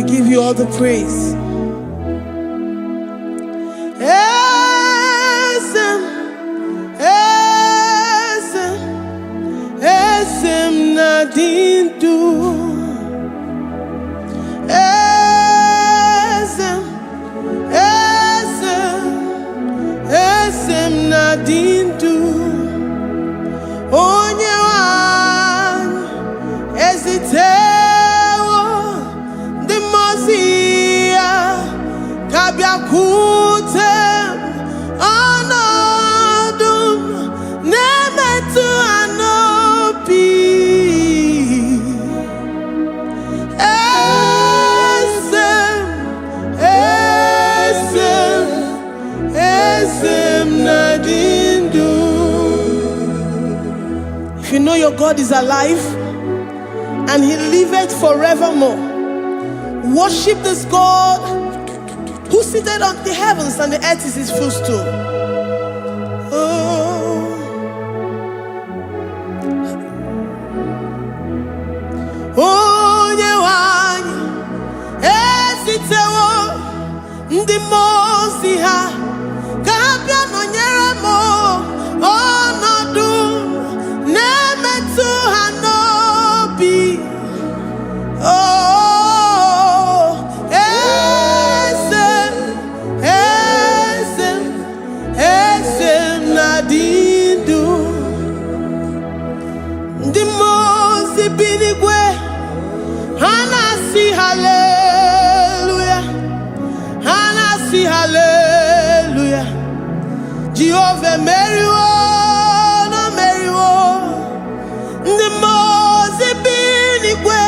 give you all the praise. Esem nadindu. Esem nadindu. Onye wan ezitewo di mozia kabia kutem anodum nemetu anopi. Esem nadindu. If you know your God is alive and he liveth forevermore, worship this God who seated on the heavens and the earth is his footstool. Oh, Onyewanyi esitewo ndị mozi ha ka ha bịa nọnyere m ọnọdụ na-emetụ ha n'obi. Oh, esem nadindu. Ndị mozi bi n'igwe ha na-asị haleluya, ha na-asị haleluya. Jehovah meriwo na meriwo. Ndị mozi bi n'igwe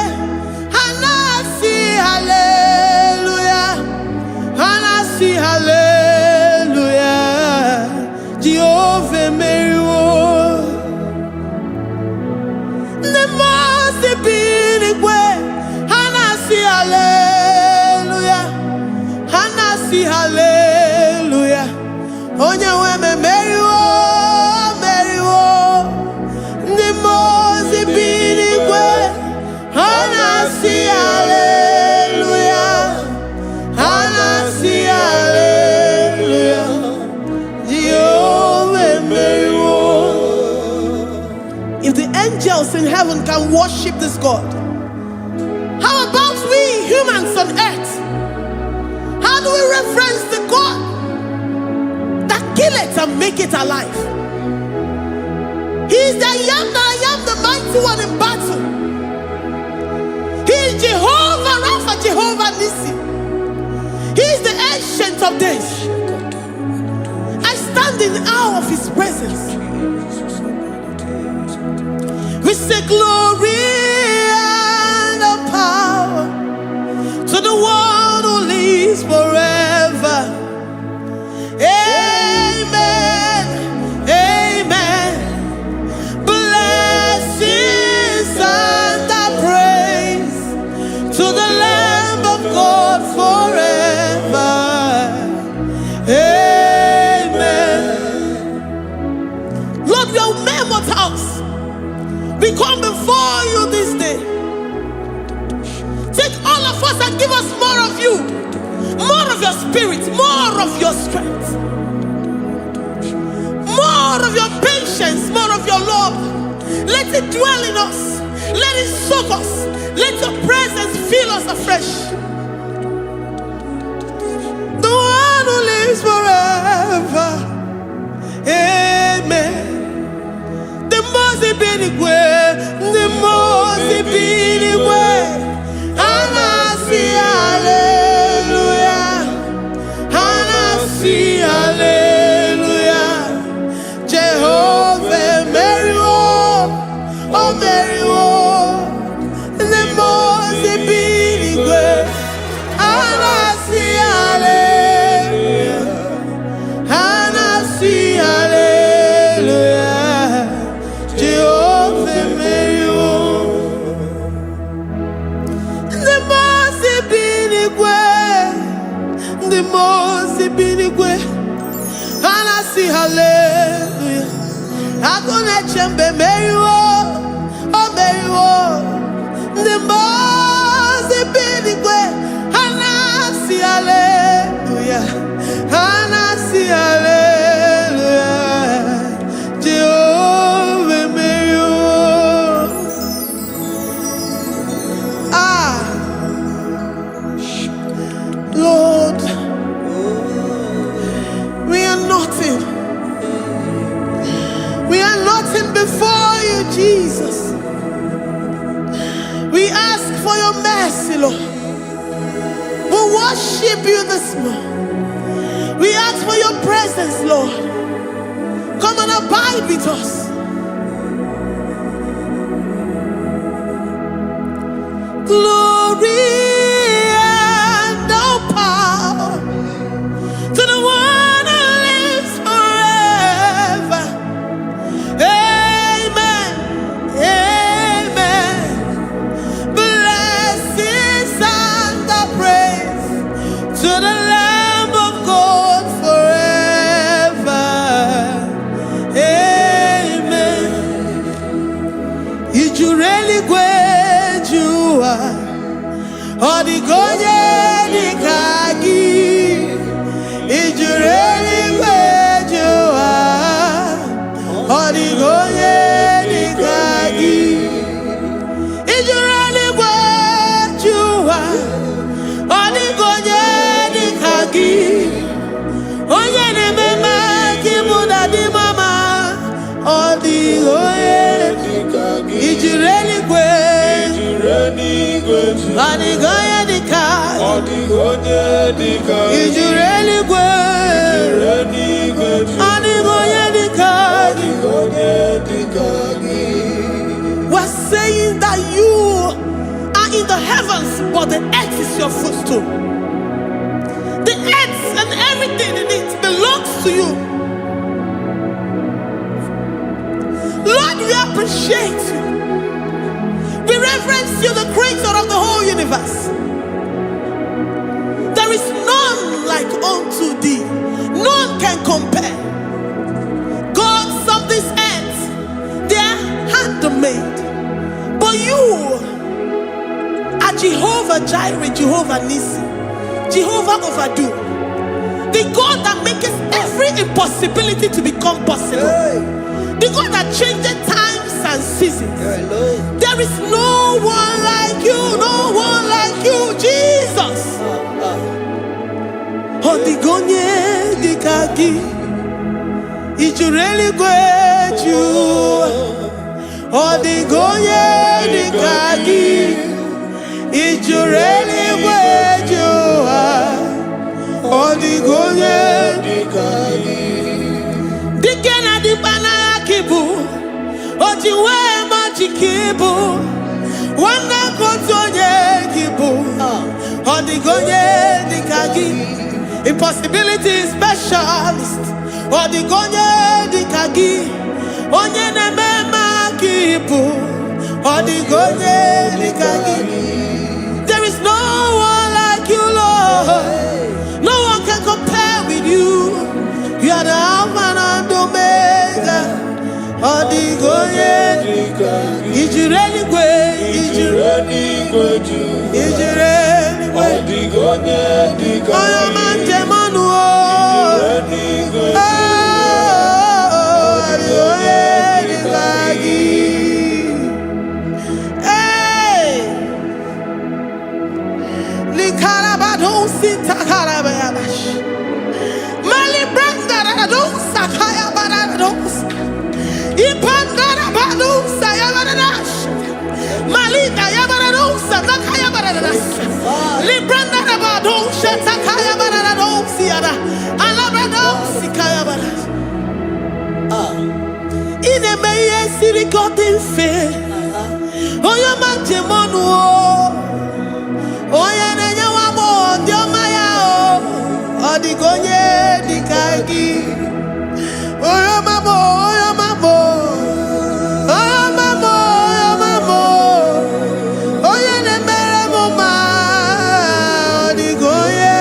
ha na-asị haleluya, ha na-asị haleluya. Jehovah meriwo. Ndị mozi bi n'igwe ha na-asị haleluya, ha na-asị haleluya. Onye nwe m meriwo, meriwo. Ndị mozi bi n'igwe ha na-asị haleluya, ha na-asị haleluya. Jehovah meriwo. If the angels in heaven can worship this God, how about we humans on earth? How do we reference the God that kill it and make it alive? He is the I am, the mighty one in battle. He is Jehovah Rapha, Jehovah Nissi. He is the ancient of days. I stand in awe of his presence. We say glory and power to the one who lives forever. Amen, amen. Blessings and praise to the Lamb of God forever. Amen. Lord, we are mammoth house. We come before you this day. Take all of us and give us more of you, more of your spirit, more of your strength, more of your patience, more of your love. Let it dwell in us. Let it soak us. Let your presence fill us afresh. The one who lives forever. Amen. The mozi bi n'igwe, the mozi bi n'igwe. Hanasi hallelujah, Hanasi hallelujah. Jehovah meriwo, oh meriwo. The mozi bi n'igwe, Hanasi hallelujah, Hanasi hallelujah. Jehovah meriwo. The mozi bi n'igwe, the mozi bi n'igwe. Hanasi hallelujah. Agone chembe meriwo, oh meriwo. The mozi bi n'igwe, ask for your mercy, Lord. We worship you this morning. We ask for your presence, Lord. Come and abide with us. Glory and all power to the one who lives forever. Amen. Amen. Blessings and the praise to the Lamb of God forever. Amen. You really great you are. Odigonye dikagi. You really great you are. Odigonye dikagi. You really great you are. Odigonye dikagi. Onye ne mema kimuda di mama. Odigonye dikagi. You really great. Odigonye dikagi. Odigonye dikagi. You really great. Odigonye dikagi. We're saying that you are in the heavens, but the earth is your footstool. The earth and everything in it belongs to you. Lord, we appreciate you. We reverence you, the creator of the whole universe. There is none like unto thee. None can compare. Gods of this earth, they are handmade. But you are Jehovah Jireh, Jehovah Nissi, Jehovah Overdo. The God that makes every impossibility to become possible. The God that changes times and seasons. There is no one like you, no one like you, Jesus. Odigonye dikagi. You really great you. Odigonye dikagi. You really great you. Odigonye dikagi. Dikena dibana kibu. Ojiwe majikibu. Wana kotonye kibu. Odigonye dikagi. Impossibility specialist. Odigonye dikagi. Onye nemema kibu. Odigonye dikagi. There is no one like you, Lord. No one can compare with you. You are the Alpha and Omega. Odigonye dikagi. Is you really great? Is you really great? Is you really great? Odigonye dikagi. Oh, man, Jemanu. Odigonye dikagi. Oyo mamo, oyo mamo. Oyo mamo, oyo mamo. Oyo nemere mama. Odigonye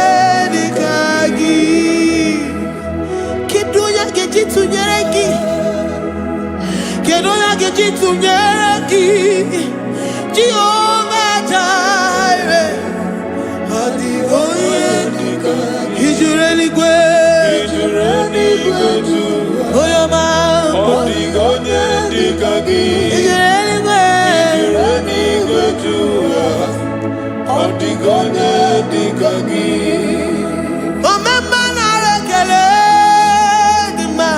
dikagi. Kedoya gejitu nyereki. Kedoya gejitu nyereki. Jehovah Jireh. Odigonye dikagi. Is you really great? Is you really great? Oh, your man. Odigonye dikagi. Is you really great? Is you really great? Odigonye dikagi. Oh, my man, I rekele di ma.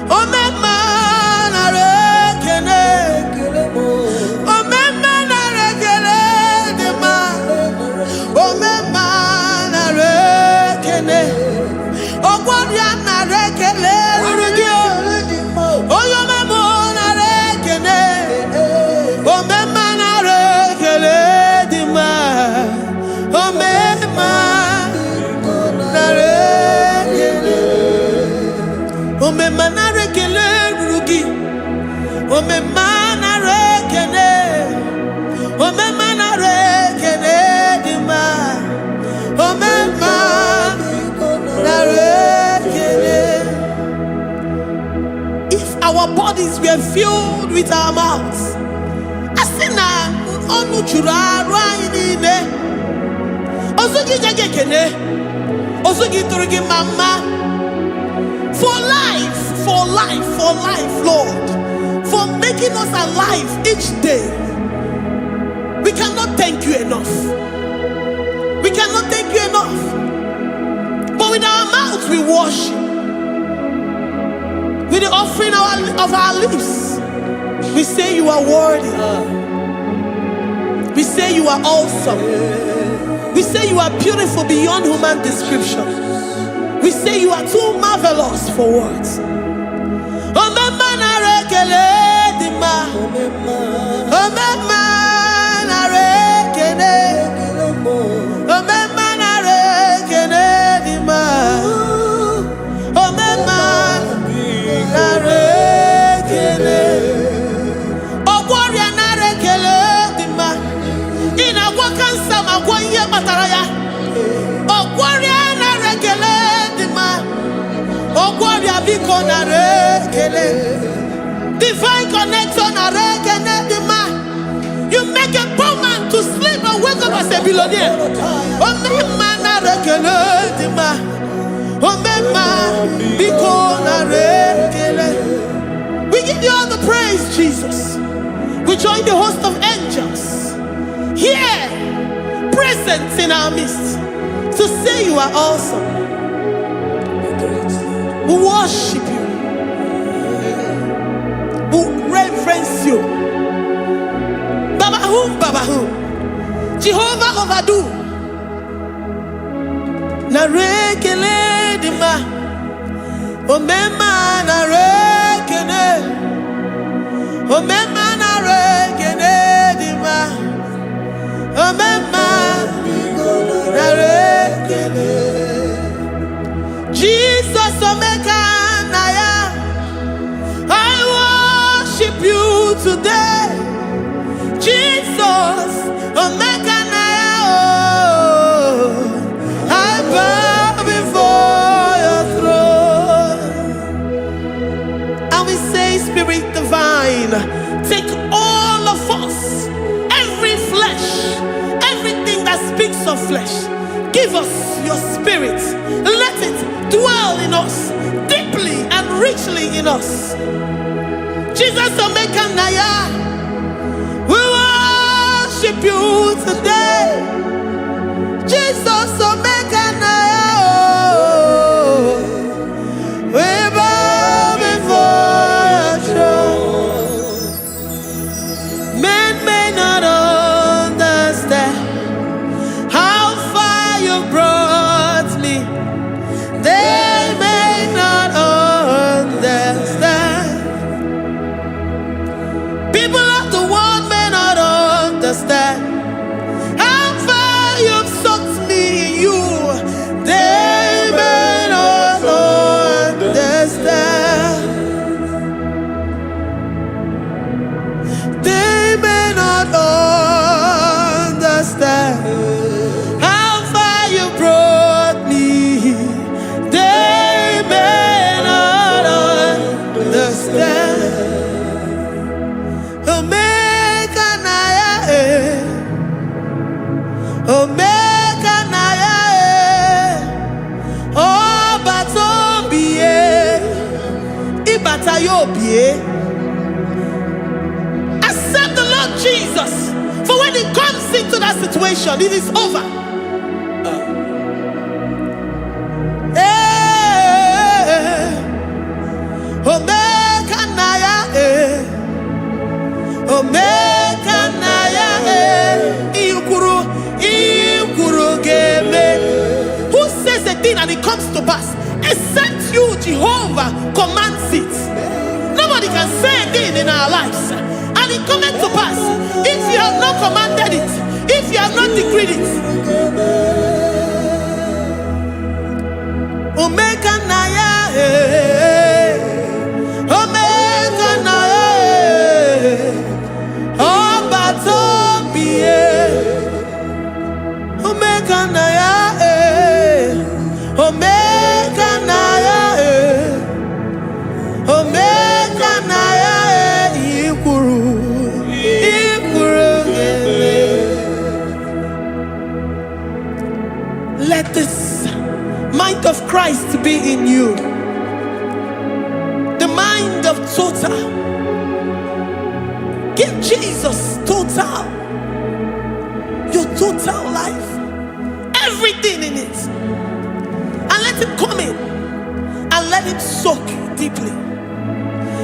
Oh, my man, I rekele. bodies were filled with our mouths. Asina onu chura rainine. Osugi jagekene. Osugi turigi mama. For life, Lord. For making us alive each day. We cannot thank you enough. We cannot thank you enough. But with our mouths we worship. With the offering of our lips, we say you are worthy. We say you are awesome. We say you are beautiful beyond human description. We say you are too marvelous for words. Divine connection. You make a poor man to sleep and wake up as a billionaire. We give you all the praise, Jesus. We join the host of angels here, present in our midst, to say you are awesome. We worship you. We reverence you. Babahum. Jehovah overdo. Narekele dima. Omema narekene. Omema narekene dima. Omema narekene. Jesus Omega Naya, I worship you today. Jesus Omega Naya, oh, I bow before your throne. And we say, Spirit Divine, take all of us, every flesh, everything that speaks of flesh. Give us your spirit. Let it dwell in us, deeply and richly in us. Jesus Omega Naya, we worship you today. Jesus Omega Naya, oh, we bow before your throne. Men may not understand how far you brought me. They may not understand. People of the world may not understand how far you've sucked me in you. They may not understand. They may not understand how far you brought me. They may not understand. Omega Naya, Omega Naya, oh Batombiye, Ibatayobie. Accept the Lord Jesus, for when He comes into that situation, it is over. Omega Naya, Omega Naya, Ikuru Game. Who says a thing and it comes to pass? Except you, Jehovah, commands it. Nobody can say a thing in our lives and it comes to pass if you have not commanded it, if you have not decreed it. Omega Naya, Omega Naya, oh Batombiye, Omega Naya, Omega Naya, Omega Naya. Christ be in you. The mind of total. Give Jesus total. Your total life. Everything in it. And let him come in. And let him soak deeply.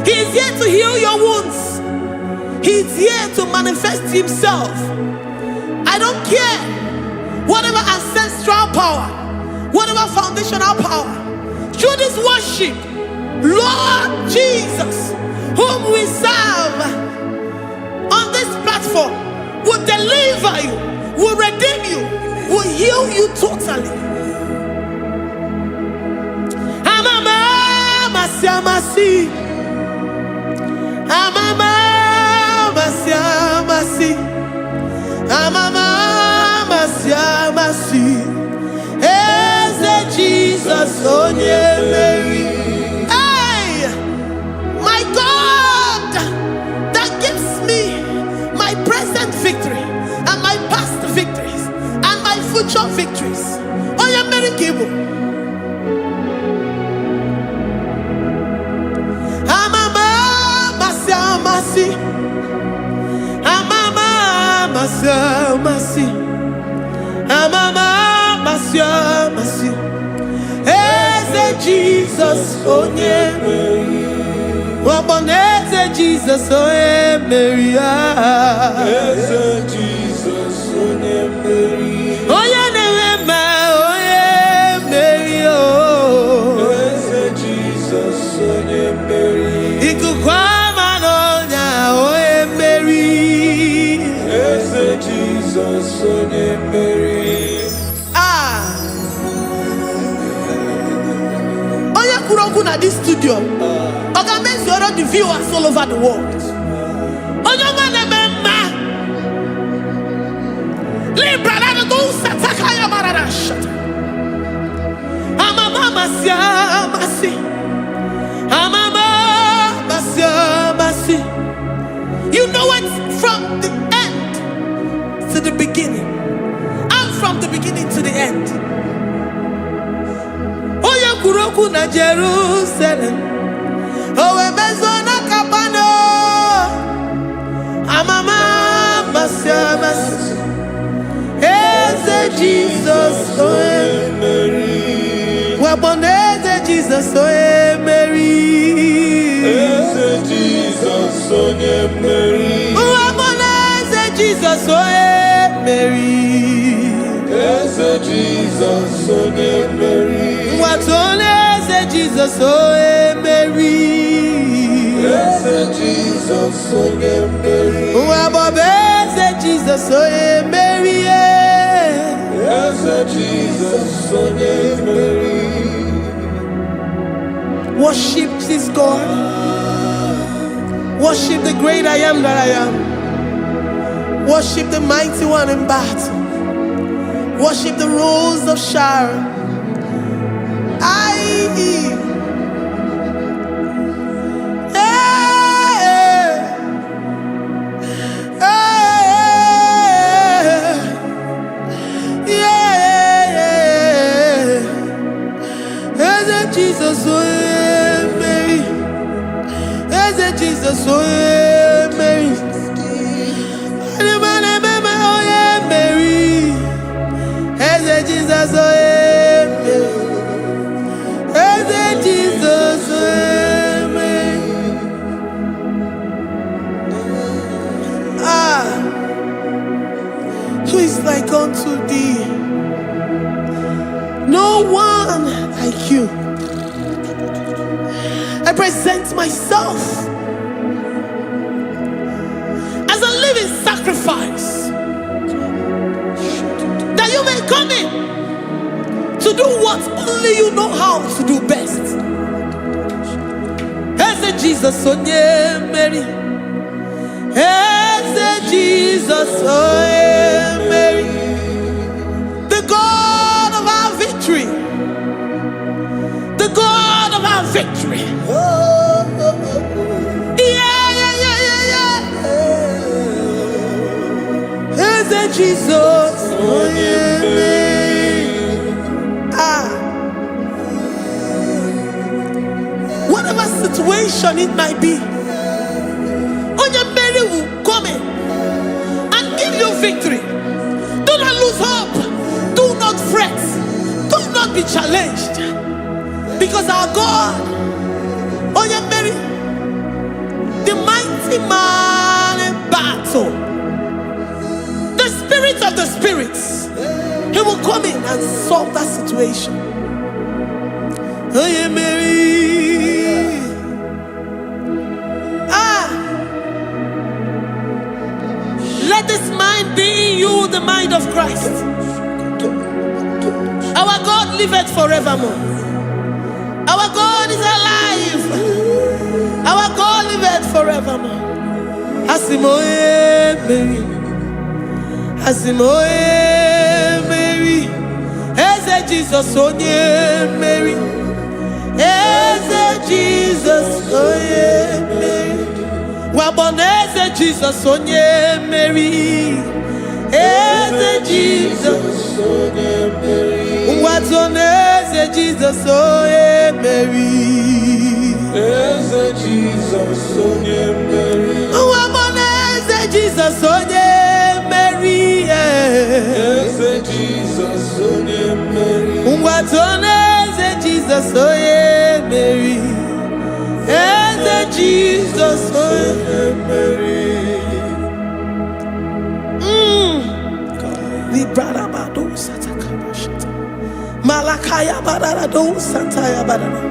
He is here to heal your wounds. He is here to manifest himself. I don't care. Whatever ancestral power, whatever foundational power, through this worship, Lord Jesus, whom we serve on this platform, will deliver you, will redeem you, will heal you totally. Amamasi, amamasi, amamasi, Eze Jesus, onye Mary. Hey, my God, that gives me my present victory and my past victories and my future victories. Onye Mary Igbo. Amamasi, amamasi, amamasi, Eze Jesus, onye Mary. Eze Jesus, onye Mary. Eze Jesus, onye Mary. Onye na-eme, onye Mary. Eze Jesus, onye Mary. Ikuku ama n'ọnya, onye Mary. Eze Jesus, onye Mary. Onye kwuru okwu na this studio, ọ ga-emezuoro the viewers all over the world. Onye ọma na-eme mma. Libra na go sataka ya marara shata. Amama masi. Amama masi. You know it from the end to the beginning. And from the beginning to the end. Oya kuroku na Jerusalem. Owe mezona kapano. Amama masi. Eze Jesus, oye Mary. Waboneze Jesus, oye Mary. Eze Jesus, onye Mary. Waboneze Jesus, oye Mary. Eze Jesus, onye Mary. Watoneze Jesus, oye Mary. Eze Jesus, onye Mary. Wabobeze Jesus, oye Mary. Eze Jesus, onye Mary. Worship this God. Worship the great I am that I am. Worship the mighty one in battle. Worship the rose of Sharon. Jesus, oh Mary. Eze Jesus, oh Mary. Mary. Eze Jesus, oh Mary. Eze Jesus, oh Mary. Who is like unto thee? No one like you. I present myself as a living sacrifice, that you may come in to do what only you know how to do best. Eze Jesus, onye Mary. Eze Jesus, onye Mary. The God of our victory. The God of our victory. Eze Jesus, onye Mary. situation it might be, Onyemeri will come in and give you victory. Do not lose hope. Do not fret. Do not be challenged. Because our God, Onyemeri, the mighty man in battle, the spirit of the spirits, he will come in and solve that situation. Onyemeri. Let this mind be in you, the mind of Christ. Our God liveth forevermore. Our God is alive. Our God liveth forevermore. Asimoye Mary. Asimoye Mary. Eze Jesus onye Mary. Eze Jesus onye Mary. Waboneze Jesus onye Mary. Eze Jesus onye Mary. Watoneze Jesus onye Mary. Eze Jesus onye Mary. Waboneze Jesus onye Mary. Eze Jesus onye Mary. Watoneze Jesus onye Mary. Eze Jesus onye Mary. Librada bado satakaba shata. Malakaya badara do santaya badara.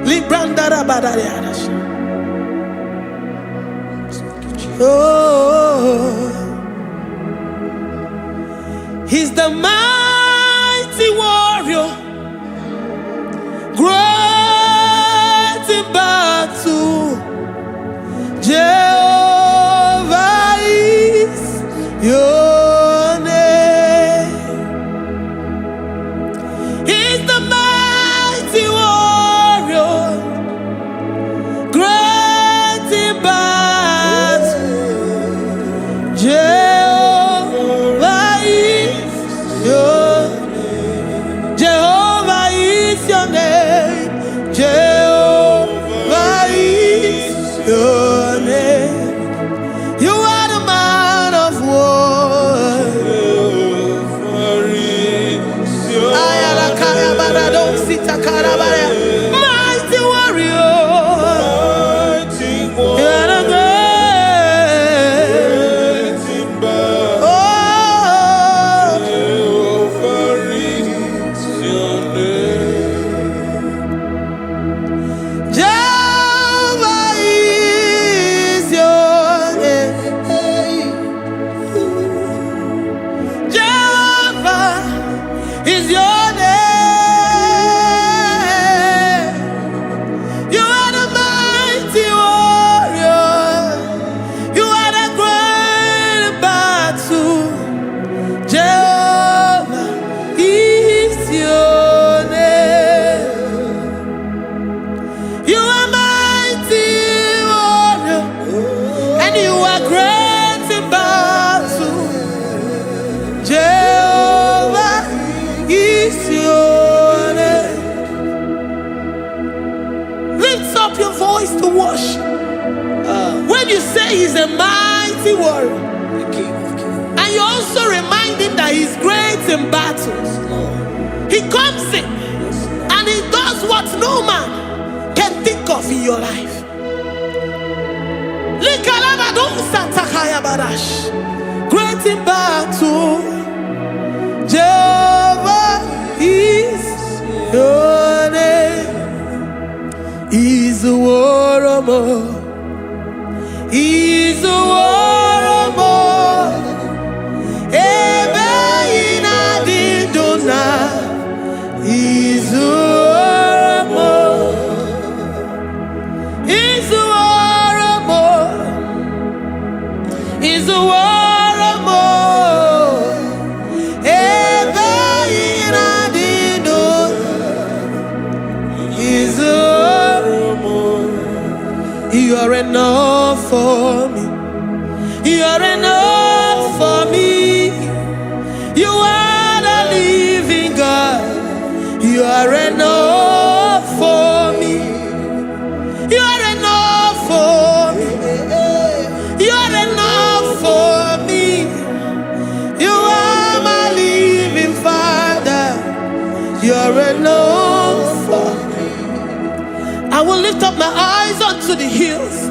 Librandara badara yadasha. Oh, he's the mighty warrior, great in battle. Jehovah is your name. He's the mighty warrior, great in battle. Jehovah is your name. Jehovah is your name. Jehovah is your name. You are the man of war. Ayalakaya barado sitakarabaya. Mighty warrior. You are the great. Oh, Jehovah is your name. Jehovah is your name. Jehovah is your name. You are the mighty warrior. You are the great battle. Jehovah is your name. You are mighty warrior, and you are great in battle. Jehovah is your name. Lift up your voice to worship. When you say he's a mighty warrior, and you also remind him that he's great in battles, he comes in and he does what no man can think of in your life. Great in battle, Jehovah is your name. He's a warrior. He's a warrior. Ebe ina didona. He's a warrior. He's a warrior. He's a warrior. Ebe ina didona. He's a warrior. You are enough for me. You are enough for me. You are the living God. You are enough for me. You are lift up my eyes unto the hills.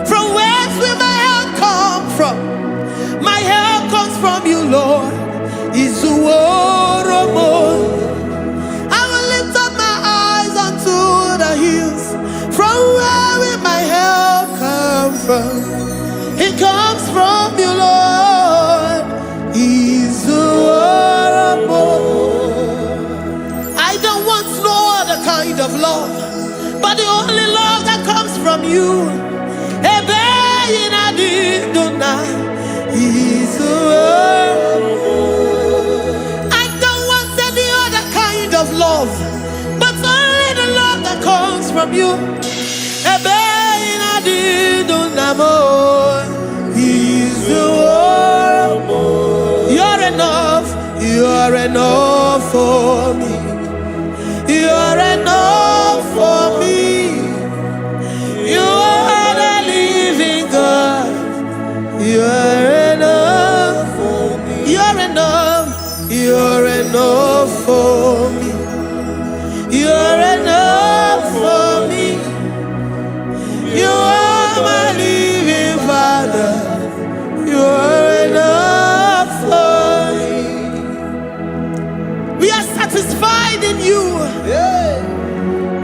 From whence will my help come from? My help comes from you, Lord. Izuoromo. I will lift up my eyes unto the hills. From where will my help come from? It comes from you, Lord. Izuoromo. I don't want no other kind of love, but the only love that comes from you. I don't want any other kind of love, but only the love that comes from you. You're enough. You're enough for me. You're enough for me. You are the living God. You're enough for me. You're enough. You're enough for me. You're enough for me. You are my living Father. You're enough for me. We are satisfied in you.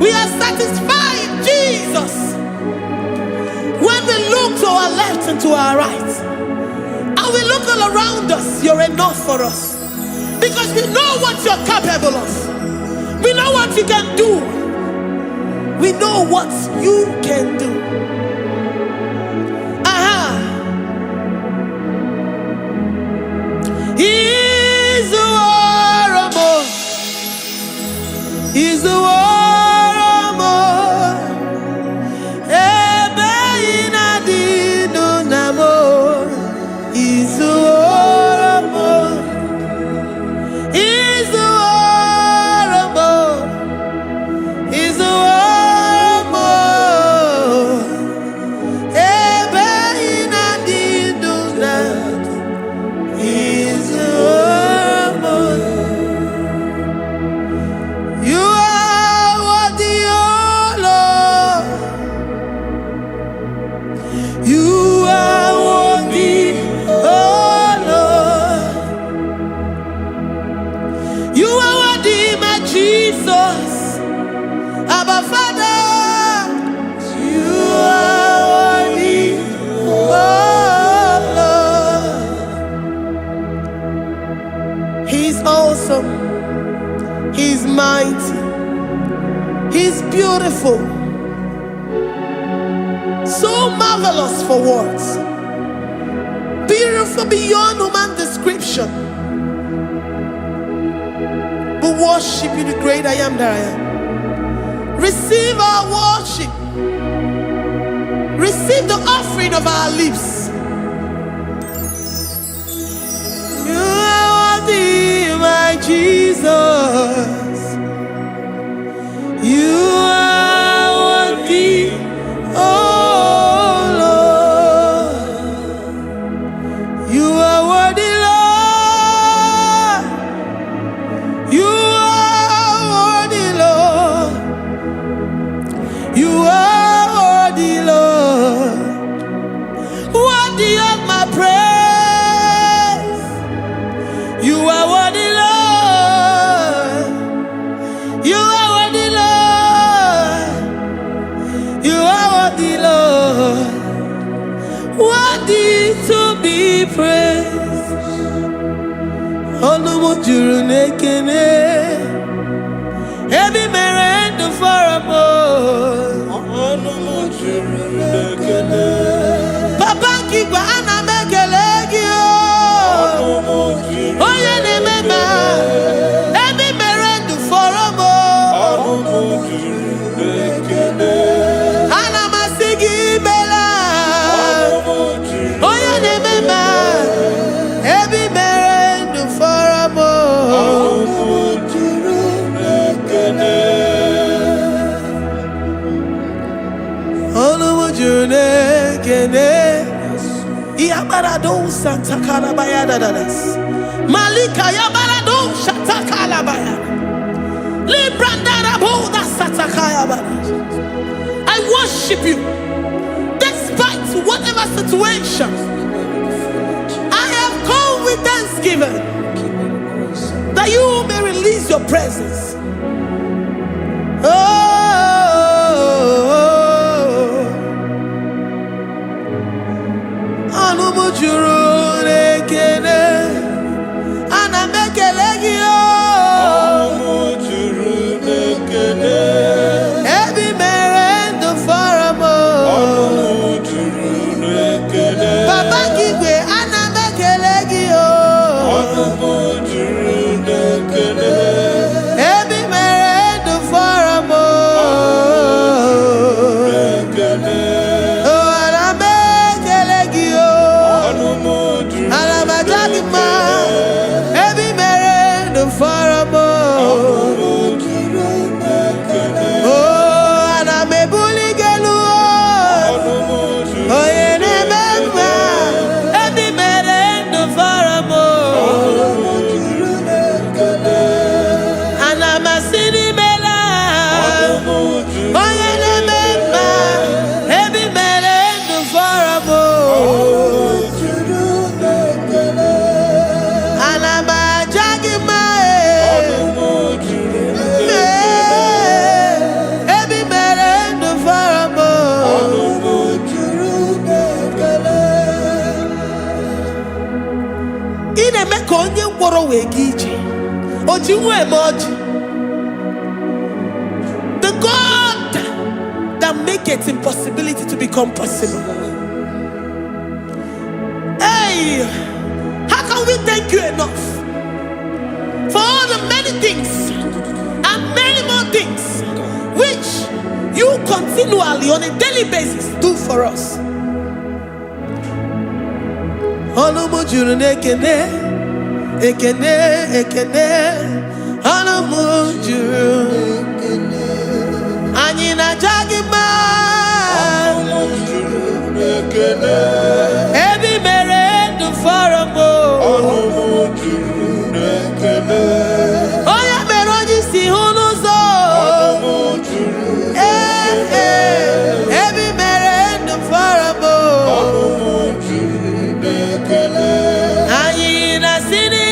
We are satisfied, Jesus. When we look to our left and to our right, and we look all around us, you're enough for us. Because we know what you're capable of. We know what you can do. We know what you can do. He's the war. He's the war. He's mighty. He's beautiful. So marvelous for words. Beautiful beyond human description. We worship you, the great I am that I am. Receive our worship. Receive the offering of our lips. You are worthy, my Jesus. You are worthy, oh Lord. You are worthy, Lord. You are worthy, Lord. You are worthy, Lord. Worthy of my praise. You are worthy, Lord. You are worthy, Lord. You are worthy, Lord. Worthy to be praised. Onumujuru nekene. Every merend for a more. Onumujuru nekene. Papa kigwa ana mekelegio. Oye ne mema. Every merend for a more. Ana masigi bela. Oye ne mema. Every merend for a more. Yabarado Santa Calabayada. Malika Yabarado Shata Calabaya. Librandara Boda Satakaya. I worship you despite whatever situation. I have come with thanksgiving that you may release your presence. The God that maketh impossibility to become possible. Hey, how can we thank you enough for all the many things and many more things which you continually on a daily basis do for us? Ekene, ekene, anamujuru. Anyina jagima. Ebi mere du faramo. Oya meroji si hunuzo. Ebi mere du faramo. Anyina sini.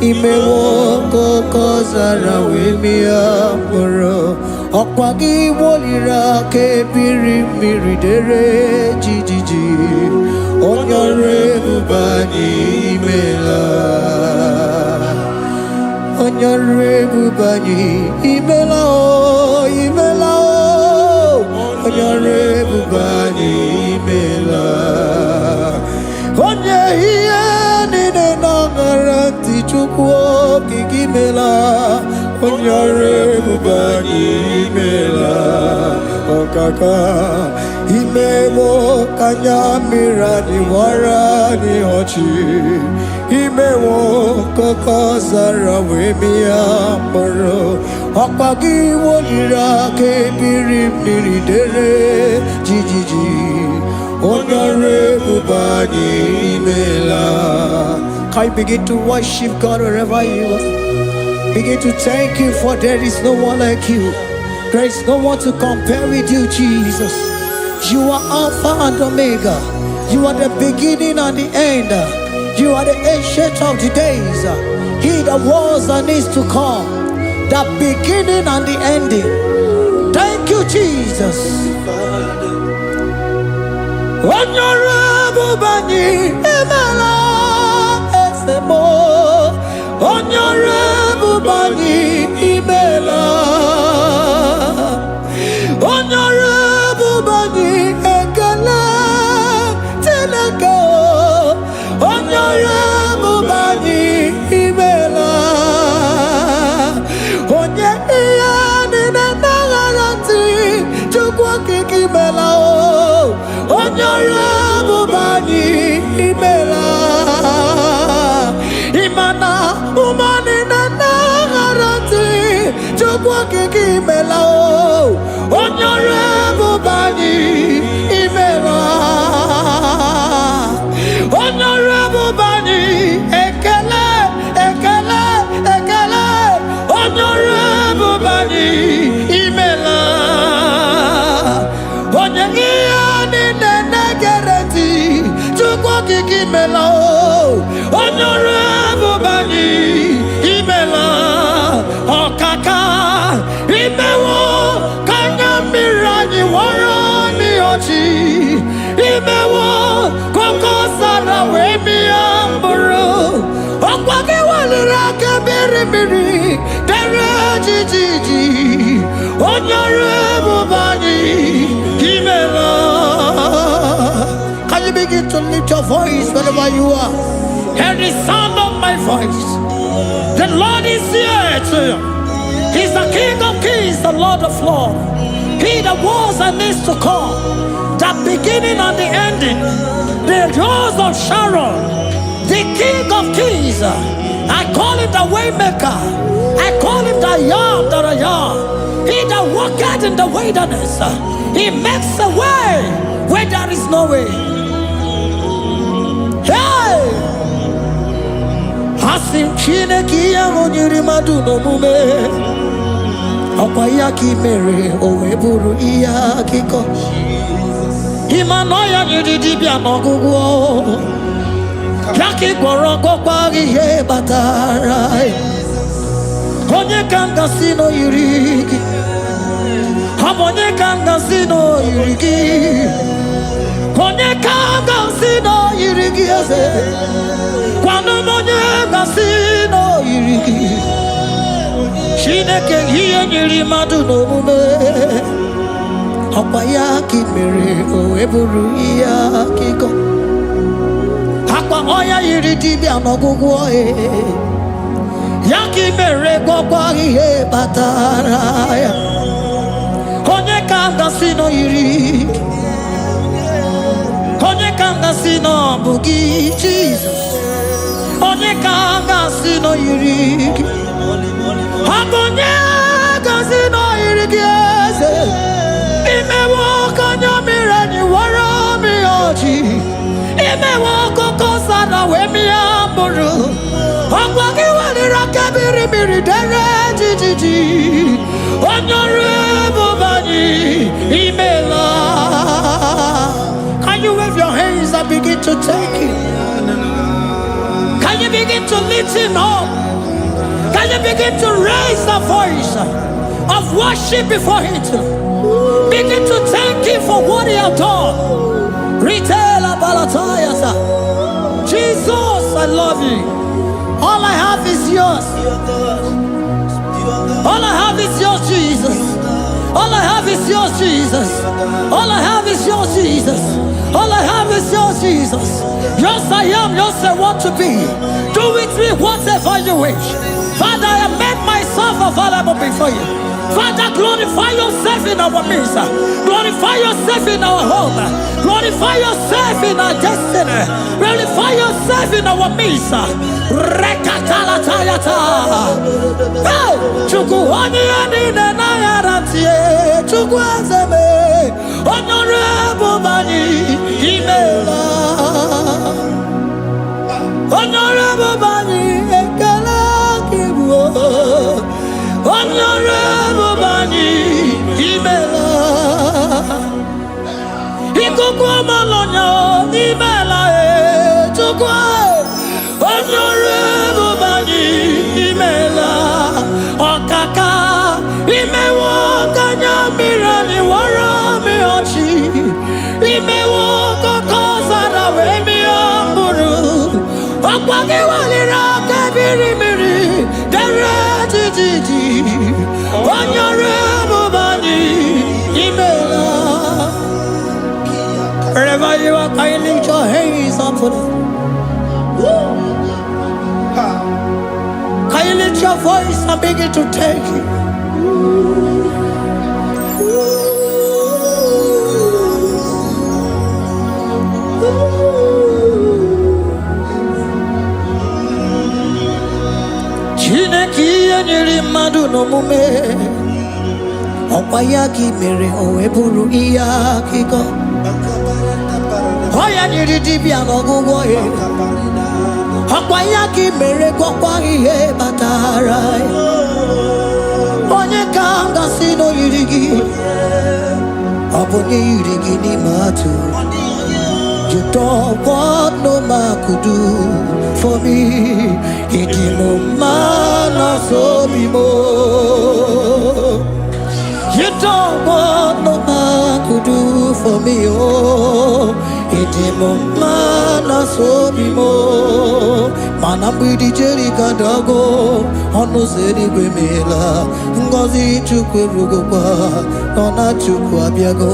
Imewoko kozara wemia moro Okwagi wolira ke biri miridere jijiji Onyore bubani imela Onyore bubani imela o imela o Onyore bubani imela Onye hiye nine nangaranti chukwo kikimela Onyore bubani imela Okaka Imemo kanyamira ni wara ni hochi Imewo koko zara wemia moro Okpagi wolira ke biri miri dere jijiji Onyore bubani imela. Can you begin to worship God wherever you are? Begin to thank Him, for there is no one like you. There is no one to compare with you, Jesus. You are Alpha and Omega. You are the beginning and the end. You are the ancient of the days. He that was and is to come. The beginning and the ending. Thank you, Jesus. Honorable Bani Emala Esemo. Honorable Bani Emela. Honorable Bani kiki imela onyore bubani imela onyore bubani ekele ekele ekele onyore bubani imela onye iya ni nene gereti chukwu kiki imela onyore bubani imela okaka imewo kanya mirani warani ochi imewo koko sara we mi amburu okwake walira kebiri miri dere jijiji onyore bubani imela. Can you begin to lift your voice wherever you are? Hear the sound of my voice. The Lord is here to you. He's the King of Kings, the Lord of Lords. He that was and is to come, the beginning and the ending, the rose of Sharon, the King of Kings. I call him the Waymaker. I call him the Yam that I am. He that walketh in the wilderness, he makes a way where there is no way. Hey! Asim Chineke ya onyiri madu no mume Okwa ya ki mere owe buru iya kiko Imano ya nyiri dibia n'ọgwụgwọ Ya ki gwọrọ gwọkwa ihe batara Onye ka m gasị n'oyiri gị Ọ bụ onye ka m gasị n'oyiri gị Onye ka m gasị n'oyiri gị eze Kwanu monye gasino yirigi Chineke hiye nyiri madu no mume Okwa ya ki mere o eburu ya kiko Akwa oya yiri dibia n'ọgwụgwọ Ya ki mere gwọkwa ihe batara ya Onye ka gasino yirigi Onye ka gasino bugi Jesus Onye ka gasị n'oyiri gị Onye gasị n'oyiri gị eze Imewo kanya mmiri anyị wara mi ọjị Imewo koko sara we mi amburu Ọgwa gị waliri aka biri mmiri dere jijiji Onye ọrụ ebube anyị imela. Can you wave your hands and begin to take it? Can you begin to lift him up? Can you begin to raise the voice of worship before him? Begin to thank him for what he has done. Retailer Balatayasa. Jesus, I love you. All I have is yours. All I have is yours, Jesus. All I have is yours, Jesus. All I have is yours, Jesus. All I have is yours, Jesus. Yours I am, yours I want to be. Do with me whatever you wish. Father, I have made myself available before you. Father, glorify yourself in our midst. Glorify yourself in our home. Glorify yourself in our destiny. Glorify yourself in our midst. Rekatalatayata. Hey! Chukwani anine na yaratie. Chukwazeme. Honorable Bani Imela. Honorable Bani Ekala Kibu. Honorable Bani Imela. Ikukwa malonya Imela Chukwa. Honorable Bani Imela. Okaka Imewo kanya mirani wara mi ochi. Imewo koko sara we mi amburu. Okwa ki walira kebiri miri dere jijiji. Honorable Bani Imela. Wherever you are, can you lift your hands up for them? Can you lift your voice and begin to take it? Chineke nyiri mmadụ n'omume Okwayaki mere oeburu iya kiko. Oya niridi no gugo ye. Okwayaki mere kwakwa ihe batara. Onye kanga sino yirigi. Obonye yirigi ni matu. You don't want no man could do for me. He did no man so be more. You don't want no man could do for me. Oh, he did no man so be more. Man, I'm with the Jerry Gadago. On no city Grimela. Ngozi Chukwerugopa. Nona Chukwabiago.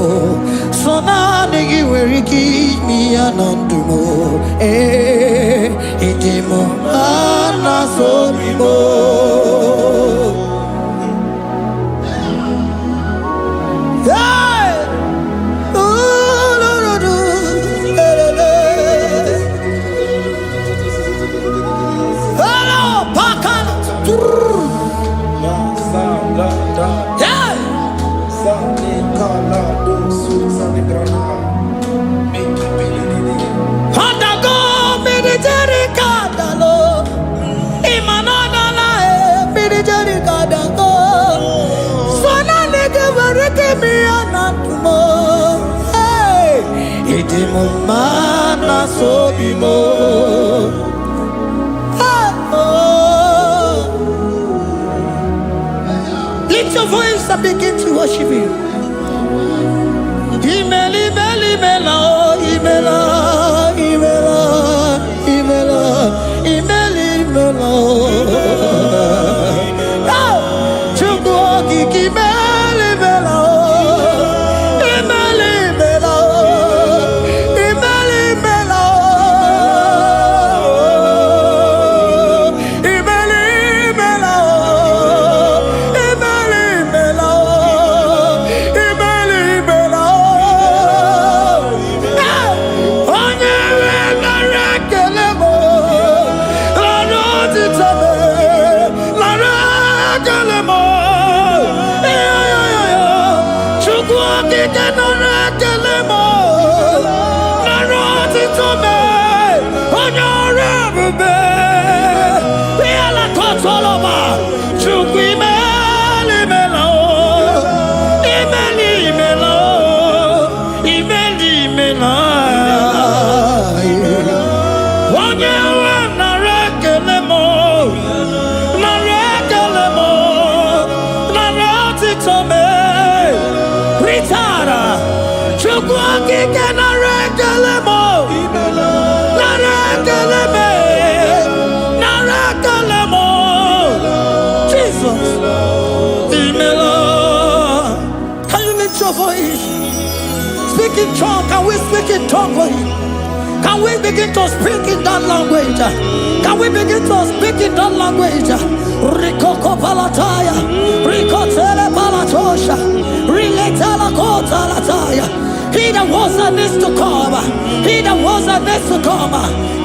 So now nigga where he keep me anondumo. Eh, he did no man so be more. Mana so be more. Lift your voice and begin to worship Him. Imeli, meli, mela, imela, imela, imela, imeli, mela. Chukwuoki kimeli mela. Speak in tongue. Can we speak in tongue for Him? Can we begin to speak in that language? Can we begin to speak in that language? Rikoko palataya, rikotele palatosha, riletala kota lataya. He that was and is to come. He that was and is to come.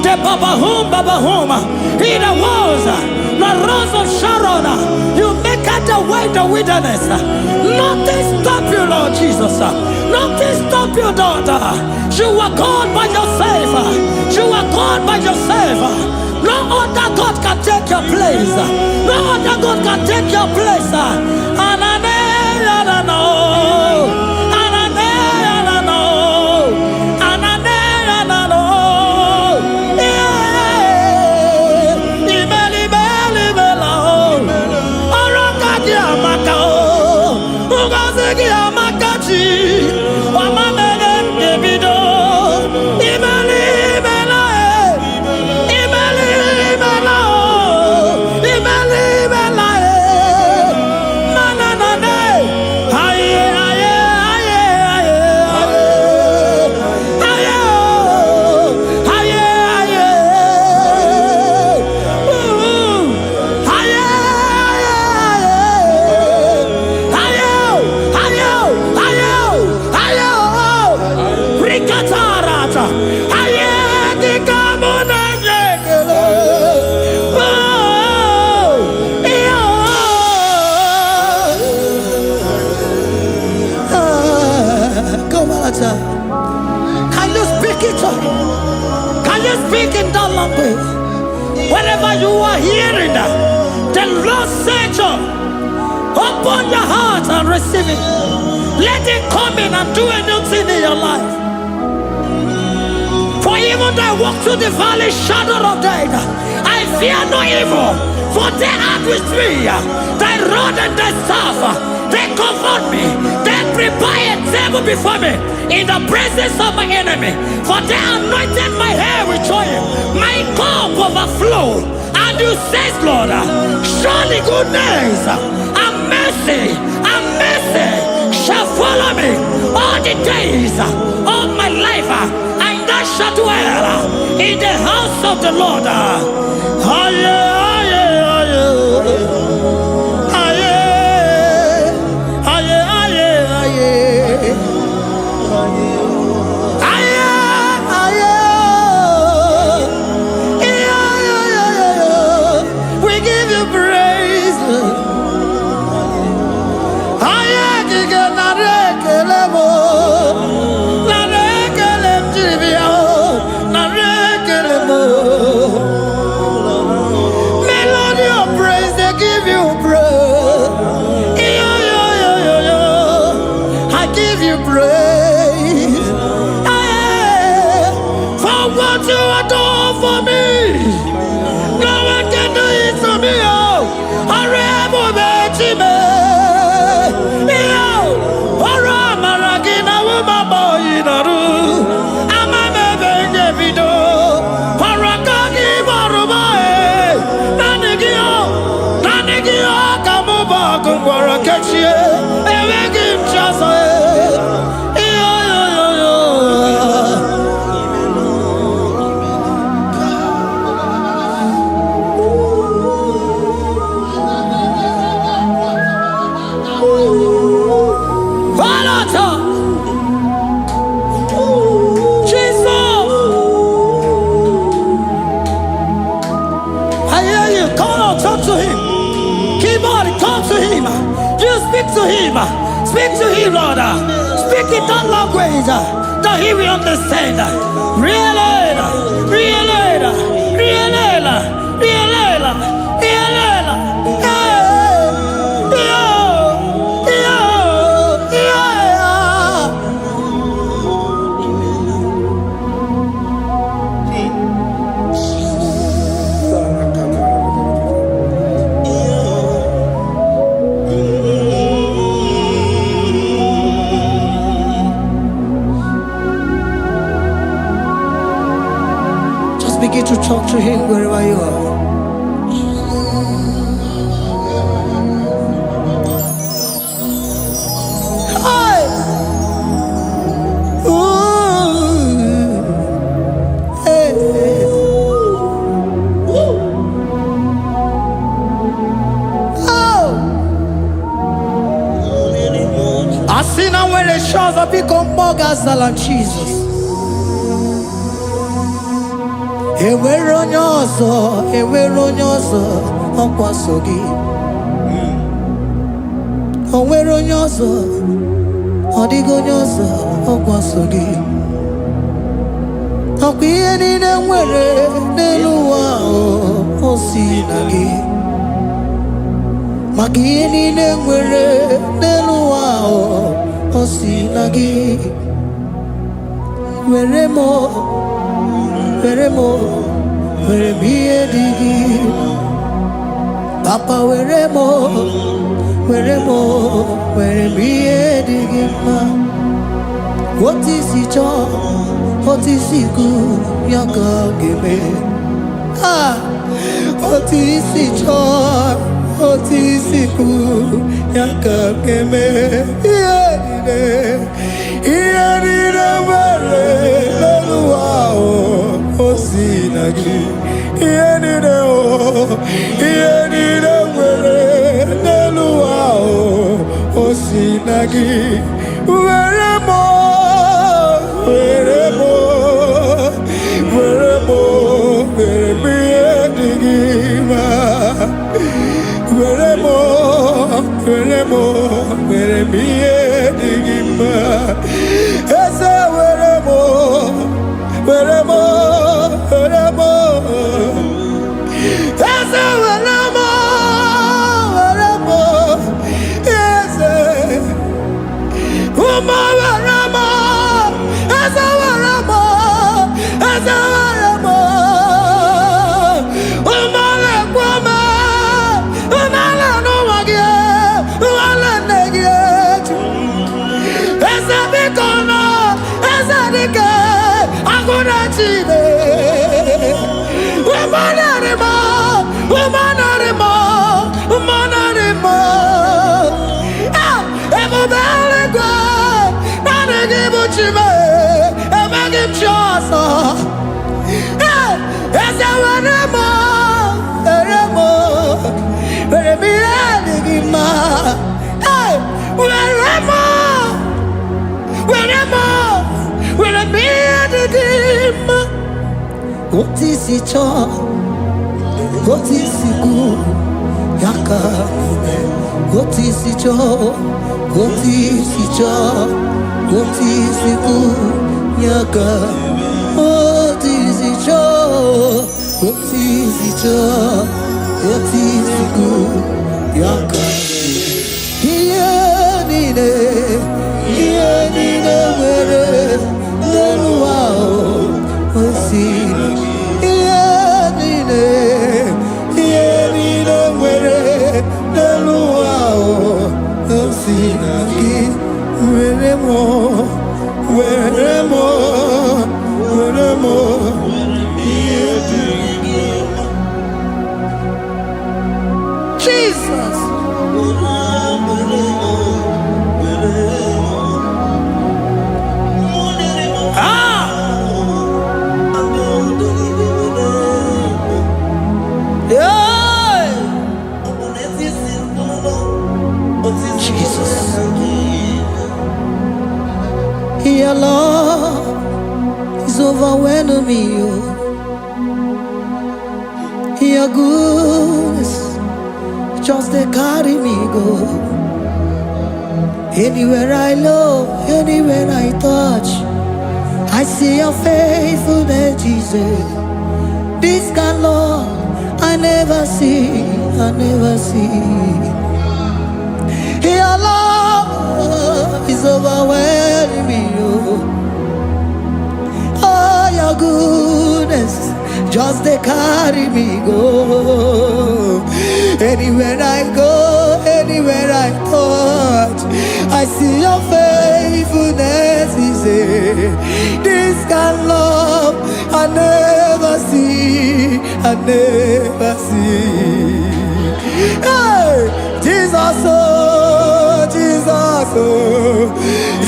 The Babahum. He that was the rose of Sharon. You make out the way the wilderness. Nothing stop you, Lord Jesus. Nothing stop you, daughter. You are God by yourself. You are God by yourself. No other God can take your place. No other God can take your place. The Lord said, open your heart and receive it. Let it come in and do a new thing in your life. For even though I walk through the valley shadow of death, I fear no evil. For they are with me. Thy rod and thy staff, they comfort me. They prepare a table before me in the presence of my enemy. For they anointed my hair with oil. My cup overflow. And you say, Lord, surely goodness and mercy shall follow me all the days of my life. And I shall dwell in the house of the Lord. We give you praise. Melody of praise, they give you praise. I give you praise. For what you have done for me, no one can do it for me. To him, speak to him, Lord. Speak in that language that he will understand. Begin to talk to him wherever you are. Hey! Ooh! Hey! Oh! I see now where the shores have become more than Jesus. Enwere onye ọzọ ọkwa so gị. O nwere onye ọzọ, ọ dịghị onye ọzọ ọkwa so gị. Ọkwa ihe niile nwere n'elu ụwa o si na gị. Maka ihe niile nwere n'elu ụwa o si na gị. Were m ihe dị gị. Papa were m ihe dị gị mma. Otu isi chọọ, otu isi kwu ya ka ọ ga-eme. Otu isi chọọ, otu isi kwu ya ka ọ ga-eme. Ihe niile nwere n'elu ụwa o si na gị. Ihe niile nwere n'elu ụwa o si na gị. Were m ihe dị gị mma. Were m ihe dị gị mma. Eze were m Eze were m What is it all? What is it good? Yaka, what is it all? What is it all? What is it good? Yaka, what is it all? What is it all? What is it good? Yaka, here nine, where no wow, what's it? Jesus. Your love is overwhelming me. Your goodness just they carry me go. Anywhere I look, anywhere I touch, I see your faithfulness, Jesus. This kind of love I never see, I never see. Your love is overwhelming me. Oh, your goodness just they carry me go. Anywhere I go, anywhere I touch, I see your faithfulness. This kind of love I never see, I never see. Hey, Jesus, oh, Jesus, oh,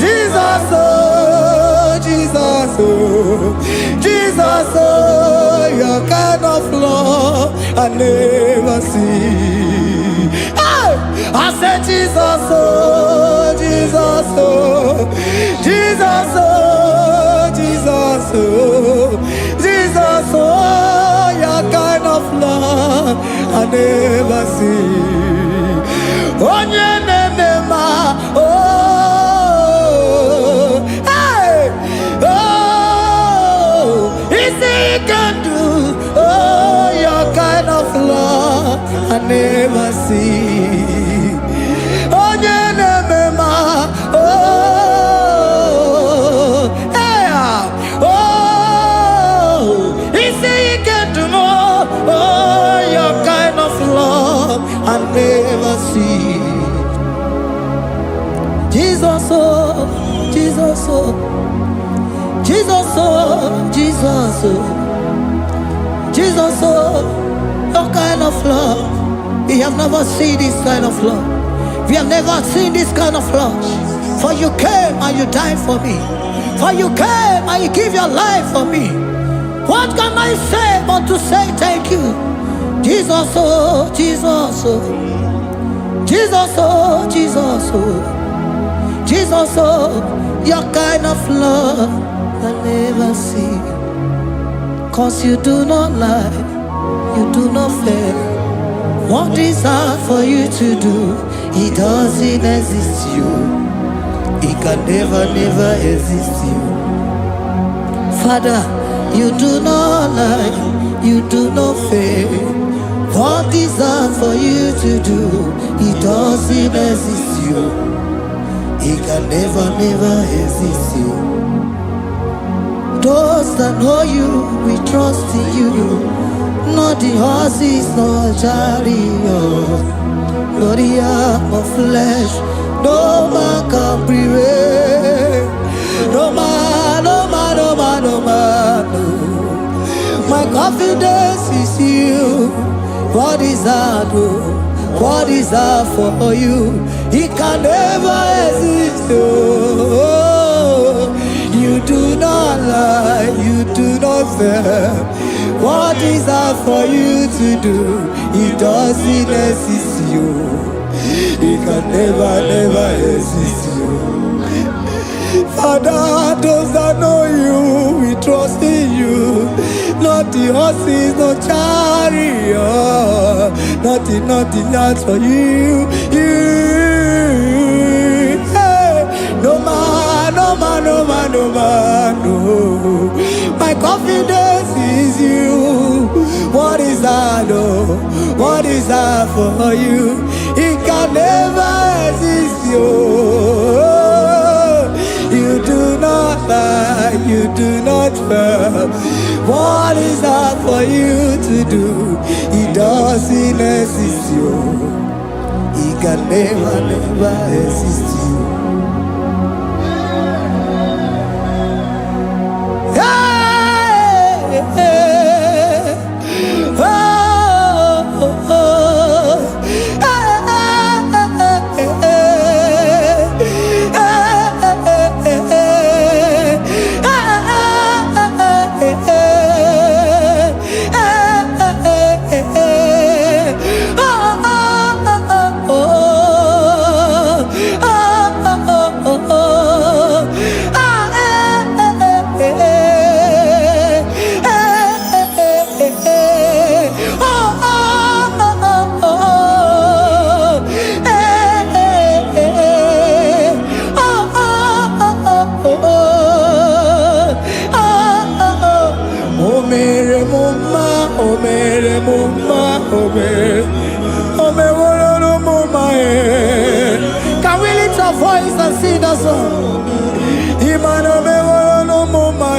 Jesus, oh, Jesus, oh, Jesus, oh, your kind of love I never see. Hey, I said Jesus, oh, Jesus, oh, Jesus, oh, Jesus, oh, Jesus, oh, your kind of love I never see. Oh, hey, oh, easy can do. Oh, your kind of love I never see. Oh, oh, hey, oh, easy can do more. Oh, your kind of love I never see. Jesus, oh, Jesus, oh, Jesus, oh, Jesus, oh, Jesus, oh, your kind of love. We have never seen this kind of love. We have never seen this kind of love. For you came and you died for me. For you came and you give your life for me. What can I say but to say thank you? Jesus, oh, Jesus, oh, Jesus, oh, Jesus, oh, Jesus, oh, your kind of love I never see. 'Cause you do not lie, you do not fail. What is hard for you to do, it doesn't exist you. It can never, never exist you. Father, you do not lie, you do not fail. What is hard for you to do, it doesn't exist you. It can never, never exist you. Those that know you, we trust in you. Not the horses, nor chariot, nor the arm of flesh. No man can prevail. No man, no man, no man, no man. No. My confidence is you. What is hard? What is hard for you? It can never exist. Oh, you do not lie, you do not fail. What is hard for you to do? It doesn't exist you. It can never, never exist you. Father, those that know you, we trust in you. not the horses, no chariot, nothing that's for you. Hey, no man, no. My confidence is you. What is that, oh? What is that for you? It can never exist, you. You do not lie, you do not fail. What is that for you to do? It doesn't exist, you. It can never exist, you. Can we lift our voice and sing that song? Imano me wolo no mama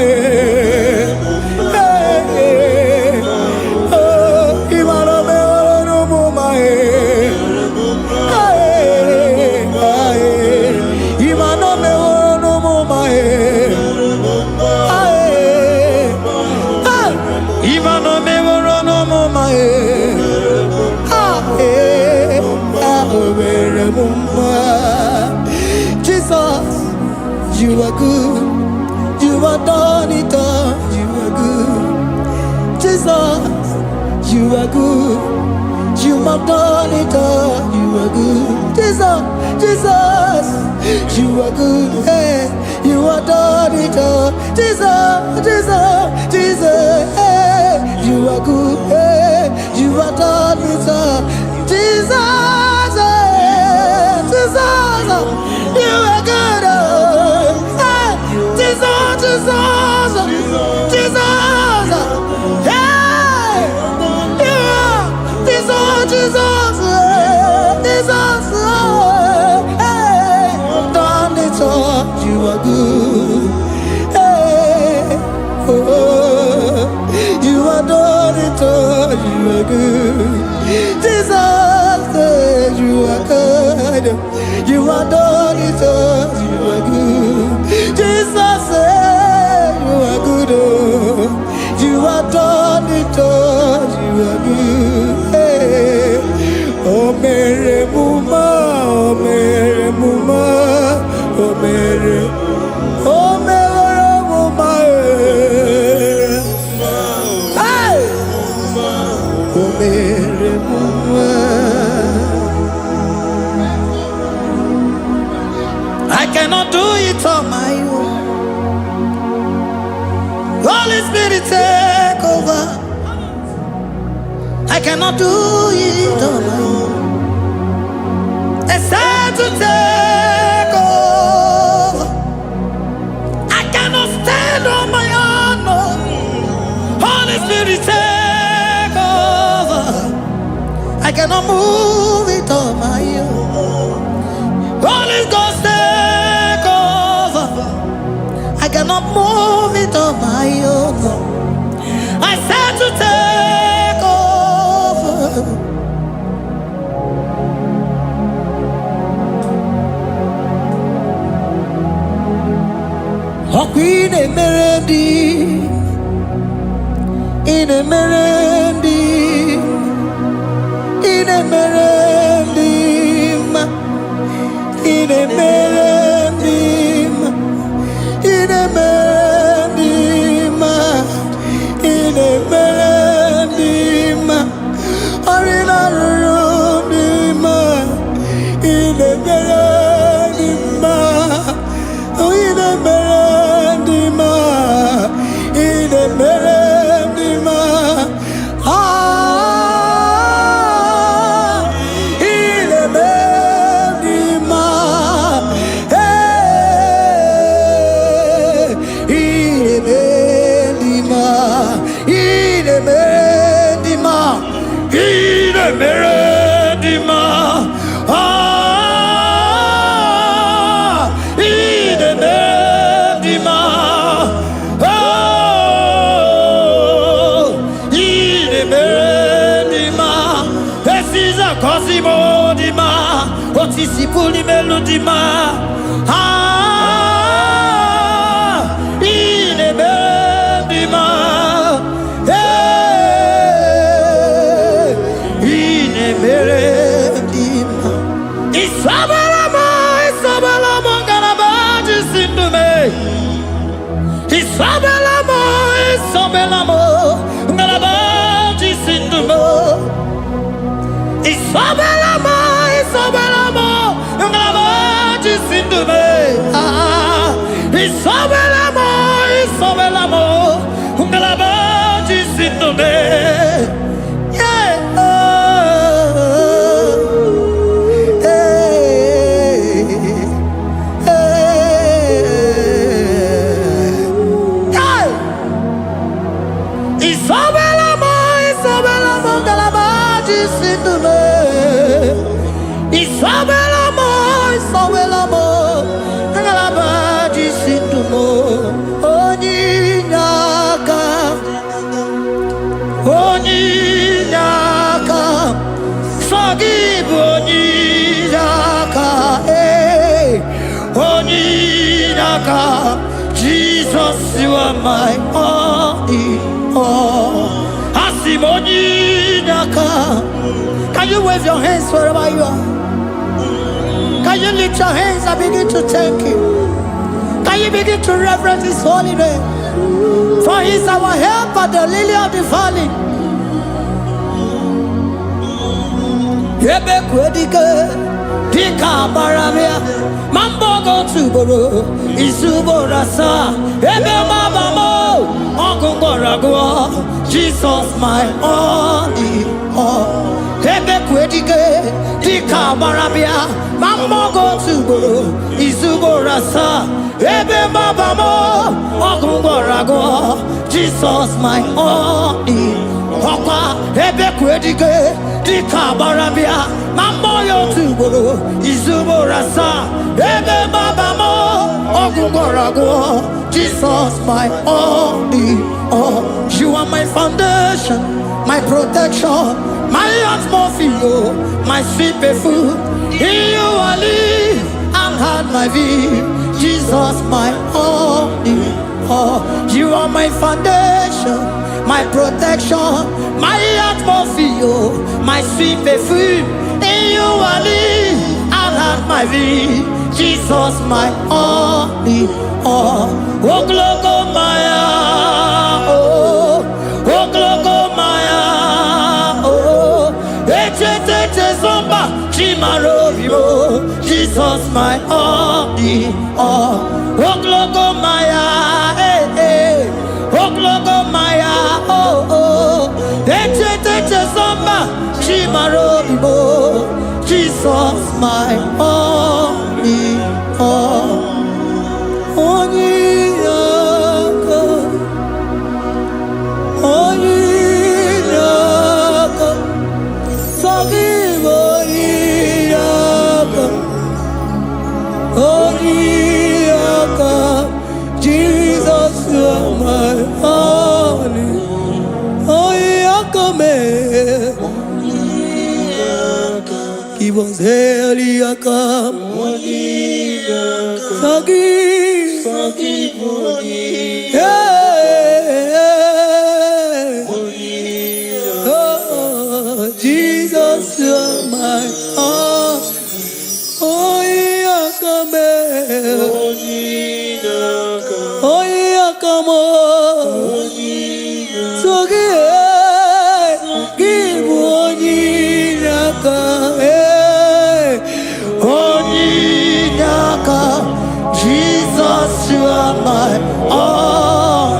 Imano me wolo no mama Imano me wolo no mama Imano me wolo no mama Jesus, you are good. You are done it all. You are good. Jesus, you are good. You have done it all. You are good. Jesus, you are good. Hey, you are done it all. Jesus, hey, you are good. Hey, you are done it all. Jesus, you are good. Hey, Jesus, hey, you are Jesus, hey, done it all. You are good. Hey, oh, you are done it all. You are good. Jesus, you are good. You are done it all. You are good. Jesus, you are good. Oh, you are done it all. You are good. Hey. Oh, Mary Muma, oh, Mary Muma, oh, Mary, oh, Mary Muma. Hey. Oh, Mary Muma. I cannot do it on my own. Holy Spirit, take over. I cannot do it on my own. It's time to take over. I cannot stand on my own. No. Holy Spirit, take over. I cannot move it on my own. Holy Ghost, take over. I cannot move it on my own. I said to take over. Oh, Queen Emerendi, in Emerendi, in Emerendi, in Emerendi, in Emerendi, in Emerendi, Arina Rundima, in Emerendi, in Emerendi, in Emerendi. dima, otisi puli melodima. Ine bendima, ine bendima. Isabelamo, Isabelamo, galabaji sindume. Isabelamo, Isabelamo, galabaji sindume. Isabelamo, Isabelamo, galabaji sindume. Isabelamo, Isabelamo, galabaji sindume. Isabelamo, Isabelamo, ngalabaji sindumo. Oninyaka, oninyaka, sagibu oninyaka, oninyaka. Jesus, you are my only all. Asim oninyaka. Can you wave your hands wherever you are? Can you lift your hands and begin to thank Him? Can you begin to reverence His holy name? For He is our help at the lily of the valley. Yebe kwedike, dika baramia, mambo go tuboro, isubora sa, ebe mabamo, ogungorago, Jesus my only all. Ebe kwedike, dika baramia, mambo go tuboro, isubora sa, ebe mabamo, ogungorago, Jesus my only all. Ebe kwedike, dika baramia, mambo yo tuboro, isubora sa, ebe mabamo, ogungorago, Jesus my only all. You are my foundation, my protection, my atmosphere, my sweet perfume. In you I live and had my being. Jesus my only all. You are my foundation, my protection, my atmosphere, my sweet perfume. In you I live and had my being. Jesus my only all. Oh glogo maya, oh glogo maya, oh ete zomba chimaro vivo. Jesus my only all. Oh glogo maya, oh glogo maya, oh ete zomba chimaro vivo. Jesus my only all. Onyaka, onyaka, sagibo onyaka, onyaka. Jesus, you are my only. Onyaka me, give us heliaka, sagibo onyaka. Jesus, you are my all. Oh, yakame, oh, yakamo, so give onyaka, onyaka. Jesus, you are my all.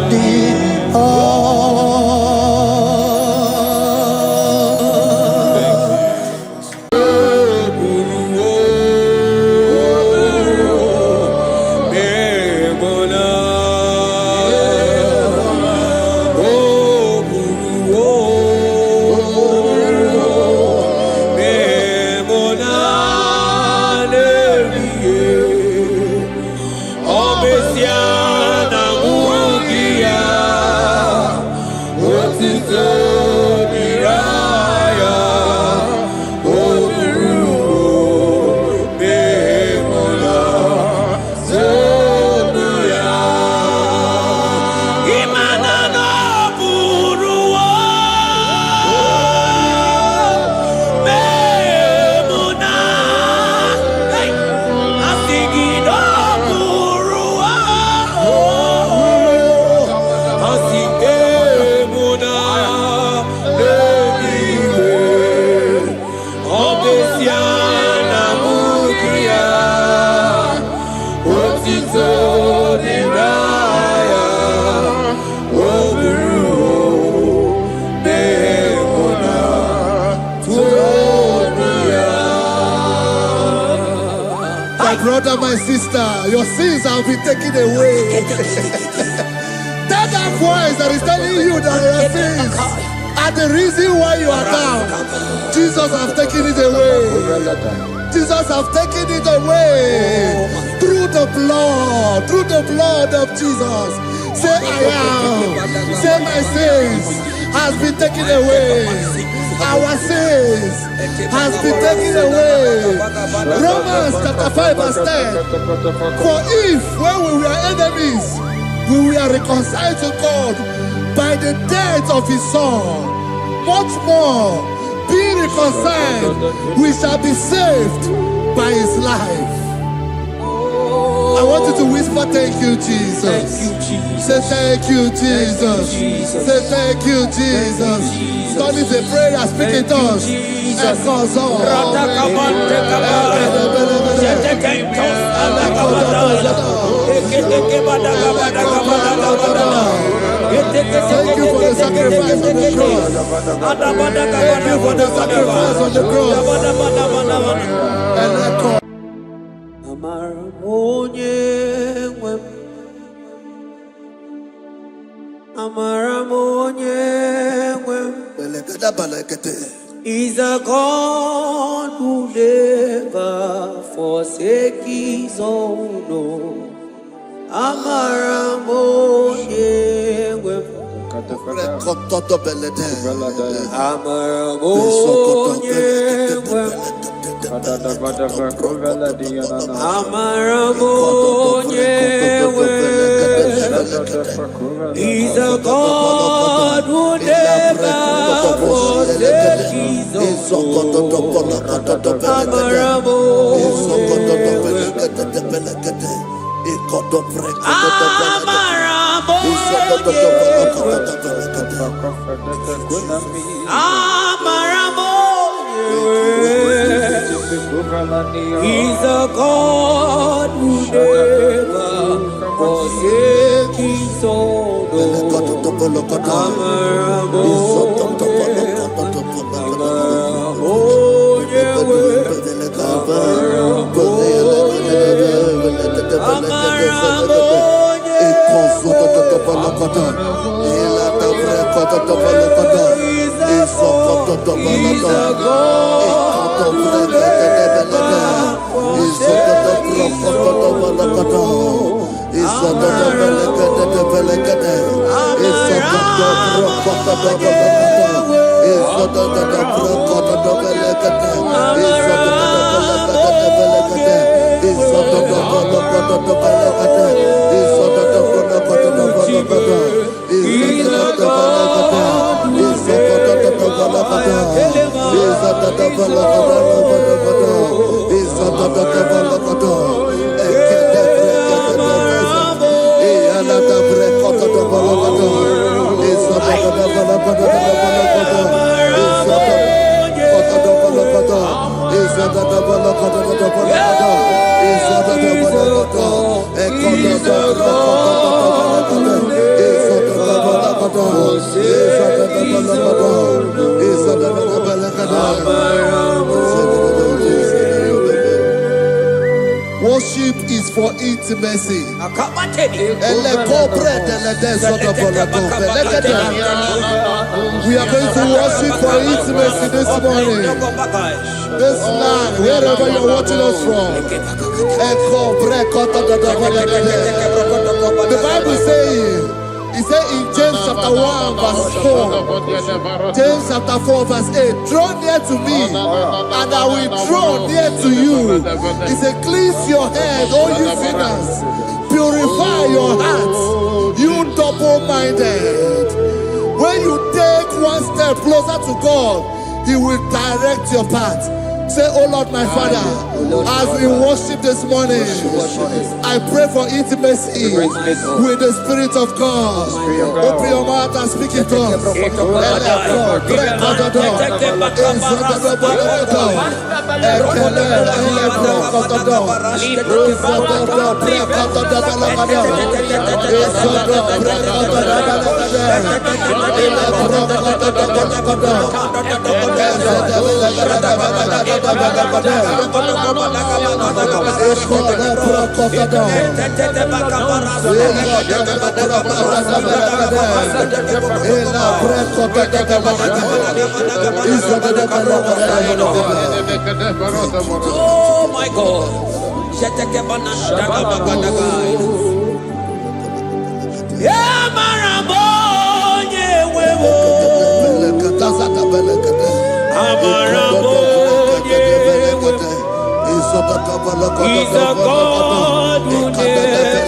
Siana Mukia, Otito Niraya, Oburu, Beona, Tuonia. My brother, my sister, your sins have been taken away. That voice that is telling you that your sins are the reason why you are down. Jesus has taken it away. Jesus has taken it away. Through the blood of Jesus. Say I am. Say my sins has been taken away. Our sins has been taken away. Romans chapter 5 verse 10. For if when we were enemies, we were reconciled to God by the death of his son, much more, being reconciled, we shall be saved by his life. I want you to whisper, thank you, Jesus. Say thank you, Jesus. Say thank you, Jesus. Don't need a prayer, speak in tongues. Echoes on. Thank you for the sacrifice on the cross. Thank you for the sacrifice on the cross. And echo. Is a God who never forsake his own. He's a God who never forsakes his own. He's a God who never forsakes his own. Worship is for intimacy. We are going to worship for intimacy this morning. This land, wherever you're watching us from. The Bible says, it says in James chapter 1 verse 4, James chapter 4 verse 8, draw near to me and I will draw near to you. It says, cleanse your head, all you sinners, purify your hearts, you double-minded. When you take one step closer to God, He will direct your path. Say, oh Lord, my Father, as we worship this morning, I pray for intimacy with the Spirit of God. Open your mouth and speak it to us. Oh my God. Yeah, Marabo, yeah, He's a God who never forsakes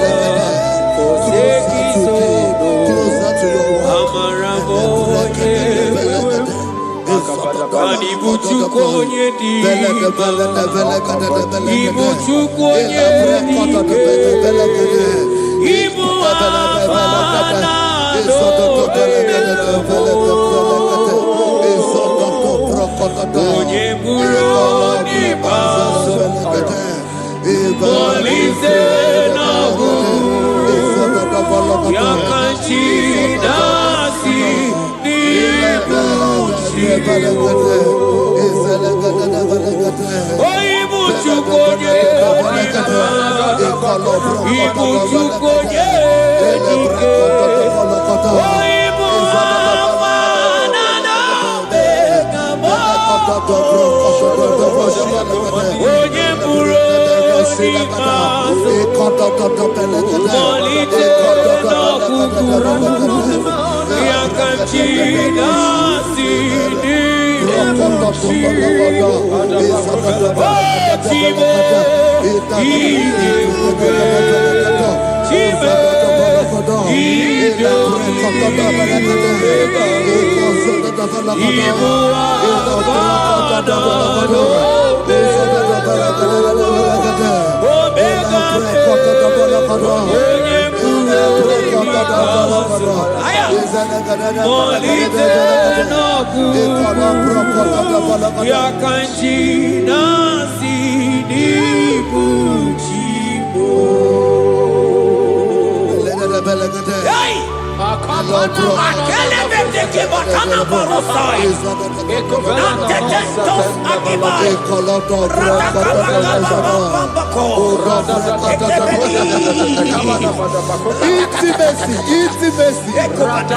his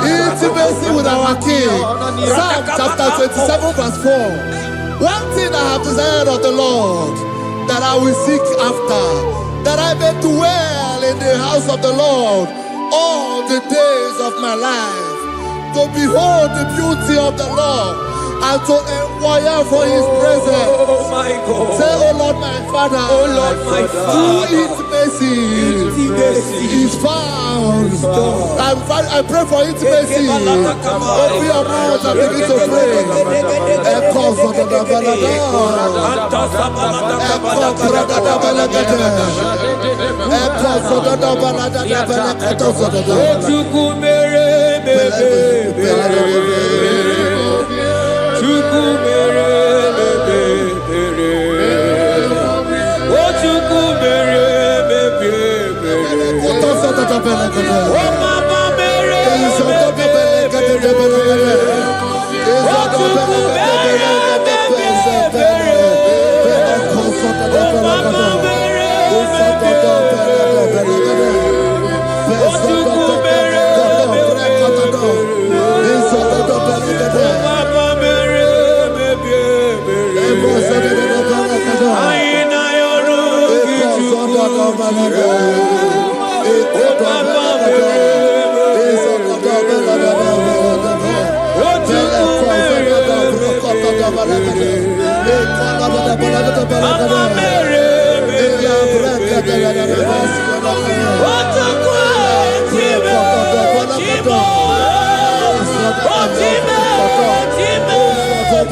Intimacy with our King. Psalm chapter 27 verse 4. One thing I have desired of the Lord, that I will seek after, that I may dwell in the house of the Lord all the days of my life, to behold the beauty of the Lord and to inquire for his presence. Oh my God. Say, oh Lord my Father, oh Lord my Father, through intimacy is found. I pray for intimacy. Open your mouth and begin to pray.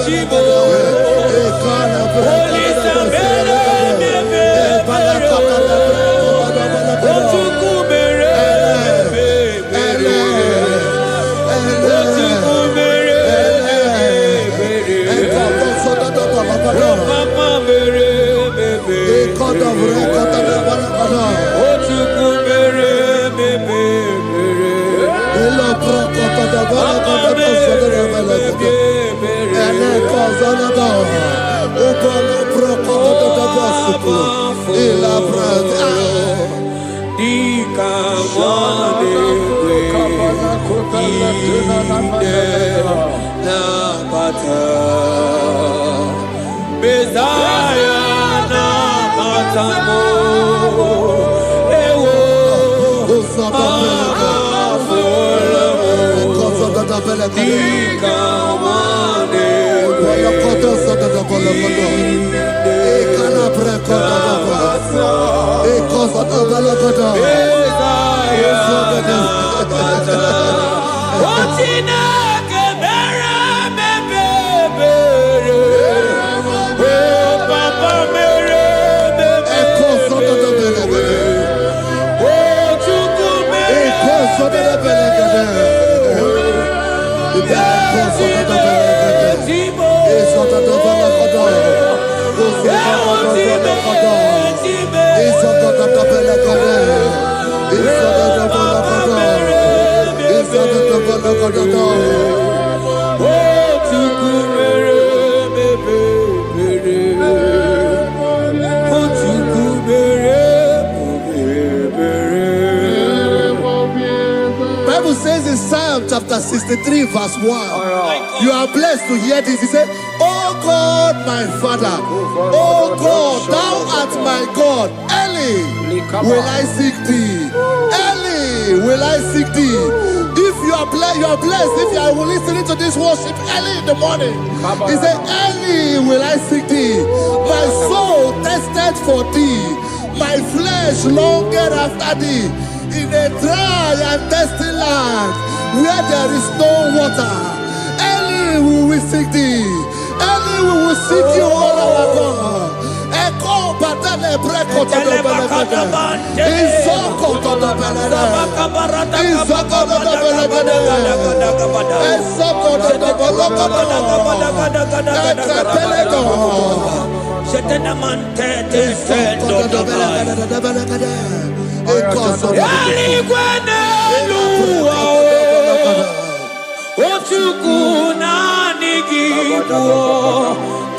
Chibo, God of record of the Balagada. Elo Procoto the Balagada of the Balagada. And a Cazanada. Upolo Procoto the Basuku. Ila Brada. Bible says in Psalm chapter 63 verse 1, you are blessed to hear this. He said, oh God, my Father, oh God, thou art my God. Early will I seek thee. Early will I seek thee. If you are blessed if you are listening to this worship early in the morning. He said, early will I seek thee. My soul tested for thee. My flesh longed after thee. In a dry and thirsty land where there is no water. Early will we seek thee. Early we will seek you, all our God. Echo batale breko to the belekade. Izoko to the belekade. Izoko to the belekade. Izoko to the belekade. Shetenamante te sendo doblai. Ochukuna nigibo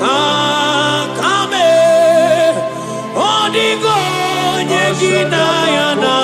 kakame odigo nyegina yana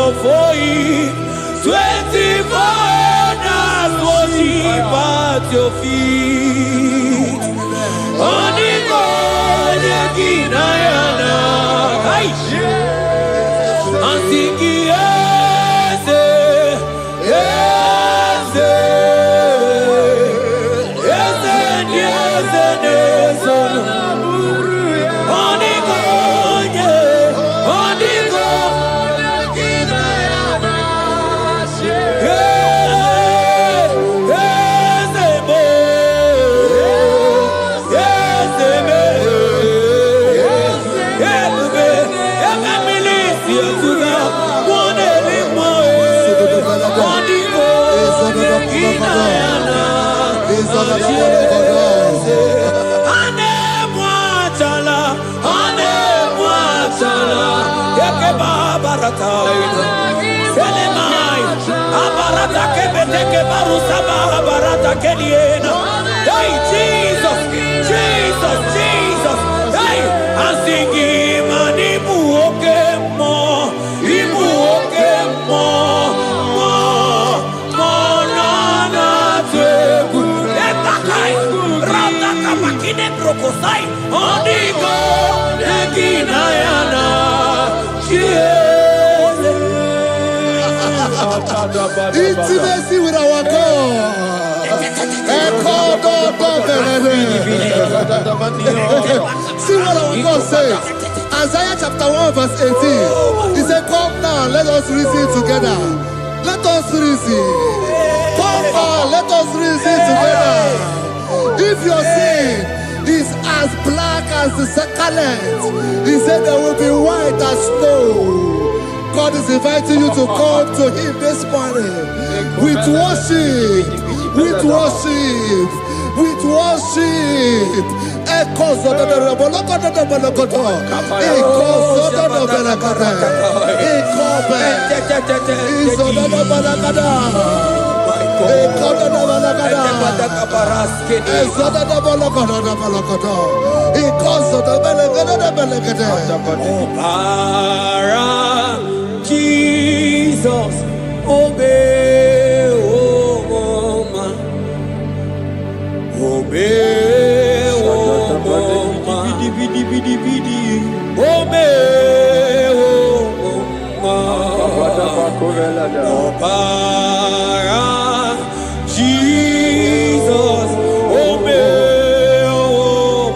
before you, 24 hours worship at your feet. Onigo Yaginayana, and singing yes, yes, yes, yes, yes, Onigo, Onigo. Hey, Jesus, Jesus, Jesus. Hey, I'm singing, man, Ibu okemo, na teku. Etakai, rata kabakine brokosai, onigo, neginaya. Intimacy with our God. See what our God says. Isaiah chapter 1 verse 18. He said, come now, let us reason together. Let us reason. Come on, let us reason together. If your sin is as black as the scarlet, he said there will be white as snow. God is inviting you to come to him this morning with worship, with worship, with worship. Echoes of the Jesus, obey, oh man, obey, oh man, obey, oh man, Jesus, obey, oh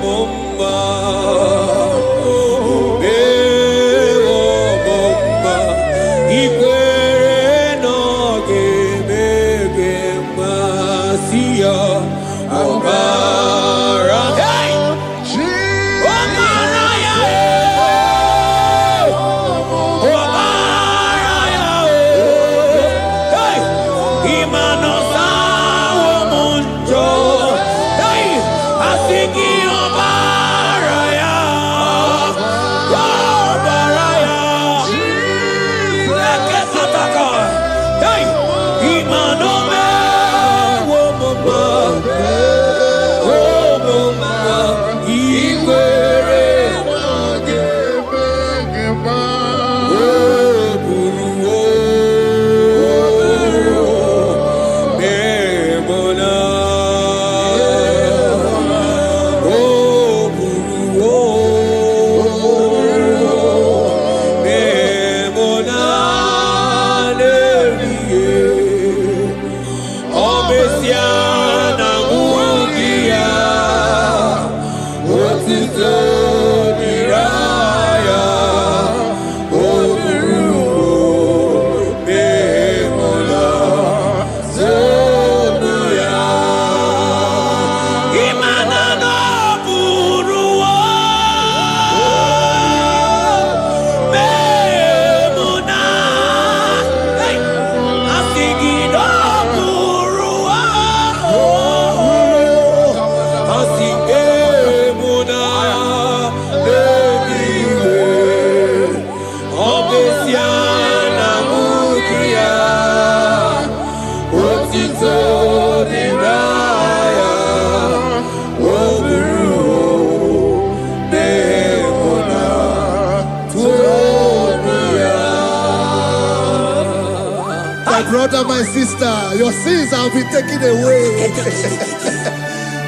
brother, my sister, your sins have been taken away.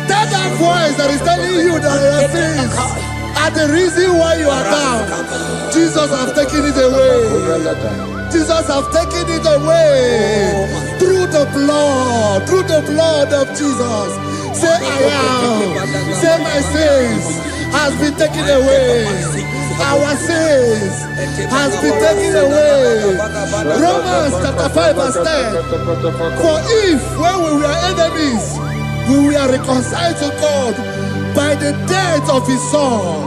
That voice that is telling you that your sins are the reason why you are down. Jesus has taken it away. Jesus has taken it away through the blood of Jesus. Say I am. Say my sins has been taken away. Our sins has been taken away. Romans chapter 5 verse 10. For if when we were enemies, we were reconciled to God by the death of his son,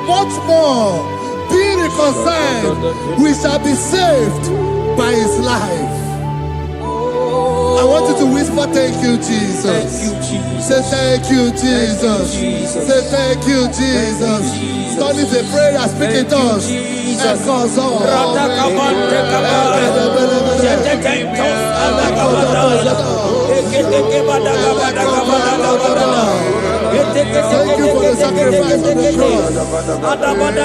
much more, being reconciled, we shall be saved by his life. I want you to whisper, thank you, Jesus. Thank you, Jesus. Say thank you, Jesus. Say thank you, Jesus. Turn it a prayer, speak in tongues. Thank you for the sacrifice on the cross.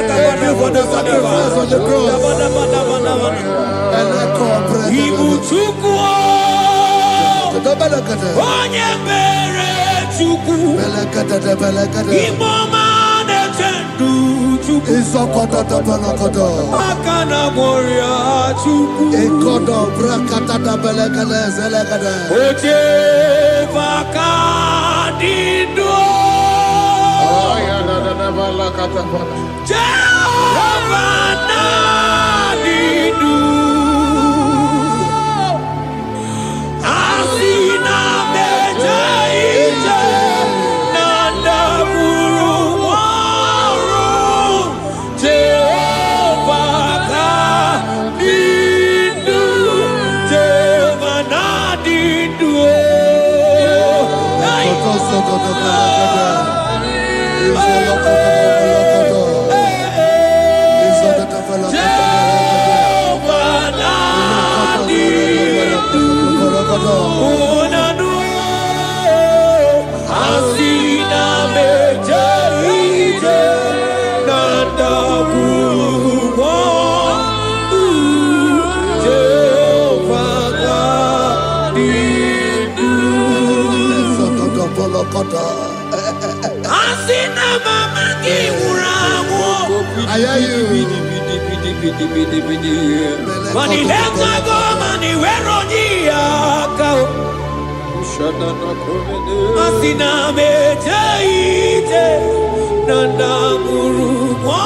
Thank you for the sacrifice on the cross. Onye mere Chukwu, Imoma na-eche ndụ Izokoto Tabalakoto. Akana Moria Chuku. Ekodo Brakata Tabelekele Zelekade. Oje Vakadido. Jehovah Nadidu. Asina Meja Ije. Nanda Buru Waru. Jehovah Nadidu. Jehovah Nadidu. I hear you. Asina mejaite nanda murumwa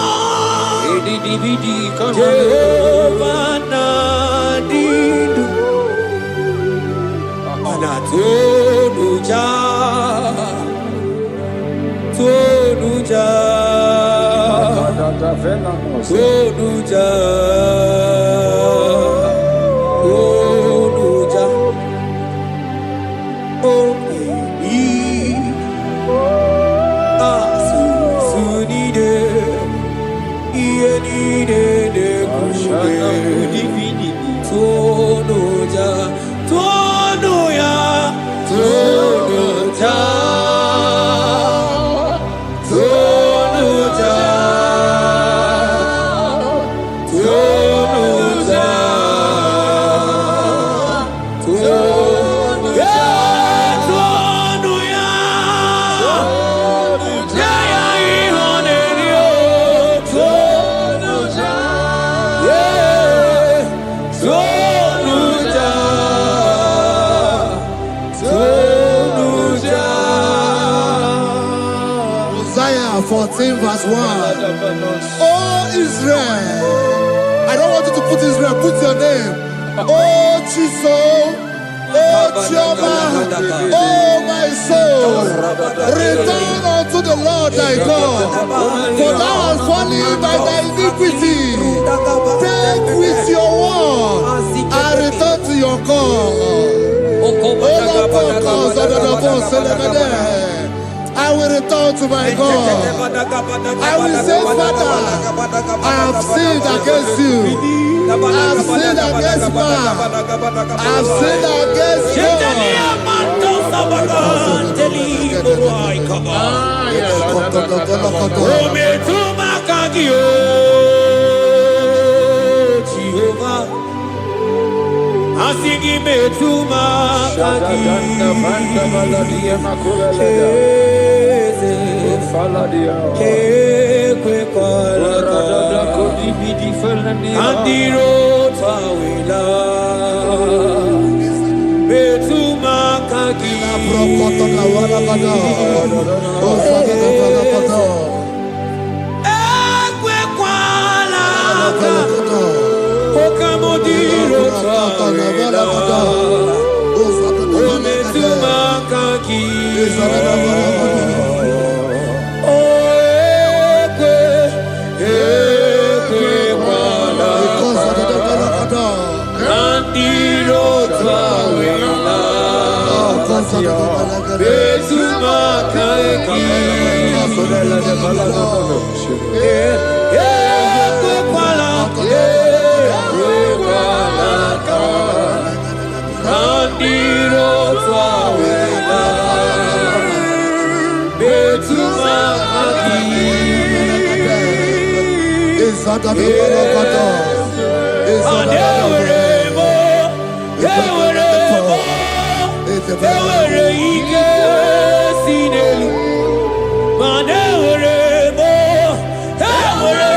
Jehovah Nadidu Anatonuja Tonuja Tonuja Tonuja Oh Sunide Ienide de Tonuja Tonuya Tonuja Tonuja Tonuja Isaiah 14 verse 1. Oh Israel, I don't want you to put Israel, put your name. Oh Chiso, oh Chioma, oh my soul, return unto the Lord thy God, for thou hast fallen by thy iniquity. Take with your word and return to your God. I will return to my God. I will say, Father, I have sinned against you. I have sinned against man. I have sinned against Jehovah, Asigi metuma kaki kwe kola andiro tawila metuma kaki ekwe kola Okamodiro tawila ometuma kaki Ewere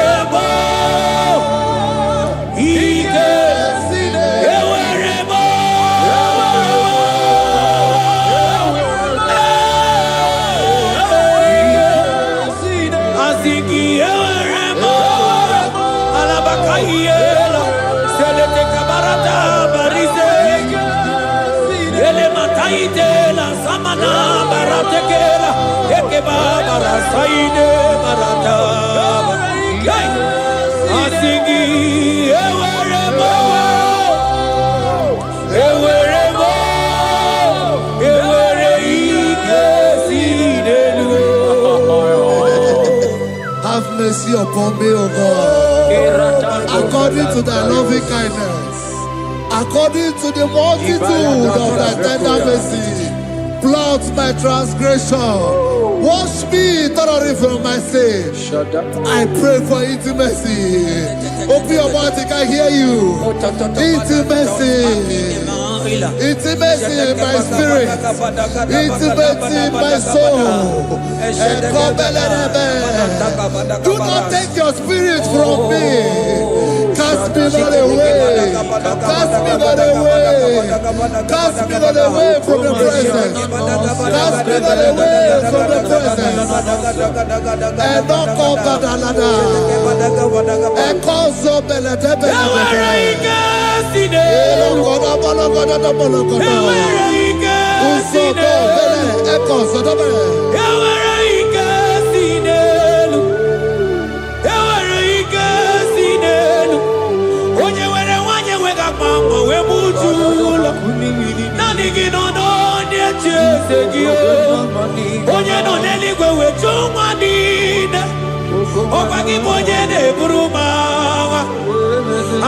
Ayela, Selete Kabarata, Barise, Ele Mataitela, Samana, Baratekela, Ekeba, Barasaide, Barata, Asigi, Eweremo, Eweremo, Have mercy upon me, O God, according to thy loving kindness, according to the multitude of thy tender mercy. Blot my transgression, wash me thoroughly from my sin. I pray for intimacy. Open your mouth, I can hear you. Intimacy. Intimacy in my spirit, intimacy in my soul. Do not take your spirit from me. Cast me not away. Cast me not away. Cast me not away from the presence. Cast me not away from the presence. And not come back another. And call so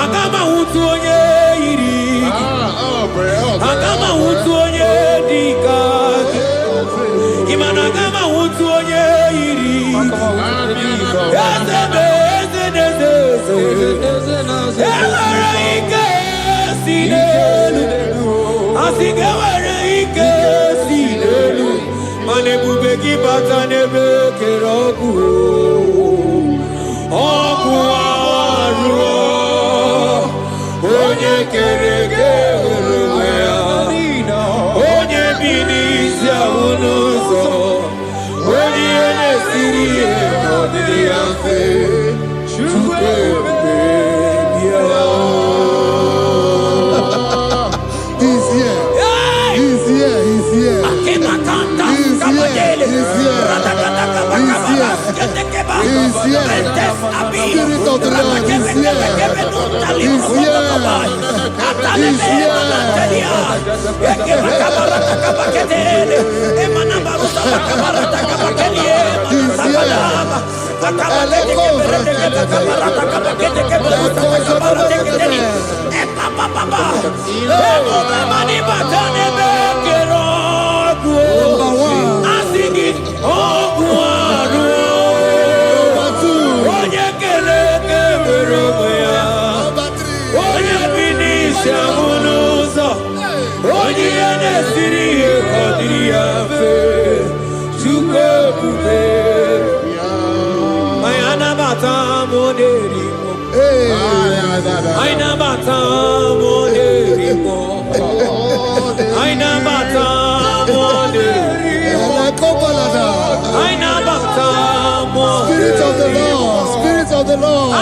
Agama utu onye iri Agama utu onye dika Imana agama utu onye iri Ewere ike si n'elu Asige were ike si n'elu Mana ebube gị bata n'ebe kere ọkụ Ọkụ arụ onye kere eke onwe ya onye bi n'isi ahụ n'ụzọ onye ihe na-esiri ihe ọdịrị ya mfe Chukwu ebube bịa. He's here. He's here. He's here. He's here. He's here. Spirit of the Lord is here. He's here. He's here. Spirit of the Lord, Spirit of the Lord.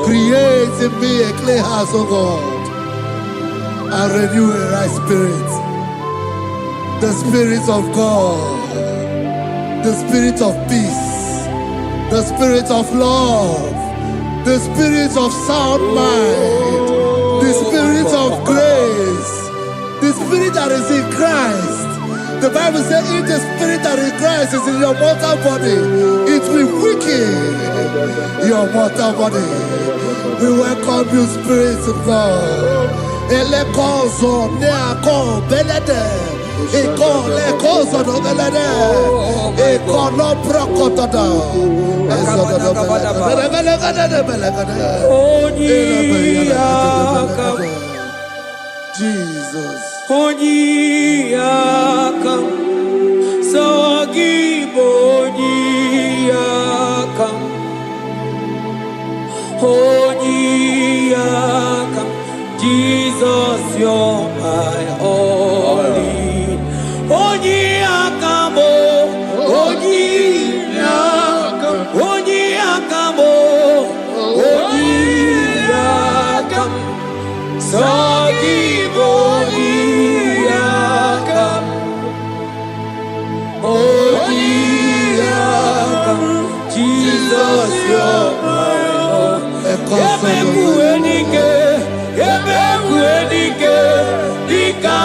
Create in me a clean house, O God, and renew a right spirit. The Spirit of God, the Spirit of peace, the Spirit of love, the Spirit of sound mind, the Spirit of grace, the Spirit that is in Christ. The Bible says, if the Spirit that is in Christ is in your mortal body, it will weaken your mortal body. We welcome you, Spirit of God. Elekozo neako belede, eko lekozo no belede, eko no prokotada, ezo no belede. Jesus. Onyiyakam, Sagibo Onyiyakam, Onyiyakam, Jesus, you're my all in. Onyiyakam, Onyiyakam, Onyiyakam, Onyiyakam, Sagibo Onyiyakam, Onyiyakam, Jesus, you're my all. Ebekuenike, Ebekuenike, Dika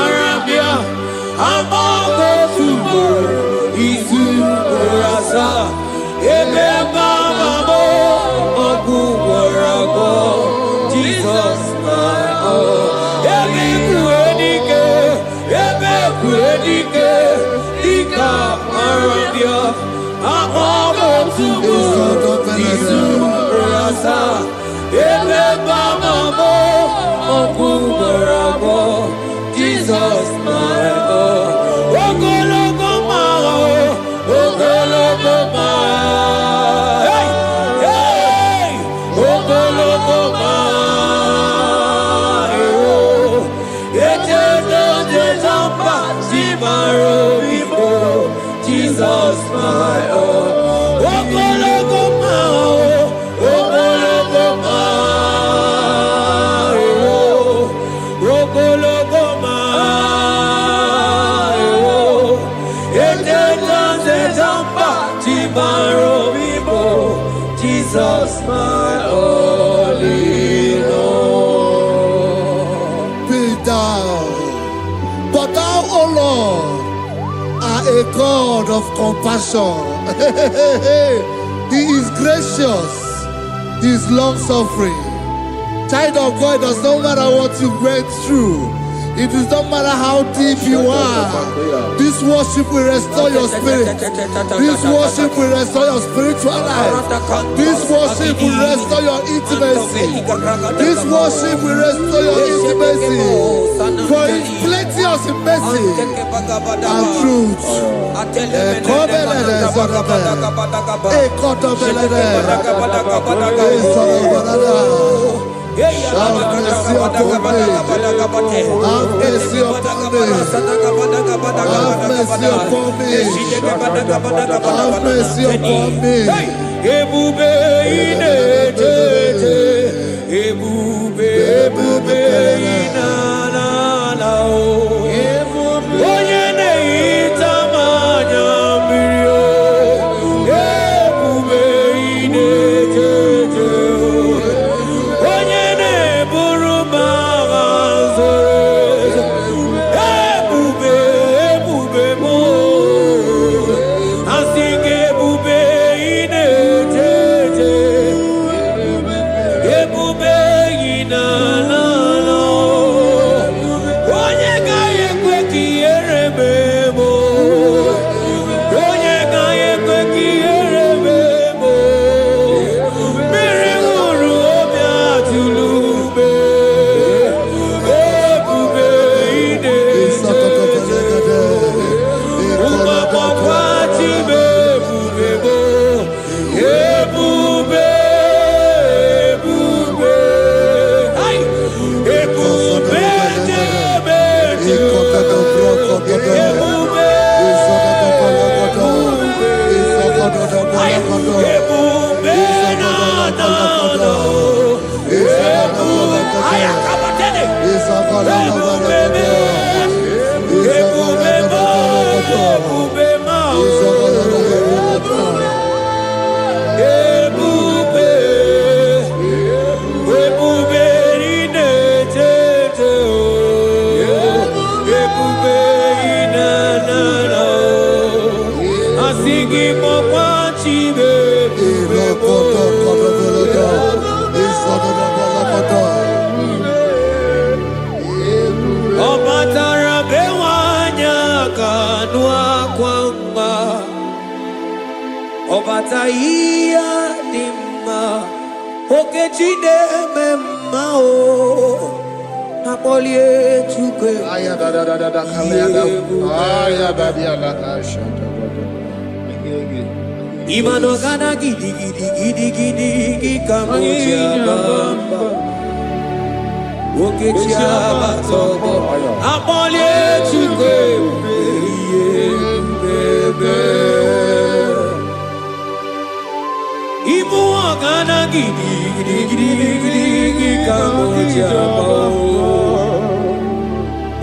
Arabia, Amago Tubo, Isu Rasa, Ebebamamo, Oguwarago, Jesus, my all. Ebekuenike, Ebekuenike, Dika Arabia, Amago Tubo, Isu Rasa, Ebebamamo, Oguwarago, Jesus, my all. Ogologo mao, ogologo mao, hey, hey, ogologo mao, eternal desamba, zibaro vivo, Jesus, my all. Ogologo mao, ogologo mao, ogologo mao, eternal desamba, zibaro vivo, Jesus, my all in all. Be thou, but thou, O Lord, are a God of compassion. He is gracious, He is long suffering. Child of God, it does not matter what you went through. It does not matter how deep you are. This worship will restore your spirit. This worship will restore your spiritual life. This worship will restore your intimacy. This worship will restore your intimacy. For His plenty of mercy and truth. Have mercy upon me. Have mercy upon me. Have mercy upon me. Have mercy upon me. Ebube inetete, ebube, ebube inanana o. Onye na-ehita mmanya mmiri o. Ebube inetete o. Onye na-eburu m agha zoro ezo. Ebube, ebube m o. Asị gị ebube inetete. Ebube inanana. Obataia dimma okechide memma o apolie chukwe aya da kalenda aya badia la kasha imano gana gidi kamucha bamba okechia batogo apolie chukwe bebe Ibu agana gidi kamoja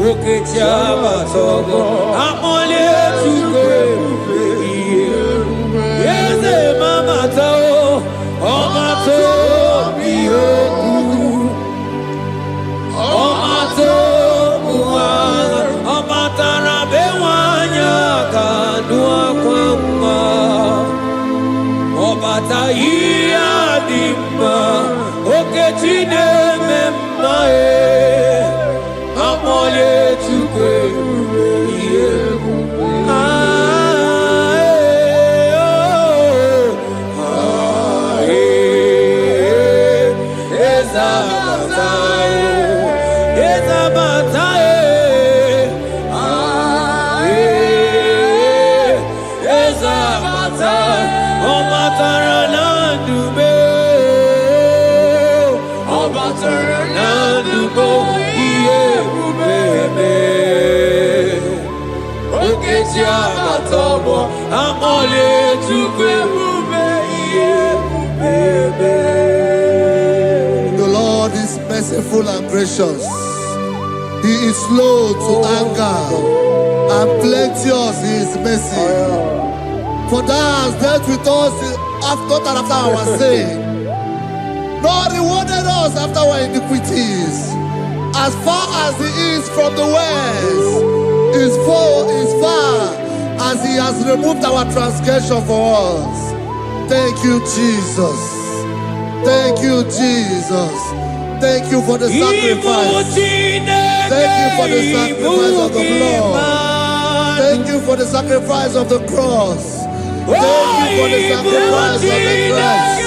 oke chaba togo amole tuke yeze mama tao omato biyoku omato buana omatara bewanya kanua kwamba Obataia dimma okechide memma amole tukwe The Lord is merciful and gracious. He is slow to anger and plenteous in his mercy. For thou hast dealt with us after our sin, nor rewarded us after our iniquities. As far as he is from the west, is far as he has removed our transgression for us. Thank you, Jesus. Thank you, Jesus. Thank you for the sacrifice. Thank you for the sacrifice of the blood. Thank you for the sacrifice of the cross. Thank you for the sacrifice of the cross.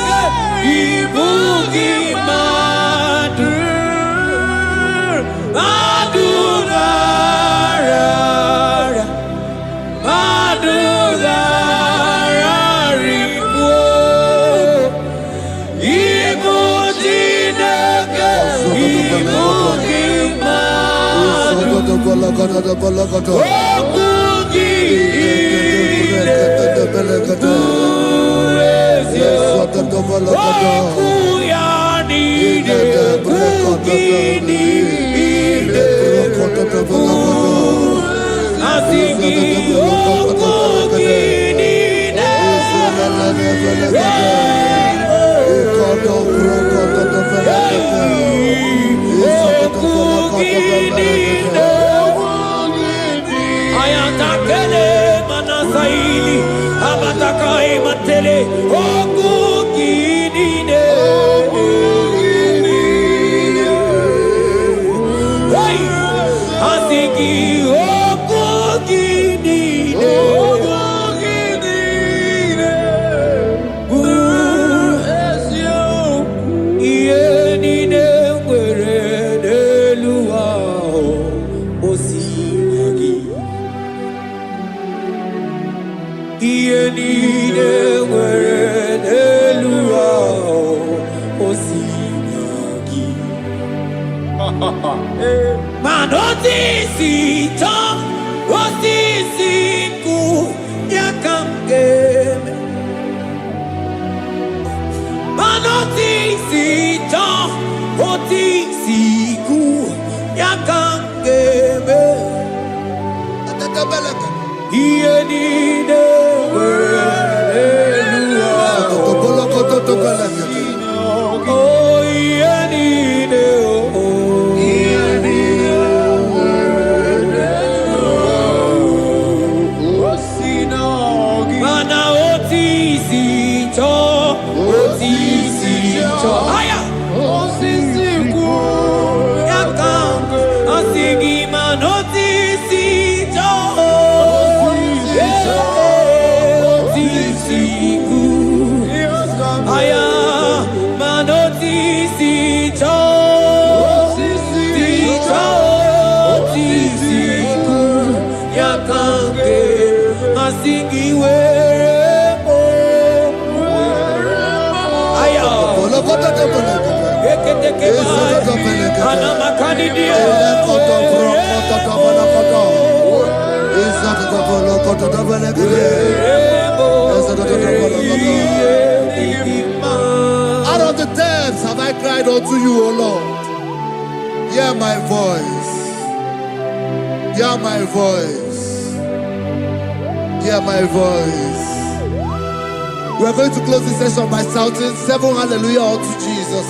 Manoti si Out of the depths have I cried unto you, O Lord. Hear my voice. Hear my voice. Hear my voice. We are going to close this session by shouting 7 hallelujah unto Jesus.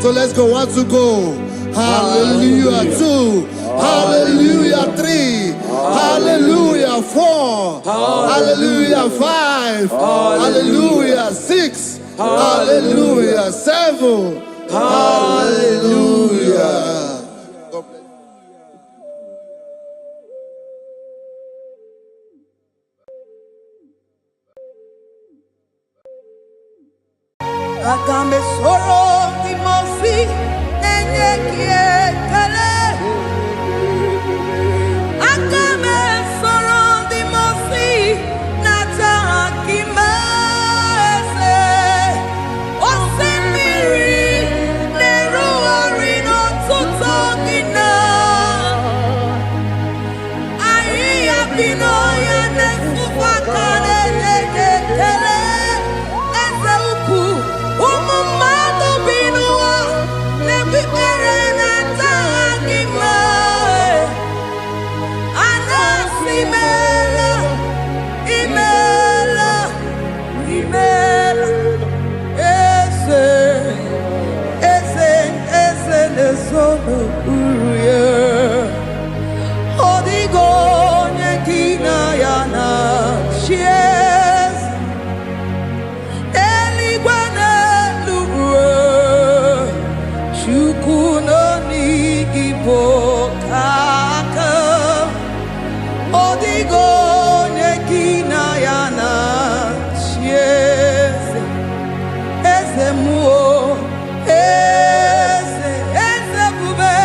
So let's go. 1, 2, go. Hallelujah. 2. Hallelujah. 3. Hallelujah. 4. Hallelujah. 5. Hallelujah. 6. Hallelujah. 7. Hallelujah. Agambe soro imosi enye kiekele. Agambe soro imosi nata kimese. Osimiri neru arino tuto gina. Ayi abino ya nesufa kane nekele. Eze uku. Umumado binua nebi erena tagima anasimela imela imela ese nesono uruye odigo nyekina yana shies eligwana Igbo kaka odigo nekina yana chieze eze muo eze bube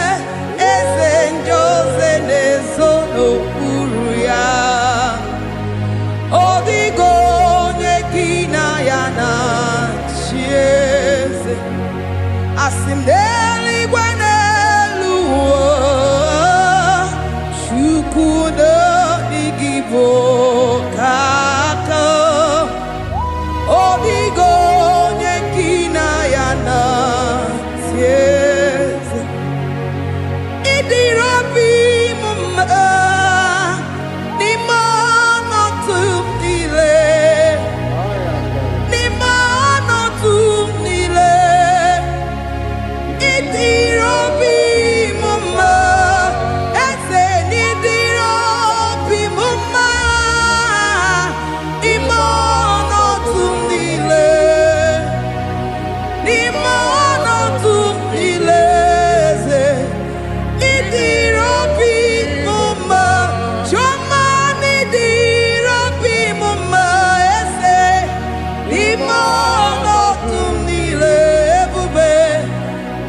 eze njoze nezono uru ya odigo nekina yana chieze asimdeli gwana Chukuno Igbo kaka Odigo nyekina yana tieze Idirabi mumma Nimano tumile Nimano tumile Idirabi mumma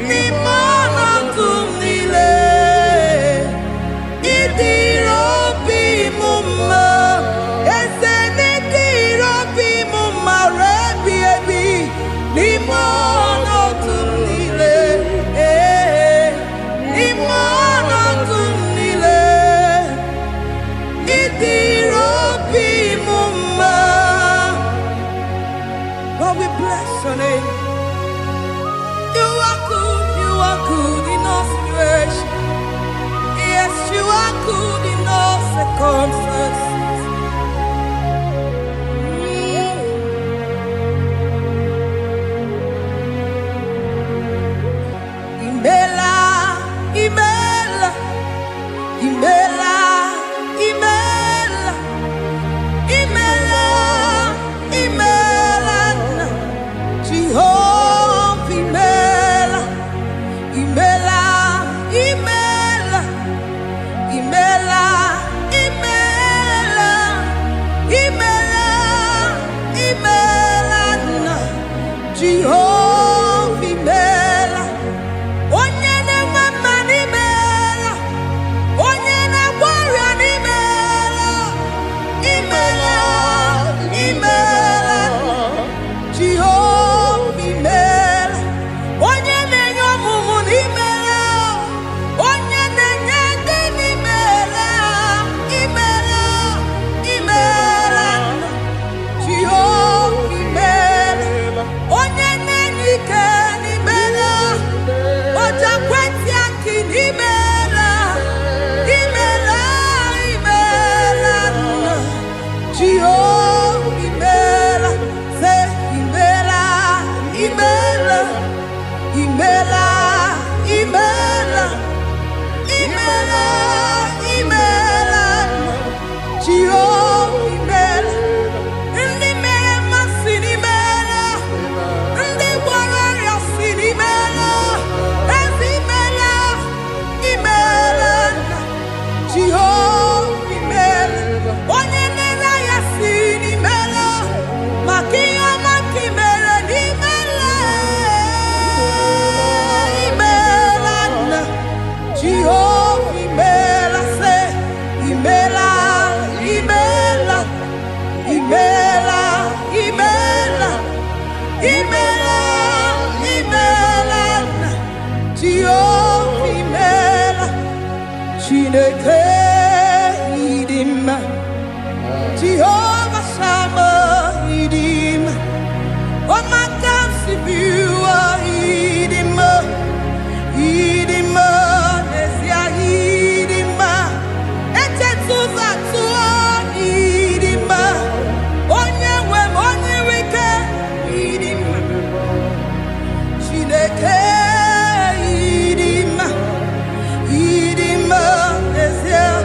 Nimano Chineke idima, Jehovah Shammah idima, Omakamsibiwa idima, idima, Nesia idima, Echetuza tuo idima, Onyewe Onyewike idima, Chineke idima, idima, Nesia.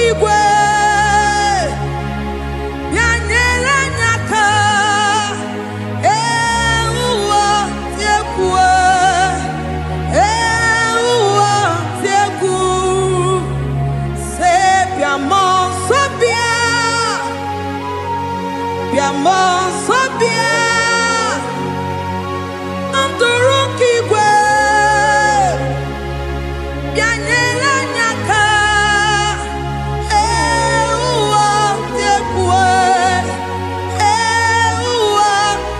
igwe bịa nyere anyị aka. Ụwa dị egwu, ụwa dị egwu. Se bịa mmụọ nsọ bịa, bịa mmụọ nsọ bịa. Ndụrụ nke igwe bịa nyere anyị aka. Ụwa dị egwu, ụwa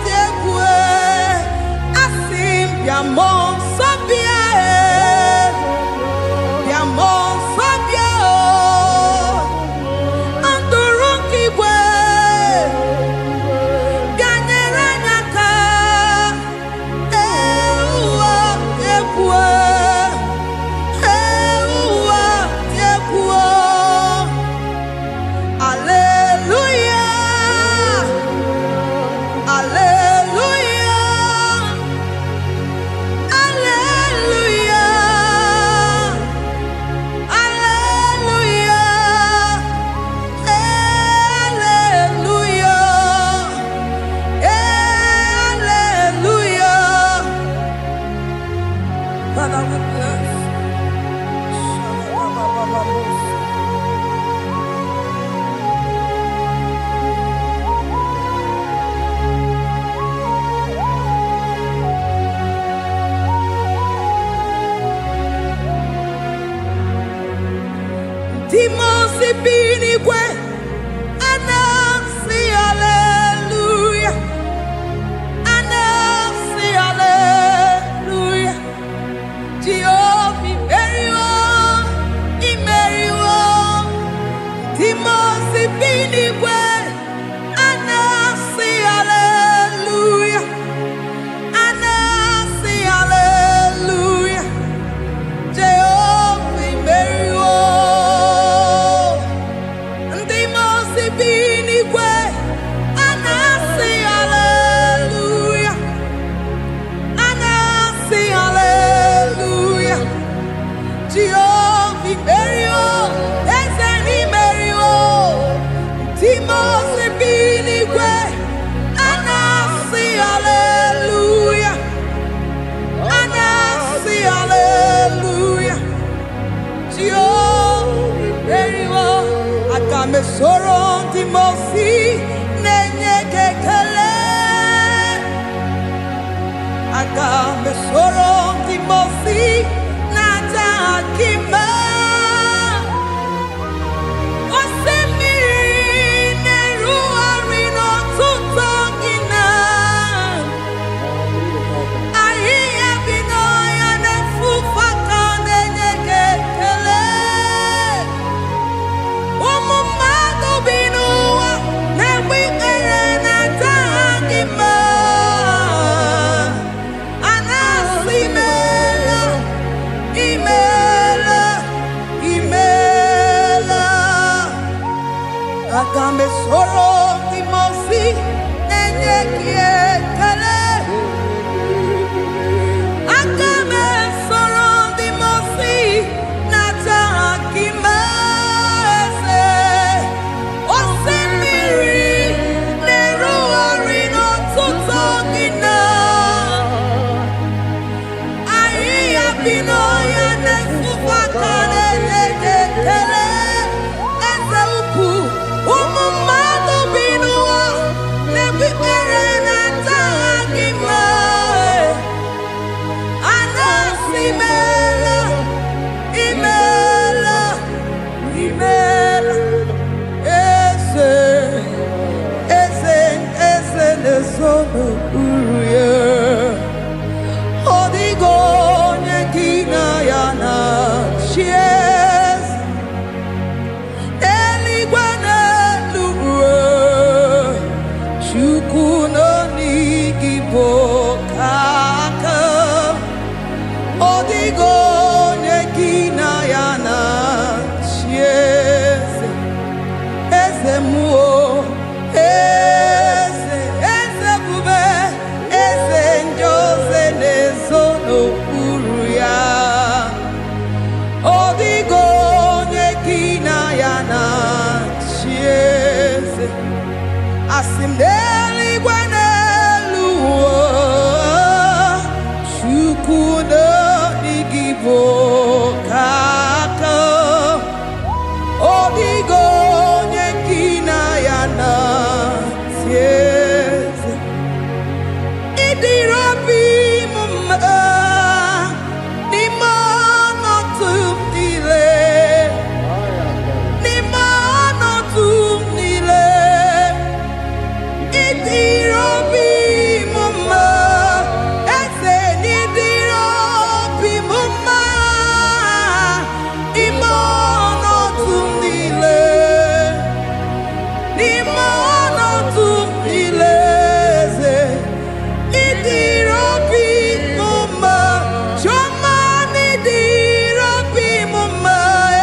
dị egwu. Asị m bịa mmụọ nsọ bịa, bịa mmụọ nsọ bịa. Ndụrụ nke igwe bịa nyere anyị aka. Ụwa dị egwu, ụwa dị egwu. Hallelujah, hallelujah, hallelujah, hallelujah, hallelujah. Father, we bless. Demons be anywhere, and I say hallelujah, and I say hallelujah. Jehovah, very well, very well. Demons be anywhere, and I say hallelujah, and I say hallelujah. Jehovah, very well. Demons be anywhere, and I say hallelujah, and I say hallelujah. Jehovah, very well, any very well. Demons be anywhere, and I say hallelujah, and I say hallelujah. Jehovah, very well. I got me sorrow, the mercy, nenye kekele. I got me sorrow, the mercy, nata akima. Osemiri neru arino tutogina. Ahi abino ya nefufaka nenye kekele. Umumado binuwa nebikere nata akima. Anasimela, imela, imela. Agame soro timosi, nenye kiekele. Agame soro timosi, nata akimese. Osemiri, neru arino tutogina. Ahiya binoya nefufakane nekekele. Eze ukwu, umumado binuwa, nebikere nata akima. Anasimela, imela, imela. Eze nesono uruye. Odigo nyekina yana chies. Eligwe n'eluigwe, Chukwu nọ n'igibo kaka. Odigo nyekina yana chies. Eze muo, eze bube. Asim n'eluigwe n'elu ụwa, Chukwu n'ọdịghị bụ aka. Ọ dịghị onye gị na ya na-asị eze. Ị dịrị obi m mma n'ime ọnọdụ m niile. N'ime ọnọdụ m niile, ị dịrị obi m mma. Eze na ị dịrị obi m mma n'ime ọnọdụ m niile. N'ime ọnọdụ m niile, eze ị dịrị obi m mma. Chioma na ị dịrị obi m mma,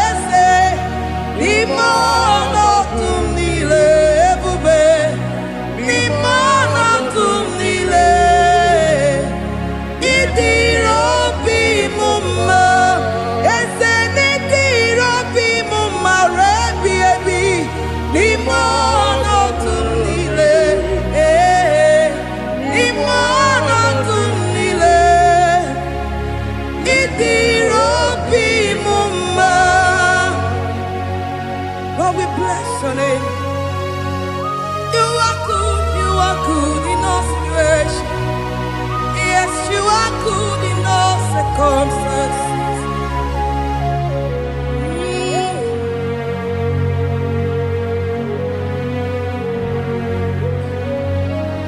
eze n'ime ọnọdụ m niile. Ebube n'ime ọnọdụ m niile, ị dịrị obi m mma. Eze na ị dịrị obi m mma ruo ebi ebi n'ime ọnọdụ m niile. N'ime ọnọdụ m niile, ị dịrị obi m mma. Lord, we bless your name. You are good in all situations. Yes, you are good in all circumstances.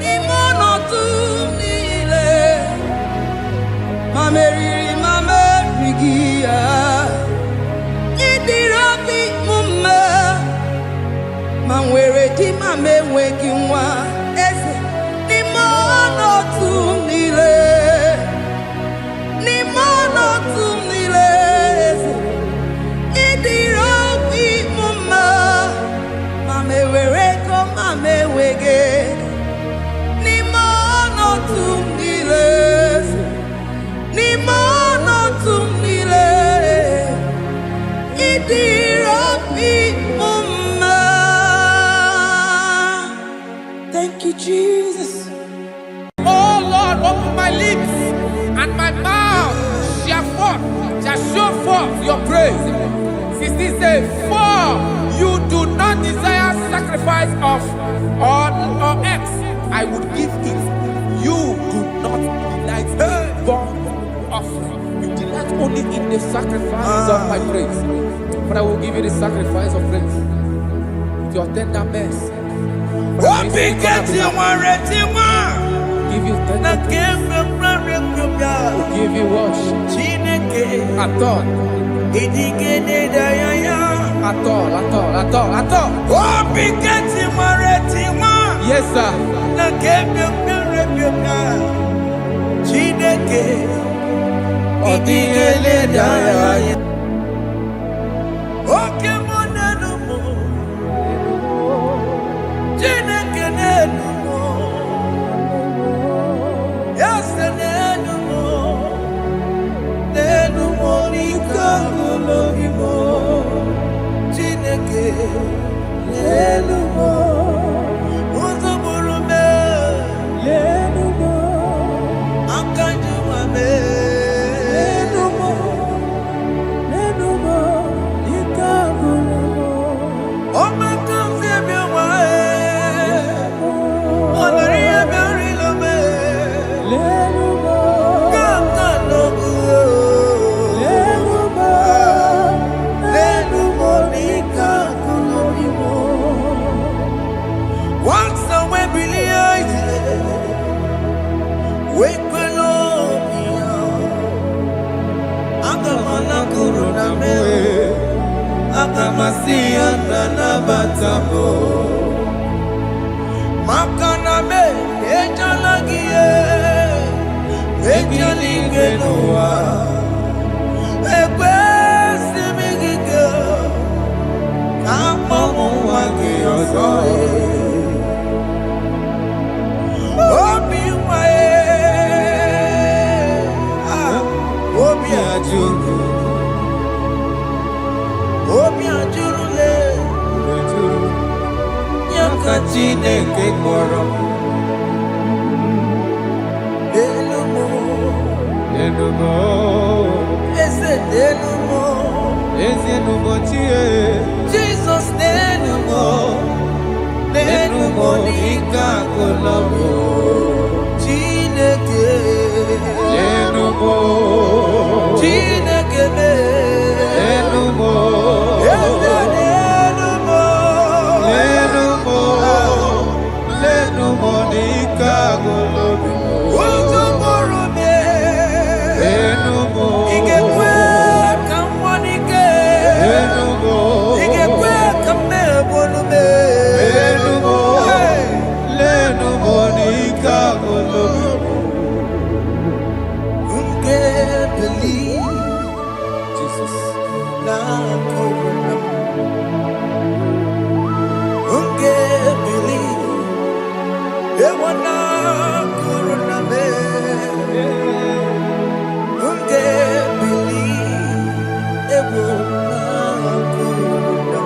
N'ime ọnọdụ m niile, ma meriri ma merighị ya, ị dịrị obi m mma. Ma nwere di ma m enweghị nwa, eze n'ime ọnọdụ m niile. N'ime ọnọdụ m niile, eze ị dịrị obi m mma. Ma m ewere ego ma m enweghị ego, n'ime ọnọdụ m niile, eze n'ime ọnọdụ m niile, ị dịrị obi m mma. Thank you, Jesus. Oh Lord, open my lips and my mouth shall show forth your praise. 16 says, for you do not desire sacrifice of or X, I would give it. You do not delight in burnt offering. You delight only in the sacrifice of my praise. But I will give you the sacrifice of praise. With your tender mercy. Give you tender will give you worship. At all. At all. Yes, sir. Chineke kpọrọ m. Enumo, Eze n'elumo, ezi enumo tie. Jesus n'elumo, Enumo n'ike agụla m. Chineke, Enumo, Chineke me, enumo, Eze n'elumo, enumo, enumo n'ike agụla m. Ojo moro me, Enumo, Igekwe ka nwa n'ike, enumo, Igekwe ka mmebolu me, enumo, Hey. enumo n'ike agụla m. Unge believe Jesus. na corona. Unge believe ewana corona me. Unge believe ewana corona.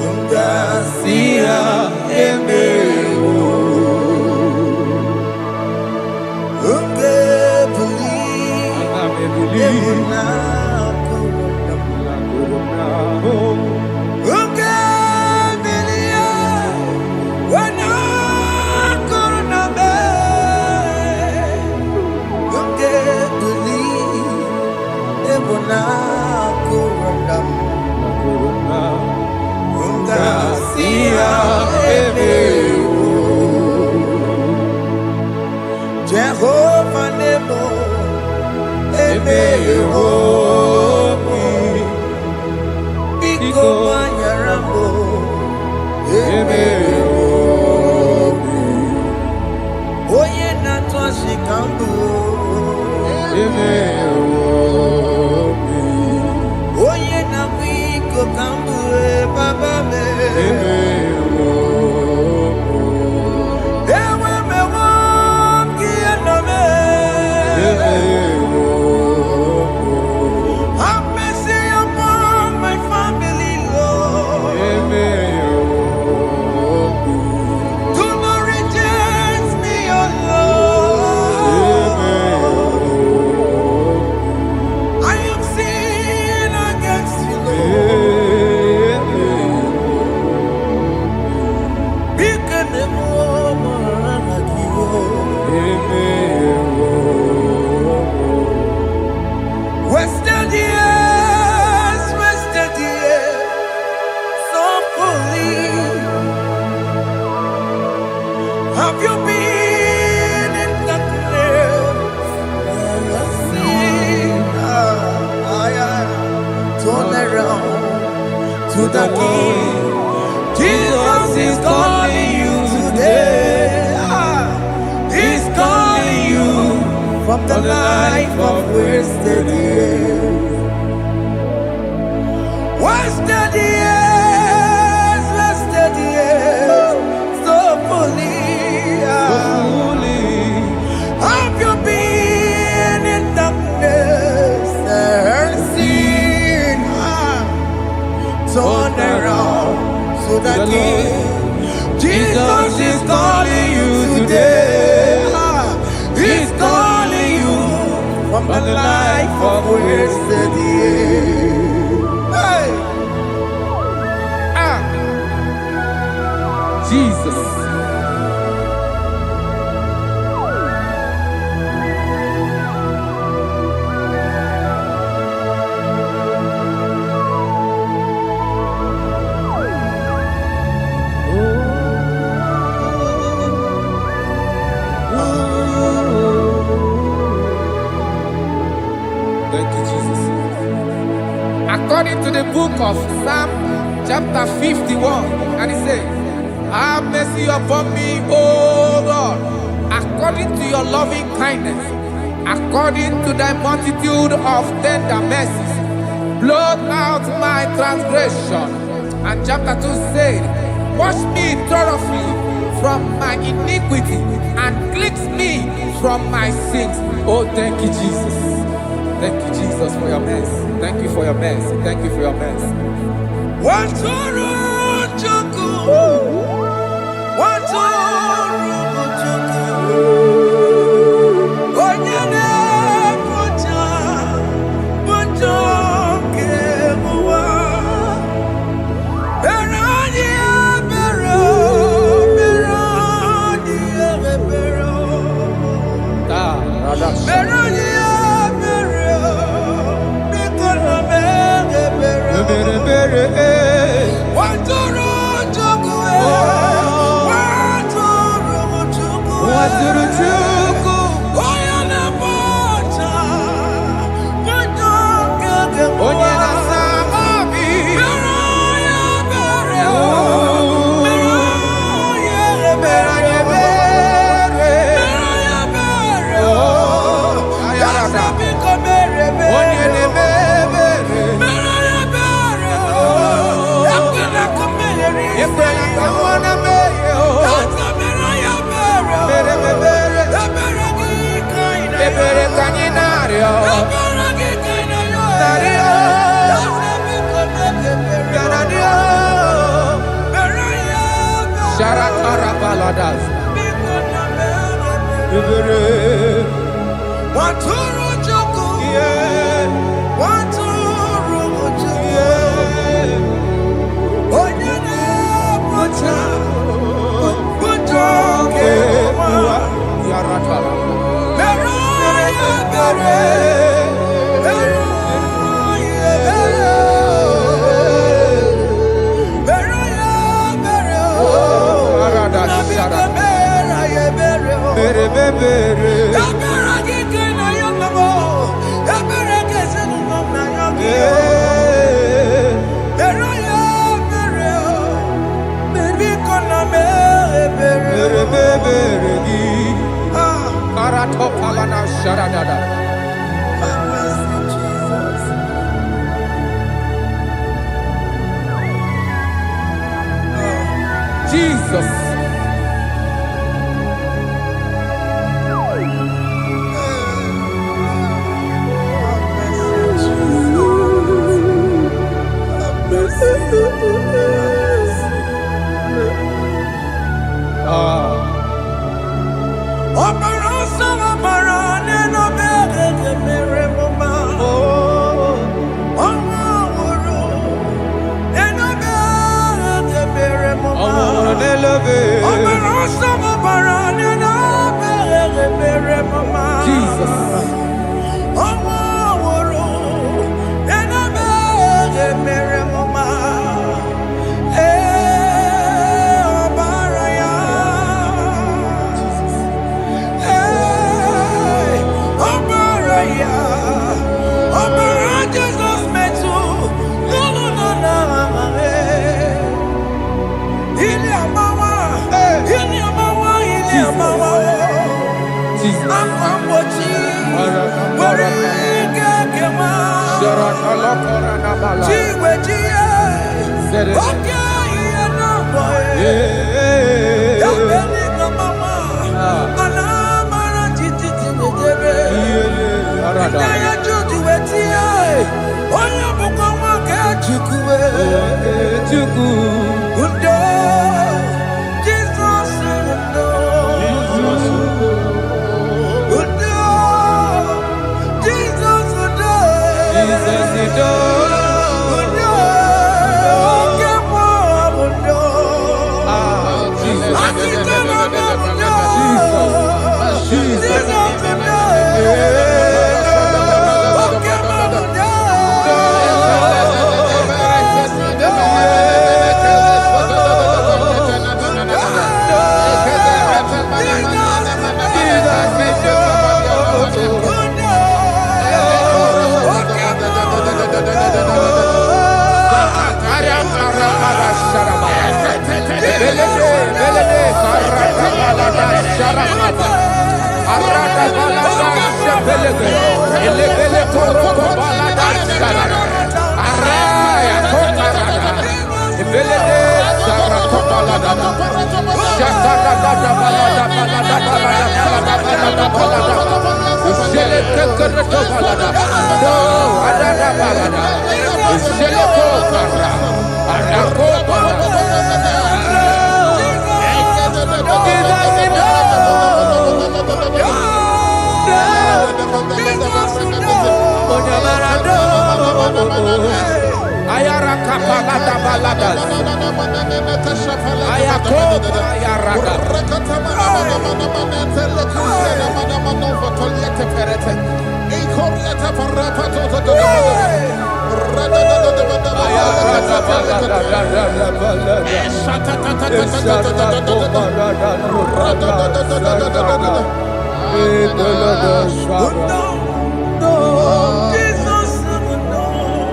Unga Sia emewo. unge believe Ana me believe. ewana corona. La corona. Unge believe ewana corona me. Unge believe ewana corona. La corona. Unga Sia emewo. Jehovah Nebo Emewo. Biko Manyarambo Emewo. Oye Nato Shikambu Emewo. Oye Namiko Kambu Baba Me Emewo. Ewe Me Wam Kianame Have mercy upon my family, Lord. Do not reject me, oh Lord. I am sin against you, Lord. Because the woman like you, wasted years, so fully. Have you been in darkness? Seen, turn around to the King. Jesus is calling you today. He's calling you from the life of wasted years. Wasted years, so fully. Have you been in darkness and seen? Turn around to the King. Jesus is calling you today. He's calling you from the life of wasted years. Hey. Jesus. Thank you, Jesus. According to the book of Psalm chapter 51, and it says, have mercy upon me, O Lord, according to your loving kindness, according to thy multitude of tender mercies, blot out my transgression. And chapter 2 said, wash me thoroughly from my iniquity and cleanse me from my sins. Oh, thank you, Jesus. Thank you, Jesus, for your mercy. Thank you for your mercy. Thank you for your mercy. Waturu Chukwu Jesus.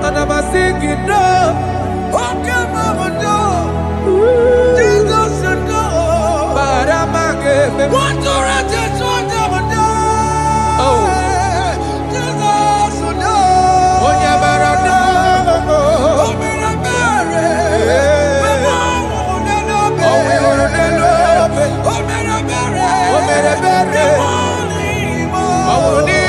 And I'm singing no. Okay, mama, no. Jesus, no. But I'm again. What do I just want to do? Oh, Jesus, no. Oh, yeah, but I know. Oh, me, I'm married. Oh, me, I'm married. Oh, me, I'm married. Oh, me, I'm married. Oh, me,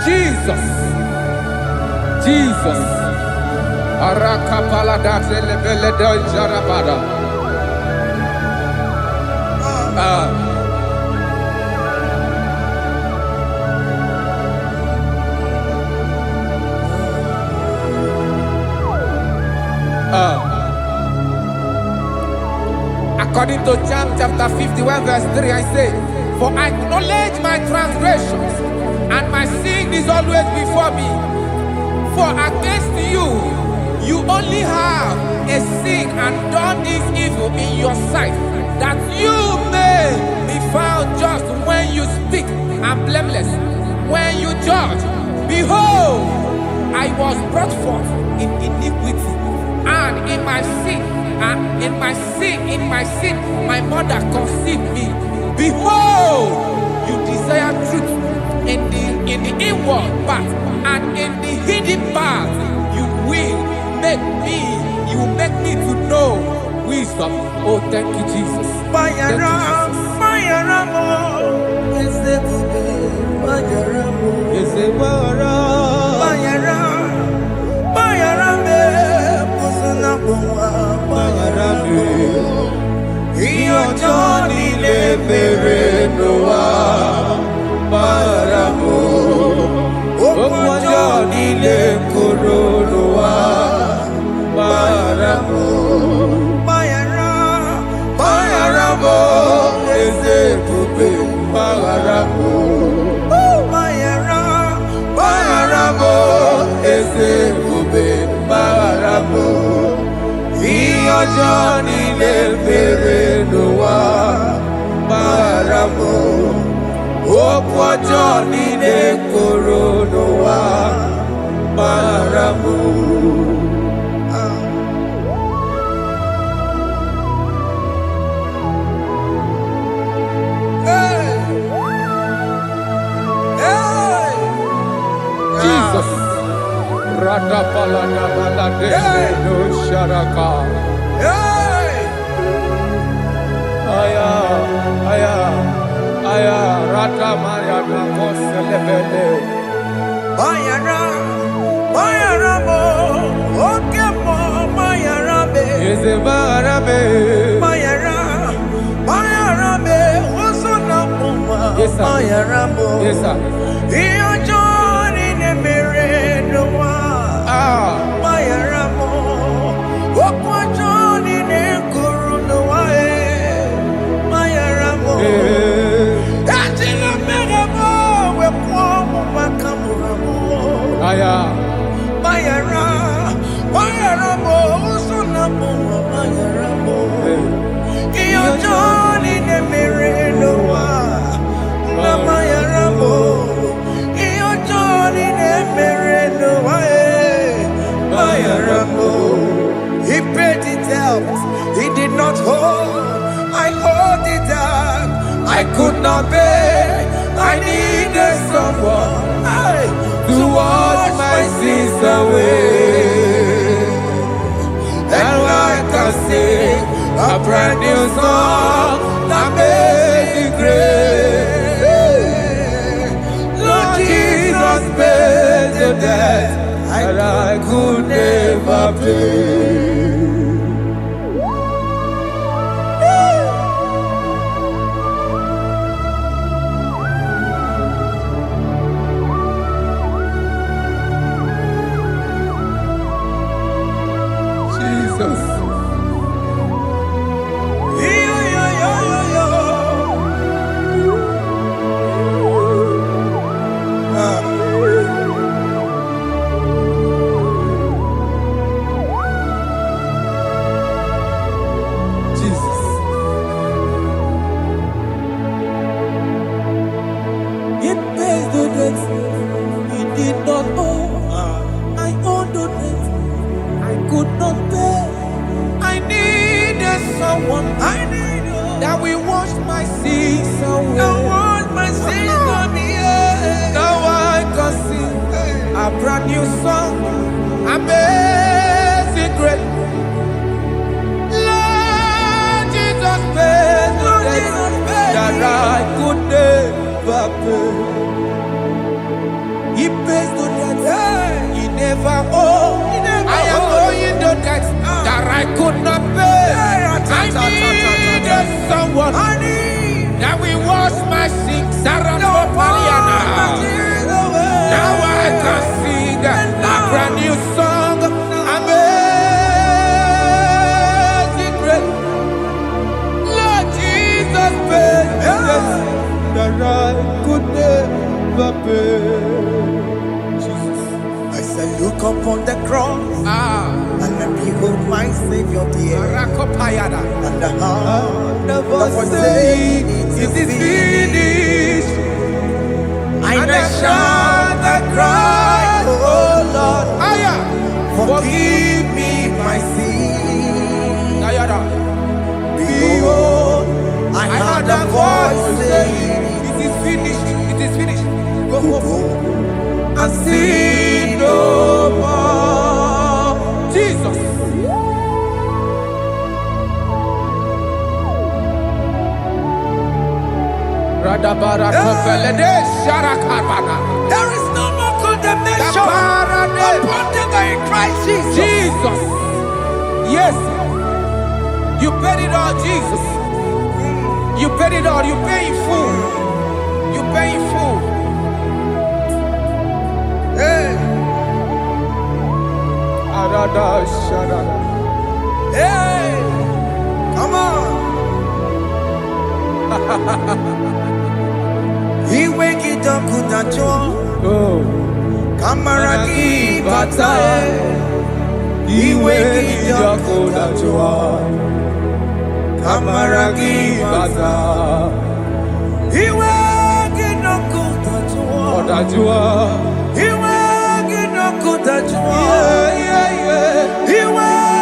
Jesus, Jesus, Arakapalada zelebeleda jarabada. According to John chapter 51 verse 3, I say, for I acknowledge my transgressions, and my sin is always before me. For against you, you only have a sin and done this evil in your sight, that you may be found just when you speak, and blameless when you judge. Behold, I was brought forth in iniquity, and in my sin, my mother conceived me. Behold, you desire truth in the inward part, and in the hidden part you will make me to know wisdom. Oh, thank you, Jesus. Thank Johnny le bere noa baramo Okwa Johnny le koro noa baramo. Jesus Rada palada balade no sharaka. Aya, rata maya na koselebele. Bayara mo, oke mo, bayara be. Yeze bayara be. Bayara be, osona muma. Yes sir. Bayara mo. Yes sir. Iyo joni ne mere noa. Bayara mo, okwa joni ne kuru noa. Bayara mo. Aya, bayara mo, usuna mo, bayara mo. Iyo Johnny ne mere noa, na bayara mo. Iyo Johnny ne mere noa, bayara mo. He paid it out, he did not hold. I hold it out, I could not bear. I needed someone to wash my sins away. And I can sing a brand new song that made me great. Lord Jesus paid the debt that I could never pay. could not pay. I needed someone that will wash my sins. Now I can sing a brand new song. Amazing grace. Lord Jesus paid that I could never pay. Jesus. I said, look upon the cross and then behold my Savior there. And the heart that was saying, it is finished. And I shout and cry, oh Lord, forgive me my sin. Behold, I heard a voice saying, it is finished, it is finished. go And sin no more. Jesus. There is no more condemnation upon them in Christ Jesus. Jesus. Yes. You paid it all, Jesus. You paid it all. You pay in full. You pay in full. Hey. Hey. Come on. He wake it up with a joy. Kamaraki batae. He wake it up with a joy. Kamaraki batae. He wake it up with a joy. He wake it up with a joy. He wake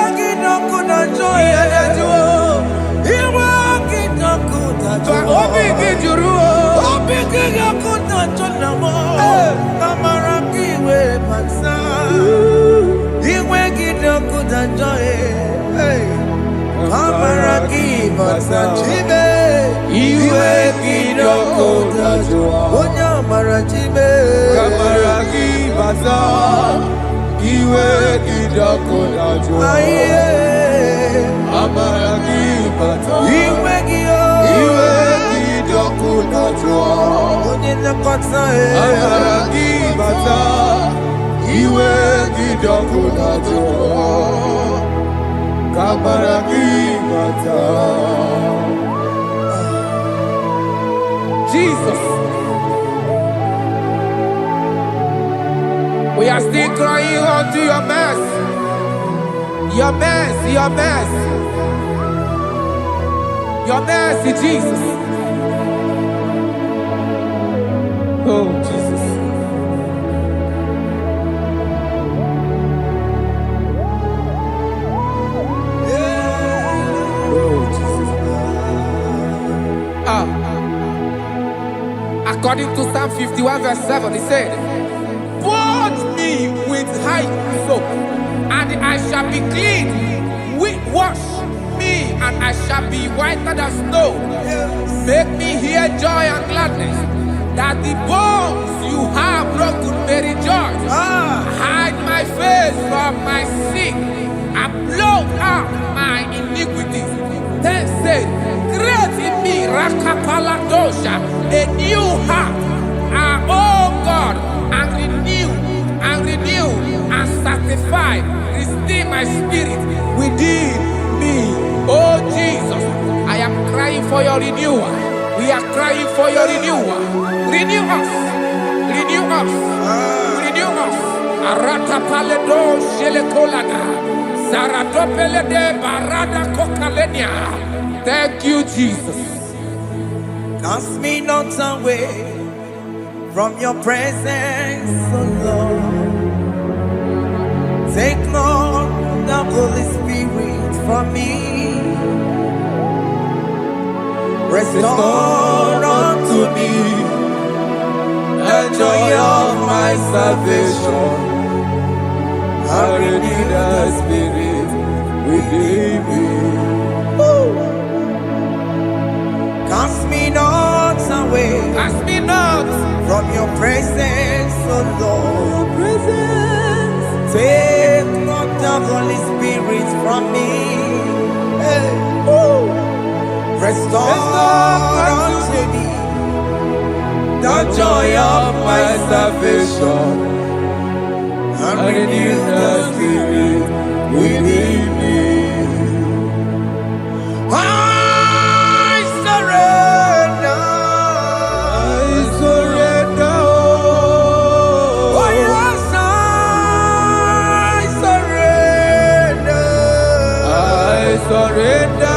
it up with a joy. He wake it up with a joy. Jesus. We are still crying unto your mercy. Your mercy, your mercy. Your mercy, Jesus. Oh, Jesus. Oh, Jesus. According to Psalm 51 verse 7, he said, "Purge me with hyssop, and I shall be clean. Wash me, and I shall be whiter than snow. Make me hear joy and gladness, that the bones you have broken may rejoice. Hide my face from my sin, and blot out my iniquities. Then say, create in me Rakapaladosha, a new heart, oh God, and renew, and sanctify, restore my spirit within me." Oh Jesus, I am crying for your renewal. We are crying for your renewal. Renew us, renew us, renew us. Arata paledo shelekolada, zaradopele de barada kokalenia. Thank you, Jesus. Cast me not away from your presence, oh Lord. Take not the Holy Spirit from me. Restore unto me the joy of my salvation. And renew the spirit within me. Cast me not away. Cast me not from your presence, oh Lord. Take not the Holy Spirit from me. Restore unto me the joy of my salvation, and renew the spirit within me. I surrender. Oh yes, I surrender. I surrender.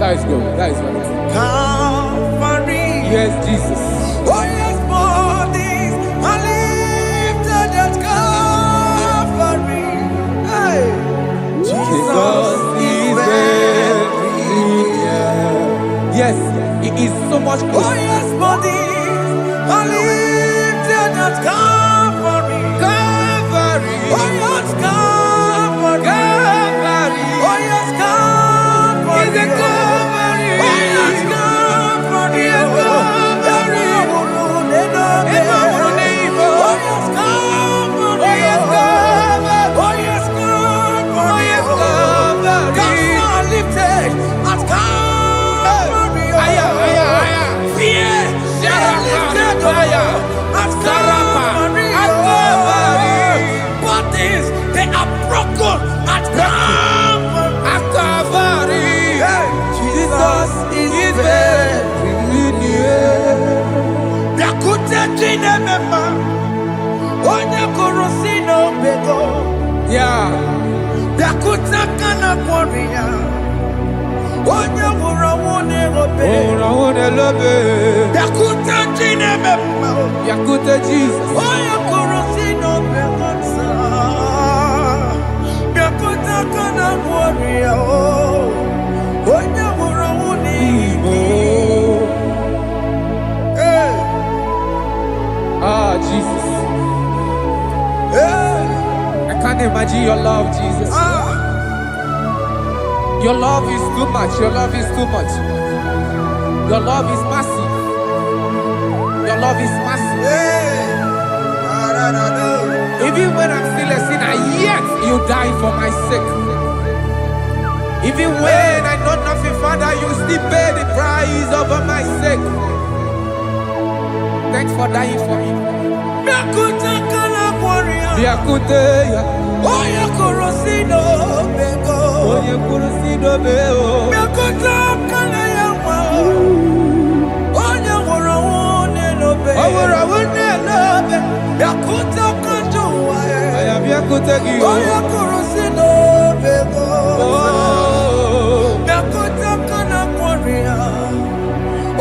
That is good. That is good. Calvary. Yes, Jesus. Oh yes, bodies are lifted at Calvary. Hey. Jesus is very near. Yes, it is so much closer. Oh yes, bodies are lifted at Calvary. Calvary. Oh yes, Calvary. Calvary. Oh yes, Calvary. Is it Calvary? Oh yes, Calvary. Yes, Calvary. Oh yes, Calvary. Oh yes, Calvary. Oh yes, Calvary. Cast are lifted at Calvary. Fear is lifted at Calvary. Bodies, they are broken at Calvary. Jesus is very near. Yakute jine mema, onye kurusi no bego. Yeah. Yakute kana kworiya, onye wurawune obe. Wurawune lobe. Yakute jine mema, Yakute Jesus. onye kurusi no bego sa. Yakute kana kworiya, onye wurawune Igbo. Ah, Jesus. I can't imagine your love, Jesus. Your love is too much. Your love is too much. Your love is massive. Your love is massive. Even when I'm still a sinner, yet you die for my sake. Even when I know nothing, Father, you still pay the price over my sake. Thanks for dying for me. Biakute, Oye kurosino bego. Oye kurusino beo. Biakute kana yawa. Oye wurawune no be. Wurawune no be. Biakute kanjuwa. Aya biakute giyo. Oye kurosino bego. Biakute kana kwaria.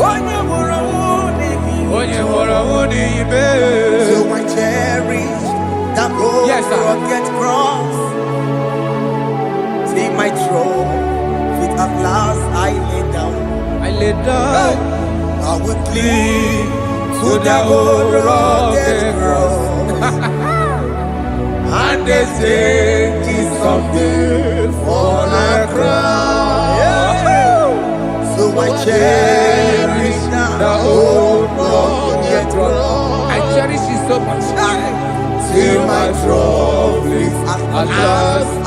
Oye wurawune mi. Oye wurawune ibe. So I cherish that road. Yes, sir. Rugged cross. See my throne, feet at last I lay down. I lay down. I will cling to the old rugged cross. I and they say he's something for a crown. So I cherish the old rugged cross. I cherish it so much. Till my troubles at last I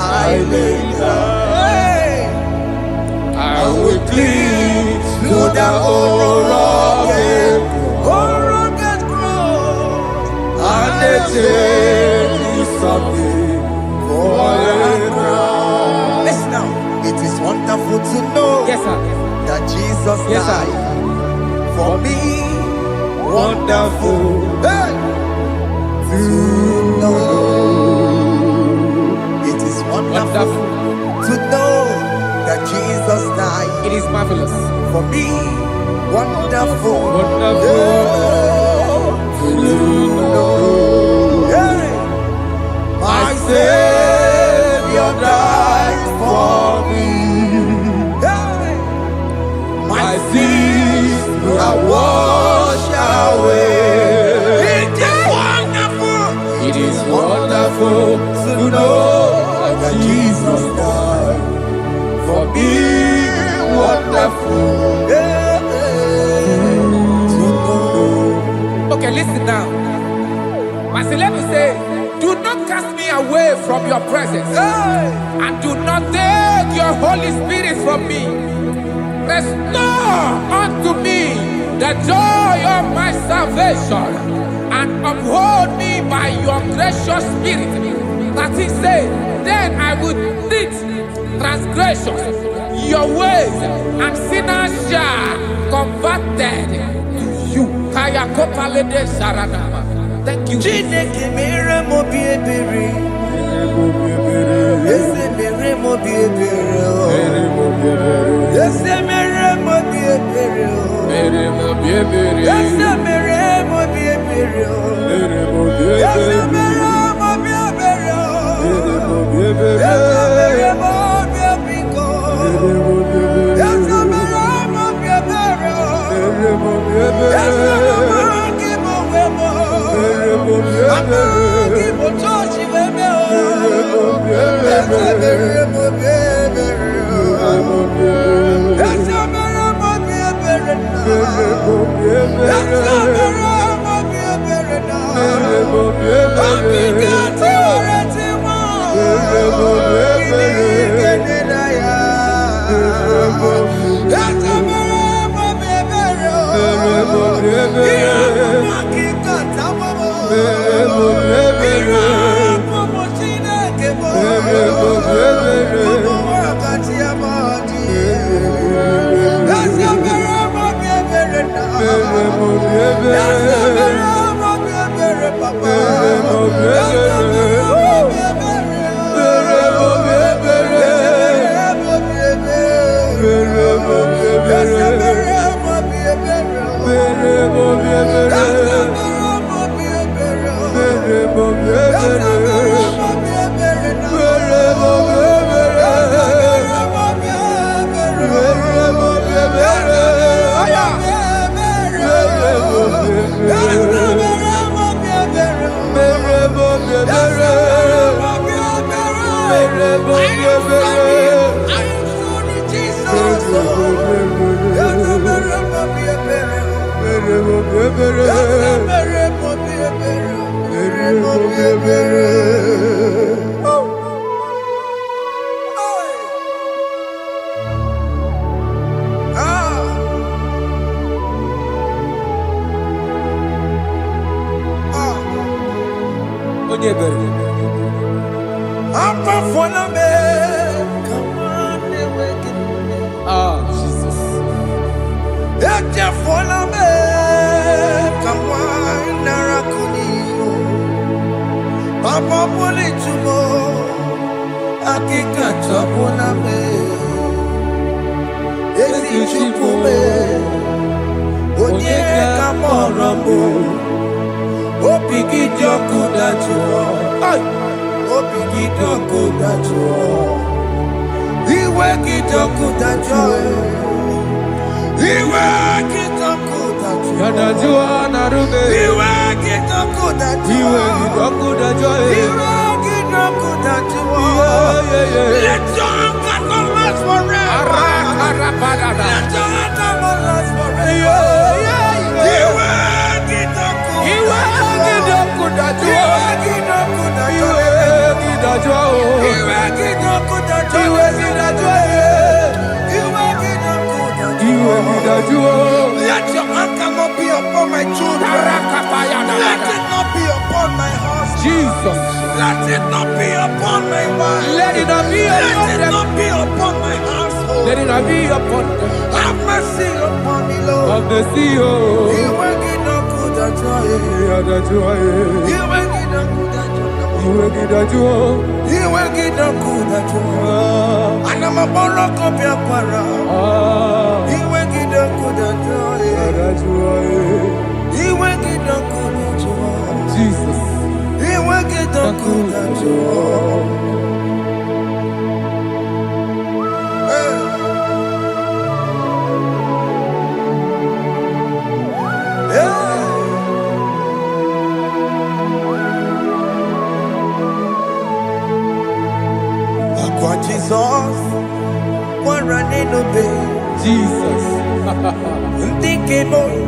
lay down. I will cling to the old rugged cross, and they tell me something for a crown. Listen now, it is wonderful to know Yes, sir. that Jesus Yes, sir. died for me. Wonderful to know. It is wonderful to know that Jesus died It is marvelous. for me. Wonderful, Wonderful to know. Yeah. My Savior died for me. Yeah. My sins are washed away. It is wonderful to know that Jesus died for me. Wonderful to know. Okay, listen now. Pastor Levi say, do not cast me away from your presence, and do not take your Holy Spirit from me. Restore unto me the joy of my salvation, and uphold me by your gracious spirit. That he said, then I would teach transgressions your ways, and sinners shall converted to you. Kaya kopalede saranama. Thank you. Chineke mere mo bi ebere. Ese mere mo bi ebere. Ese mere mo bi ebere. Ese mere mo bi ebere. Ese mere mo bi ebere. Ese mere mo bi ebiko. Ese mere mo bi ebere. Ese mere ki mo wemo. Ama ki mo chochi weme o. Ese mere mo bi ebere. Ese mere mo bi ebere na. Ese mere mo bi ebere na. Abi gati oreti mo. Kini kene na ya. Ese mere mo bi ebere o. Iya mo ki kata mo mo. Iya mo Chineke mo. Mo wakati amadi. Ese mere mo bi ebere na. Ese mere mo bi ebere papa. Ese mere mo bi ebere. Ese mere mo bi ebere. Ese mere mo bi ebere. Jesus. Papa poli tumo, akika chapona me. Esi chupume, onye kamoramo. Opiki joku dachuo, opiki joku dachuo. Iwe ki joku dachuo, iwe ki joku dachuo. Yadajua narume. Iwe ki joku dachuo, Iwe ki joku dachuo. iwe ki Let your anger not last forever. Let your anger not last forever. Let your anger not be upon my children. Let it not be upon my husband. Jesus. Let it not be upon my wife. Let it not be Let upon it them. not be upon my household. Let it not be upon them. Have mercy upon me, Lord. Of the CEO. You will get no good at joy. You will get no good at joy. You will get no good at joy. And I'm a borrow of your para. You will get no good at joy. You will get no good at joy. Jesus. You will get no good at joy. Jesus, one running obey. Jesus. Thinking more.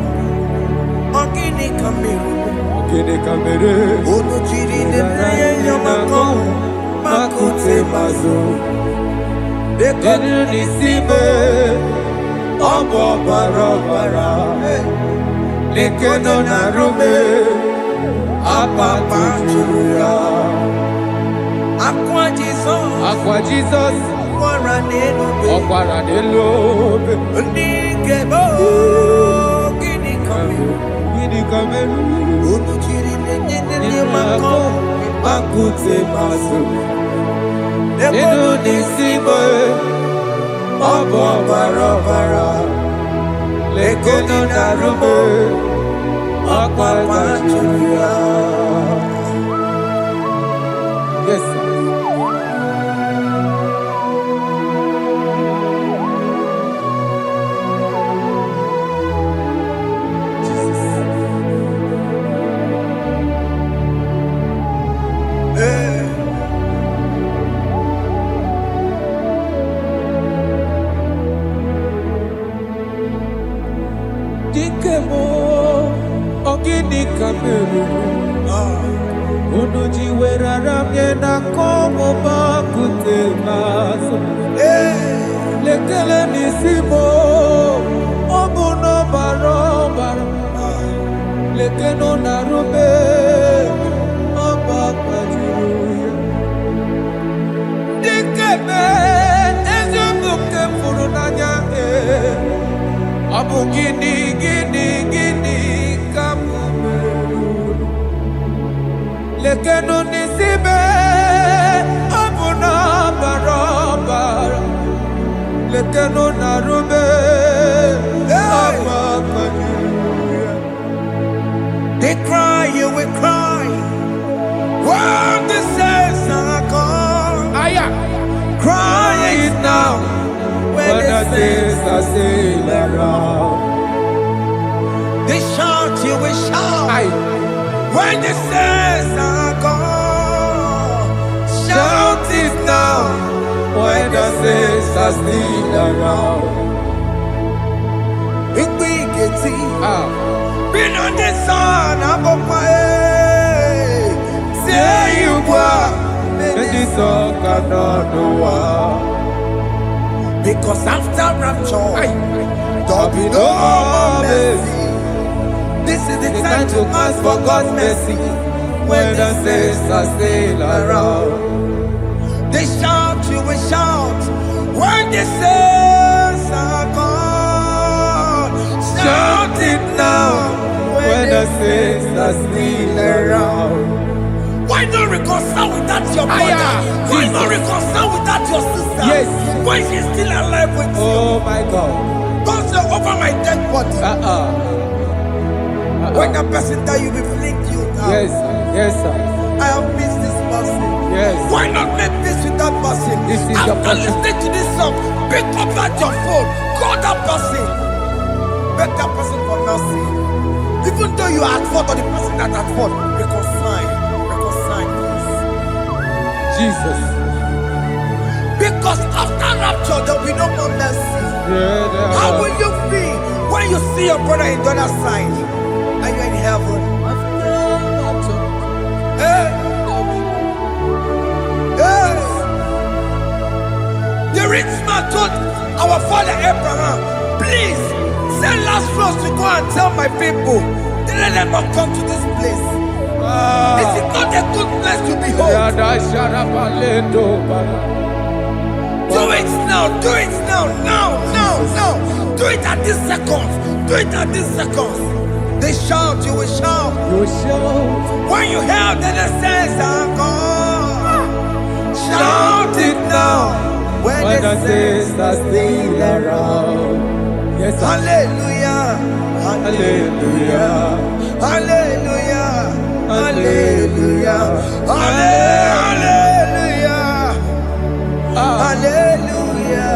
Ogini Kamiru. Ono chiri de naya yamako. Makute mazo. Denu nisime. Obo barabara. Lekeno narume. Apa tuya. Aqua Jesus. Aqua Jesus. Okwara de lobe. Ndikebo. Gini Kamiru. Gini Kamiru. Ono chiri de yamako. Makute mazo. Denu nisime. Obo barabara. Lekeno narume. Apa tuya. Yes, sir. Dikemo, ogini Kamiru. Unuji werara mjena komo makute maso. Lekele nisimo, obuno barobara. Lekeno narube, oba kwajiruya. Dikeme, ezubuke furunanya. Abu gini Kamiru. Lekeno nisibe abuna barabara. Lekeno narube abakanyuya. They cry, you will cry. When the saints are gone, cry it now. When the saints are still around, they shout, you will shout. When the saints are gone, shout it now. When the saints are still around, if we get it, been on the sun, I'm up my say you go, and the song cannot do. Because after rapture, there'll be no more mercy. This is the time to ask for God's mercy. When the saints are still around, they shout, you will shout. When the saints are gone, shout it now. When the saints are still around. Why not reconcile with that your brother? Why not reconcile with that your sister? Yes. Why she's still alive with you? Oh my God. Don't say over my dead body. When the person that you will fling you down. Yes, sir. I have missed this person. Yes. Why not make peace with that person? This is After your person. listening to this song, pick up that your phone, call that person, beg that person for mercy. Even though you are at fault or the person that at fault, reconcile, please. Jesus. Because after rapture, there will be no more mercy. How will you feel when you see your brother in the other side and you're in heaven? Hey. Hey. The rich man told our father Abraham, please send Lazarus to go and tell my people, let them not come to this place. This is not a good place to behold. Do it now, do it now, now. Do it at this second. Do it at this second. They shout, you will shout. When you hear that the saints are gone, shout it now. When the saints are still around. Yes, hallelujah, hallelujah, hallelujah, hallelujah, hallelujah, hallelujah,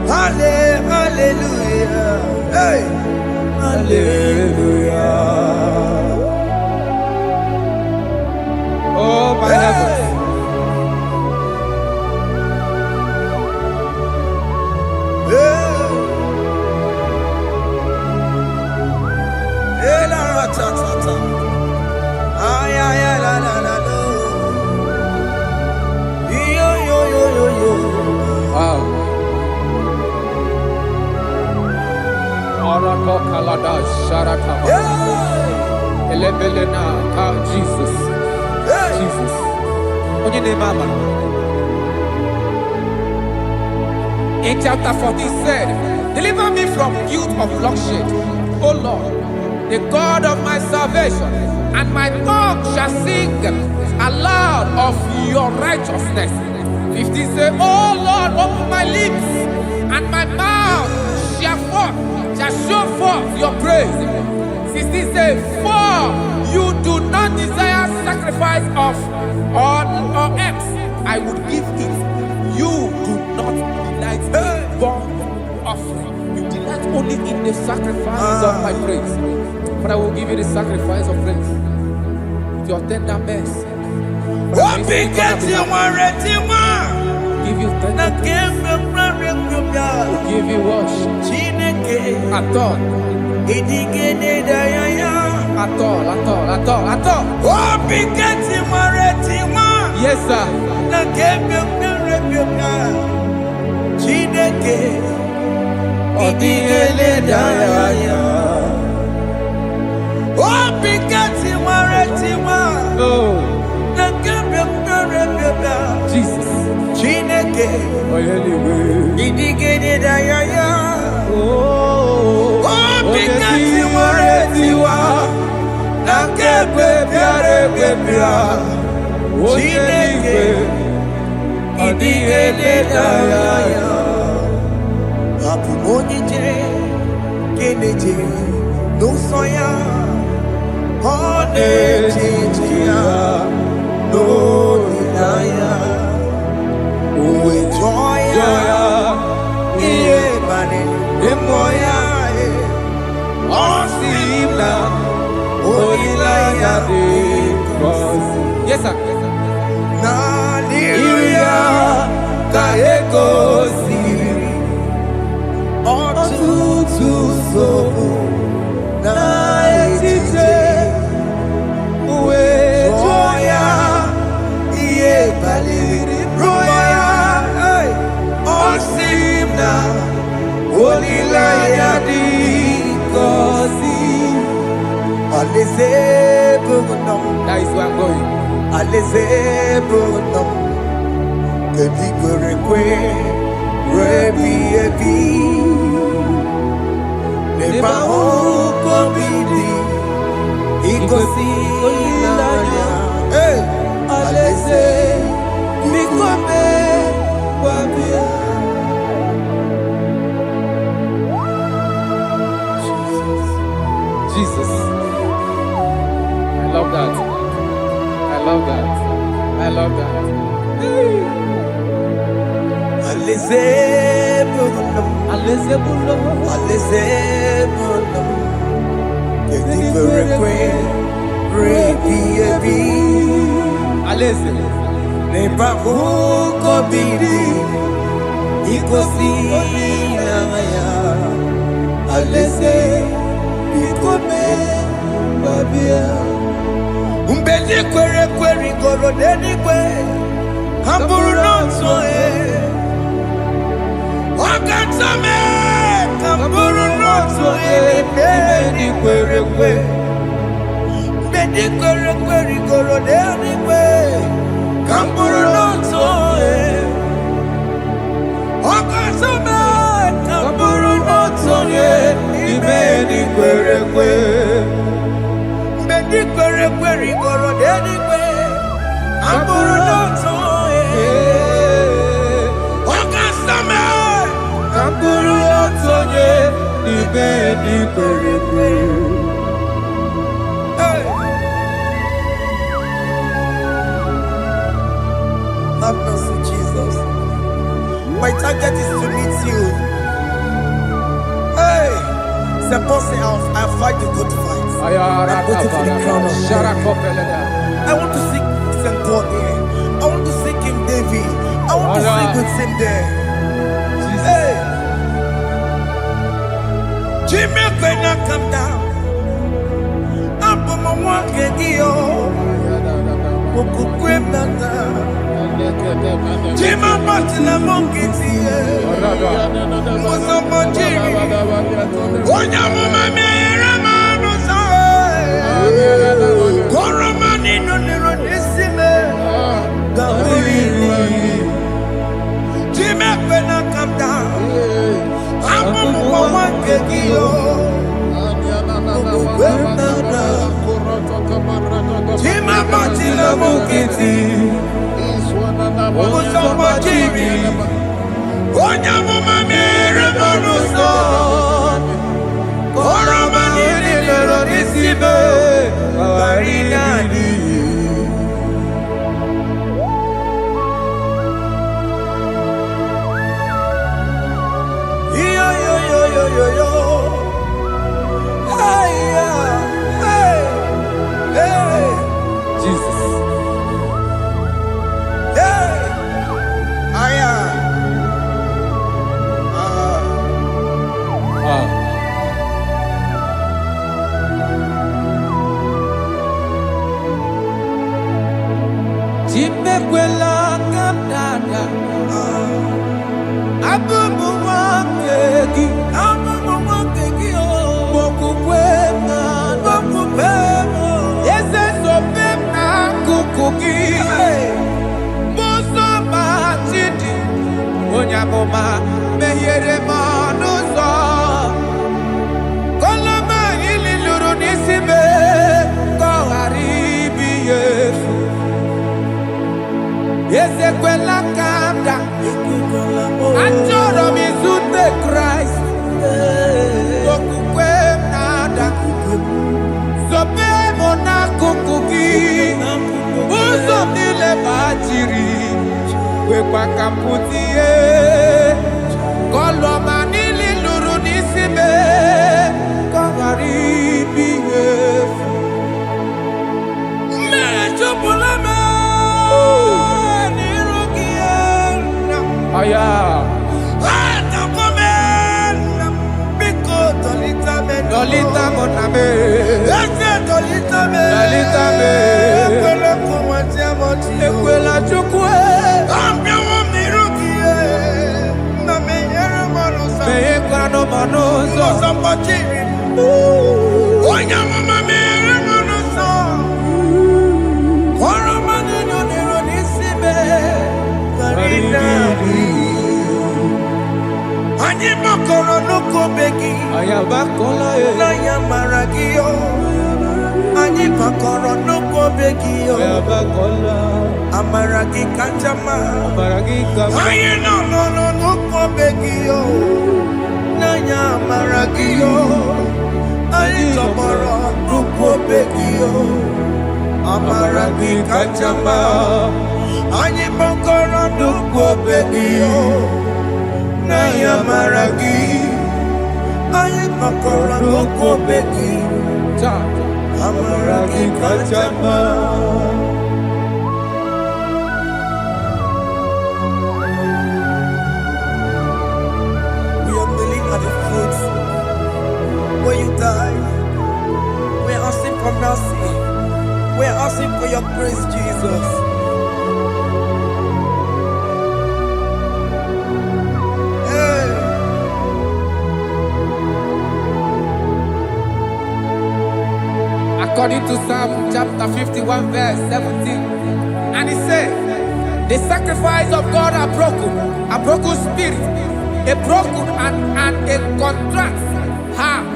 hallelujah, hallelujah, hey, hallelujah. Oh, my heavens. Wow. Jesus. Jesus. In chapter 14 said, deliver me from guilt of bloodshed, O Lord, the God of my salvation, and my tongue shall sing aloud of your righteousness. 15 say, O Lord, open my lips, and my mouth shall show forth your praise. 16 say, for you do not desire sacrifice of or eggs, I would give it. You do not delight in burnt offering. You delight only in the sacrifice of my praise. But I will give you the sacrifice of praise. With your tender mercy. Give you tender praise. Will give you worship. At all. At all. Yes, sir. Jesus. Yes, sir. That is where I'm going. Jesus. I love that. I love that. I love that. Nebahuko bidi ikosi namaya alese ikome babia umbedi kwere kwere goro denikwe hamburu nonso wakatame hamburu nonso bedi kwere kwere bedi kwere kwere goro denikwe hamburu nonso wakatame hamburu nonso bedi kwere kwere bedi kwere kwere goro denikwe hamburu nonso wakatame hamburu nonso bedi kwere kwere. Have mercy, Jesus. My target is to meet you. Hey, c'est pensé I fight the good fight. I put it to the crown of I want to seek St. God there. I want to seek King David. I want to sing with him there. Hey, Jimmy, when I come down, I'm on my walk again. Jima Martina Monkiti, Mosamajiri, Onyamuma Meramanus, Koromani no Neronisime, Jima when I come down, I'm on one kegio. Jima Martina Monkiti, Mosamajiri, Onyamuma Meramanus, Koromani no Neronisime, Arinadi. Yo. Hey, Jesus. Hey, Jimekwela kamdada, abubu wakegi, Mokukwema, Yese sopema kukuki, Muso matidi, Onyamoma, Mehere manuso, Koloma ili lurunisibe, Koharibi Yesu. Yese kwela kamda, Anjoro mizute Christ. Sope mona kukuki, uzo nile bajiri, we kwa kamputie, koloma nili luru nisime, kogaribi yefu. Mechupulame, nirugiena, aya. Dolita moname, dolita me, ekwela kumwatia moti, ekwela chukwe, ambia wamirukie, na meyere manusa, meyekwa no manusa, mosambachiri, onyamama meyere manusa, koromani no nironisime, karinadi. Anyi makoro nuko begi, ayabakola naya maragio. Anyi makoro nuko begi, ayabakola amaragi kanjama, amaragi kama. Anyi no nuko begi, naya maragio. Anyi tomorrow nuko begi, amaragi kanjama. Anyi makoro nuko begi. Naya maragi, aye makora loko beki, amaragi kachama. die. We're asking for mercy. We're asking for your grace, Jesus. Hey. According to Psalm chapter 51 verse 17. And he said, the sacrifice of God are broken spirit, a broken and a contrite heart.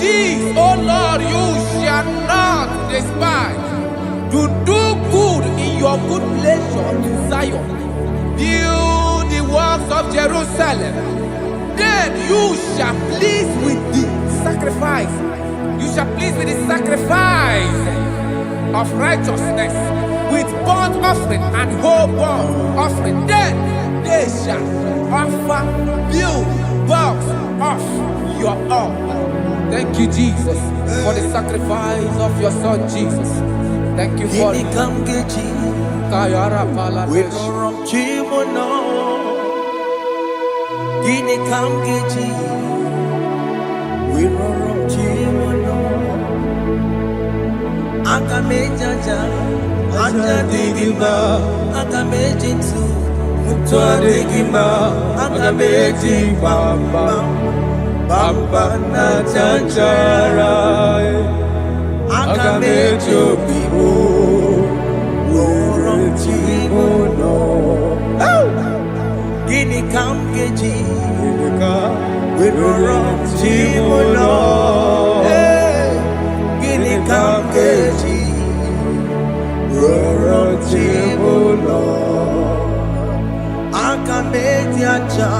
These, O Lord, you shall not despise. To do good in your good pleasure in Zion. Build the works of Jerusalem. Then you shall please with the sacrifice. You shall please with the sacrifice of righteousness, with burnt offering and whole burnt offering. Then they shall offer build works of your own. Thank you, Jesus, for the sacrifice of your Son, Jesus. Thank you for it. Kayara Pala. We no wrong Chimono. Gini Kamgeji. We no wrong Chimono. Akamejaja. Anja digima. Akamejinsu. Mutwa digima. Akameji bamba. Bamba na chanchara. Akamejo bibo. Gini Kamgeji. We run Chimono. Gini Kamgeji. We run Chimono. Akameji aja.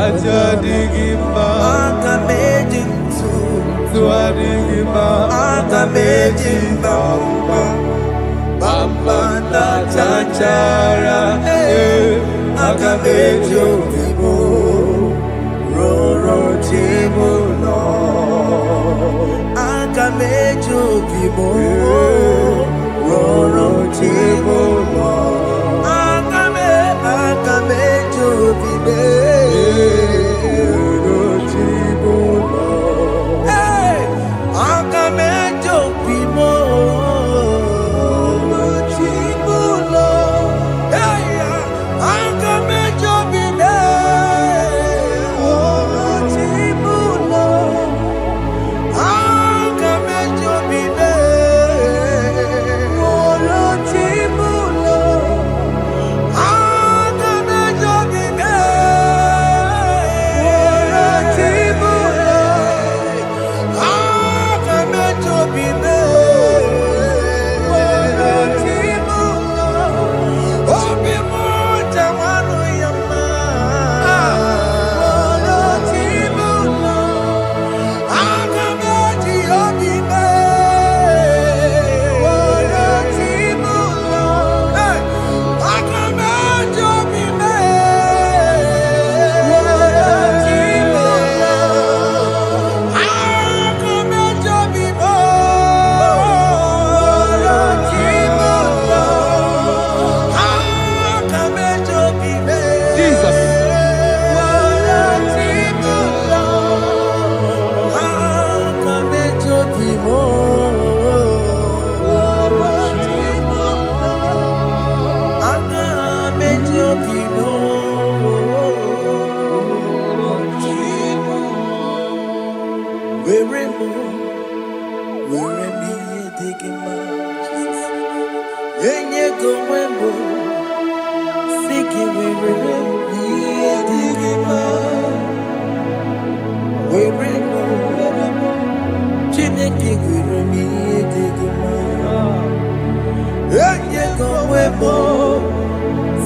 Aja digima. Akameji ntu. Tua digima. Akameji bamba. Bamba na chanchara. Akamejo bibo. Roro Chimono. Akamejo bibo. Roro Chimono. Akamejo bibo. Roro Chimono. Hey, Akamejo bibo. Roro Chimono. Hey, Akamejo bibo. Roro Chimono. Akamejo bibo. Roro Chimono. Akamejo bibo. Roro Chimono. Akamejo bibo. Roro Chimono. Obi moja wanu yama. Roro Chimono. Akameji obibe. Roro Chimono. Hey, Akameji obibe. Roro Chimono. Akameji obibe. Roro Chimono. Akameji obibe. Jesus. Roro Chimono. Akameji obibe. Roro Chimono. Akameji obibe. Roro Chimono. Where me digging my Jesus. Enye go wembo. Siki where me digging my. Where Chineke where me digging my. Enye go wembo.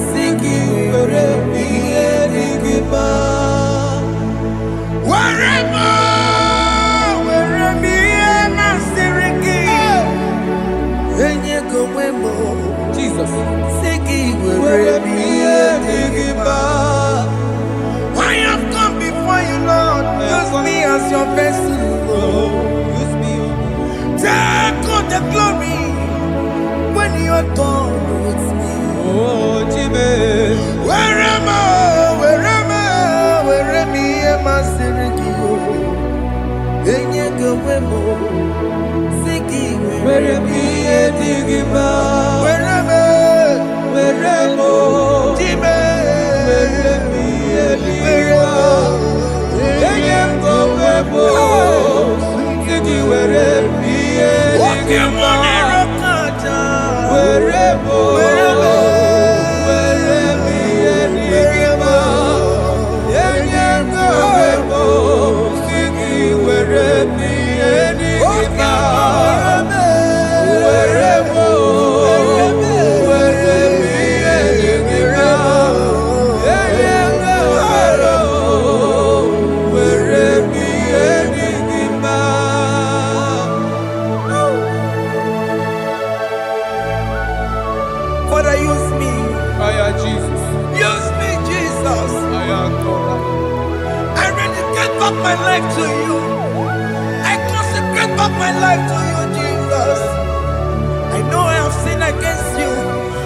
Siki where me digging my. Where me na siriki. Enye go wembo. Jesus. Siki where me digging my. I have come before you, Lord. Use me as your vessel, Lord. Use me. Take all the glory when you are done with me. Oh, Jimmy. Where am I? Where am I? Siriki? Enye go wembo. were me edigima. Were mo, Jime, were me edigima. Eyem go webo, Sigi were me edigima. Were mo, were me edigima. Eyem go webo, Sigi were me edigima. Father, use me. Jesus. Use me, Jesus. I rededicate back my life to you. I consecrate back my life to you, Jesus. I know I have sinned against you.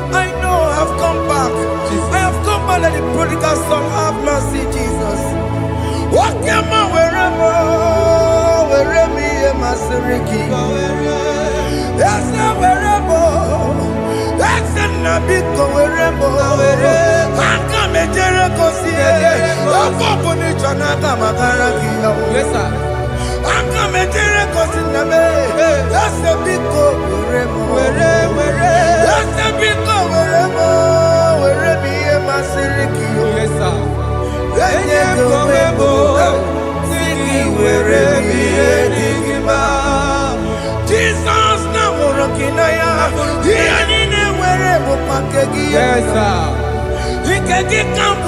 I know I have come back. I have come back like the prodigal son. Have mercy, Jesus. What am I wherever? Where me and my Siriki? Yes, wherever. That's a big wherever. I come and Jericho see it. I'm going to Chanaka. Yes, sir. I'm coming to the that's a big go wherever. That's a big go wherever me and my Siriki. Yes, sir. Then you go wherever. Siki wherever me and Jesus now working aya. He ain't wherever Pakegi. Yes, sir. He can get come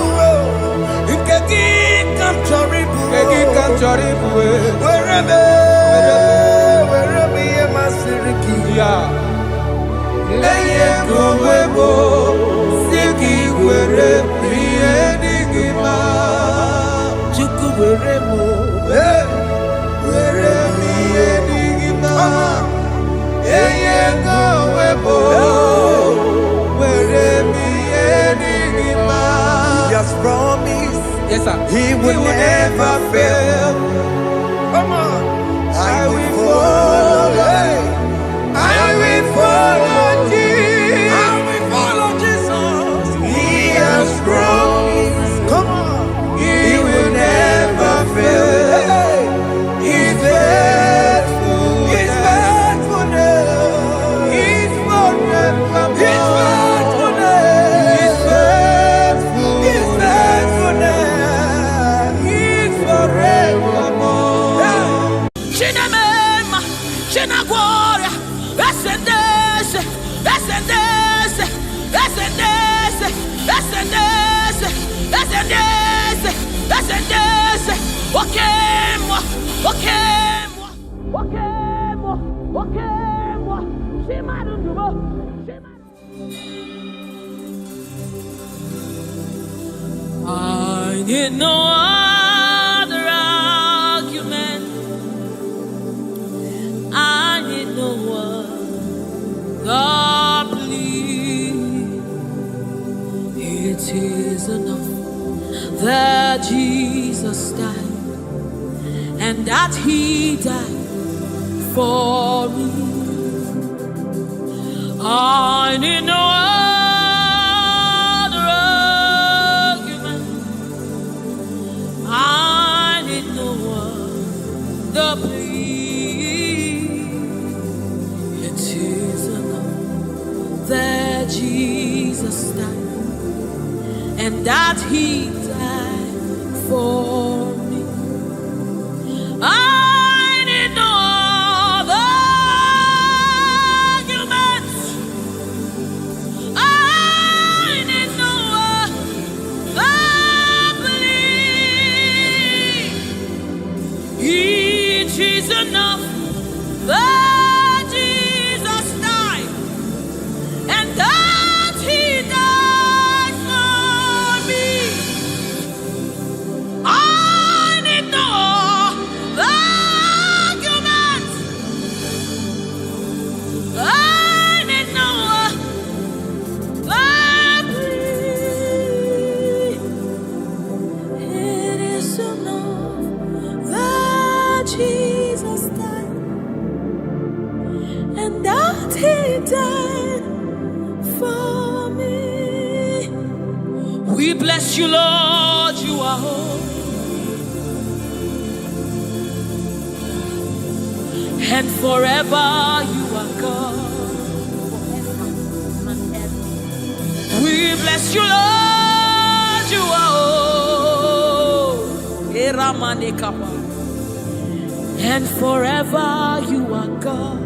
he can get come choribu. Wherever me and my Siriki. Yeah. Eye go webo, Siki wherever me edigima. Chuku wherever, wherever me edigima. Eye go webo, wherever me edigima. He has promised. Yes, sir. He will never fail. Come on. I will follow. I will follow Jesus. I will follow Jesus. He has promised. Come on. He will never fail. He's faithful. He's faithful. He's forever. He's faithful. He's faithful. He's faithful. He's forevermore. Chinamema, Chinagora, Ascendese, Ascendese, Ascendese, Ascendese, Ascendese, Ascendese, Wakemwa, Wakemwa, Wakemwa, Wakemwa, Shimarubo, I need no other argument. I need no other plea. It is enough that Jesus died, and that He died for me. I need no other argument. I need no other plea. It is enough that Jesus died, and that He died for me. I need no other arguments. I need no other plea. It is enough that Jesus died, and that He died for me. I What he did for me. We bless you, Lord, you are holy. And forever you are God. We bless you, Lord, you are holy. And forever you are God.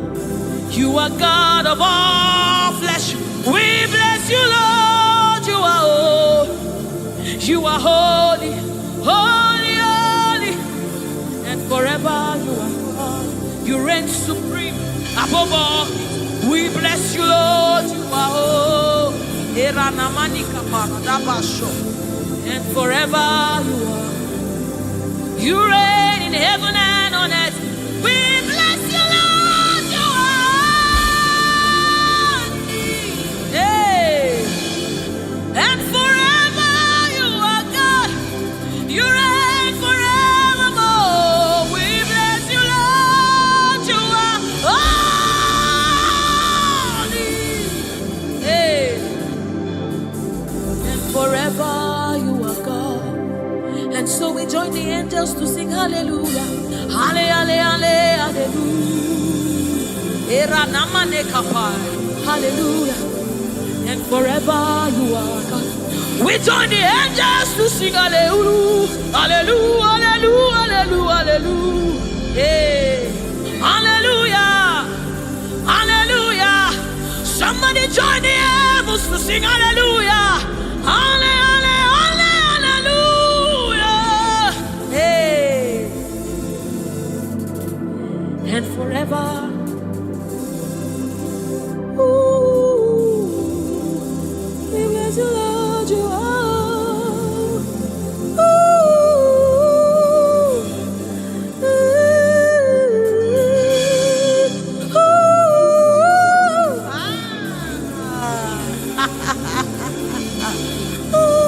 You are God of all flesh. We bless you, Lord, you are holy. You are holy, holy, holy. And forever you are God. You reign supreme above all. We bless you, Lord, you are holy. And forever you are. You reign in heaven and on earth. We bless you, Lord, you are. Hey. And forever you are God. You reign forevermore. We bless you, Lord, you are holy. Hey. And forever you are God. And so we join the angels to sing hallelujah. Hallelujah, hallelujah. Hallelujah. And forever you are God. We join the angels to sing hallelujah. Hallelujah, hallelujah, hallelujah, hallelujah. Hey. Hallelujah. Hallelujah. Somebody join the heavens to sing hallelujah. Hallelujah. And forever. Ooh, we bless you, Lord, you are. Ooh,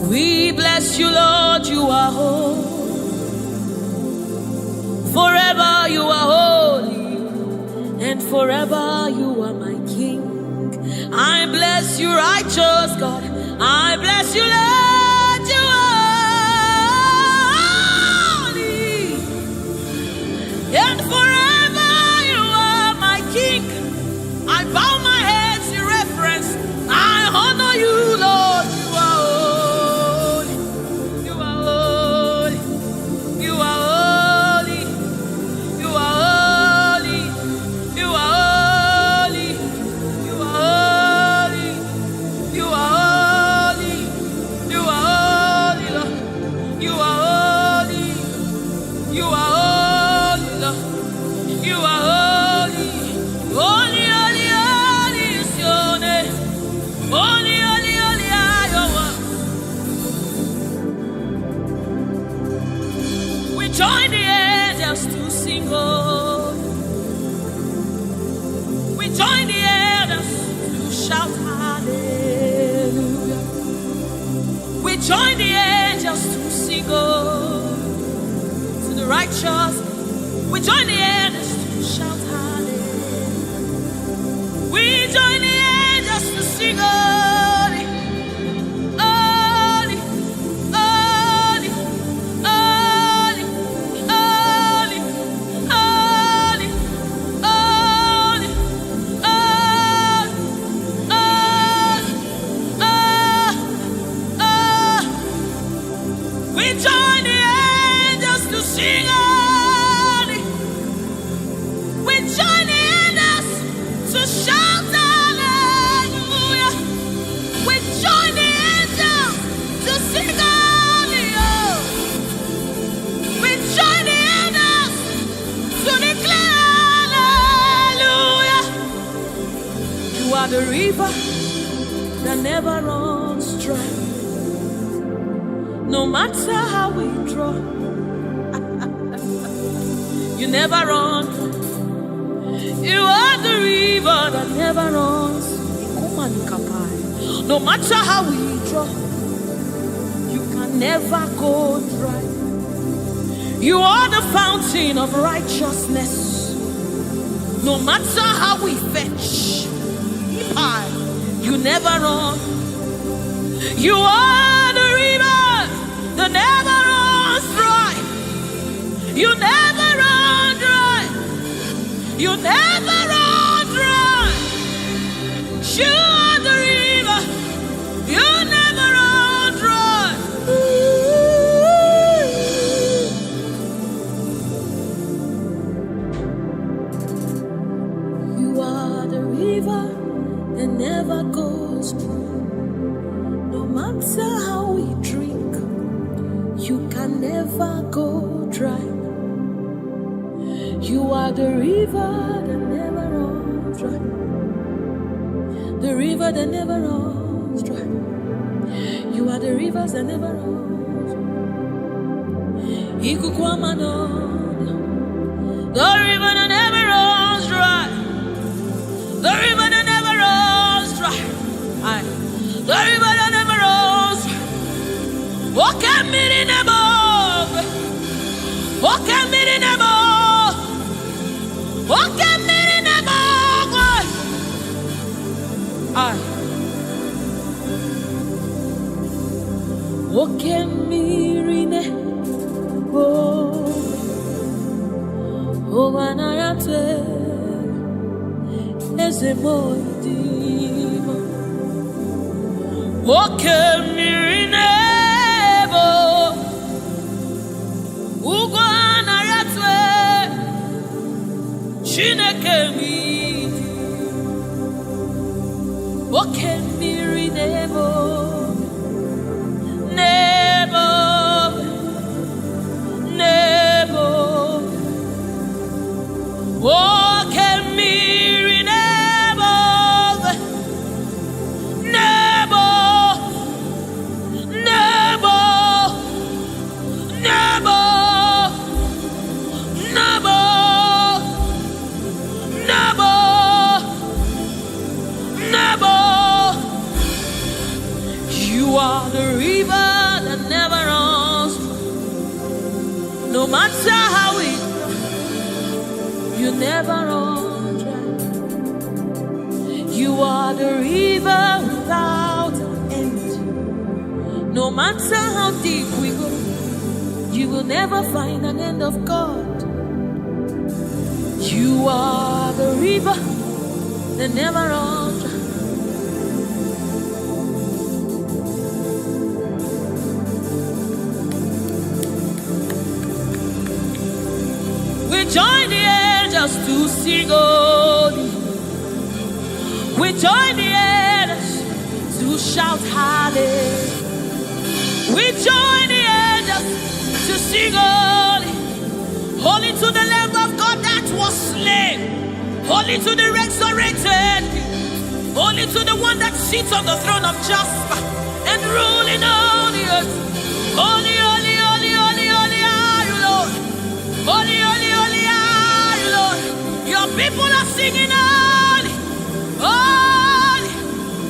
we bless you, Lord, you are holy. Forever you are holy, and forever you are my King. I bless you, righteous God. I bless you, Lord, you are holy, and forever you are my King. I bow my head in reverence. I honor you, Lord. Join the angels to sing, oh. We join the angels to shout hallelujah. We join the angels to sing, oh, to the righteous. We join the angels to shout hallelujah. We join the angels to sing, oh. The river that never runs dry. No matter how we draw, you never run. You are the river that never runs. No matter how we draw, you can never go dry. You are the fountain of righteousness. No matter how we fetch, you never run. You are the river that never runs dry. You never run dry. You never run dry. You are the river. You never run dry. You are the river that never goes dry. No matter how we drink, you can never go dry. You are the river that never runs dry. The river that never runs dry. You are the rivers that never runs dry. The river that never runs dry. The river that never runs dry. The river that never runs dry. Walk at me in the above. Walk at me in the above. Walk at me in the above. Walk at me in the above. Oh, when I am as a boy, walk at me in the above. Ugwana yatwe Chineke mi Oke miri nebo Nebo Nebo Oke miri nebo Nebo Nebo Nebo Nebo Nebo Nebo. You are the river that never runs. No matter how it, you never run dry. You are the river without an end. No matter how deep we go, you will never find an end of God. You are the river that never runs dry. We join the angels to sing holy. We join the angels to shout hallelujah. We join the angels to sing holy. Holy to the Lamb of God that was slain. Holy to the resurrected. Holy to the one that sits on the throne of Jasper and ruling all the earth. Holy, holy, holy, holy, holy are you, Lord. Holy, holy, holy are you, Lord. Your people are singing holy, holy,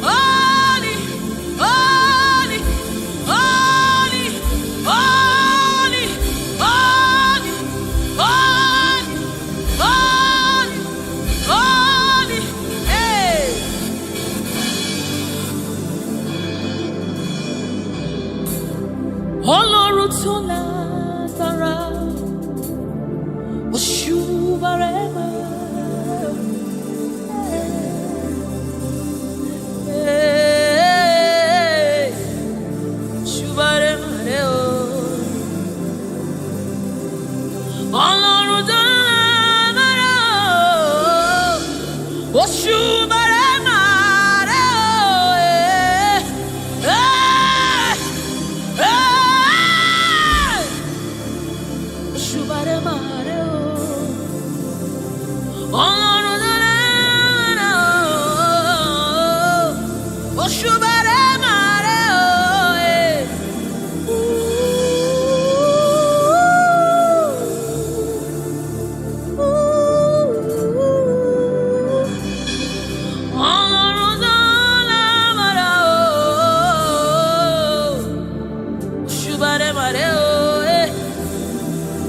holy, holy, holy, holy, holy, holy, holy, holy, hey. Ọlọ́run tó lágbára, Oshubarema, Oshubarema, Ọlọ́run tó lágbára, Oshubarema,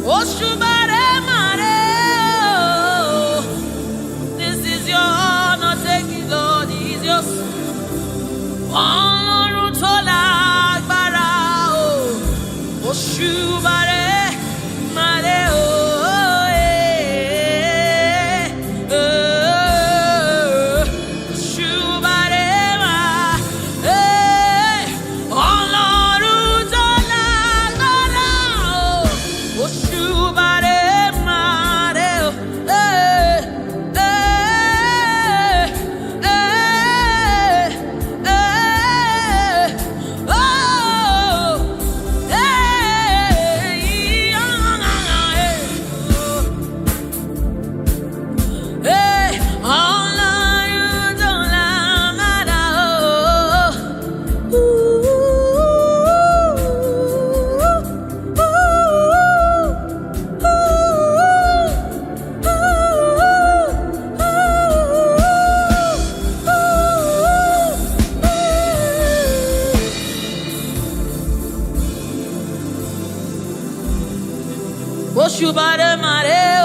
Oshubarema. Oshubare Mare. This is your honor, take it, Lord, is yours. Ọlọ́run tó lágbára o. Oshubare Mare o. Oshubare Mare o.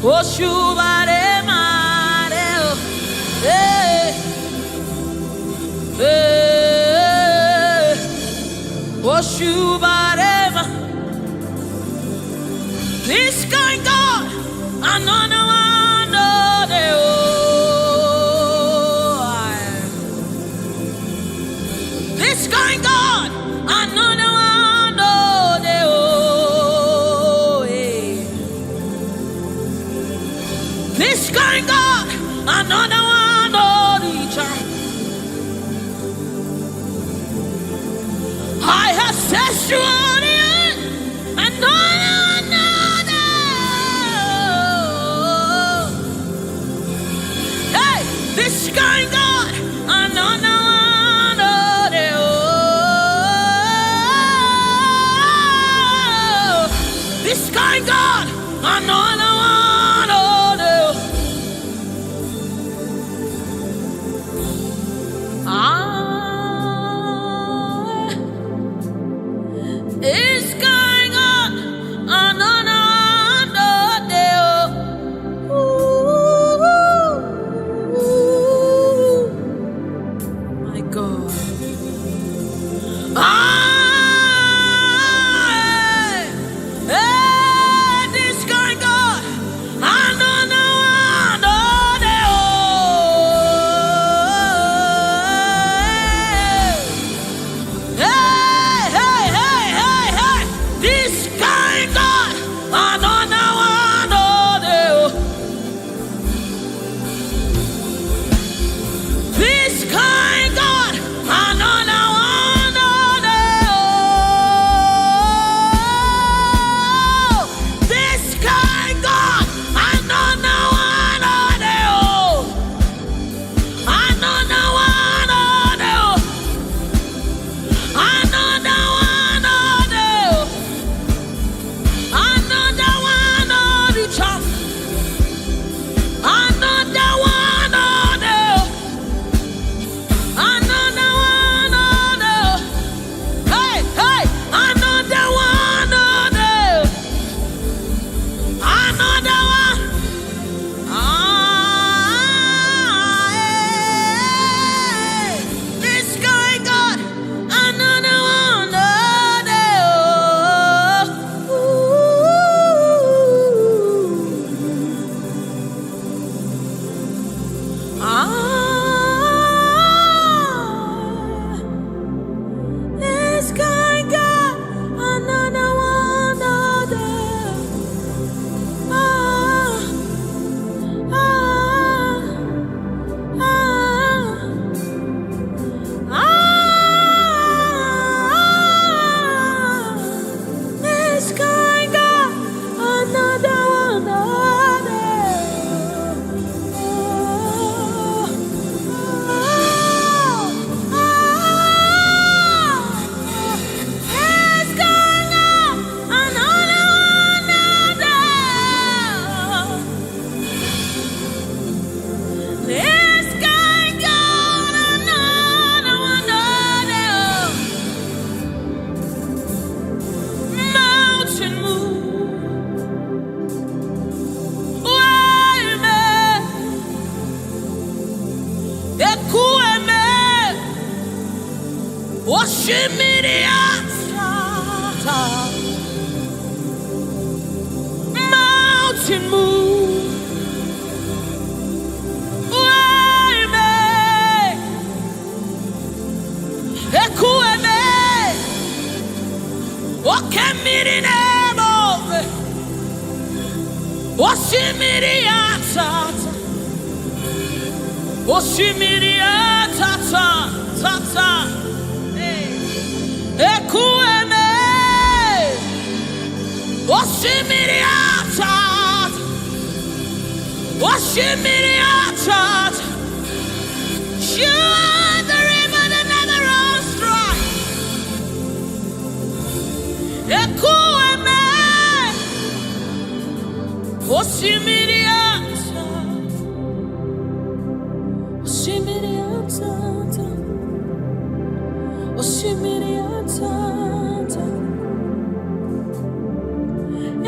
Oshubare Mare o. Oshubare Ma. This kind God, another one o. This kind God, another one o. This kind God, another one of each other. I have set you on the end, another. Hey, this kind God, another one of the this kind God, another one. It's going on another day. My God. This going on another day. mountain move. Waime, ekueme, oshimiriata. Mountain move. Waime, ekueme, okemirine. Oshimiriata, Oshimiriata, Tata, Ekueme, Oshimiriata, Oshimiriata, you are the river that never runs dry. Ekueme. Oshimiriata, Oshimiriata, Oshimiriata,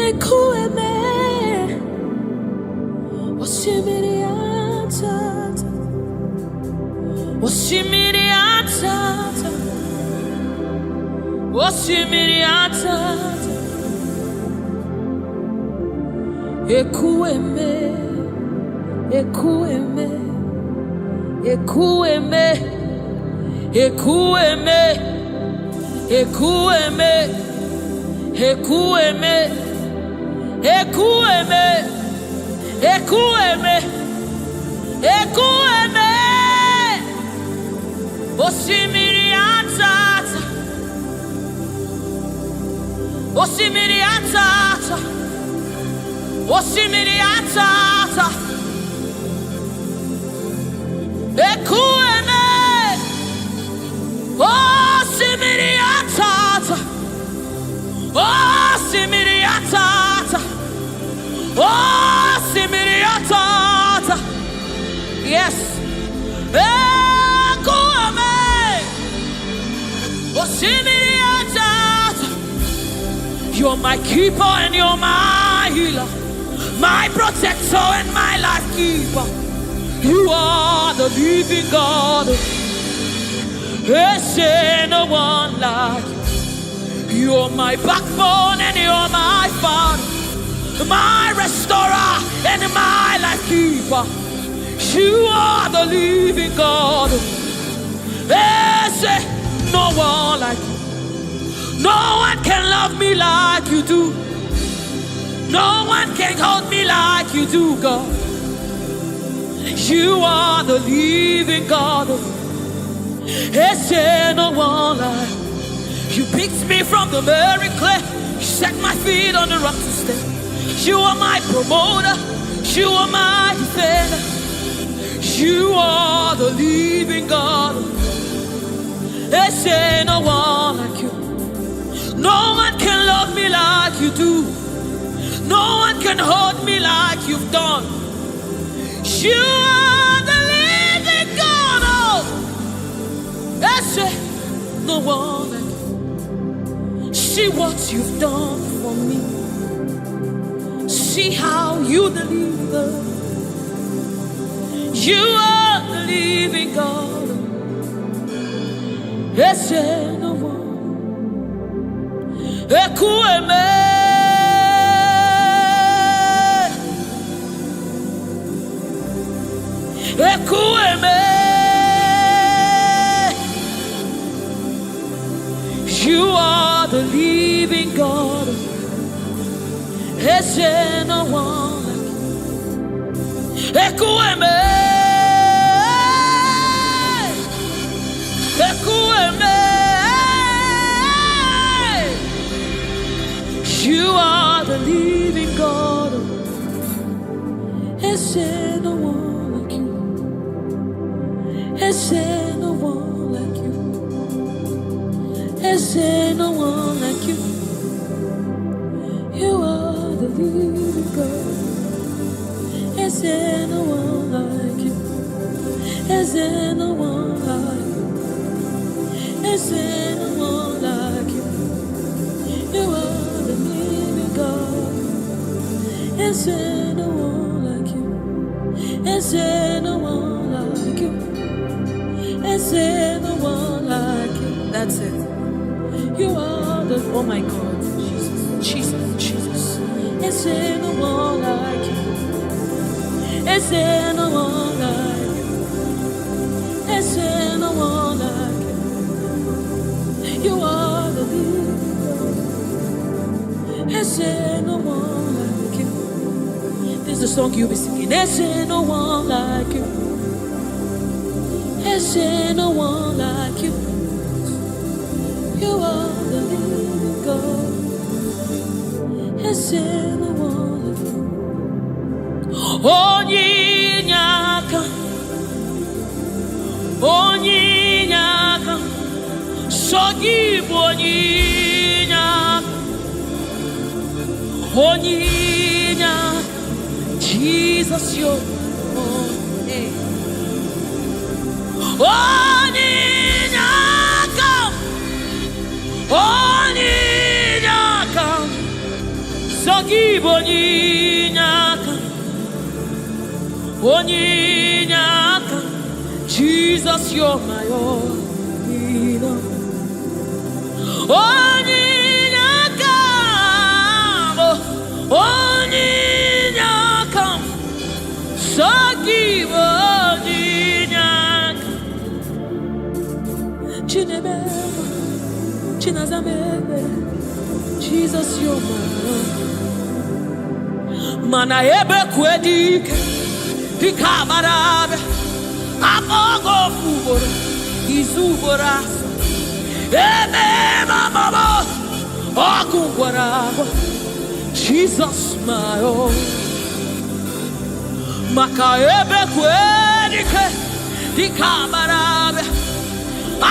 Ekueme, Oshimiriata, Oshimiriata, Oshimiriata. Ekueme, ekueme, ekueme, ekueme, ekueme, ekueme, ekueme, ekueme, ekueme, osimiriata, osimiriata. Oshimiriata, ekueme, oshimiriata, oshimiriata, oshimiriata. Yes, ekueme, oshimiriata. You're my keeper and you're my healer, my protector and my life keeper. You are the living God. There's no one like you. You're my backbone and you're my father, my restorer and my life keeper. You are the living God. There's no one like you. No one can love me like you do. No one can hold me like you do, God. You are the living God. There's no one like you. Picked me from the very clay. You set my feet on the rock to stay. You are my promoter. You are my defender. You are the living God. There's no one like you. No one can love me like you do. No one can hold me like you've done. You are the living God. Oh, that's it. No one like you. See what you've done for me. See how you deliver. You are the living God. That's it. No one. Ekueme, ekueme. You are the living God. There's no one like you. Ekueme, ekueme. You are the living God. There's no one like you. There's no one like you. There's no one like you. You are the living God. There's no one like you. There's no one like you. There's no one like you. You are the living God. Is there no one like you? Is there no one like you? Is there no one like you? That's it. You are the, oh my God, Jesus. Is there no one like you? Is there no one like you? Is there no one like you? You are the leader. Is there no one like you? This is the song you'll be singing. Is there no one like you? Is there no one like you? You are the living God. Is there no one like you? Onyinyaka, Onyinyaka, Sogibu Onyinyaka, Onyinyaka, Jesus, your name. Onyinyaka, Onyinyaka, Sogibu Onyinyaka, Onyinyaka, Jesus, you're my all. Onyinyaka, Onyinyaka, Sogibu Onyinyaka, Chinebeba, Chinazamebe, Jesus, you're my all. Mana ebe kwedike, Dikabarabe, Amogo Fubora, Izuboras, Ebe Mama, Okungwaraba, Jesus, my own. Maka ebe kwedike, Dikabarabe,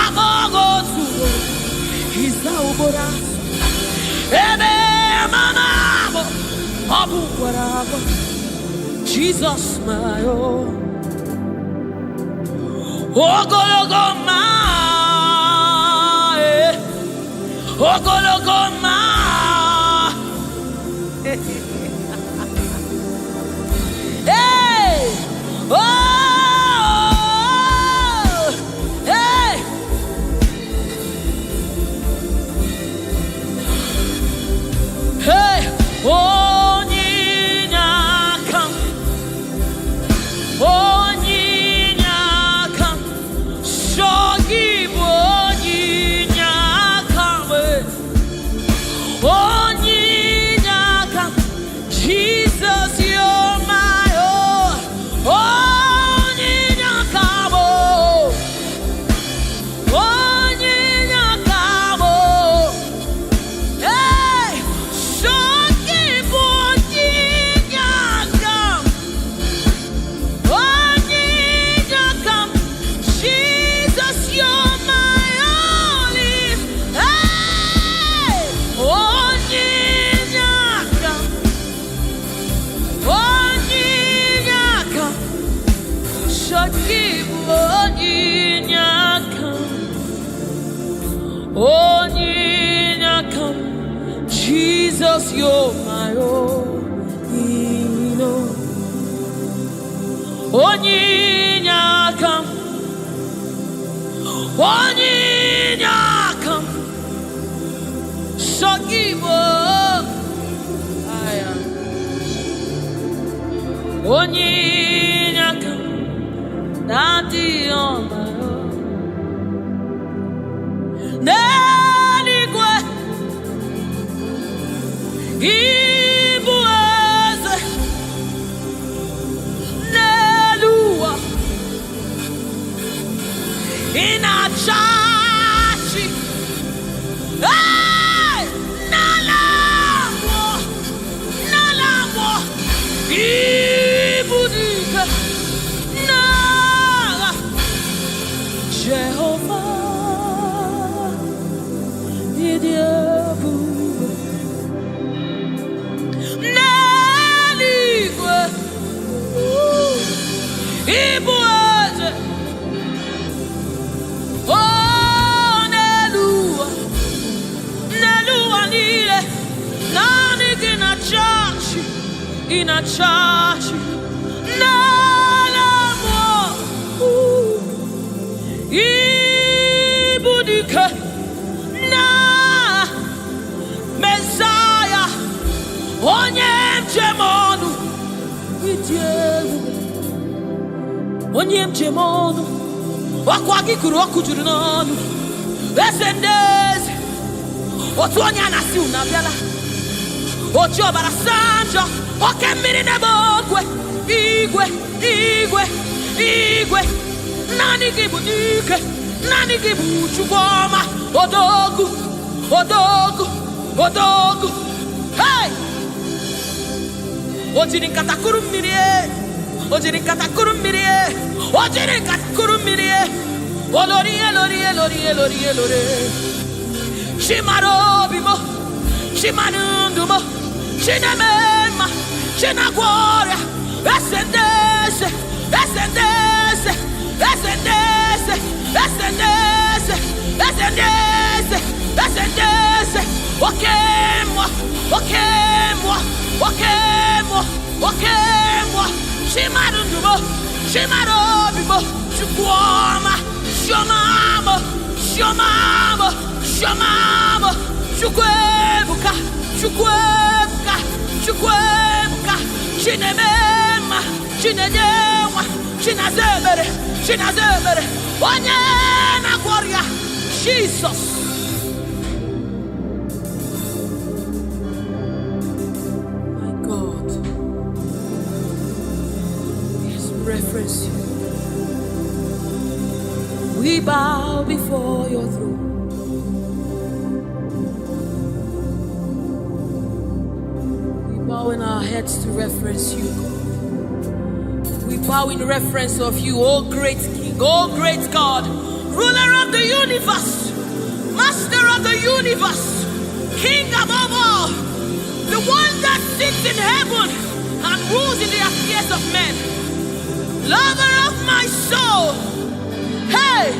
Amogo Fubora, Izuboras, Ebe Mama, Okungwaraba, Jesus, my own. Ogologoma, Ogologoma. Hey, oh, hey. Hey, Onyinyaka, Onyinyaka, Sogibu Onyinyaka, Onyinyaka, Jesus, you're my all. Onyinyaka, Onyinyaka, hey, Sogibu Onyinyaka, Onyinyaka, Jesus, you're my only. Hey, Onyinyaka, Onyinyaka, Sogibu Onyinyaka, Onyinyaka, Jesus, you're my own. Onyinyaka, Onyinyaka, Sogibu Onyinyaka, Daddy on my own. Neligwe, Igbo eze, Neluwa, Inachachi, hey, Nalamo, Ibudike, Nala, Jehovah, Idiabu, Neligwe, Igbo eze, oh. in a church. No more. Ibudike na Messiah. Onyem jemonu. Onyem jemonu. Wakwagi kuru okujuru n'onu. Esendezi. Otu onye anasi unabiala. Ochi obara sanjo. Oke mmiri n'ebe ogwe. Igwe, igwe, igwe. Nani gị bụ dike. Nani gị bụ Chukwu ọma. Odogu, odogu, odogu. Hey! Ojiri nkata kuru mmiri e. Ojiri nkata kuru mmiri e. Ojiri nkata kuru mmiri e. Olori, elori, elori, elori, elori. Chimaro bimo. Chimanundumo. Chinemema. Chinagwaria. Esendese. Esendese. Esendese. Esendese. Esendese. Esendese. Wakemwa. Wakemwa. Wakemwa. Wakemwa. Chimarundumo. Chimarobimo. Chukwama. Shomamo. Shomamo. Shomamo. Chukwebuka. Chukwebuka. Chukwebuka. Chinemema. Chinejewa. Chinazebere. Chinazebere. Onye na gloria. Jesus. My God. Yes, reference you. We bow before your throne. We bow in our heads to reference you, God. We bow in reference of you, O great King, O great God, ruler of the universe, master of the universe, King above all, the one that sits in heaven and rules in the affairs of men, lover of my soul. Hey,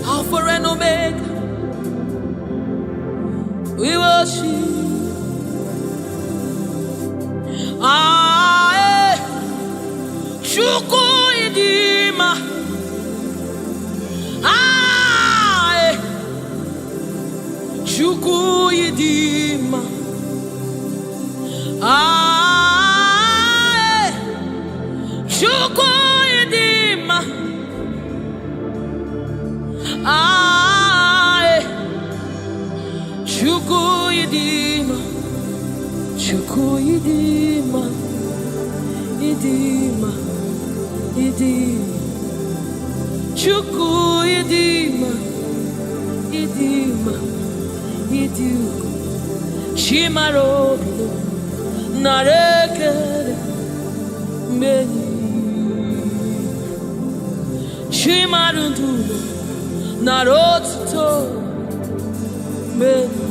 Alpha and Omega, we worship. Chuku idima. Chuku idima. Chuku idima. Chuku idima. Chuku idima. Idima. Idima. Chuku idima. Idima. Idima. Chimarobilo. Narekere. Meni. Chimarundulo. Narotuto. Meni.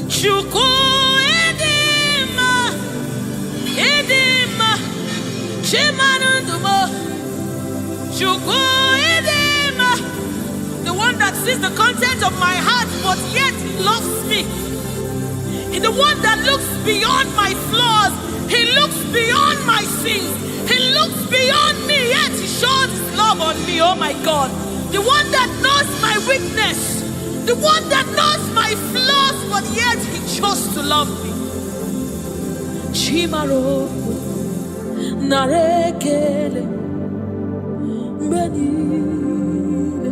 Chuku idima. Idima. Chimanundumo. Chuku idima. The one that sees the content of my heart, but yet he loves me. He's the one that looks beyond my flaws. He looks beyond my sins. He looks beyond me, yet he shows his love on me. Oh my God. The one that knows my weakness. The one that knows my flaws, but yet he chose to love me. Chimaro narekele benile.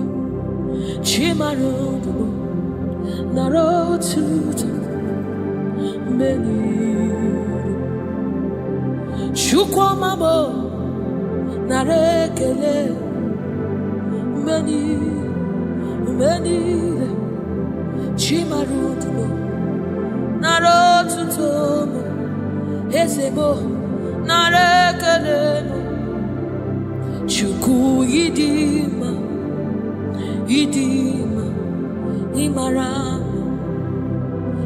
Chimaro narotuta benile. Chukwamamo narekele benile. Chimarutumo narotutomo ezebo narekeleno. Chuku idima. Idima imara.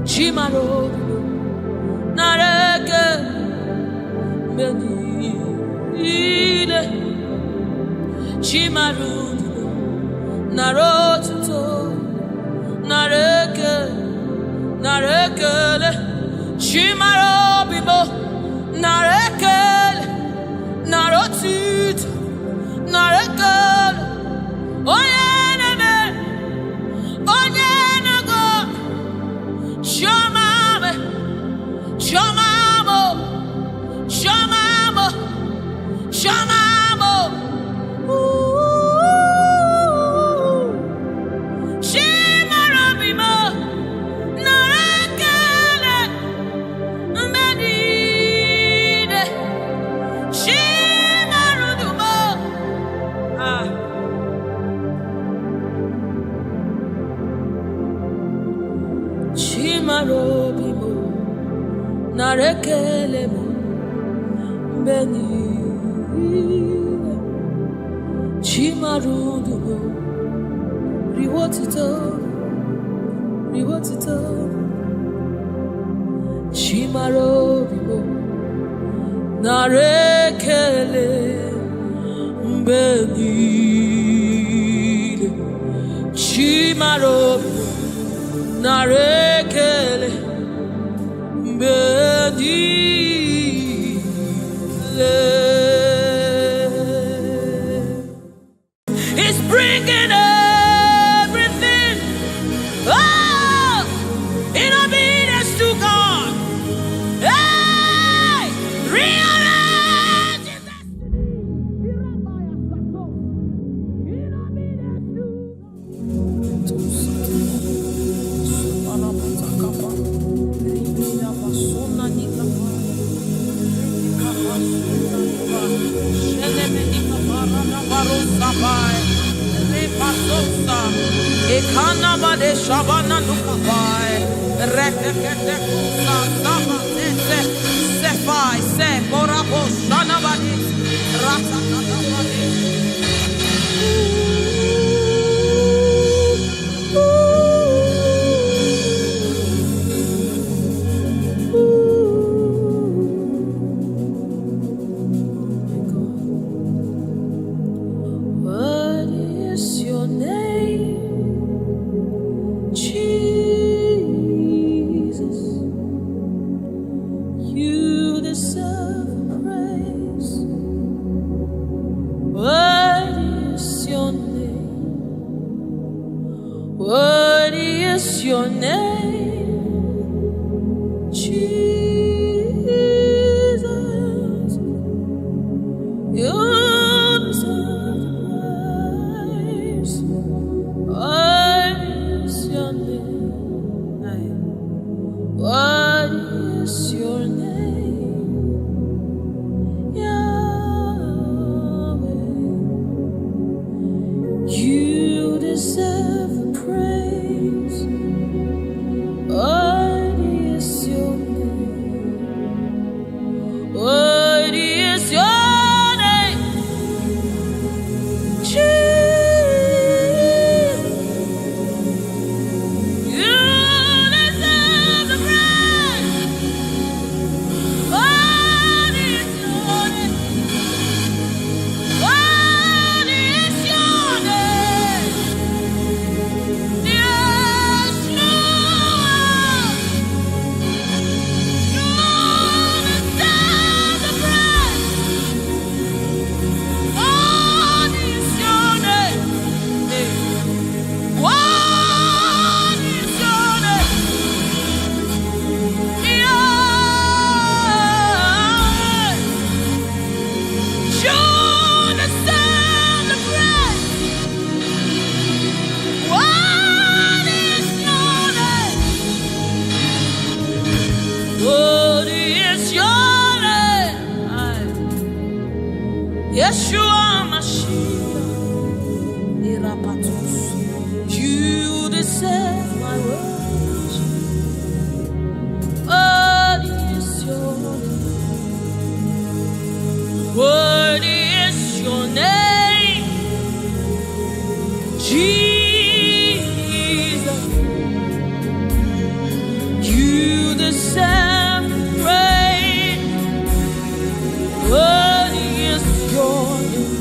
Chimarutumo nareke benile. Chimarutumo narotutomo nareke narekele, chimaro bibo, narekele, narotit, narekele, oyeneme, onyenago, shamame, shamamo, shamamo, shamamo. Chimarobimo, narekelemo, beni, chimarudumo, riwotito, chimarobimo, narekele, beni, chimarobimo. Narekele bedile. He's bringing everything in obedience to God. Hey, realize your Shabana Lukabai, Rekete Saba, Sefai, Se, Morabo, Shanabadi, Ratakabadi. What is your name? Jesus, you deserve praise. What is your name? What is your name? Jesus, you deserve praise. What is your name? What is your name? Yahweh, you deserve the praise. What is your name? What is your name? Yeshua Mashiach, Irapatus, you deserve my worship. What is your name? What is your name? Jesus, you deserve praise. What is your name?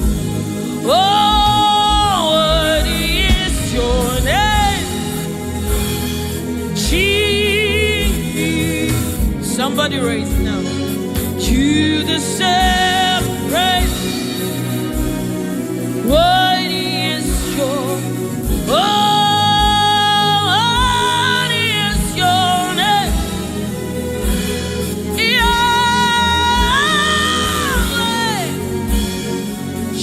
Oh, what is your name? Somebody raise now. You deserve praise. Worthy is your, worthy is your name. Yahweh,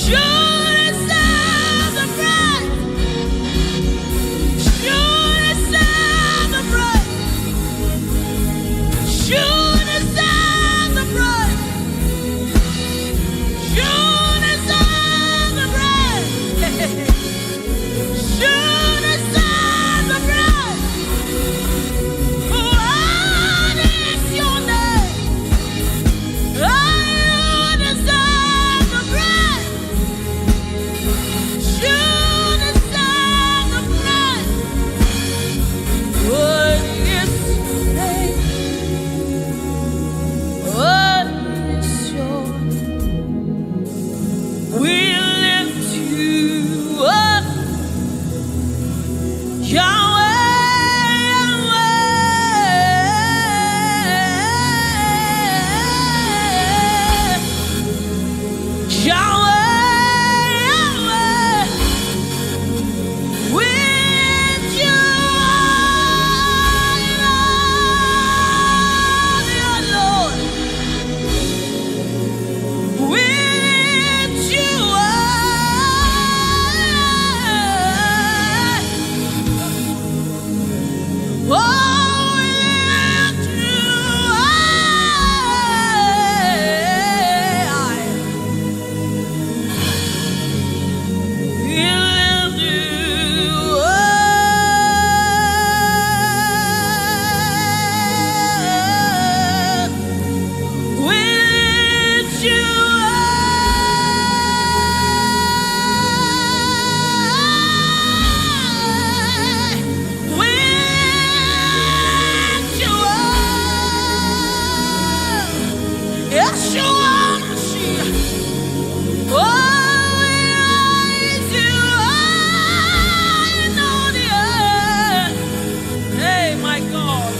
you deserve the praise. You deserve the praise. You deserve the praise. You deserve the praise. You deserve the praise. What is your name? You deserve the praise. You deserve the praise. What is your name? What is your name? We lift you up, Yahweh, Yahweh, Yahweh, we lift you up, Lord. We lift you up. Oh, we lift you up. We lift you up. We lift you up. We lift you up. Yeshua Mashiach. Oh, we raise you high on the earth. Hey, my God.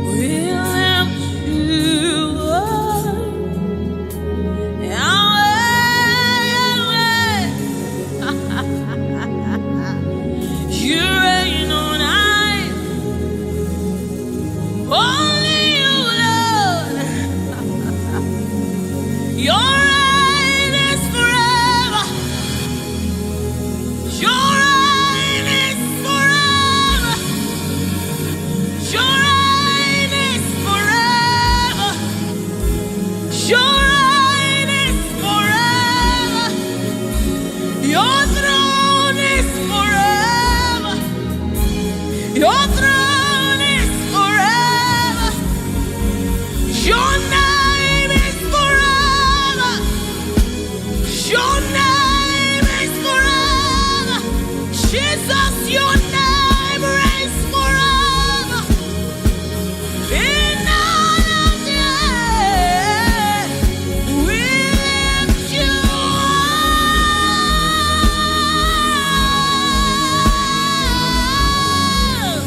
We lift you up. Yahweh, Yahweh. You reign on high. Only you, Lord. Your reign is forever. Your reign is forever. Your reign is forever. Your reign is forever. Your throne is forever. Your throne is forever. Your name is forever. Your name is forever. Jesus, your name reigns forever. In all of the earth, we lift you up.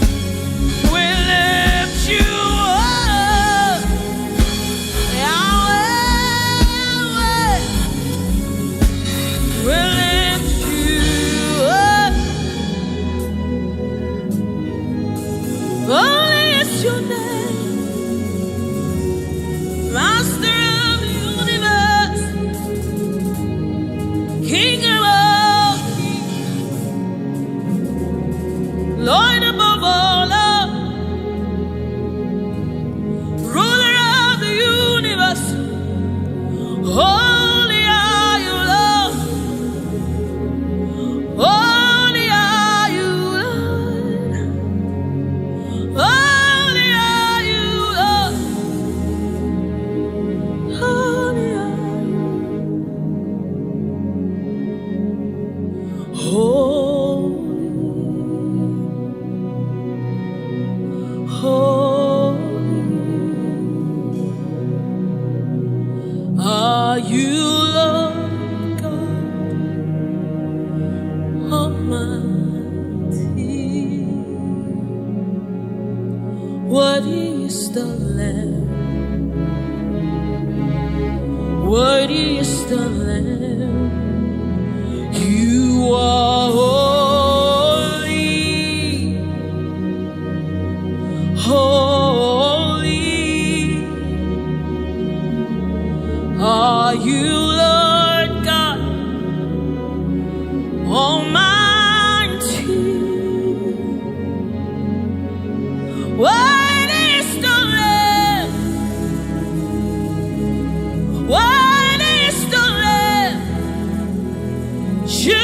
Worthy is the Lamb. Worthy is the Lamb. You are holy, holy. Are you Lord God Almighty? What is the Lamb? What is the Lamb? You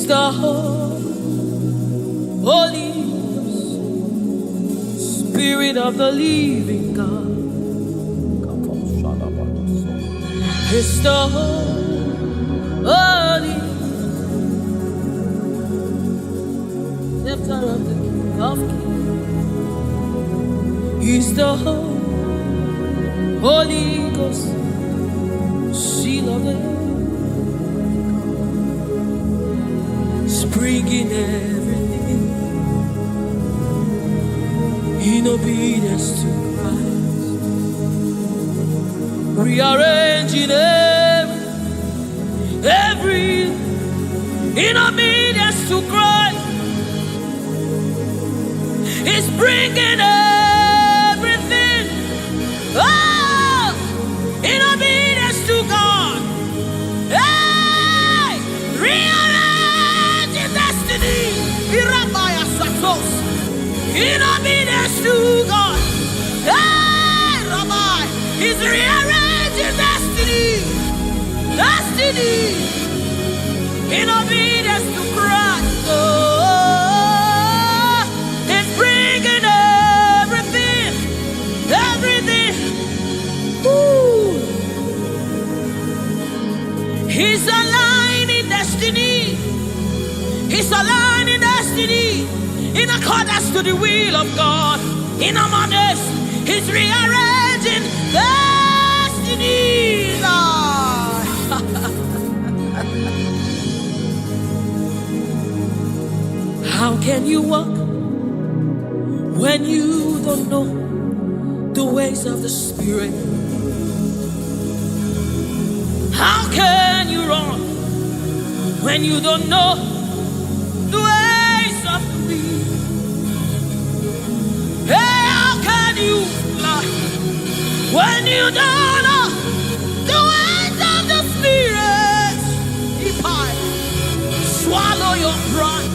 the Holy Spirit of the living God. It's the Holy Scepter of the King of Kings. He's the Holy Ghost, seal of the bringing everything in obedience to Christ, rearranging every in obedience to Christ. It's bringing everything in obedience to God. Hey, in obedience to God. Hey, Rabbi, He's rearranging destiny, in obedience to Christ. Oh, it's bringing everything. Ooh. He's aligning destiny. He's aligning destiny in accordance to the will of God. In among us, He's rearranging destiny. How can you walk when you don't know the ways of the Spirit? How can you run when you don't know the ways of the wind? Hey, how can you fly when you don't know the ways of the Spirit? If I swallow your pride,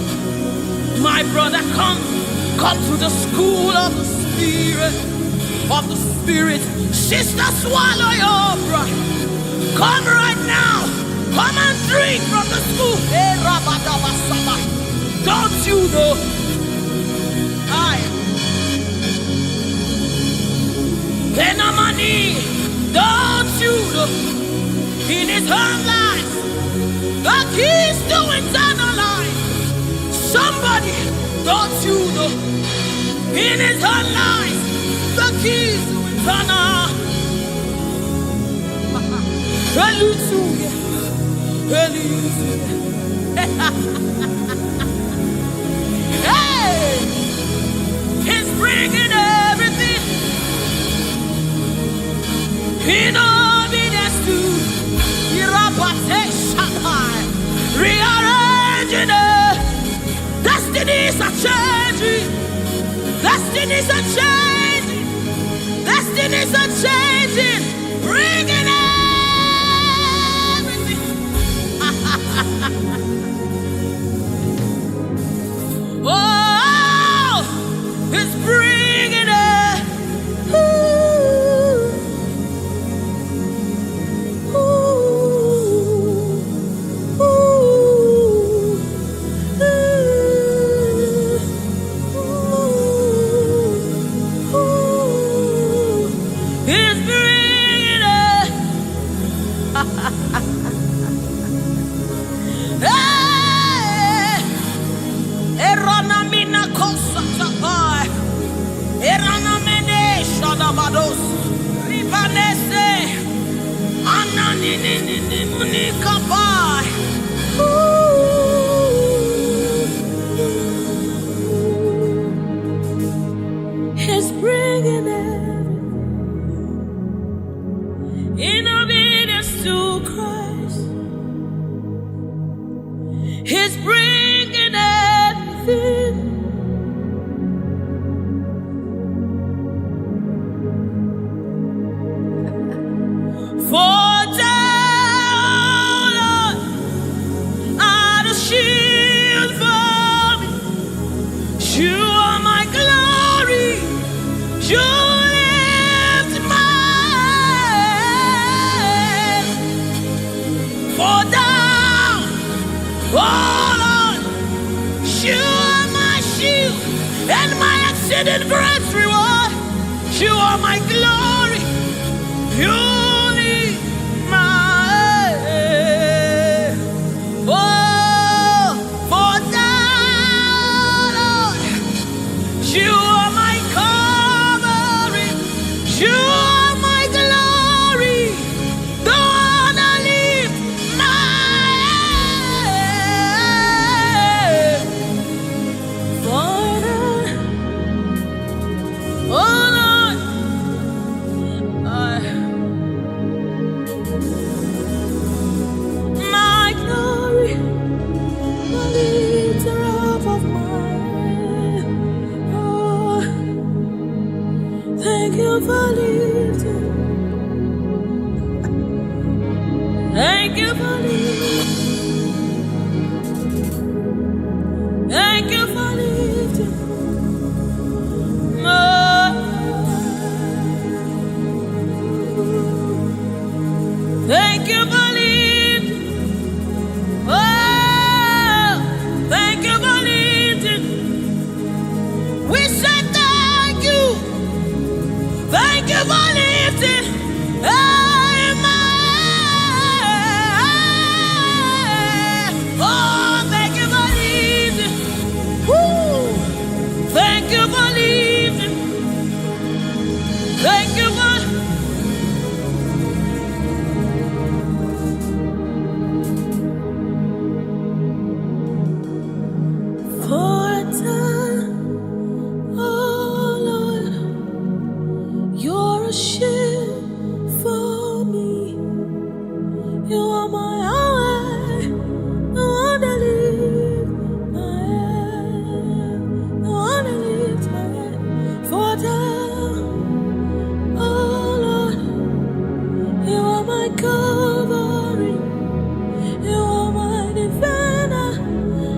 my brother, come to the school of the Spirit, Sister, swallow your pride. Come right now. Come and drink from the school. Hey, don't you know? in his own life, the keys to eternal life. Somebody, don't you know? In his own life, the keys to eternal. Hallelujah, hallelujah. Hey, he's bringing everything in obedience to rearranging it. Destinies are changing. Destinies are changing. Destinies are changing. Bringing everything. Oh, it's bringing it. He's bringing it in obedience to Christ. He's bringing everything. For down are the shield for me. You are my glory. You lift my head. For down, oh Lord, you are my shield and my exceeding great reward. You are my glory. You lift my head. Oh, for thou, Lord, you are my covering. You are my glory. The one I lift my head. For thou, oh Lord, my glory, the lifter up of my head. Oh, thank you for lifting. Thank you for lifting. Thank you for lifting. Thank you for lifting. Oh, thank you for lifting. We say thank you. Thank you for lifting. Hey, my head. Oh, thank you for lifting. Woo. Thank you for lifting. Thank you for. For time, oh Lord, you're a shield for me. You are my highway, the one that lifts my head, the one that lifts my head. For time, oh Lord, you are my covering, you are my defender,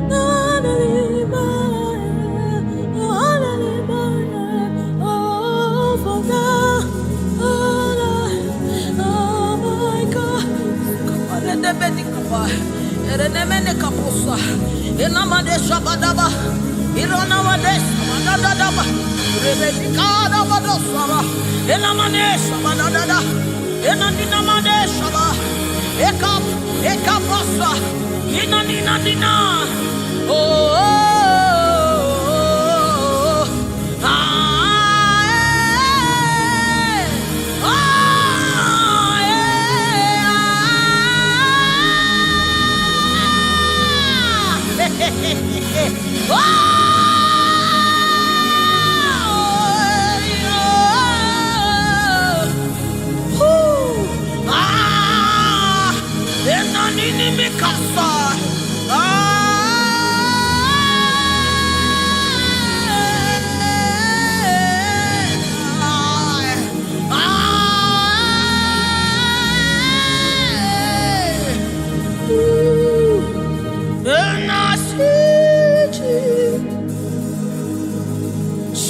the one that lifts my head, the one that lifts my head. Oh, for time, oh Lord, oh my God. Enanina Madeshaba, Ekapasa, Inanina. Oh,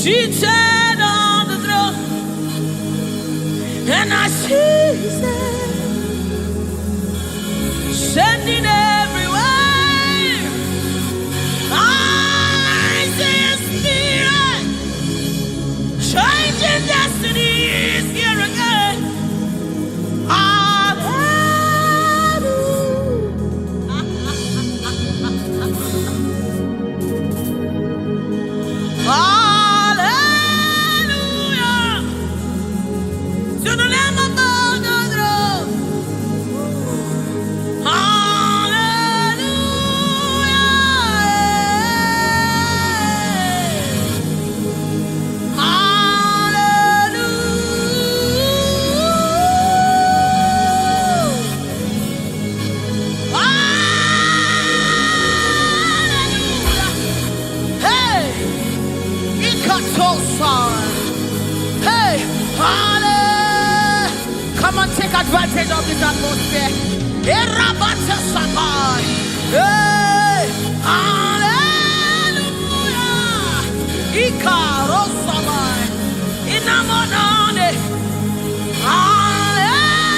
seated on the throne, and I see His hand sending everywhere. I see His Spirit changing destinies here again. Hey, hallelujah. Come on, take advantage of this atmosphere. Hey, hallelujah. Ikarosamai. Inamonane. Hallelujah.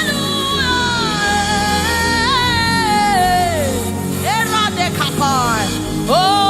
Eradekapai. Oh.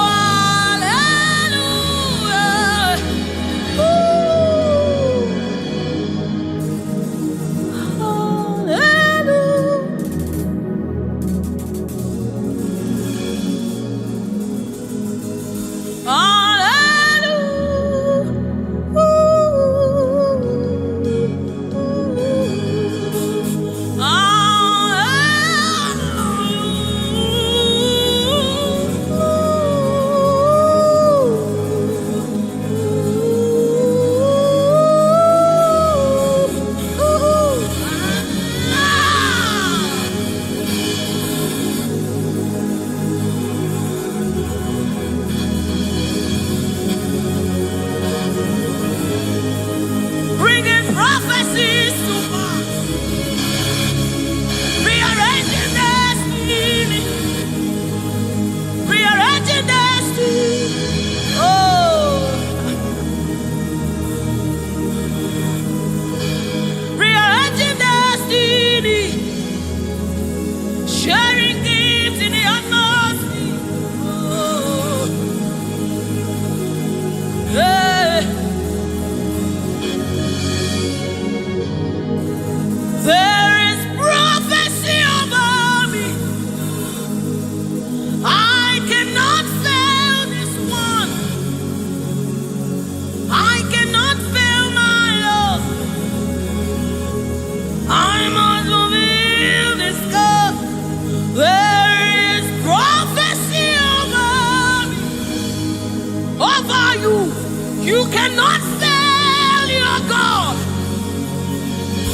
You cannot fail your God.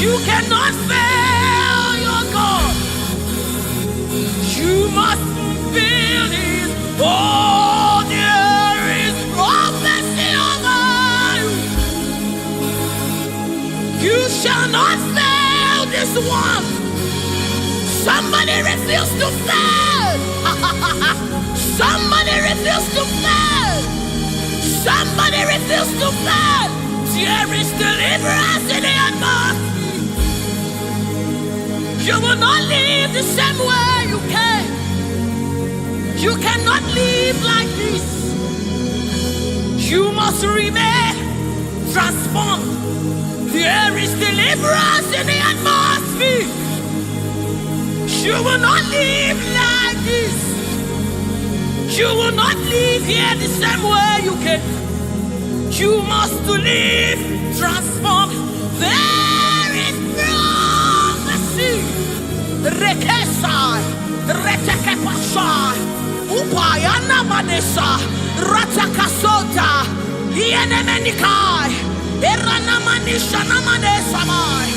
You cannot fail your God. You must fulfill His. Oh, there is prophecy over you. You shall not fail this one. Somebody refuse to fail. Somebody refuse to fail. Somebody refuse to fail. There is deliverance in the atmosphere. You will not live the same way you came. You cannot live like this. You must remain transformed, There is deliverance in the atmosphere. You will not live like this. You will not live here the same way you came. You must live transformed. There is prophecy. Rekesai, Retekepashai, Upayana Manesa, Ratakasota, Ienemenikai, Eranamanisha Namanesamai.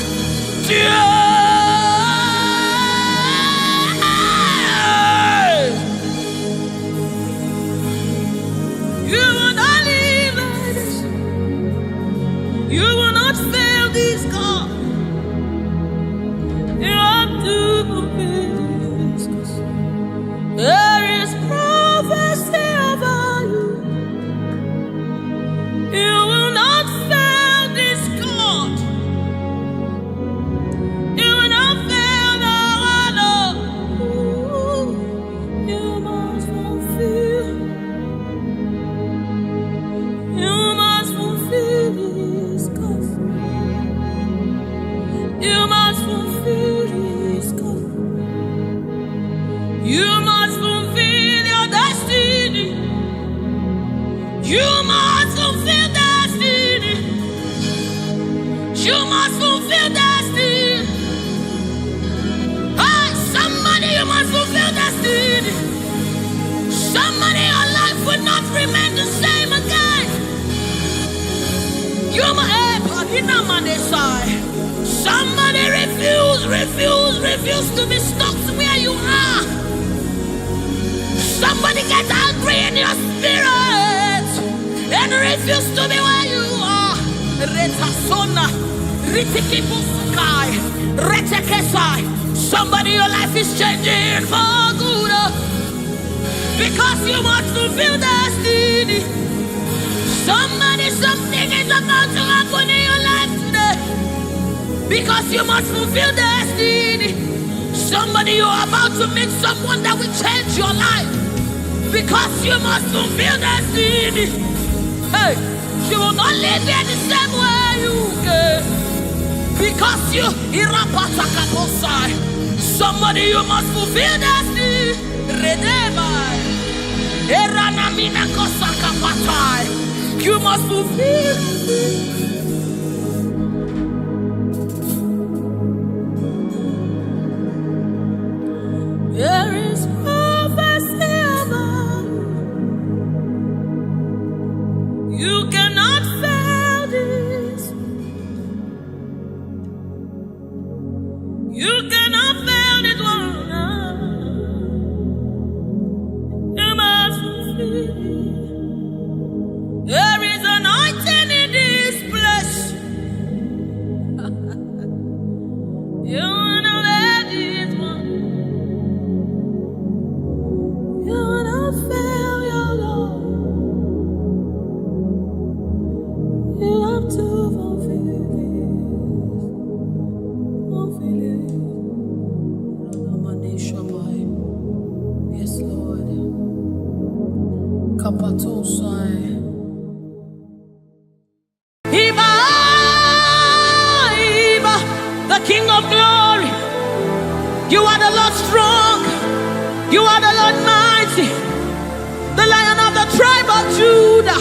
You will not live like this. You will not fail this God. You have to fulfill this. There is prophecy about you. You will not fail this God. You will not fail the Lord. You must fulfill. You must fulfill this God. You must fulfill this God. You must fulfill your destiny. You must fulfill destiny. You must fulfill destiny. Hey, somebody, you must fulfill destiny. Somebody, your life will not remain the same again. You must. Somebody refuse to be stuck where you are. Somebody get angry in your spirit and refuse to be where you are. Retasona, Ritikibusukai, Retekesai. Somebody, your life is changing for good because you must fulfill destiny. Somebody, something is about to happen in your life today because you must fulfill destiny. Somebody, you are about to meet someone that will change your life because you must fulfill destiny. Hey, you will not live here the same way you came because you irapatakaposai. Somebody, you must fulfill destiny. Redeemai. Eranamina kosakapatai. You must fulfill. There is prophecy about you. You cannot fail this. You cannot fail this one. You must fulfill. There is anointing in this place. You wanna let it one. You wanna fail your Lord. You have to fulfill it. Fulfill it. Yes, Lord. Kapatosai. The King of glory, you are the Lord strong, you are the Lord mighty, the Lion of the tribe of Judah.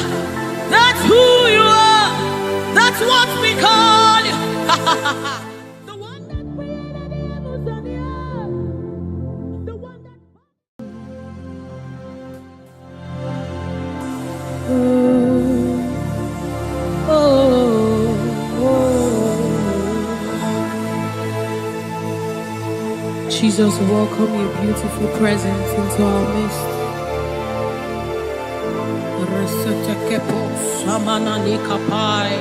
That's who you are, that's what we call you. The one that created the heavens and the earth, the one that... Jesus, welcome your beautiful presence into our midst. Resetekepo samanani kapai,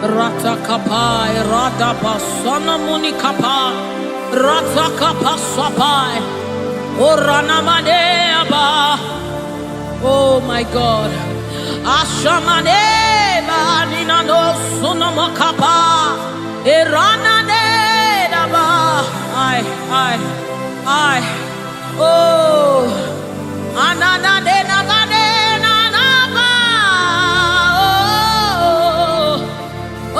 rata kapai, rada basana muni kapai, rata kapasapai, orana maneaba. Oh my God, ashamaneba nina no sunamakapa, erana nedaba. I, oh, anana de nagade nanaba, oh, oh,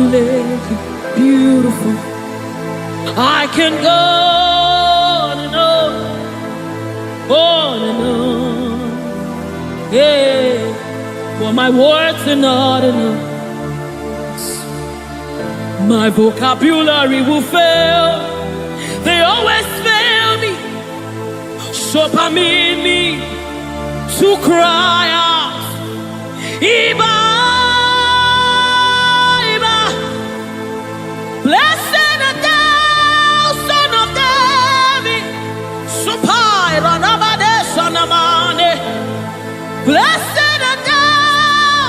immaculate, beautiful. I can go on and on, on and on. Yeah, for my words are not enough. My vocabulary will fail. They always fail me. So permit me to cry out, Iba, Iba. Blessed art thou, Son of David. Supai ranabade sanamane. Blessed art thou,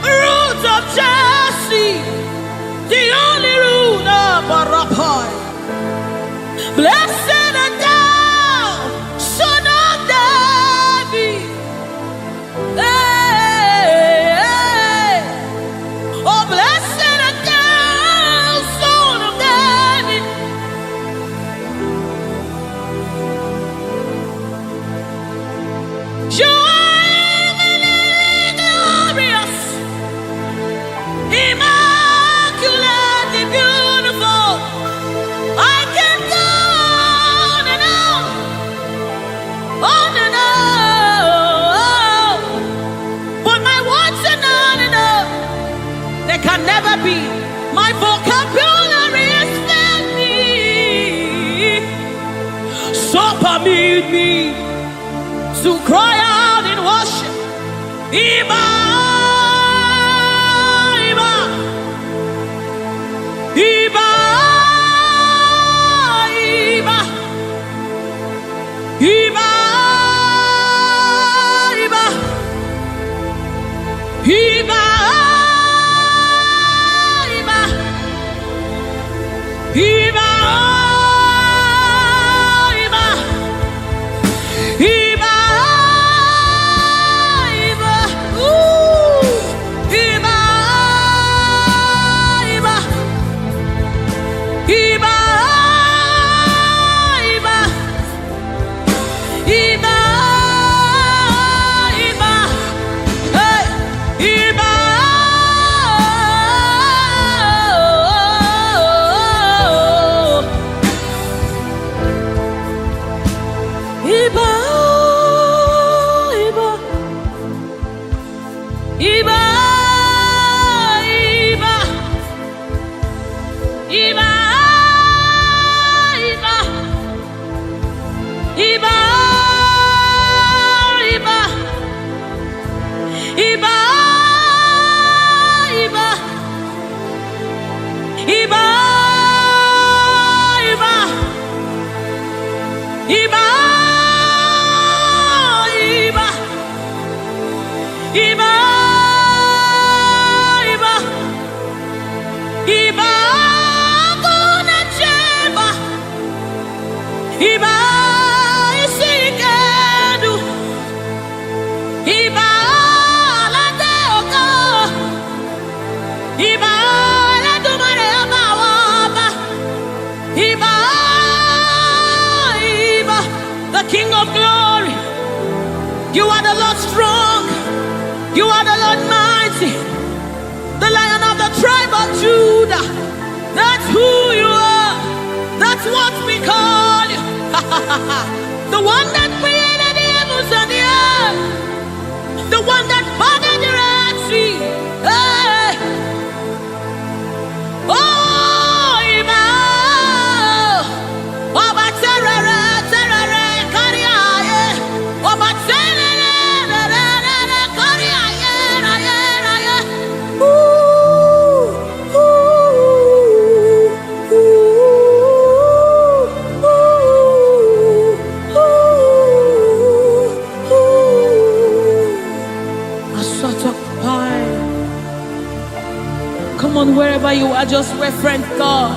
Root of Jesse, the only root of Arapai. Blessed art thou, Son of David. Hey, hey. Oh, blessed art thou, Son of David. You are eminently glorious, immaculately beautiful. I can go on and on, on and on. But my words are not enough. They can never be. My vocabulary is filthy. So permit me to cry out in worship. Iba, Iba, Iba, Iba, Iba, Iba, Iba, Iba, Iba, Iba, Iba, ooh, Iba, Iba, Iba, Iba, Iba, Iba, hey, Iba, Iba, Iba, Iba, Iba, Iba, Iba, Iba, Iba, Iba, Iba, Iba, Iba, Iba, Iba, Iba, Guna Cheba, Iba, Isikadu, Iba, Lateoka, Iba, Latumare Amawaba, Iba, Iba, the King of Glory. You are the Lord strong. You are the Lord mighty, the Lion of the tribe of Judah. That's who you are. That's what we call you. The one that created the heavens and the earth. The one that parted the Red Sea. Hey. Oh, Iba. Oba terere, terere, kariaye. Oba terere, terere, kariaye, raye, raye. Ooh, ooh, ooh, ooh, ooh, ooh. A sort of pie. Come on, wherever you are, just reference God.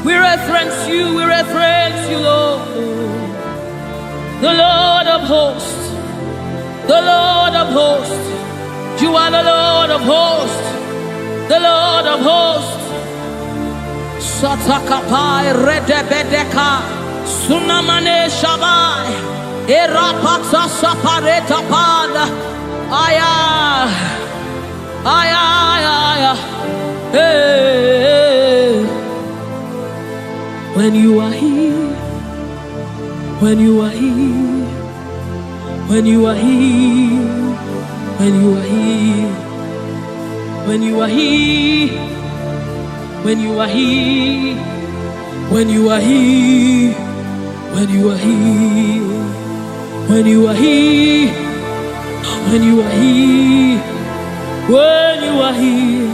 We reference you, Lord. The Lord of hosts, the Lord of hosts. You are the Lord of hosts, the Lord of hosts. Satakapai redebedeka sunamane shabai erapata sapareta pada aya aya aya Hey, when you are here, when you are here, when you are here, when you are here, when you are here, when you are here, when you are here, when you are here, when you are here, when you are here, when you are here,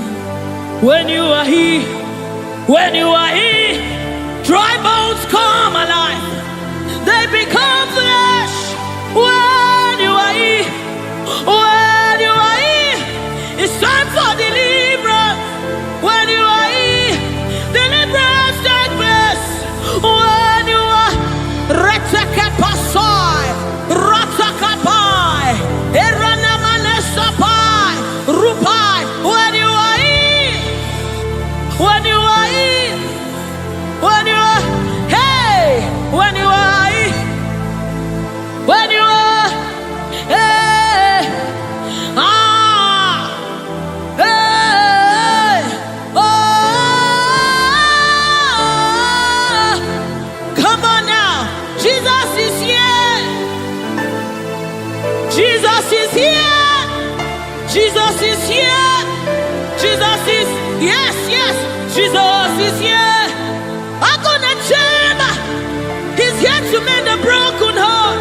when you are here, when you are here, dry bones come alive, they become flesh. When you are here, when you are here, it's time for deliverance. When you are here, deliverance take place. When you are Retekepasai, Ratakapai, Eranamanesapai, Rupai. When you are here, when you are here, when you are, hey, when you are here, when you are, hey, hey, oh, come on now, Jesus is here, Jesus is here, Jesus is here, Jesus is, yes, yes, Jesus is here. I'm gonna chamber. He's here to mend the broken heart.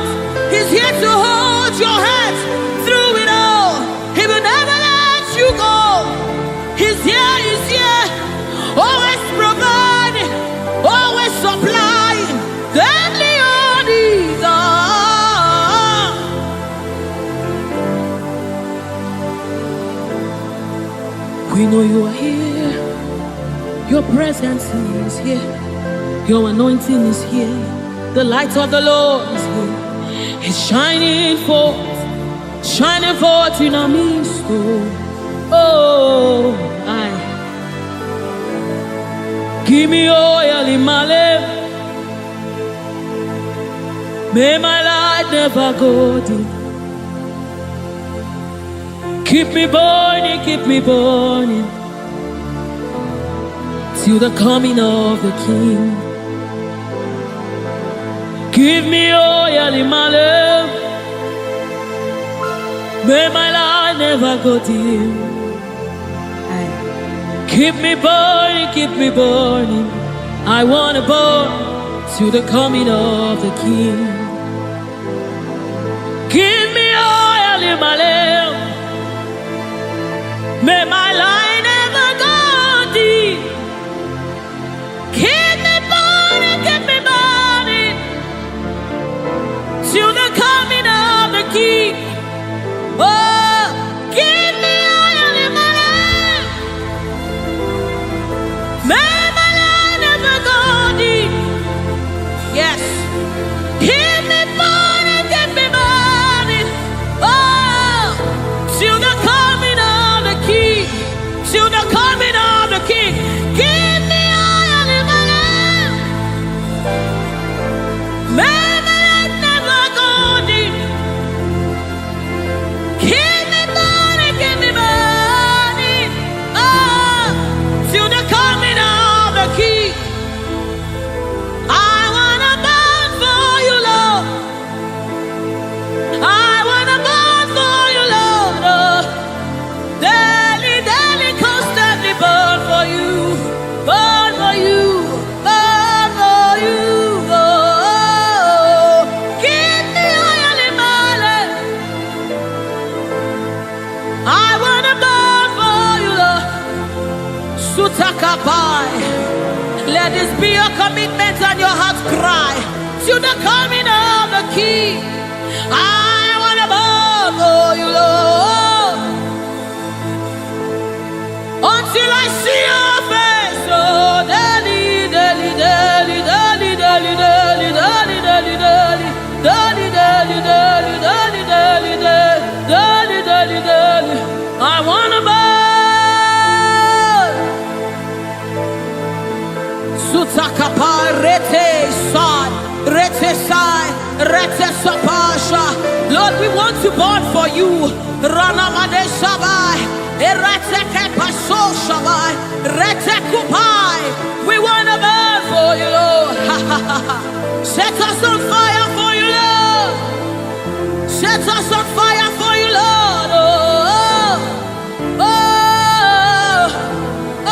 He's here to hold your hands through it all. He will never let you go. He's here, he's here. Always providing, always supplying. Deadly on these are. We know you are here. Your presence is here. Your anointing is here. The light of the Lord is here. It's shining forth in our midst. Oh, I give me oil in my lamp. May my light never go dim. Keep me burning, till the coming of the King. Give me oil in my lamp. May my light never go dim. Keep me burning. I want to burn till the coming of the King. Give me oil in my lamp. May my light never go dim. Keep me burning till the coming of the King. Oh, give me oil in my lamp. May my light never go dim. Yes. Keep me burning. Oh, till the coming of the King. Till the coming of the King. Give me oil in my lamp. May let this be your commitment and your heart's cry to the coming of the King. I want to burn for you, Lord, until I see your face. Oh, daily, daily, daily, daily, daily, daily, daily, daily, daily, daily, daily, daily, daily, daily, daily, daily, daily. I want to burn. Lord, we want to burn for you. We want to burn for you, Lord. Set us on fire for you, Lord. Set us on fire for you, Lord. Oh, oh, oh,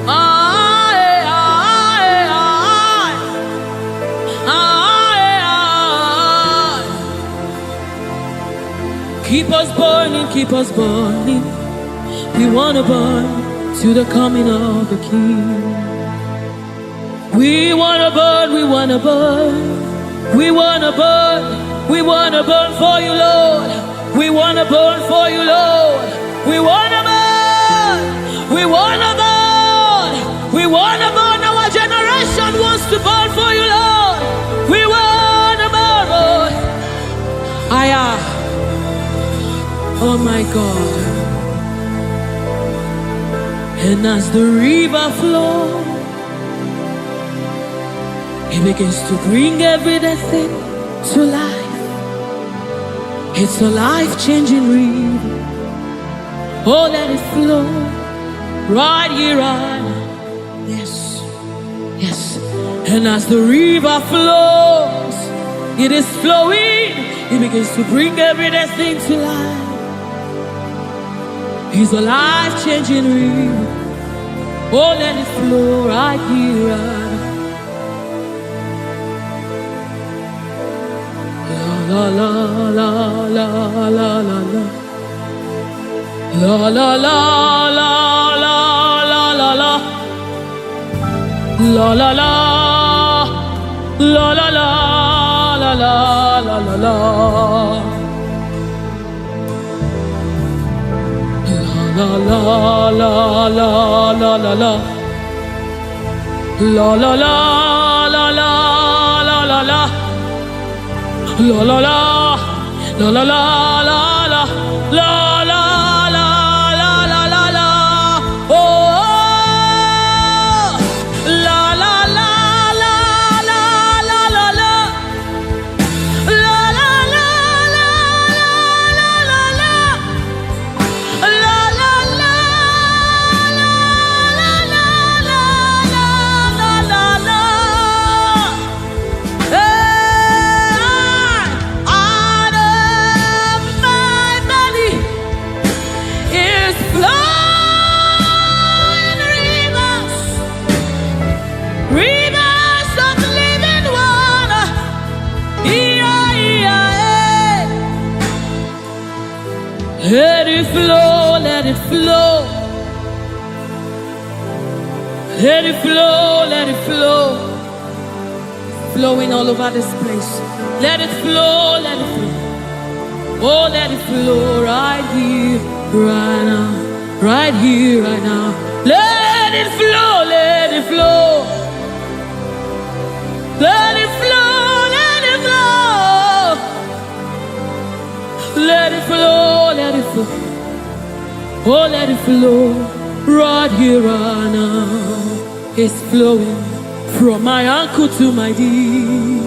oh. Keep us burning, keep us burning. We want to burn to the coming of the King. We want to burn, we want to burn. We want to burn, we want to burn for you, Lord. We want to burn for you, Lord. We want to burn, we want to burn. We want to burn, our generation wants to burn for you, Lord. We want to burn, Lord. Oh my God. And as the river flows, it begins to bring everything to life. It's a life-changing river. Oh, let it flow right here, right now. Yes, yes. And as the river flows, it is flowing. It begins to bring everything to life. It's a life-changing river. Oh, let it flow right here, right now. La la la la la la la. La la la la la la la la. La la la la la la la la la la la. La la la la la la la. La la la la la la la la. La la la la la la la la la la la la la la. Oh, la la la la la la la la. La la la la la la la. La la la la la la la la. Let it flow, let it flow. Let it flow, let it flow. Flowing all over this place. Let it flow, let it flow. Oh, let it flow right here, right now. Right here, right now. Let it flow, let it flow. Let it flow, let it flow. Let it flow, let it flow. Oh, let it flow right here, right now. It's flowing from my ankle to my knee,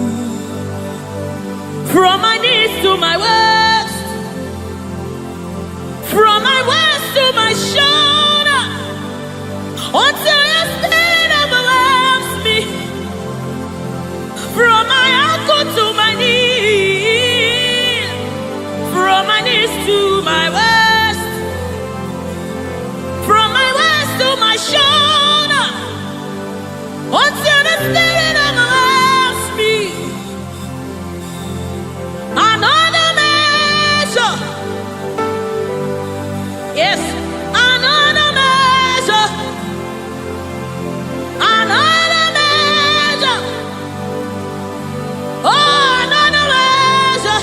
from my knees to my waist, from my waist to my shoulder, until your spirit overwhelms me. From my ankle to my knee, from my knees to my waist, from my waist to my shoulder, until the spirit overwhelms me. Another measure, yes, another measure, another measure. Oh, another measure.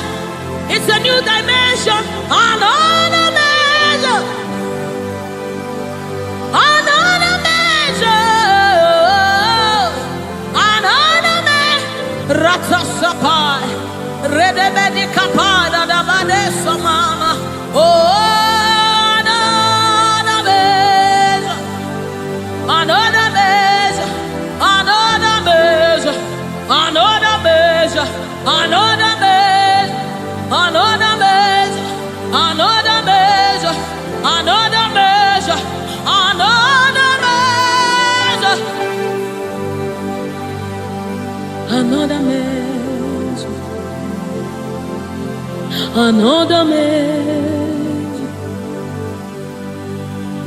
It's a new dimension. Another measure. Another measure. Another measure. Ratasapai. Redebedi kapada dabade samama. Oh, another measure. Another measure. Another measure. Another measure. Another measure. Another measure. another measure, another measure,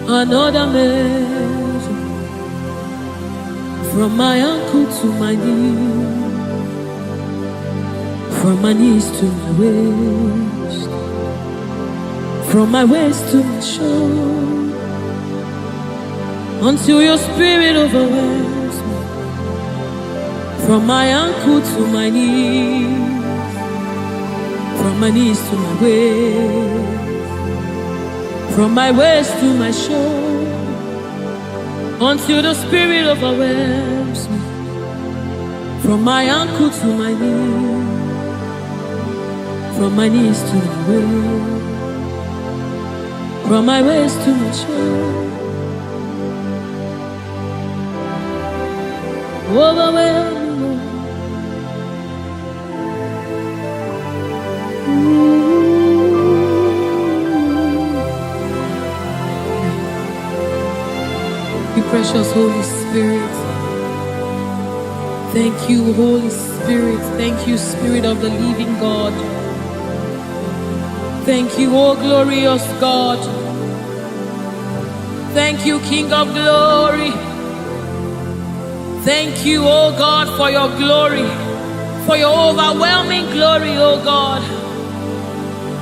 another measure, from my ankle to my knee, from my knees to my waist, from my waist to my shoulder, until your spirit overwhelms me. From my ankle to my knees, from my knees to my waist, from my waist to my shoulder, until the spirit overwhelms me. From my ankle to my knees, from my knees to my waist, from my waist to my shoulder, overwhelm me, Lord. You precious Holy Spirit. Thank you, Holy Spirit. Thank you, Spirit of the living God. Thank you, oh glorious God. Thank you, King of glory. Thank you, oh God, for your glory, for your overwhelming glory, oh God.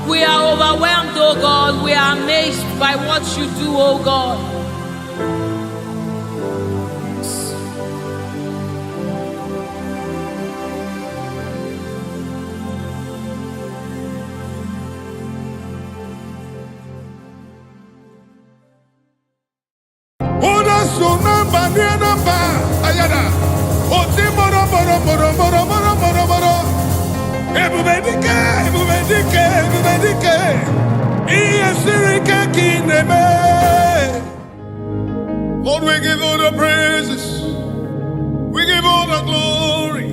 We are overwhelmed, oh God. We are amazed by what you do, oh God. Lord, we give all the praises, we give all the glory,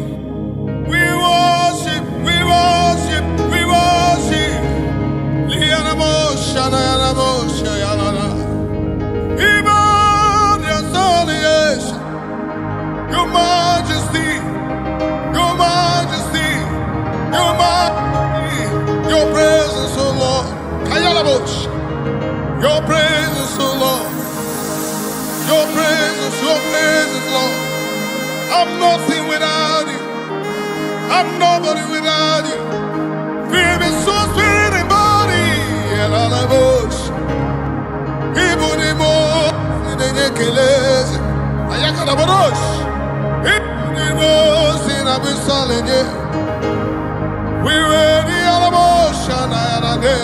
we worship, we worship, we worship. Your majesty, your majesty, your majesty, your presence, oh Lord. Your presence, oh Lord. Your presence, Lord. I'm nothing without you. I'm nobody without you. Feel me, soul, spirit, and body. And all I wish. Even more in the Nekeles. Ayakana Barosh. Even more in Abu Saleh. We were the Alamosh. And I had a day.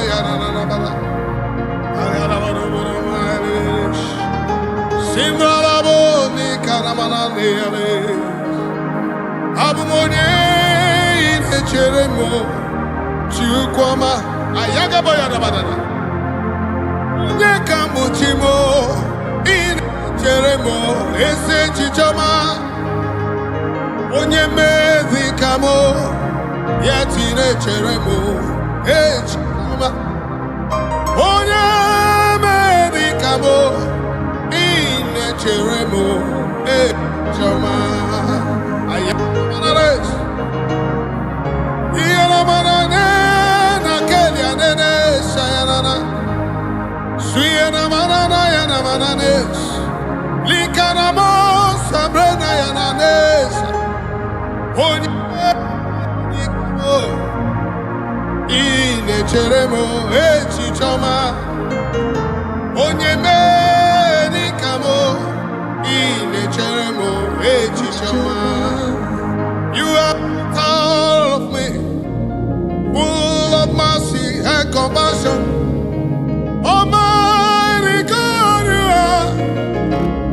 Simralaboni karamanane Abumonye inecheremo Chukwama ayaga boyada badana Onye kamuchimo inecheremo ese chichoma Onye mezi kamo yeti inecheremo echoma Onye mezi kamo Cheremo, Choma, Ayamanes, Yanamanane, Nakelia, Nene, Sayana, Suyana Manana, Yanamanes, Likanamo, Sabrina, Yananes, Honiko, Ine Cheremo, Chichoma, Onyeme. You are all of me, full of mercy and compassion. Almighty God, you are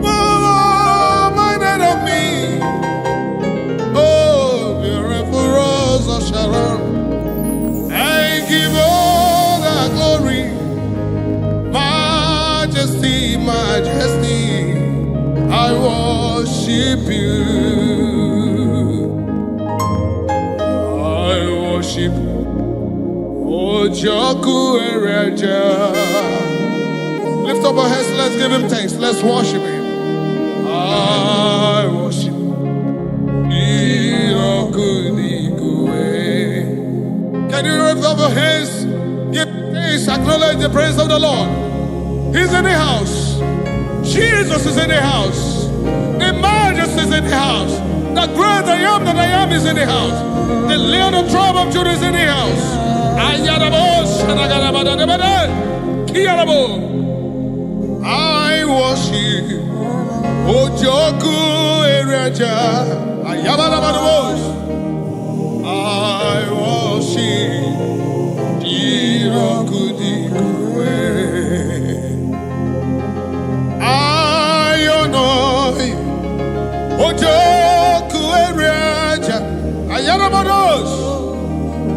full of minded of me. Oh, beautiful rose of Sharon, I give all the glory, majesty, majesty. I worship you. I worship Ojoku Ereja. Lift up our hands, let's give him thanks. Let's worship him. I worship Ojoku Can you lift up your hands? Give thanks, acknowledge the praise of the Lord. He's in the house. Jesus is in the house. The Majesty is in the house. The great I am that I am is in the house. The Lion of the tribe of Judah is in the house. I worship Ojoku Ereja. I worship Jirokudikwe. I honor Ojoku Ereja. Ayanabados.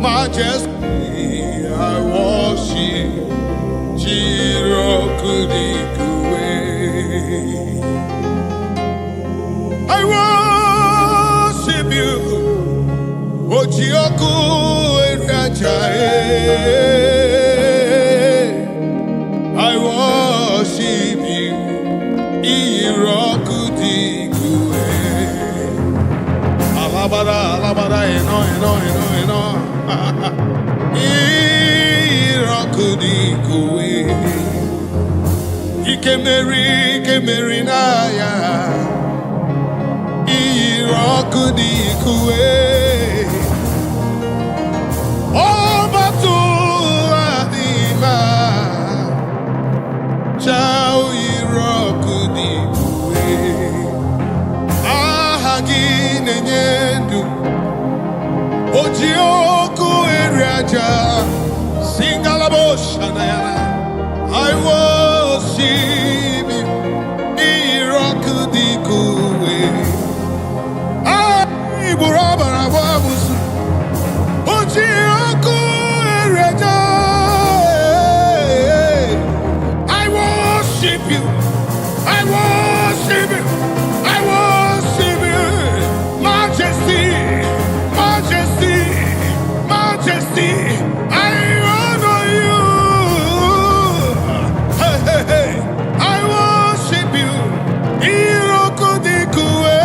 Majesty, I worship Jirokudikwe. I worship you, Ojoku Ereja. I worship you, Irokudikwe. Alabara, alabara, eno. Irokudikwe. Ikemeri na ya. Irokudikwe. Obatu adima. Chao Irokudikwe. Ahagi nenyendu. Ojioku Eriaja. Singalaboshanayana. I worship you. Irokudikwe. Iburabarababusu. Ojioku Eriaja. I worship you. I worship you. I worship you. Majesty. Majesty. Majesty. I honor you. Hey, hey, hey. I worship you. Irokudikwe.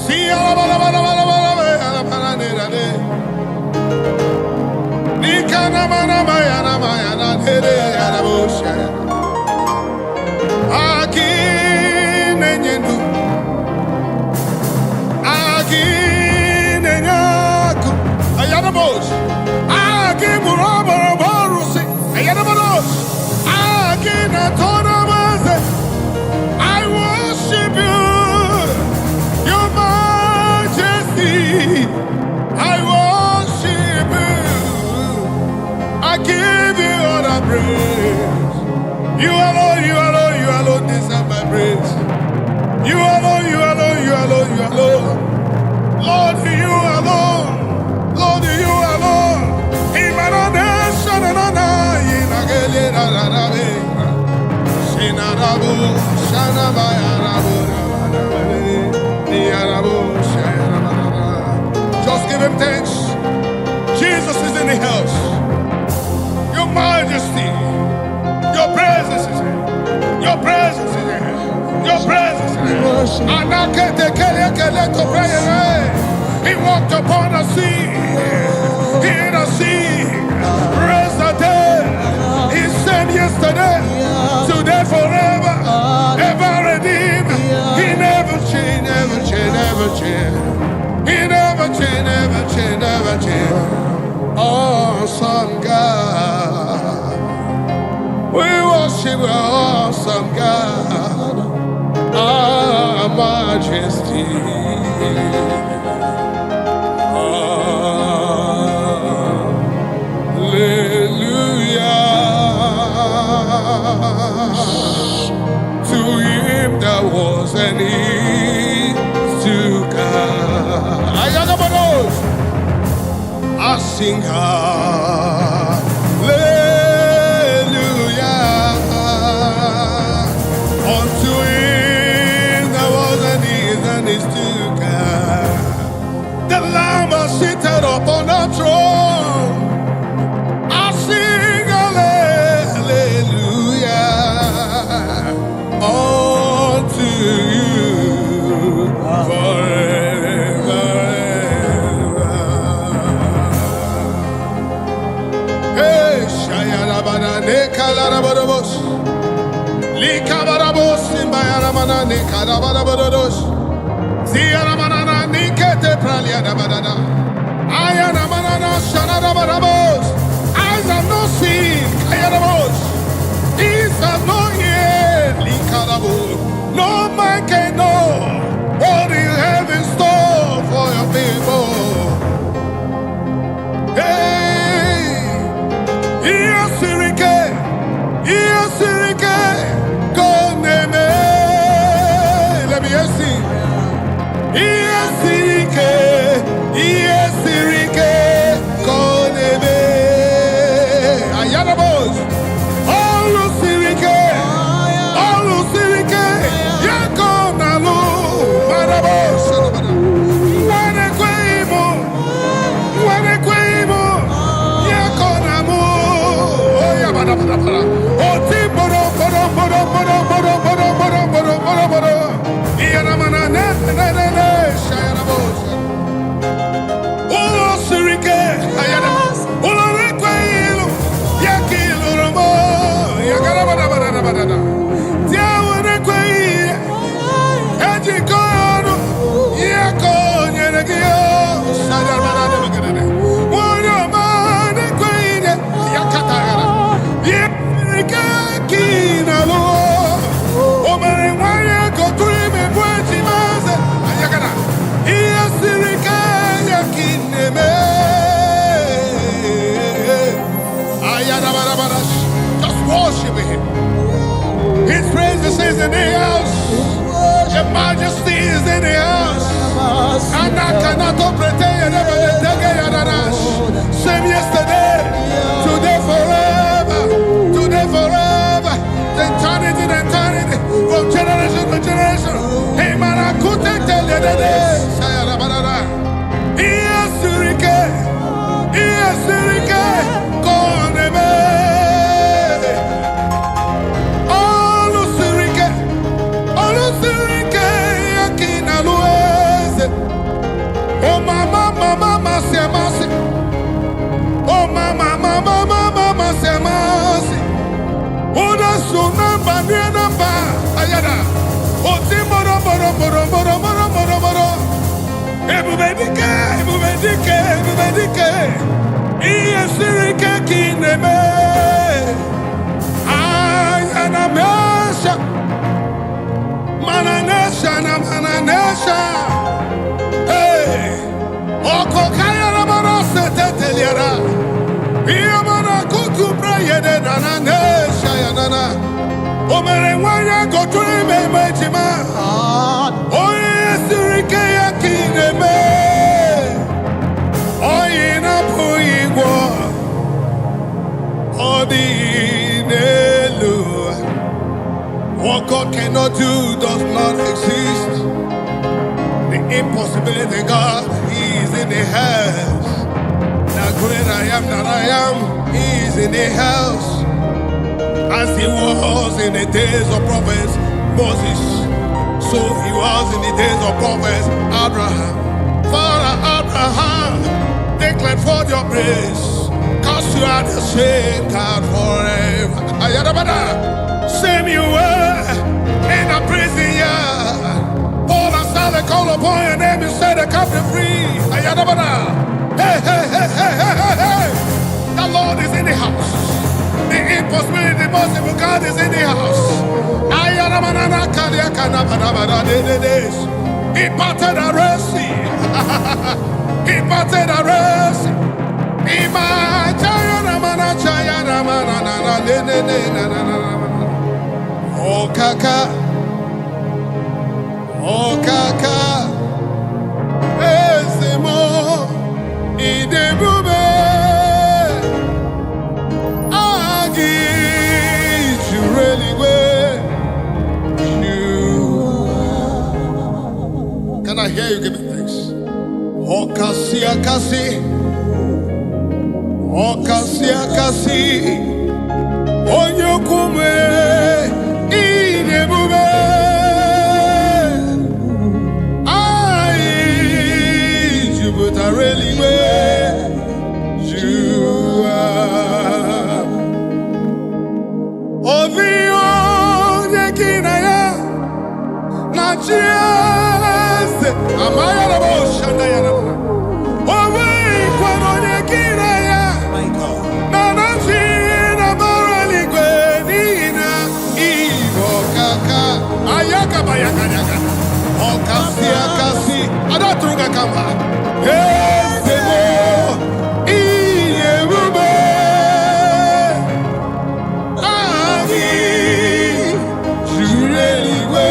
See, I worship you, your majesty. I worship you. I give you all the praise. You alone deserve my praise. You alone. Lord, you alone. Lord, you alone. Imanadesha na na inagele na na be. Sinarabu shana bayarabu niarabu shana. Just give him thanks. Jesus is in the house. Your majesty. Your presence is here. Your presence is here. Your presence is here. He walked upon the sea. In the sea. Raised the dead. He said yesterday. Today forever. Ever redeemed. He never changed. Never changed. Never changed. He never changed. Never changed. Never changed. Awesome God. We worship our awesome God, our majesty. Hallelujah. To him that was and is to come. I sing hallelujah unto him that was and is to come. The Lamb is seated upon the throne. I sing hallelujah unto you forever. Shayarabana Nekalarabos. Likabarabos Simbayaramana Nekalabarabados. Ziaramana Nikete Praliadabada. Ayaramana Shanarabarabos. Eyes have not seen Kayarabos. Ears have not heard Likarabo. No man can know what you have in store for your people. Hey, yes, go neme. Let me see. Yes, go neme. Ayanabos. All Sirike, Yakonalu, Marabos. Just worship him. His presence is in the house. Your majesty is in the house. And I cannot pretend same yesterday, today forever, eternity to eternity, from generation to generation. Hey man, I couldn't tell you the day. Oh mama, say mercy. Oh mama, say mercy. Oh the sunamba, namba, ayada. Oh timoro, moro. Ebubedike. Iye sirike kineme. Ayana mesha. Mananesha. Hey, Oko Kaya Ramana Seteteliara. Iamana Kutu Prayede Nana Shayanana. Omere Wanya go to me, Majima. Oh, yes, Rikaya Kineme. Oh, Ina Puigwa. Oh, the Nelu. What God cannot do does not exist. The impossibility, God, He is in the house. The great I am that I am, He is in the house. As He was in the days of prophets Moses, so He was in the days of prophets Abraham. Father Abraham, declared forth your praise, cause you are the same God forever. Ayadabada, same you were in a prison yard. They call upon your name and say they come to free. Ayadabada. Hey. The Lord is in the house. The impossibility, the possible God is in the house. Ayadabada. He parted the Red Sea. He parted the Red Sea. Oh, Kaka. Oh kaka, ezemo, idebube, agi, jureliwe, you. Can I hear you give me thanks? Oh kasi, onyokume, idebube. But I really where you are. Chiese, amaya na bosha na ya na. Owe kwano nyekina ya. My God. Na na china marali kwenina. Ibo kaka, ayaka bayaka yaka. Okasi akasi, adatruga kamba. Ezebo, iyebube. Ami, jureliwe.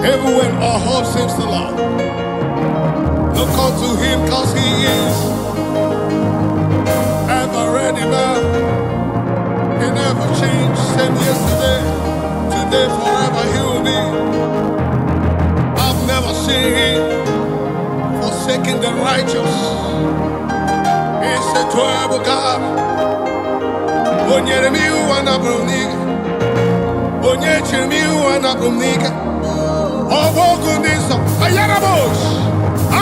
Everywhere our hope seems to lie. Look unto him cause he is ever ready man. He never changed, same yesterday, today, forever he will be. I've never seen him forsaking the righteous. He's a terrible God. Onyere mi wana bruniga, onyeche mi wana bruniga. Owogu niso, ayarabosh.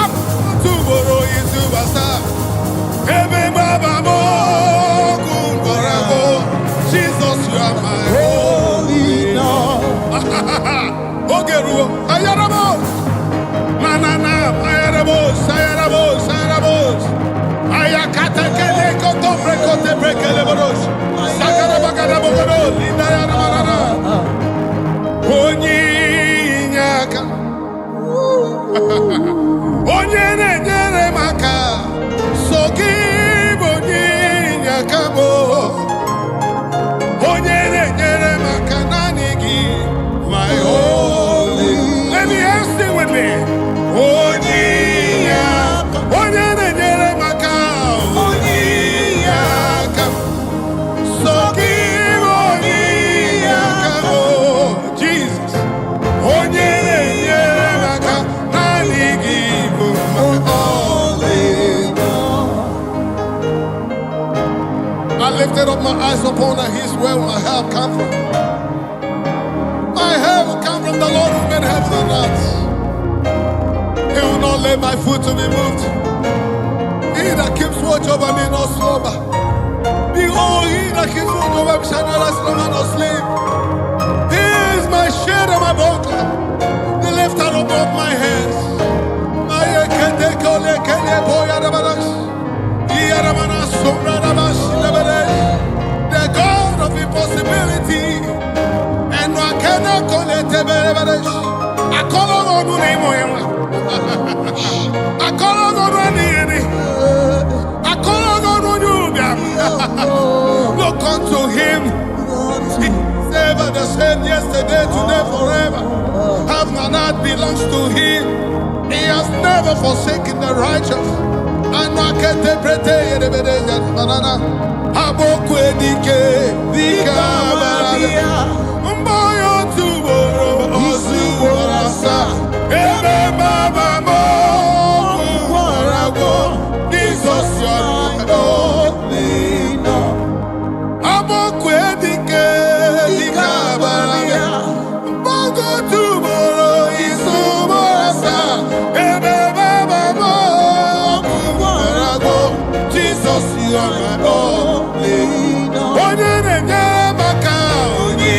Up to boro yitu basa. Ebe baba mo kumbarabo. Jesus, you are my Holy Lord. Ogeruo, ayarabosh. Manana, ayarabosh, ayarabosh, ayarabosh. Ayakata kele koto brekote brekele borosh. Sakara bagara bogoro, linda yana marana. Onyinyaka. Onyere nyere maka. Sogi onyinyaka mo. Onyere nyere maka nanigi. My holy. Let me ask you with me. Onyinyaka. Onyere nyere maka. Onyinyaka. Sogi onyinyaka mo. Jesus. Onyere nyere maka. Nanigi. I lifted up my eyes upon the hills where my help come from. My help will come from the Lord who made heaven and earth. He will not let my foot to be moved. He that keeps watch over me not slumber. Behold, he that keeps watch over me shall neither slumber nor sleep. He is my shade and my buckler, the lifter above my head. The God of impossibility, and I cannot call it a bereberesh. I call on the name of him. I call on the name. I call on you. Look unto him. He's ever the same yesterday, today, forever. Heaven and earth belongs to him. He has never forsaken the righteous. And I can't interpret it. Banana. Abokwe dike, dika Mboyo tuboro, osuborasa. Ebe baba mo, warago. Jesus, you are my only Lord. Abokwe dike, dika barabia. Mboyo tuboro, isuborasa. Ebe baba mo, warago. Jesus, you are my only Lord. Onyere nye maka onyi.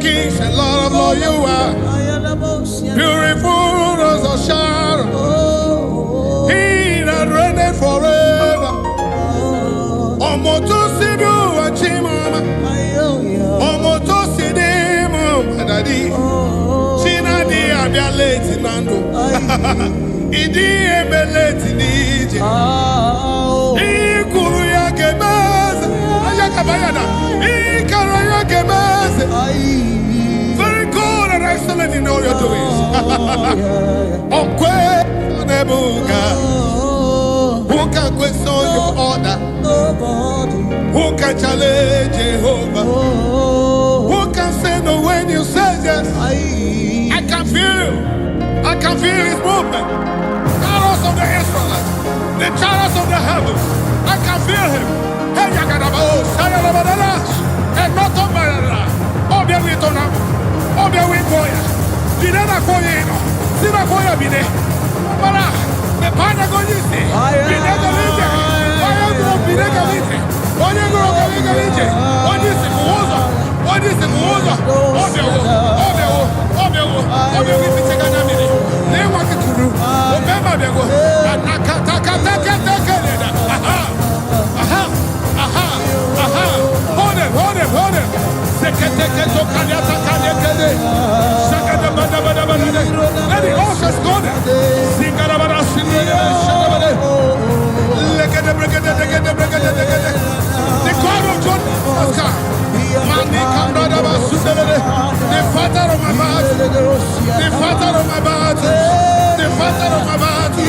of kings and Lord of lords you are. Beautiful rose of Sharon. He that reigneth forever. Omoto sibu achimama. Omoto sidimu madadi. Chinadi abia late nando. Idi ebeleti nije. Ikuru ya kebeze. Ayakabayana. Ikara ya kebeze. Very good and excellent in all your doings. Okwe nebuga. Who can question your order? Who can challenge Jehovah? Who can say no when you say yes? I can feel his movement. Arrows of the Israelites, the chariots of the heavens. I can feel him. Hey, Yagadaba, Sayalabadash, and not on Barara. Obia Witonam, Obia Wingoya, Dinana Koyeno, Sina Koya Bine, Mara, the Panagonisi, Binegalite, Oyagro Binegalite, Oyagro Gavigalite, what is it? What is it? Obia Witanamini, Nemakuru, Obama Bego, Nakataka, hold him. Let the horses go there. The God of John has come. The father of my battle. The father of my battle. The father of my battle.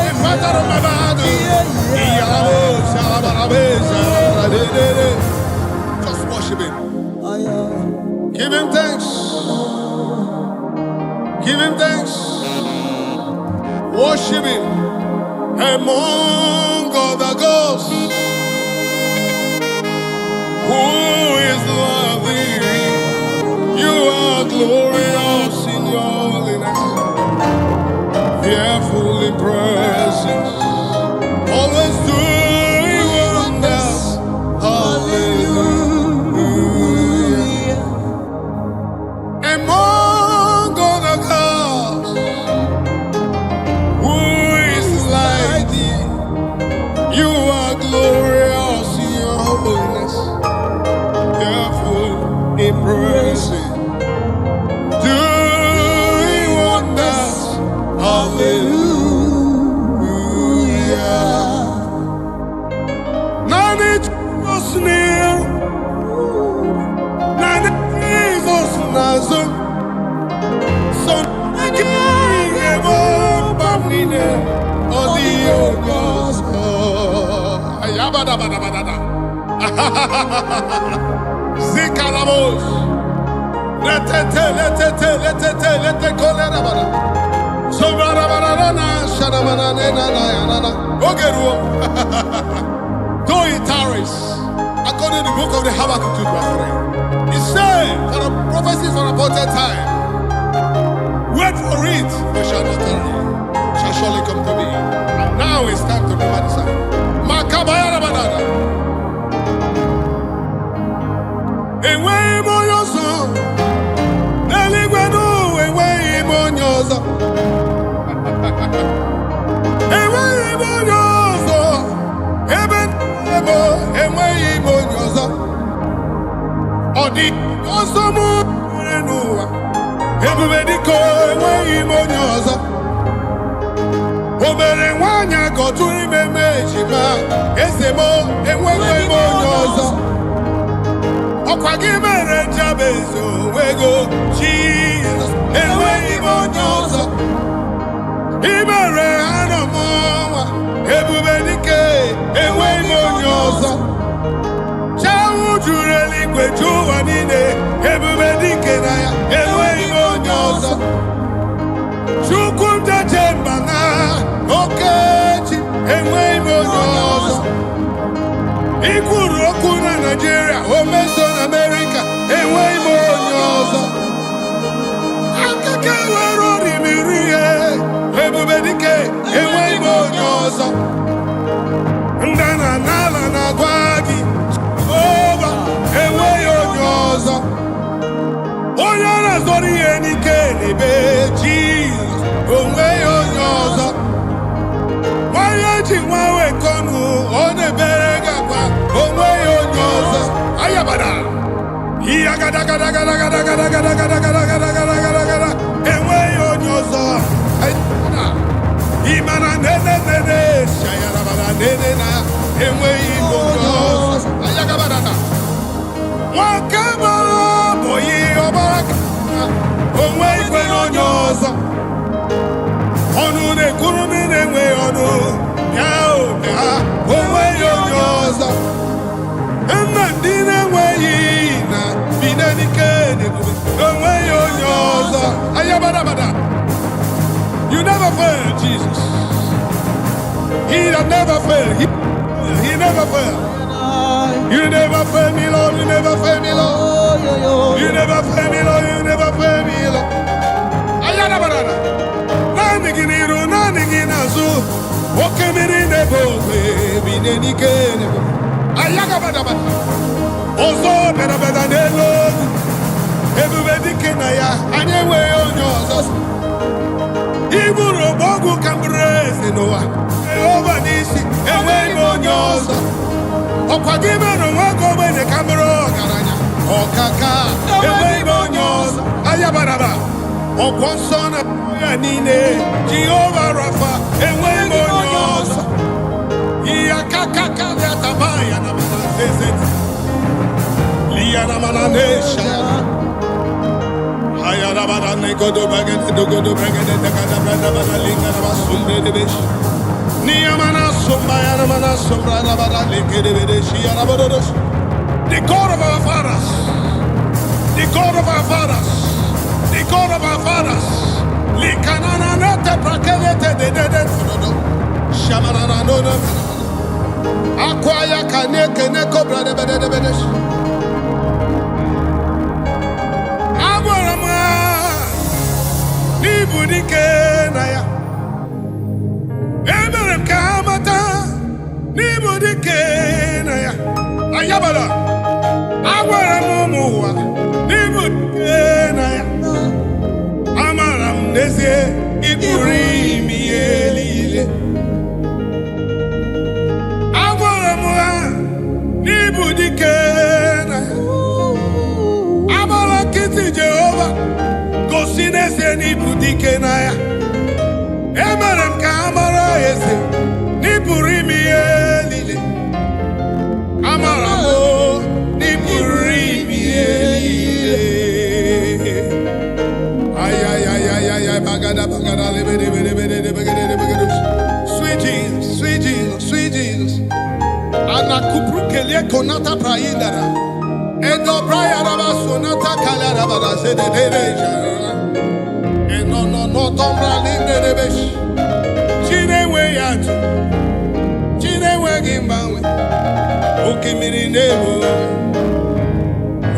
The father of my battle. Just worship him. Give him thanks. Give him thanks. Worship him among other gods. Who is lovely? You are glorious in your holiness. Fearful in presence. Always doing wonders. Hallelujah. Among other gods, who is like thee? You are glorious in your holiness. Careful in praising, doing wonders. Hallelujah. None is near. None is Nazum. So I can't Bamine or the Ogos. Ayabada. Zikalamos. Let Colerabada. So Barabarana, Shadamanana, Ogeru. Though it tarries, according to the book of the Habakkuk 2:3, it said, for the prophecies for appointed time, wait for it, they shall not tarry, shall surely come to me. And now it's time to remember the sign. Makabaya Banana. Away on your song, Eligwenu, away on your song. Away on your song, Heaven, away on your song. Odi, Osamu, Renua, everybody go away on your song. Oberewanya go to remember Jima, Esemo, away on your song. Okwagimere Jabezo, Wego, Jesus, away on your song. Ibere Anamoma, everybody go away on your song. Chawu Jureli Kwejuanine, everybody kenaya, away on your song. Chukunta Jembana, Okechi, away on your song. Ikurokuna Nigeria, Omeson America, away on your song. Akakawaro Rimirie, everybody go away on your song. Ndana Nala Nagwagi, over, away on your song. Ori enike nebe Jesus. Onwe onyozo. Waya jingwawe konu. One berega kwa. Onwe onyozo. Ayabada. Iya gada gada gada gada gada gada gada gada gada gada gada gada. Enwe onyozo. Ayabada. Imana nene nene. Shayara bada nene na. Enwe onyozo. Ayagabada na. Wakabara boyi obaraka. Onwe ikwe onyozo. Onu ne kurumi ne nwe onu. Yao ya. Onwe onyozo. Emandi ne nwe yina. Bine nikene. Onwe onyozo. Ayabada bada. You never fail, Jesus. He that never fail. He never fail. You never fail me, Lord. You never fail me, Lord. You never fail me, Lord. You never fail me, Lord. Ayana banana. Nani giniru, nani ginazu. Oke miri nebo, baby, neni kene. Ayaga banana. Ozo beda beda nelo. Everybody kenaya. Anyewe onyozo. Iburo bogu kambreze noa. Ova nisi. Ewe onyozo. Okwagime no wako bene kamero garanya. Okaka ewe onyozo. Ayabaraba. Okwonsona ya nine. Jehovah Rapha ewe onyozo. Iya kaka ya tabaya na manazezeti. Liya na mananesha. Ayara bada negodo bagete dogodo bagete dagada brada bada linga na basunde de besh. Niyamana sumbaya na mana sumbra na bada linga de bedeshi ya rabodos. The God of our fathers, the God of our fathers, the God of our fathers. Likanana nete prakevete de dodo. Shamana no no. Akwaya kaneke ne cobra de bedesh. Nibudike naya, emerem kamata. Nibudike naya, ayabala. Awara mumuwa, nibudike naya. Amaram nesie, iburi mielile. Awara muwa, nibudike naya. Amala kiti Jehovah. Sinese ni budike naya. Emerem ka amara ese. Ni purimi elile. Amara mo. Ni purimi elile. Ay ay ay ay ay ay. Bagada bagada lebede bede bede bede bede. Sweet Jesus, sweet Jesus, sweet Jesus. Ana kupru kelie konata praindara. Endo prayara basonata kalara bada se de dereja. No tombra linde de besh. Chinewe yatu. Chinewe gimbawe. Oke miri nebo.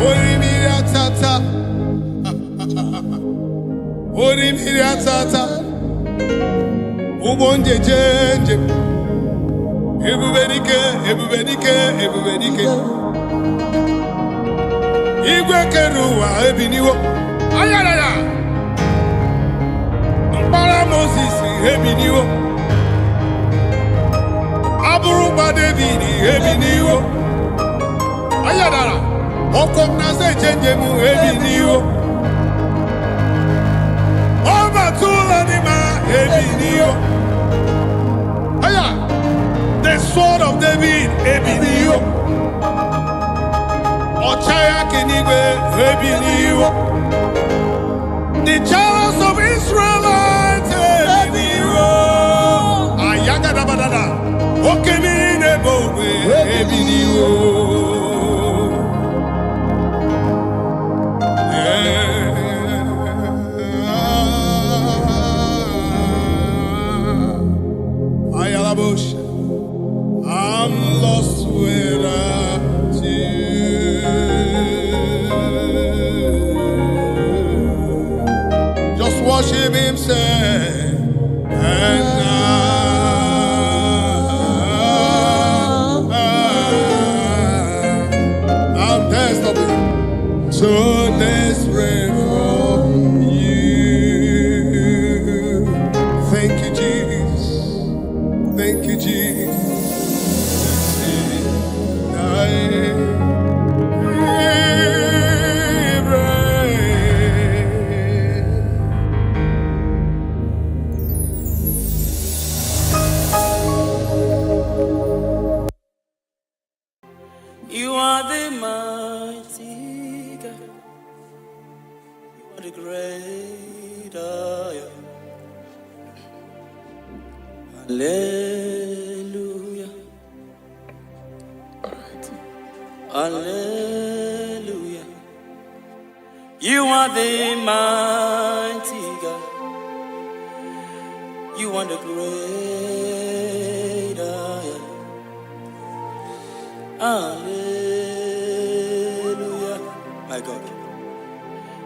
Ori miri atata. Ori miri atata. Ubonje jenje. Ebubedike, ebubedike, ebubedike. Igwe keruwa ebiniwo. Ayaraya. Para Moses, Hebiniwo. Aburuba David, Hebiniwo. Ayadara. Okomnase Chenjemu, Hebiniwo. Obatula Nima, Hebiniwo. Aya. The sword of David, Hebiniwo. Ochaya Kenigwe, Hebiniwo. The chariots of Israel. Okemiri nebo ebiniwo. Ayalabosh, I'm lost without you. Just worship Him, say, and so desperate for you, Jesus. You are the mighty God. You are the great I am. Hallelujah. Hallelujah. You are the mighty God. You are the great I am. Hallelujah. My God.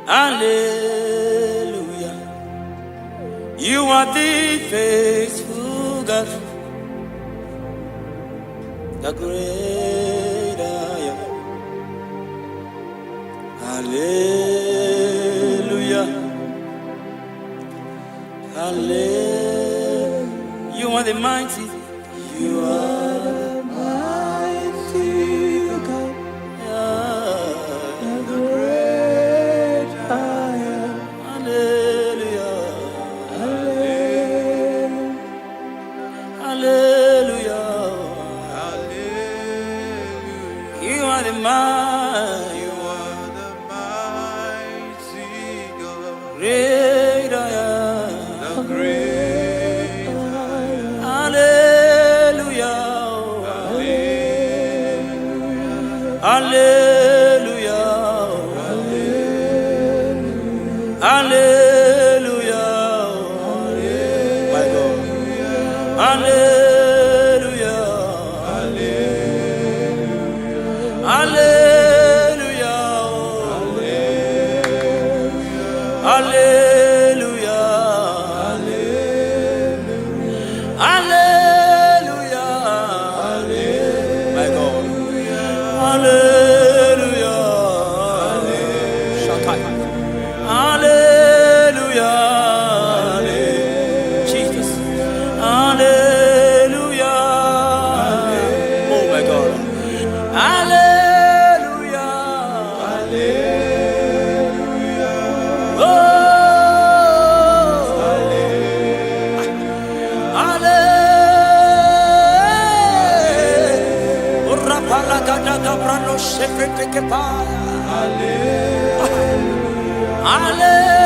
Hallelujah. You are the faithful God. The great I am. Hallelujah. Hallelujah. You are the mighty. You are the mighty God. The great I am. Hallelujah. Hallelujah. Hallelujah. You are the mighty. You are the mighty God. Great I am. The great I am. Hallelujah. Hallelujah. Hallelujah. Hallelujah. My God. Hallelujah. Hallelujah. Hallelujah. Hallelujah. Hallelujah. My God. Hallelujah. Shakai. Hallelujah. Jesus. Hallelujah. Oh my God. Hallelujah. Hallelujah. Oh. Hallelujah. Oh, rapalagada brano shefete kepaya. Hallelujah. Hallelujah.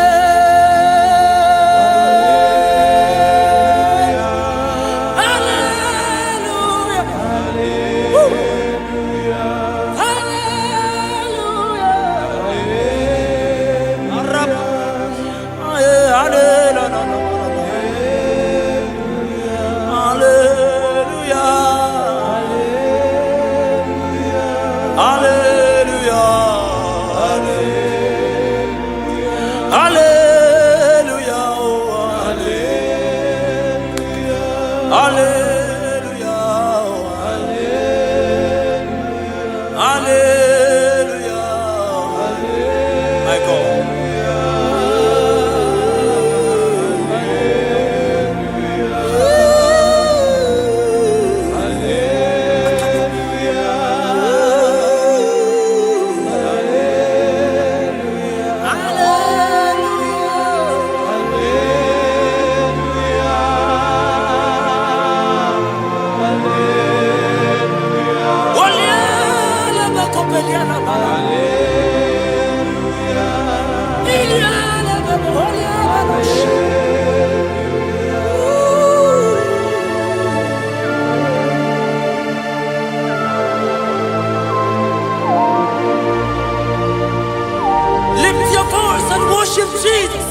Lift your voice and worship Jesus.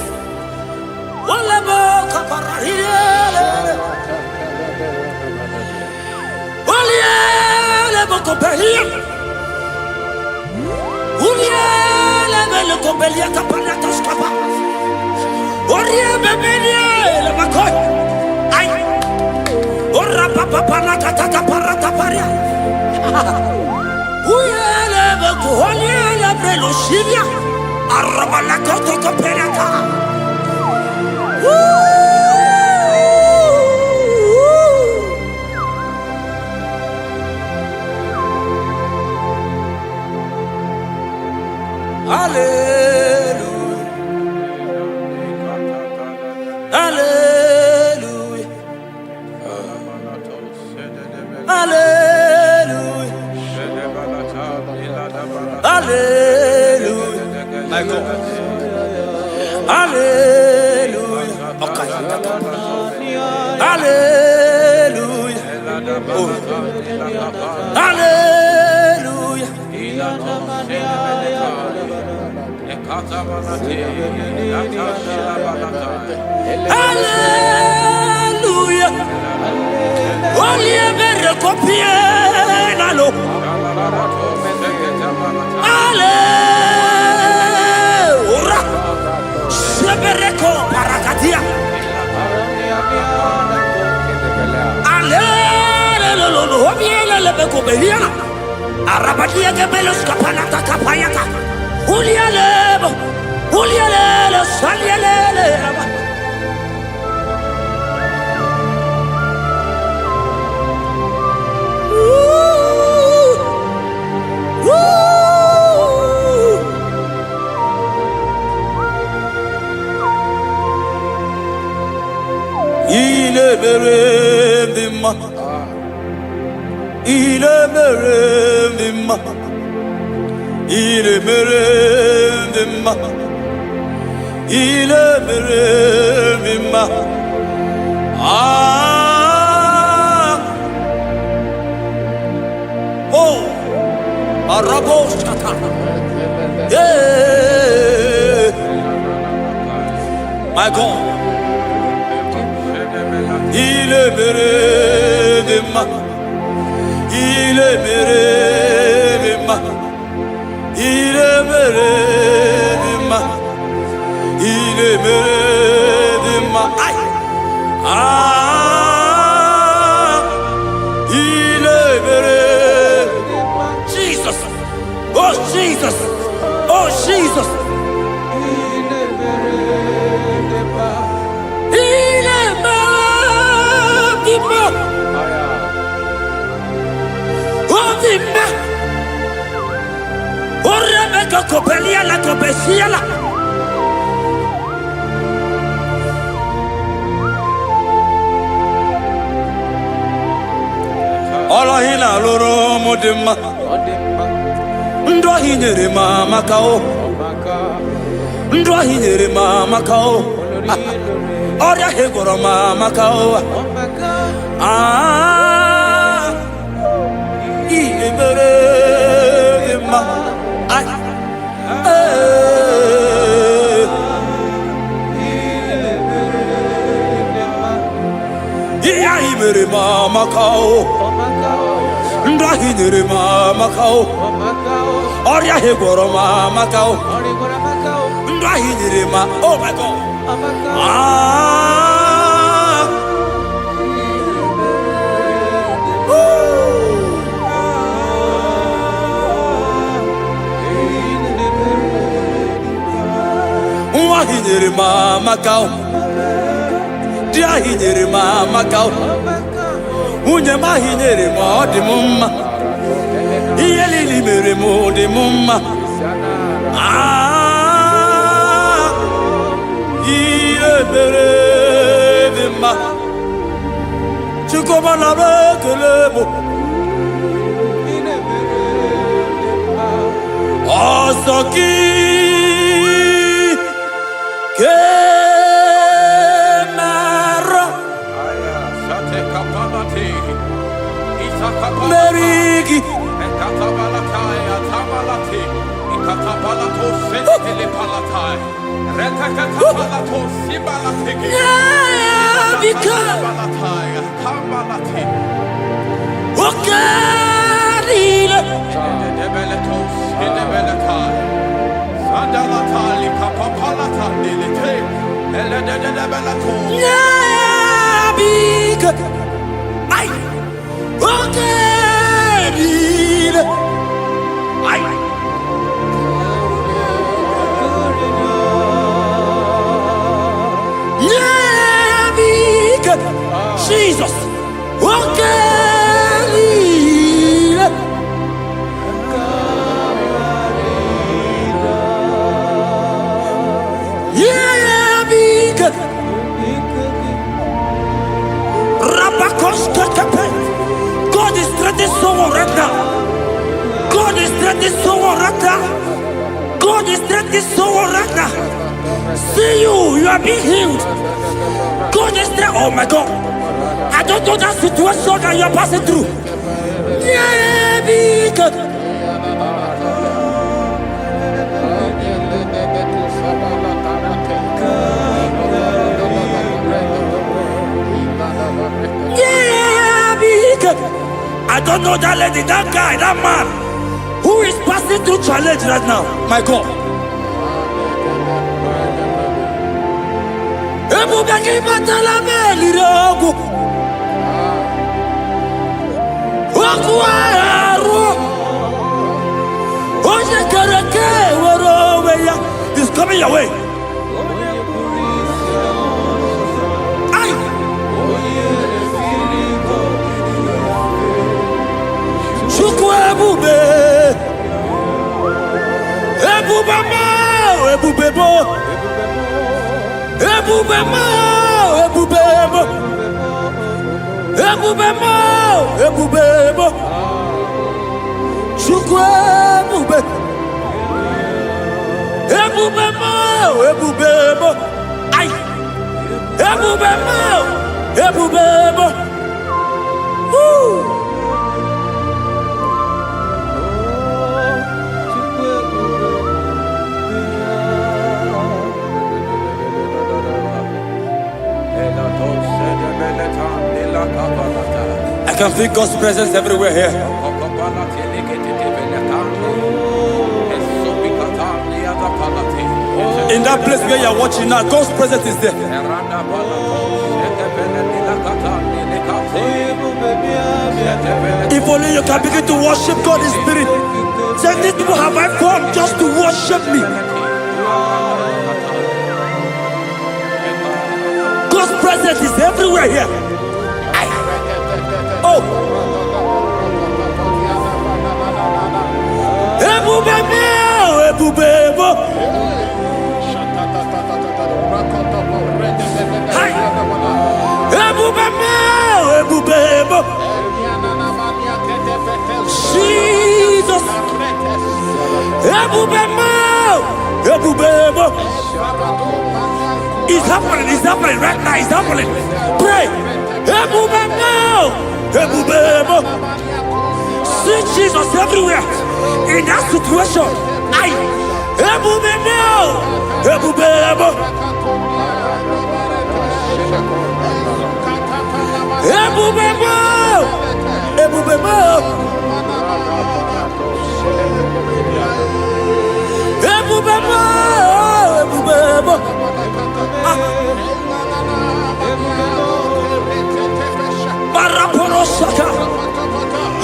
Hallelujah. Hallelujah. Hallelujah. Hallelujah. My God. Hallelujah. Okay. Hallelujah. Oh. Hallelujah. Hallelujah. Only a very copiano. Hallelujah. Sebereko parakatia. Hallelujah. Obiela lebeko beliana. Arabadia gebelos kapanata kapayaka. Ulialebo. Ulialele salialele. İle veremdim ma, ile veremdim ma, ile veremdim ma, ile veremdim ma. Ah, oh, arabo şata, yeah, my God. Il est mérédema, il est mérédema, il est mérédema, il est mérédema. Ah, il est mérédema. Jesus, oh Jesus, oh Jesus. Copelia la copecia la Ola hina loro modema Ndo hinyere mama kao Ndo hinyere mama kao Oria hegoro mama kao Ah Ibere ma Ay Mere mama kao Ndahi nere mama kao Oria hegoro mama kao Ndahi nere ma Oh my God Ah Ndahi nere mama kao Ndahi nere mama kao Unye mahinyere mo di mumma Iyelili mere mo di mumma Ah Iye mere di ma Chukoma na bekelebo Osoki Merigi Ekatabalataya tabalati Ikatabalato sentele palatai Retakatabato sibalatiki Ikabalataya tabalati Okarila Debeleto sidebeletai Sandalatali kapapalata dilite Eledebeleto Nabika Ay Okarila Ay Nabika Jesus Okarila someone right now. God is strengthening someone right now. God is strengthening someone right now. See you are being healed. God is there. Oh my God. I don't know that situation that you are passing through. Yeah, be good. Yeah, be good. I don't know that lady, that guy, that man who is passing through challenge right now. My God. It's coming your way. I can feel God's presence everywhere here. In that place where you are watching now, God's presence is there. If only you can begin to worship God in spirit. Say, these people have I come just to worship me. God's presence is everywhere here. Oh. Jesus. It's happening right now, it's happening. Pray. See Jesus everywhere. In that situation.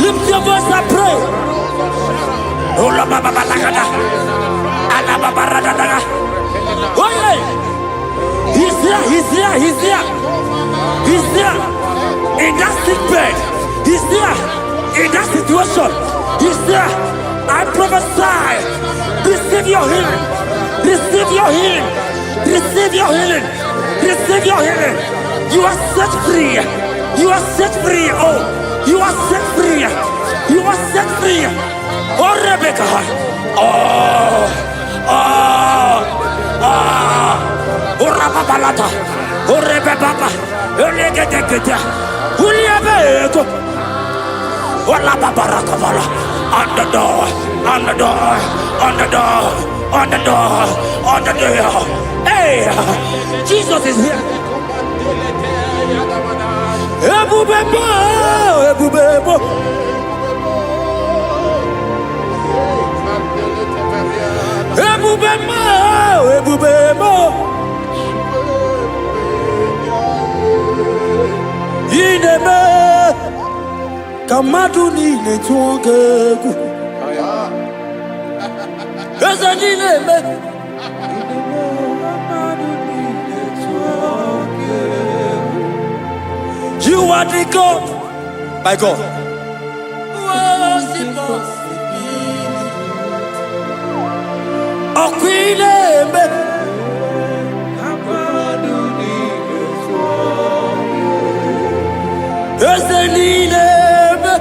Lift your voice and pray. He's there. In that sick bed. He's there. In that situation. He's there. I prophesy. Receive your healing. Receive your healing. Receive your healing. Receive your healing. You are set free. You are set free. Oh, you are set free. You are set free. Oh, Rebecca. Oh, Rababalata. Oh, Rebecca. Uliabeko. Wala babarakabala. On the door. On the door. On the door. On the door. On the door. Hey, Jesus is here. Ebubebo. Ineme kamaduni netuongegu. Eza ineme. You are the God, my God. Okwineme. Eza ineme.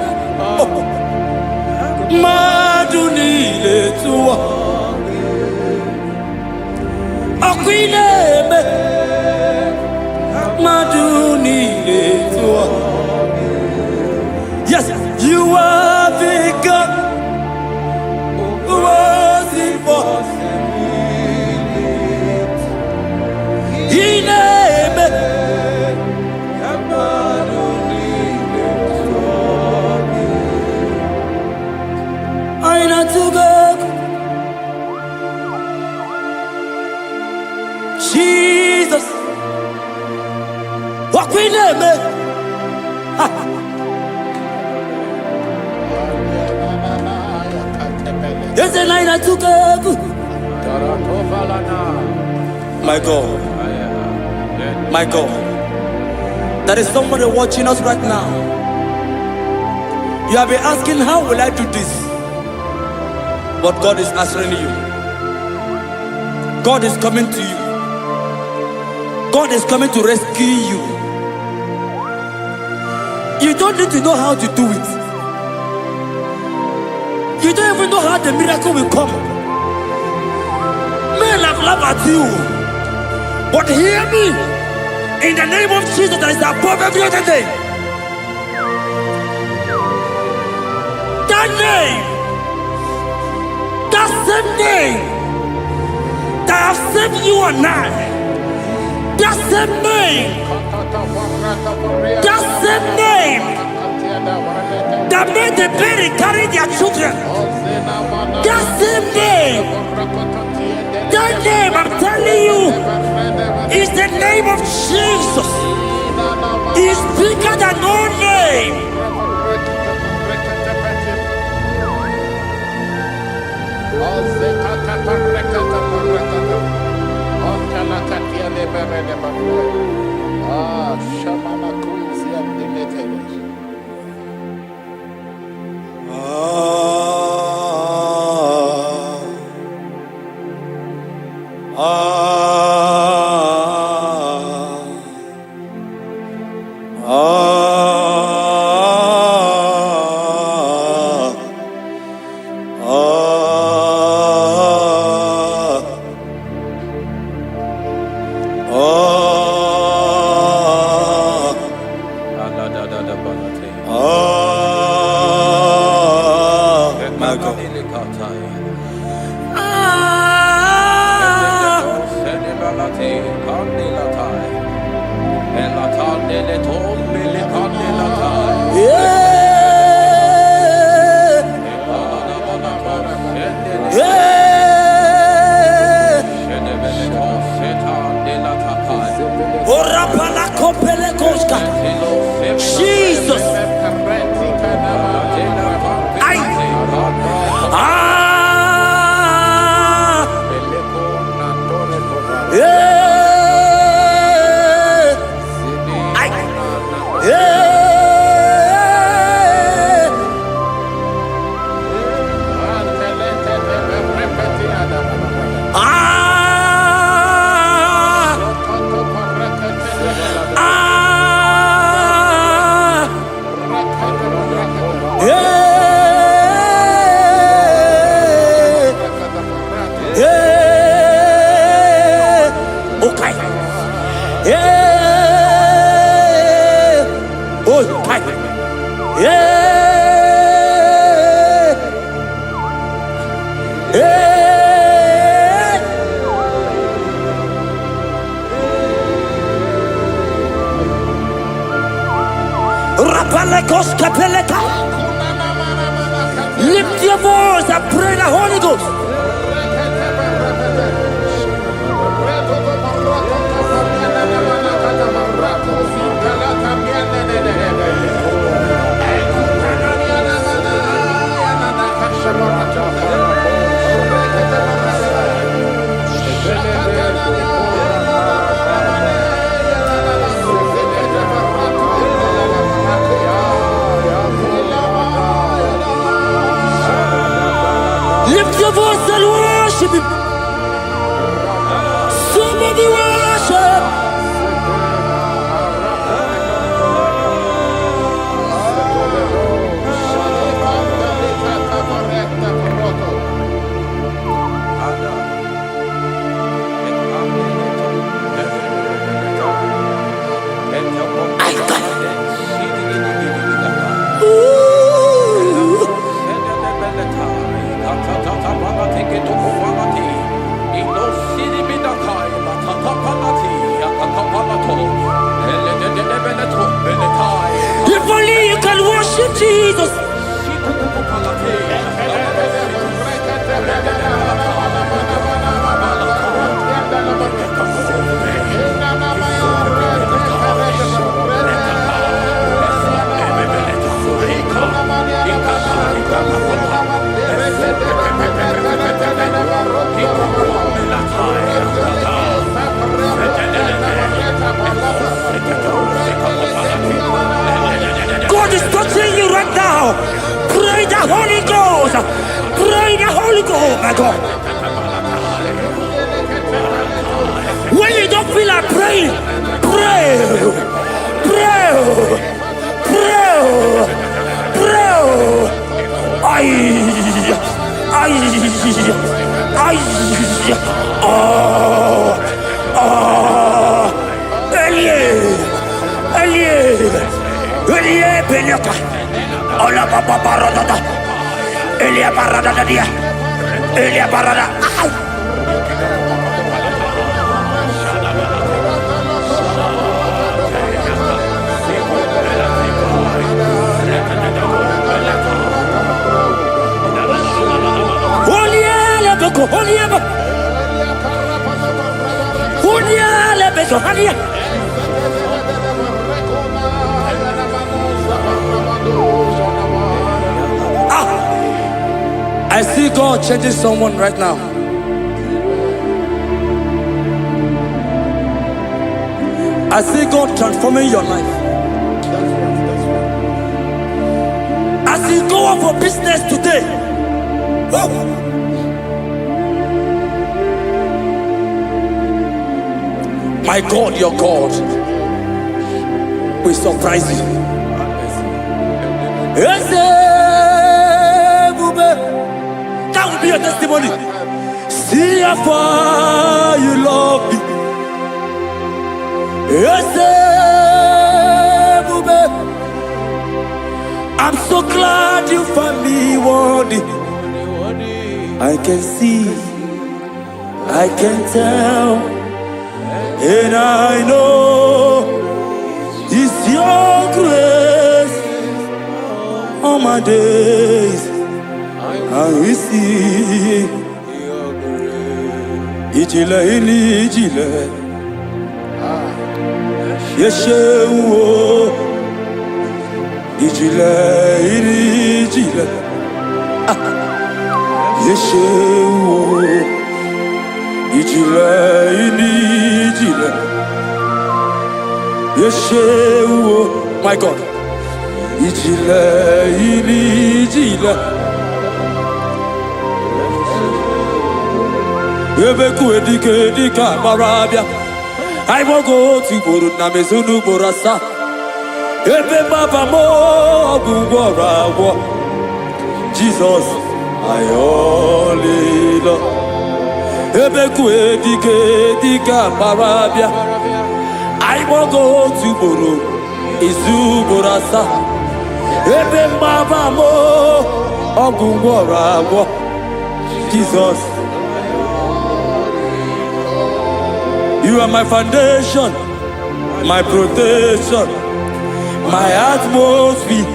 Wakwineme Maduni. Yes, you are the God who was impossible. Ineme Aina to go. Jesus, walk with them. There's a line I took up. My God, my God, there is somebody watching us right now. You have been asking, how will I do this? But God is answering you. God is coming to you. God is coming to rescue you. You don't need to know how to do it. You don't even know how the miracle will come. Men have laughed at you. But hear me. In the name of Jesus that is above every other name. That name. That same name. That have saved you and I. That same name, that same name, that made the parents carry their children. That same name, I'm telling you, is the name of Jesus. It's bigger than all name. My God. Jesus. Lift your voice and pray the Holy Ghost. Lift your voice and worship Him. Somebody worship. worship Jesus. God is touching you right now. Pray the Holy Ghost. Pray the Holy Ghost, my God. When you don't feel like praying, pray. Pray. Pray. Pray. Ay. Elie Benyoka. Ola papa parada. Elia parada dia. Elia parada. Oliele beko, oliele. Oliele beko, oliele. I see God changing someone right now. I see God transforming your life. As you go out for business today. Woo! My God, your God will surprise you. That will be your testimony. See how far you love me. I'm so glad you found me worthy. I can see, I can tell, and I know it's your grace all my days. I will see Ijile ili ijile Yeshewo Ijile ili ijile Yeshewo Ijile ili ijile Yeshewo. My God. Ijile ili ijile Ebeku edike marabia. I won't go to Buru na mezunu borasa. Ebe baba mo ogungora wo. Jesus, I only love. Ebeku edike marabia. I won't go to Buru izu borasa. Ebe baba mo ogungora wo. Jesus. You are my foundation, my protection, my atmosphere,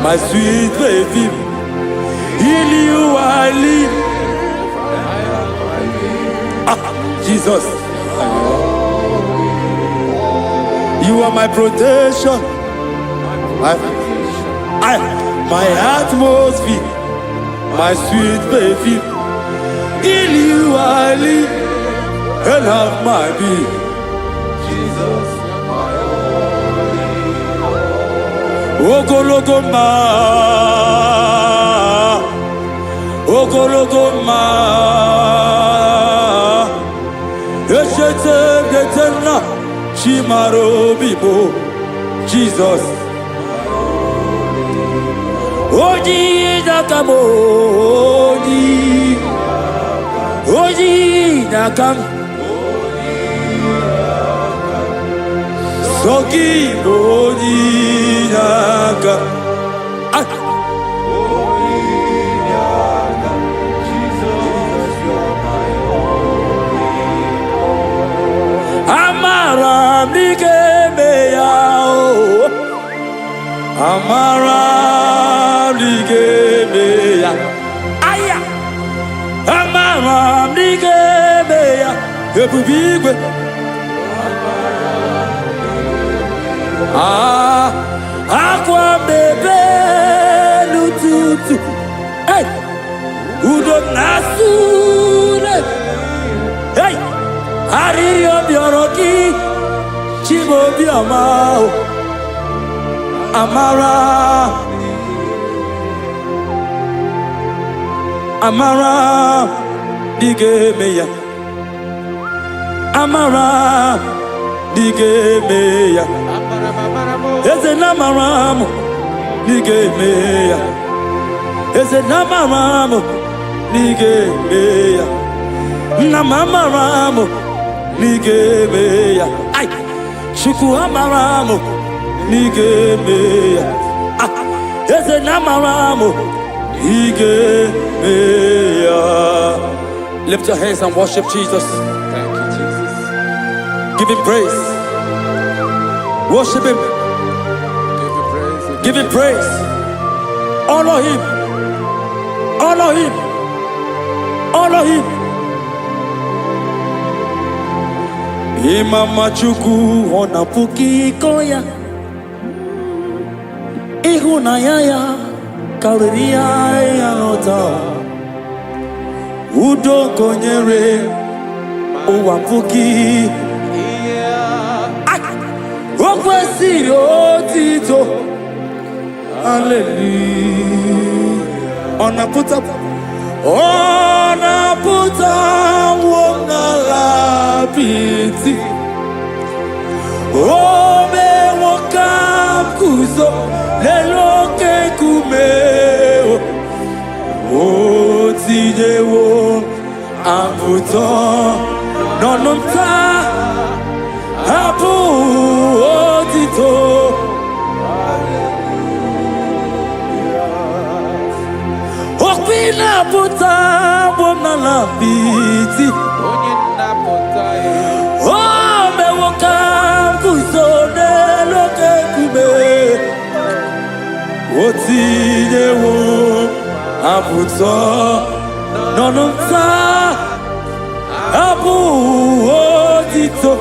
my sweet baby. In you I live. Jesus. You are my protection, my atmosphere, my sweet baby. In you I live. And have my being. Jesus, my only. Ogologoma, Ogologoma, Eshete Detena, Shimaro Bibo, Jesus. Oji Nakamo, Oji Nakam. Soki Bodinaga Jesus, you're my only. Amara Mike Meyao Amara ebube igwe. Akwa bebe n'ụtụtụ, udo na-asụle, arịrị obiọrọ gị Chimaobiọma, amara amara dị ga-eme ya, amara dị ga-eme ya, eze na amara m dị ga-eme ya, eze na amara m dị ga-eme ya, nna m amara m dị ga-eme ya, Chukwu amara m dị ga-eme ya, eze na amara m dị ga-eme ya. Lift your hands and worship Jesus. Thank you, Jesus. Give him praise. Worship him. Give you praise. Give him praise. Honor him. Honor him. Honor him. Imama Chukwu ona puki koya. Ihunanya ya karịrị ya n'ụtọ. Udo konyere ụwa puki. O kwesịrị otito. Hallelujah. Ọ na-apụta nwụọ n'ala apịtị. O mewo ka m guzo n'elu oke nkume. O tinyewo apụta n'ọnụ nta. Abụ otito. Okwi na-apụta bụ n'ala apịtị. O mewo ka m guzo n'elu oke nkume. O tinyewo apụta n'ọnụ nta. Abụ otito.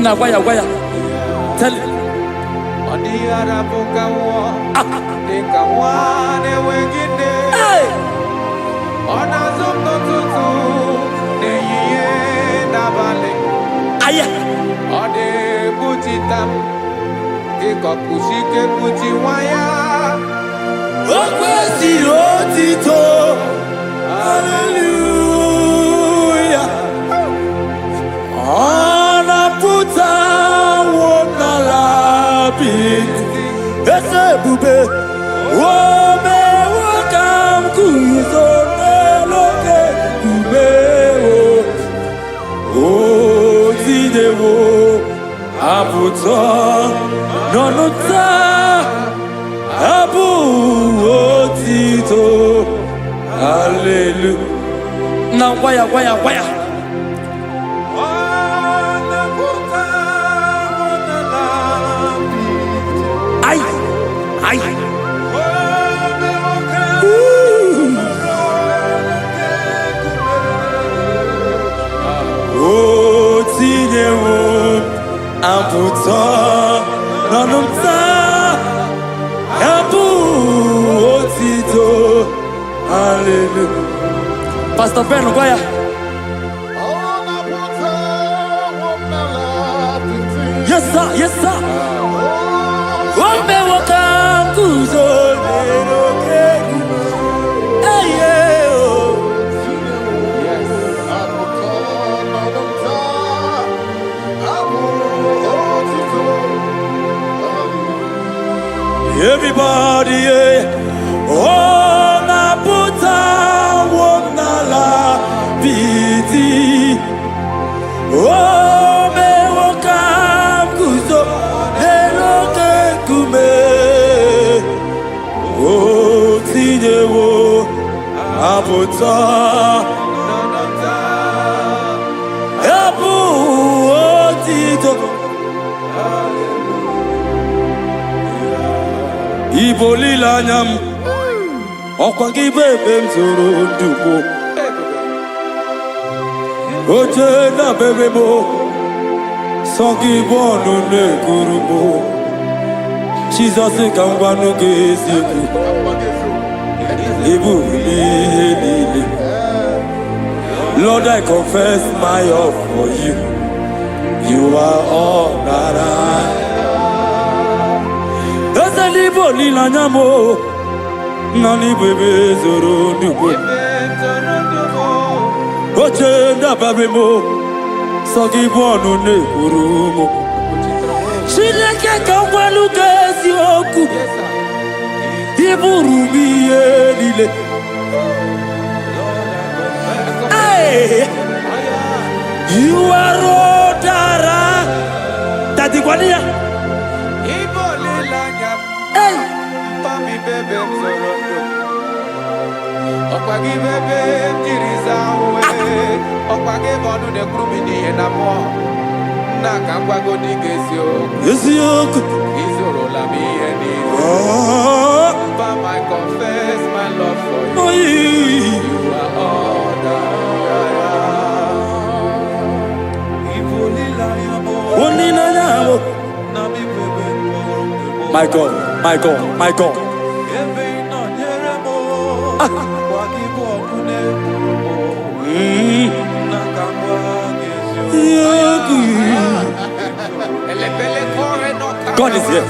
Now, why? Tell him. Hey! Aya! Hallelujah! Ese bube, o me wakam kuzo neloke kube o tidewo aputo nonota abu otito. Hallelujah. Now waya. Ay. O tinyewo apụta n'ọnụ nta. Abụ otito. Hallelujah. Pastor Ben, go ya. Yes, sir. Everybody, oh, Naputa, Wonala, Piti, oh, me wakam kuzo, eloke kume, oh, tinewo, Aputa, Apu, oh, Tito. Igbo lile anya m, ọkwa gị bụ ebe m zoro ndụ. Oche na bebe mo, songi bonu ne kurumo. Jesus kangwanu geziku, ibu lili. Lord, I confess my love for you. You are all that I. Ese libo lila nyamo, nani bebe zoro nubo. Oche na bebe mo, sogi bonu ne kurumo. Chineke kangwanu gezioku, ibu rubiye lile. You are Rodara. Tati Guania. Hey. Papi bebe mzorondo. Okwagi bebe tiriza uwe. Okwagi bonu de krumi ni enamo. Naka kwago di gesio. Gesio. Izoro la mi eni. But I confess my love for you. You are all that I am. My God, my God, my God. God is here.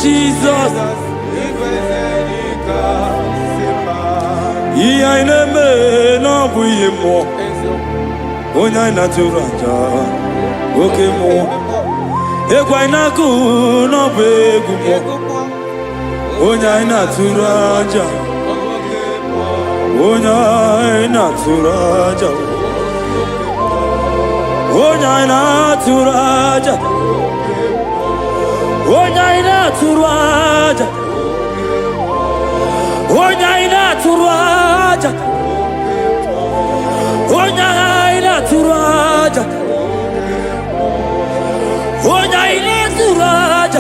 Jesus Onya naturanja, oke mo. Egwa inaku no begu mo. Onya naturanja, onya naturanja, onya naturanja, onya naturanja, onya naturanja. Turaja, Onya ila turaja,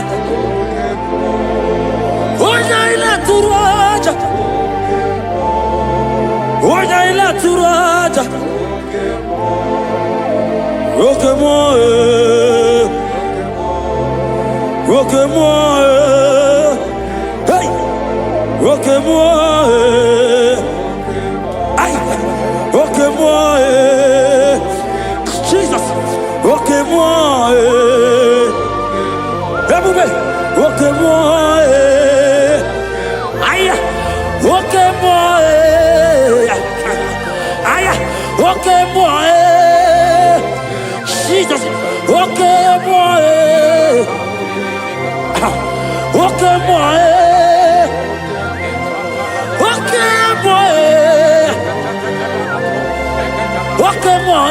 Onya ila turaja, Onya ila turaja. Roque-moi, hey, roque-moi, aïe, roque-moi. Jesus, roque-moi, roque-moi, aïe, roque-moi, aïe, roque-moi, Jesus, roque-moi, roque-moi, roque-moi, roque-moi.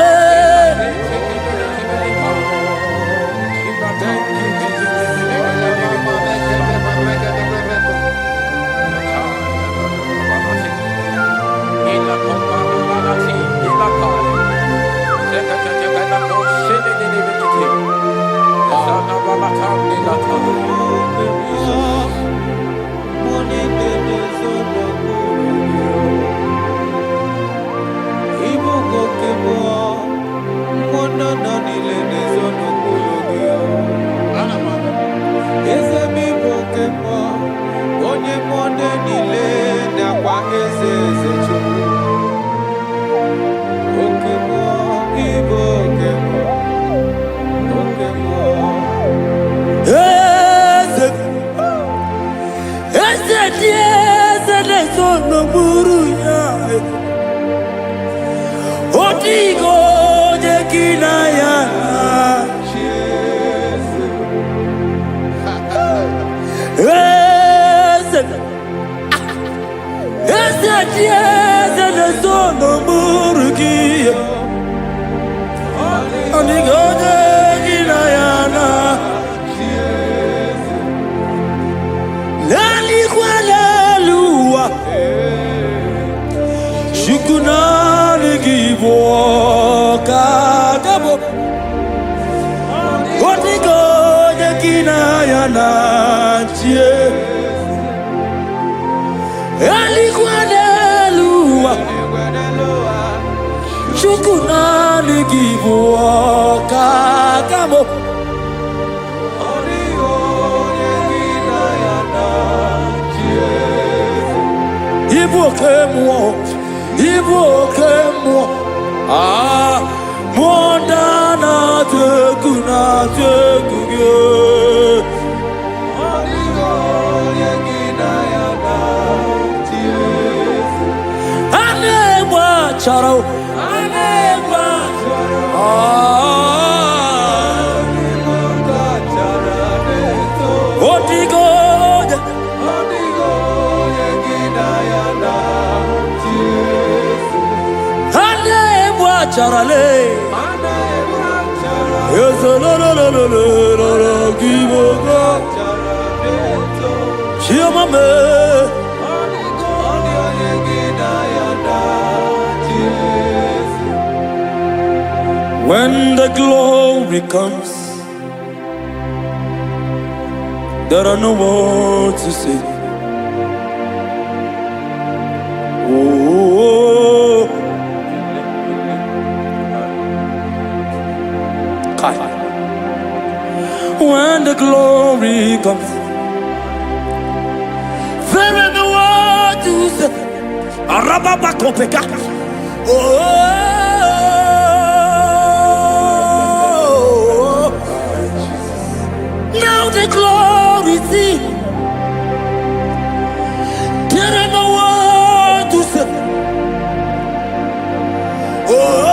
Ibu Igbo kemo, ah, mondana teguna teguge. Anegba charo, anegba, Odigo. Charale, yes, no, give when the glory comes, there are no words to say. Oh. When the glory comes, there is no word to say. Oh, now the glory see. There is no word to say. Oh.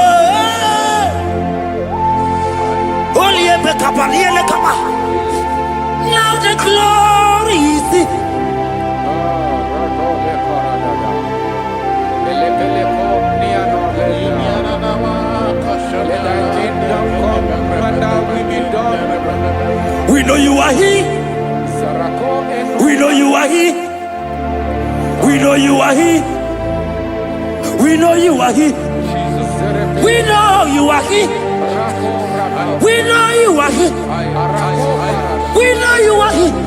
Now the glory is we know you are here. We know you are here. We know you are here. We know you are here. We know you are here. We know you are here. We know you are here.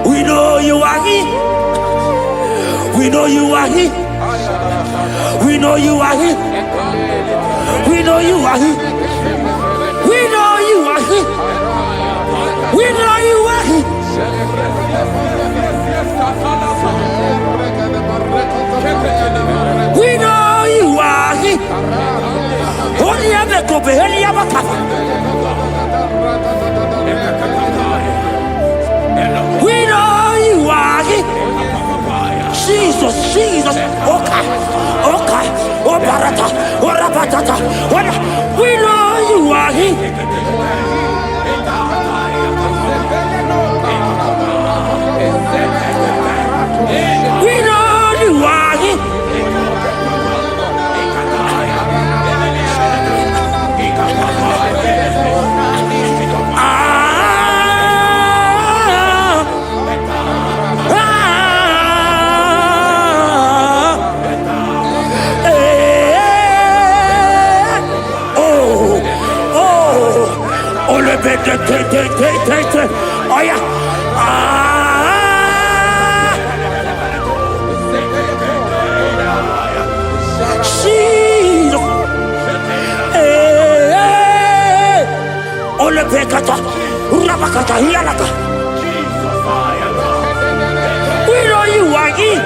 We know you are here. We know you are here. We know you are here. We know you are here. We know you are here. We know you are here. We know you are here. Only ever go be any other we know you are here. Jesus, Jesus, okay, okay, oh barata, oh rabatata, we know you are here. We know you are here. Oh yeah. Jesus. Ole pekata. Rabakata hialaka. We know you are here.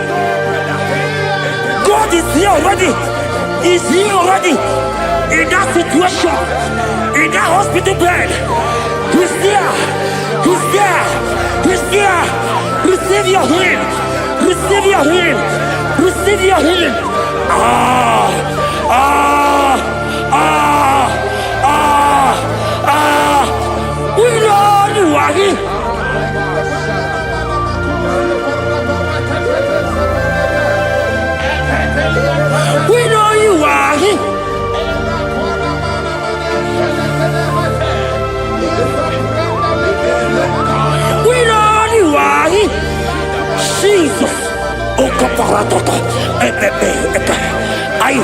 God is here already. He's here already. In that situation. In that hospital bed. He's there. He's there. He's there. Receive your healing. Receive your healing. Receive your healing. We know you are here. Ratoko, Ay.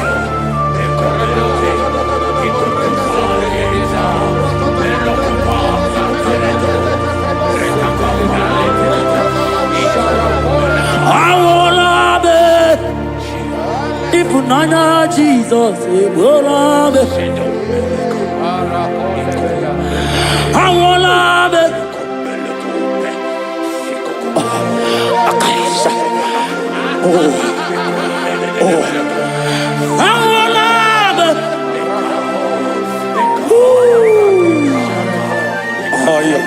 Nana Jesus, I will love it. Oh, yeah.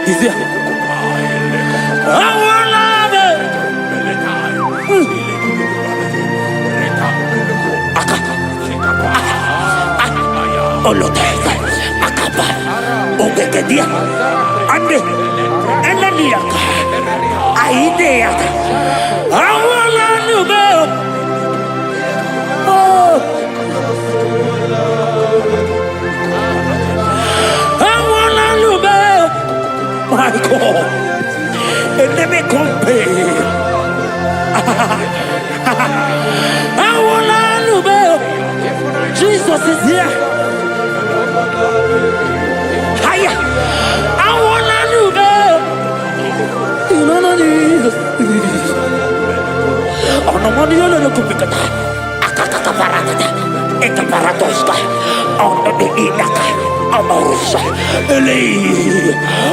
Is it? I will love it. Oloteka, Akaba, Obekedia, Ande, Enaniaka, Aideaka, Awalanube. Oh, Awalanube. My God, and let me compare. Awalanube. Jesus is here. Hiya! I wanna know that. You know what it is. Oh no, money on the kupikata. Akaka parata. Eka paratoska. On the inaka. Amorosa. Ele.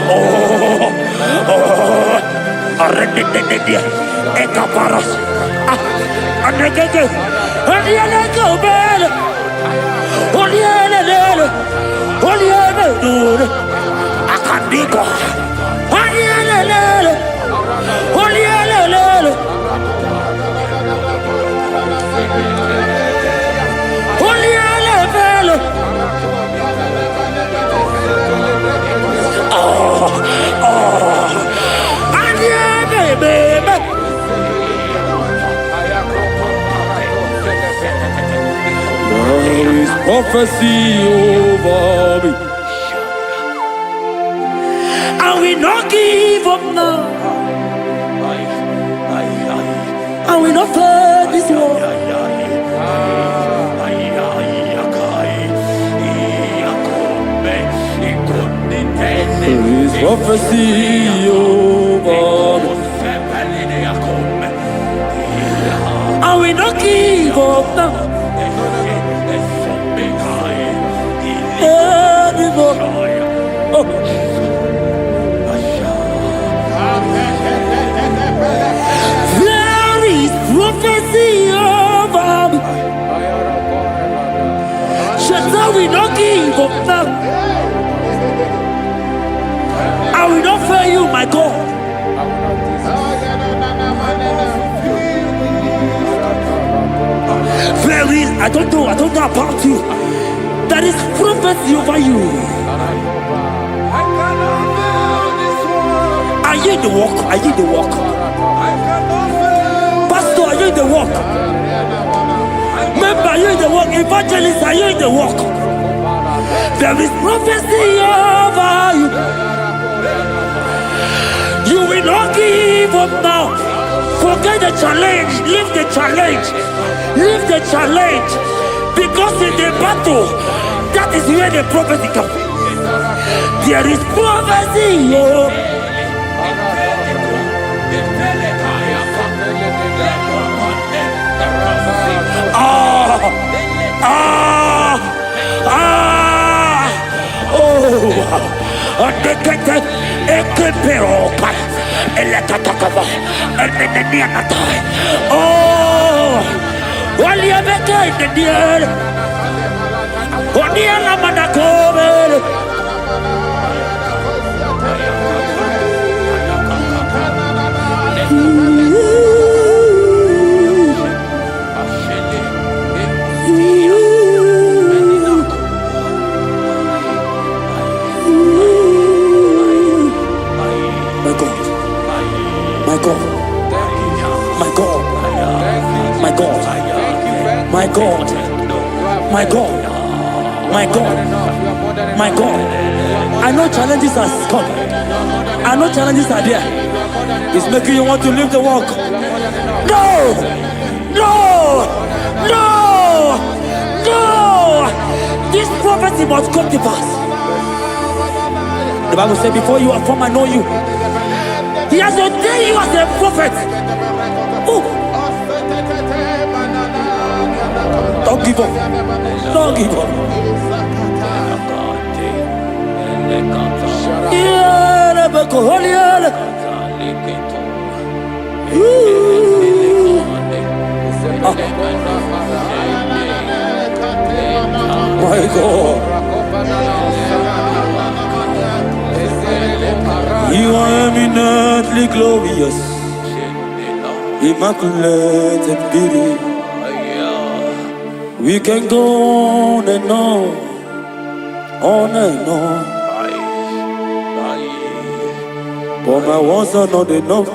Oh. Arredededia. Eka paras. Anegege. Anegege bel. Olielele. Olielele. Akandiko. Olielele. Olielele. Olielele. Baby. There is prophecy over me. I will not give up now. I will not fight this war. There is prophecy over me. I will not give up now. Oh. There is prophecy over me. Shall we not give up now? I will not fail you, my God. There is, I don't know about you. There is prophecy over you. Are you in the walk? Are you in the walk? Pastor, are you in the walk? Member, are you in the walk? Evangelist, are you in the walk? There is prophecy over you. You will not give up now. Forget the challenge. Leave the challenge. Leave the challenge. Because in the battle, that is where the prophecy comes. There is prophecy. Oh. My God, I know challenges are come. I know challenges are there. It's making you want to leave the walk. No! No! No! No! This prophecy must come to pass. The Bible said, before you are formed, I know you. He has ordained you as a prophet. Oh. Don't give up. Don't give up. My God. You are eminently glorious, immaculate and beauty. We can go on and on and on. But my words are not enough.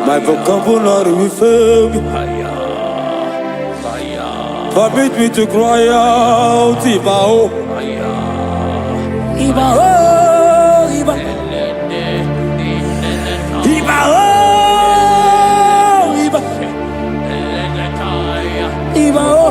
My vocabulary will fail me. Permit me to cry out, Ibao. Ibao, Ibao. Ibao, Ibao. Ibao. Ibao.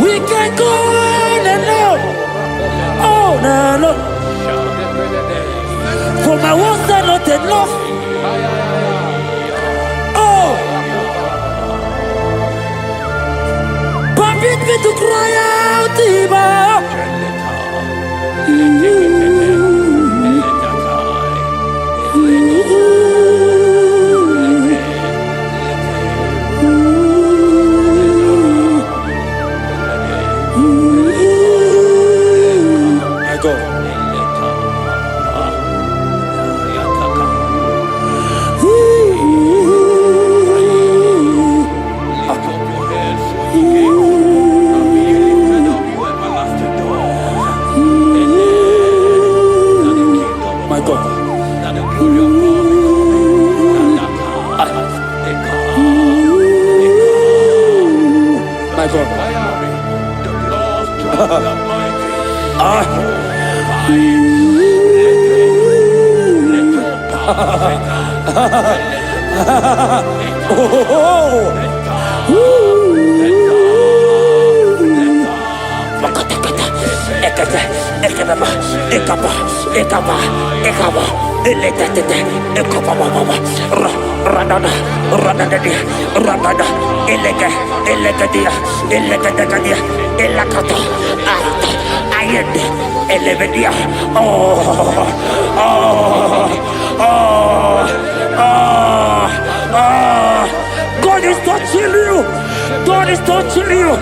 We can go on and on. For my words are not enough. Oh, permit me to cry out, Ibao. God is touching you. God is touching you.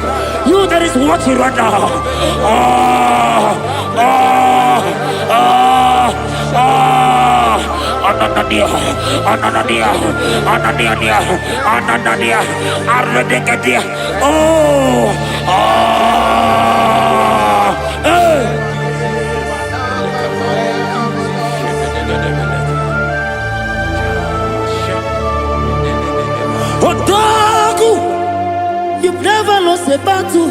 You that is watching right now. Ananadia, Arredegadia. Odagu, you've never lost a battle.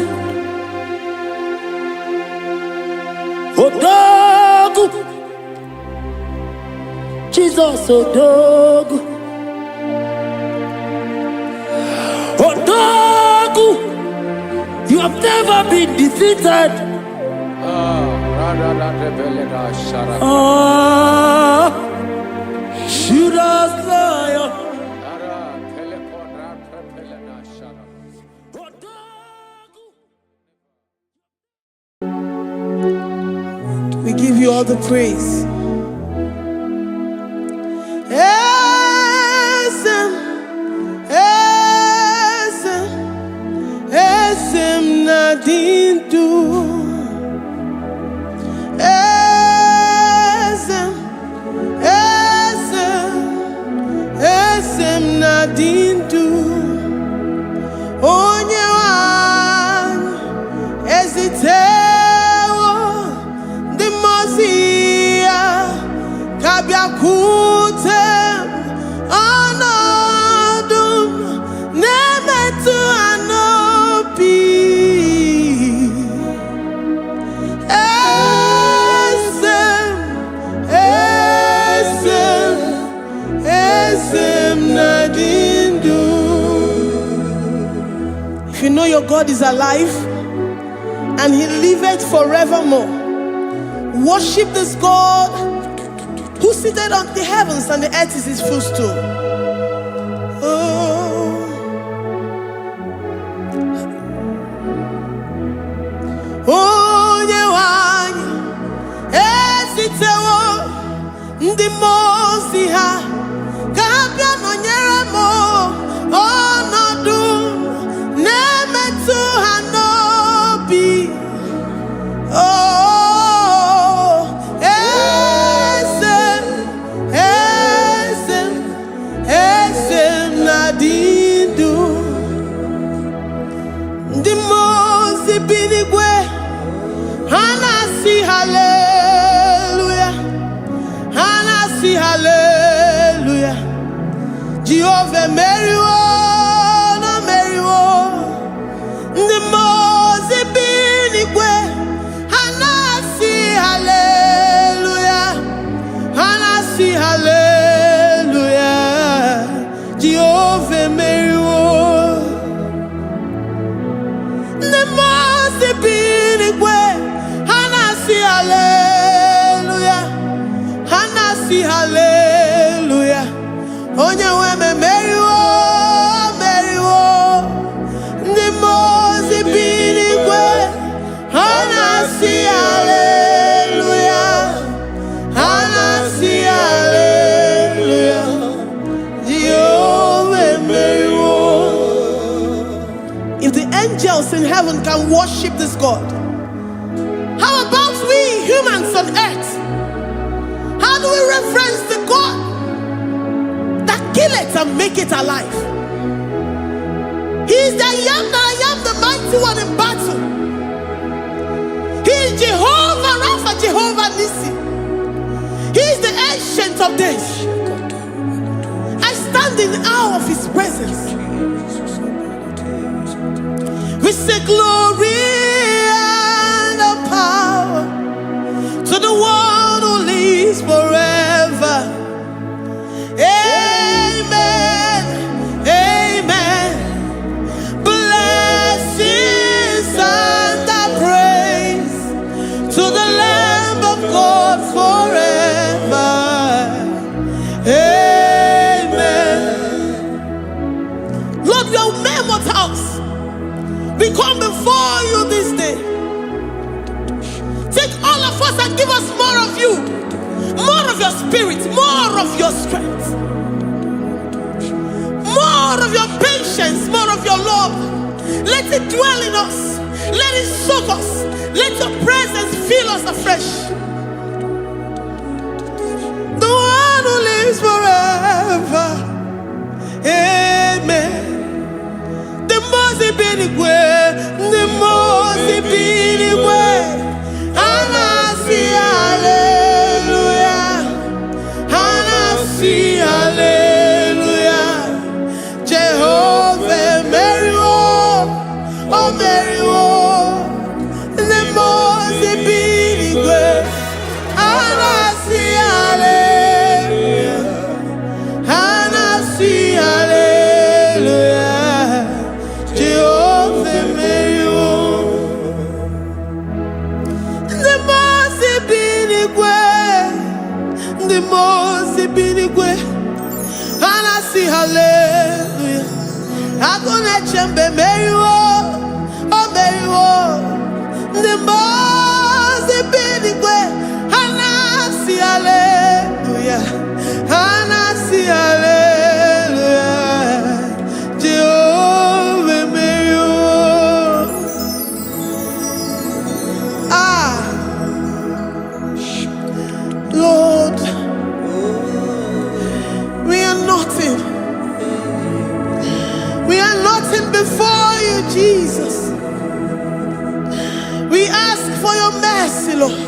Odagu, Jesus, Odagu. Odagu, you have never been defeated. Judas liar. We give you all the praise. Esem Nadine. Esitewo the Mozia Kabiakutem Anadum Nemetu Anopi Esem Nadindu. If you know your God is alive and he liveth forevermore, worship this God who seated on the heavens and the earth is his footstool. Oh, Nyewanya, esitewo ndi mozi ha, kabia nonyere mo, onodu nemetu hanobi. Oh, esem nadindu. Ndi mozi binigwe, hanasi hallelujah, hanasi hallelujah. Jehovah Meriwo, no Meriwo. Ndi mozi binigwe, hanasi hallelujah, hanasi hallelujah. Jehovah Meriwo. Ndi mozi binigwe, hanasi hallelujah, hanasi hallelujah. Onye weme Meriwo, Meriwo. Ndi mozi binigwe, hanasi hallelujah, hanasi hallelujah. Jehovah Meriwo. If the angels in heaven can worship this God, how about we humans on earth? How do we reverence the God that kill it and make it alive? He is the I am the mighty one in battle. He is Jehovah Rapha, Jehovah Nissi. He is the ancient of days. I stand in awe of his presence. We say glory and power to the one who lives forever. Amen, amen. Blessings and praise to the Lamb of God forever. Amen. Lord, we are mere mortals. We come before you this day. Take all of us and give us more of you, more of your spirit, more of your strength, more of your patience, more of your love. Let it dwell in us. Let it soak us. Let your presence fill us afresh. The one who lives forever. Amen. The Mozi Binigwe, the Mozi Binigwe, Hanasi hallelujah, Hanasi hallelujah. Jehovah Meriwo, oh Meriwo, the Mozi Binigwe, Hanasi hallelujah, Hanasi hallelujah. Jehovah Meriwo, the Mozi Binigwe, the Mozi Binigwe, Hanasi hallelujah. Agone chembe Meriwo, oh Meriwo, the Mozi Binigwe, Hanasi hallelujah, Hanasi hallelujah. Jehovah Meriwo. Lord, we are nothing. We are nothing before you, Jesus. We ask for your mercy, Lord.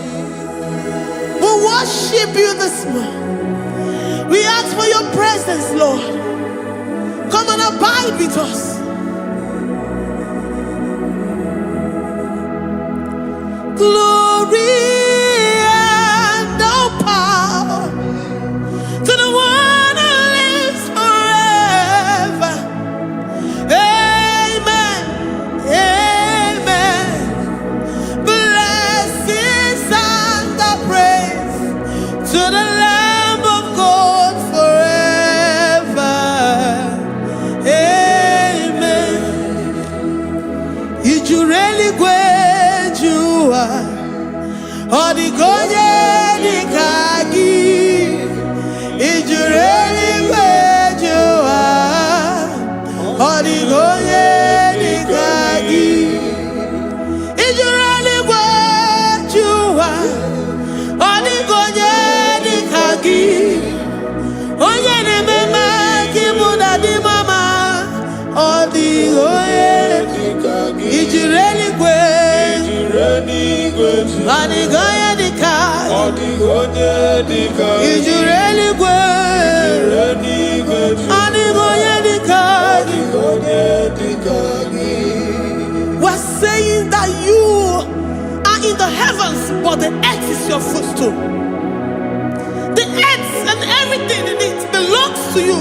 We worship you this morning. We ask for your presence, Lord. Come and abide with us. Glory and all power to the one who lives forever. Amen. Amen. Blessings and the praise to the Lamb of God forever. Amen. Did you really go? Odigonye dikagi, ijureli wejoa. Odigonye dikagi, ijureli wejoa. Odigonye dikagi, onye nemema kimuda di mama. Odigonye dikagi, ijureli wejoa. Odigonye dikagi, odigonye dikagi, ijureli wejoa. Odigonye dikagi, odigonye dikagi. We're saying that you are in the heavens, but the earth is your footstool. The earth and everything in it belongs to you.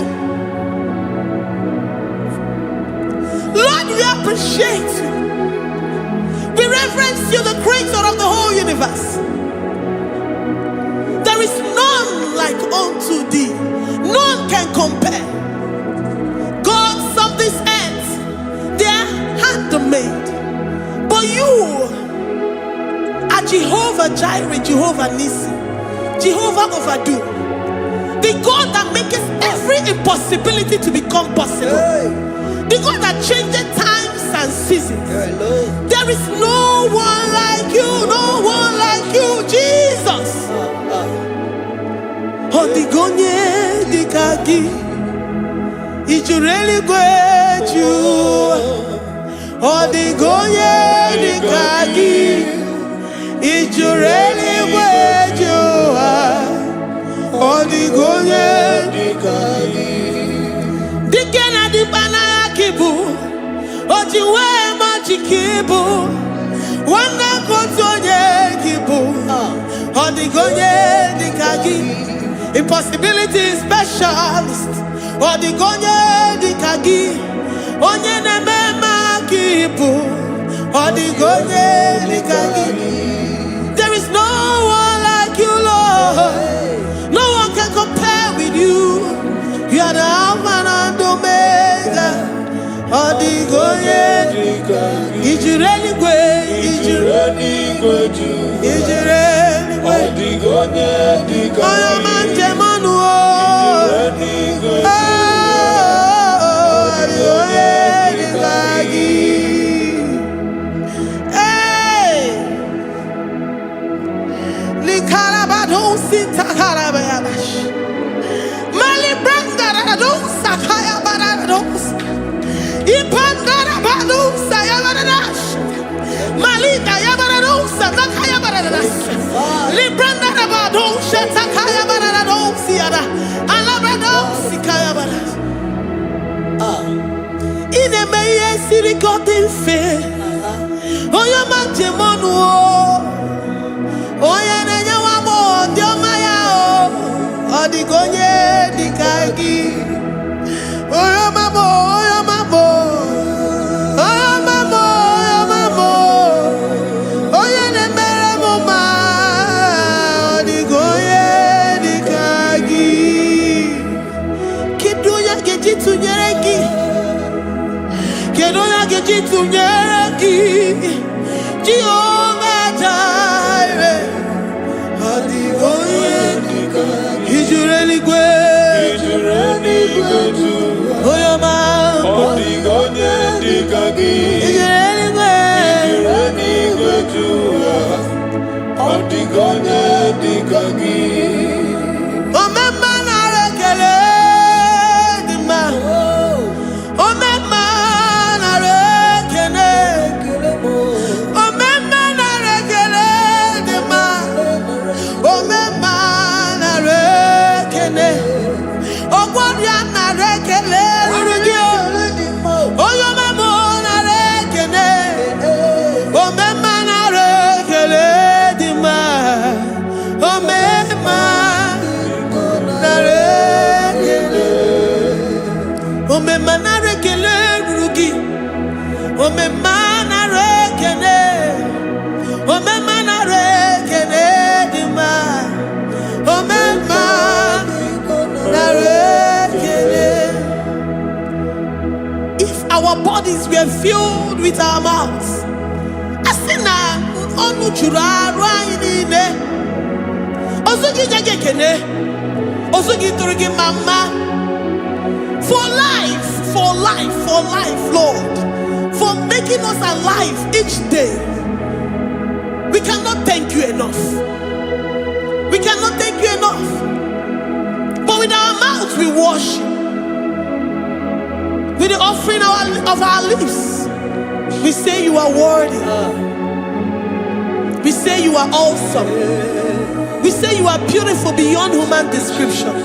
Lord, we appreciate you. We reverence you, the creator of the whole universe. There is none like unto thee. None can compare. Gods of this earth, they are handmade. But you are Jehovah Jireh, Jehovah Nissi, Jehovah Overdo. The God that makes every impossibility to become possible. The God that changes times and seasons. There is no one like you, no one like you, Jesus. Odigonye dikagi, ijureli wejoa. Odigonye dikagi, ijureli wejoa. Odigonye dikagi. Dikena dibana kibu, ojiwe majikibu. Wana kotonye kibu, odigonye dikagi. Impossibility specialist, odigonye dikagi. Onye nemema kibu, odigonye dikagi. There is no one like you, Lord. No one can compare with you. You are the Alpha and Omega. Odigonye dikagi. Ijureli ijureli odigonye dikagi. Oyomanje manu o. Odigonye dikagi. Hey, likarabado sitakarabayabash. Mali branda radon sakaya barados. Ipandara bado sayabaradas. Malita yabaradosa takaya baradas. Libranda rabado shatakaya barados yada. Alabrados kaya baradas. Ine meye sirikotin fe. Oya manje monu o. Oya nenya wamo diomaya o. Odigonye dikagi. Oya mamo, oya mamo. Oya mamo, oya mamo. Oya nemere moma. Odigonye dikagi. Kiduya gejitu nyereki. Kiduya gejitu nyereki. Jehovah Jireh. Odigonye dikagi. Ijureli wejoa. Oya mamo. Odigonye dikagi. Ijureli wejoa. Odigonye dikagi. Omema na rekele dima. Omema na rekele. Omema na rekele. bodies were filled with our mouths. Asina onu juraru ayine. Osugi jagekene. Osugi turigi mama. For life, Lord. For making us alive each day. We cannot thank you enough. We cannot thank you enough. But with our mouths we worship. With the offering of our lips, we say you are worthy. We say you are awesome. We say you are beautiful beyond human description.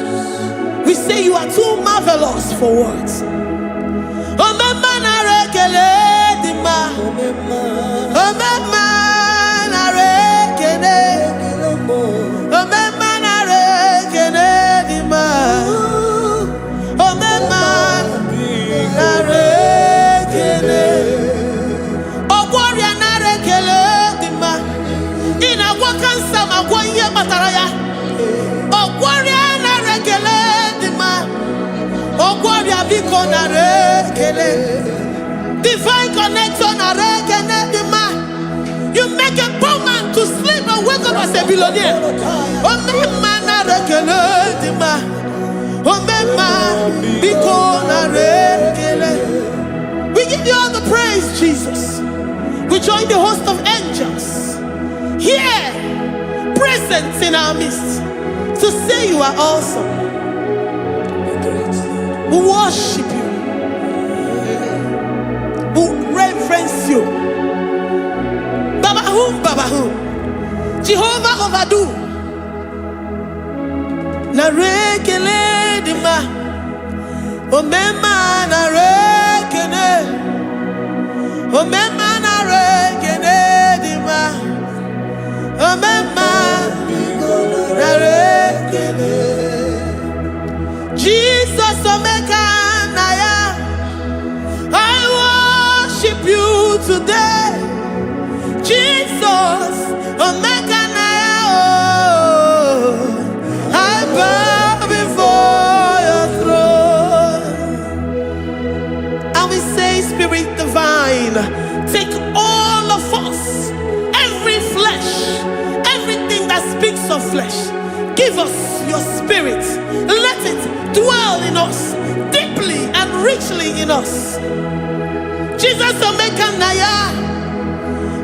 We say you are too marvelous for words. Divine connection. You make a poor man to sleep and wake up as a billionaire. We give you all the praise, Jesus. We join the host of angels here, present in our midst, to say you are awesome. We worship you. We reverence you. Baba who? Jehovah overdo. Na rekele dima. Omema na rekele. Omema na rekele dima. Omema na rekele. Jesus omeka naya. I worship you today. Jesus omeka naya. Oh, I bow before your throne. And we say, Spirit divine, take all of us, every flesh, everything that speaks of flesh. Give us your spirit. Let it dwell in us, deeply and richly in us. Jesus omeka naya.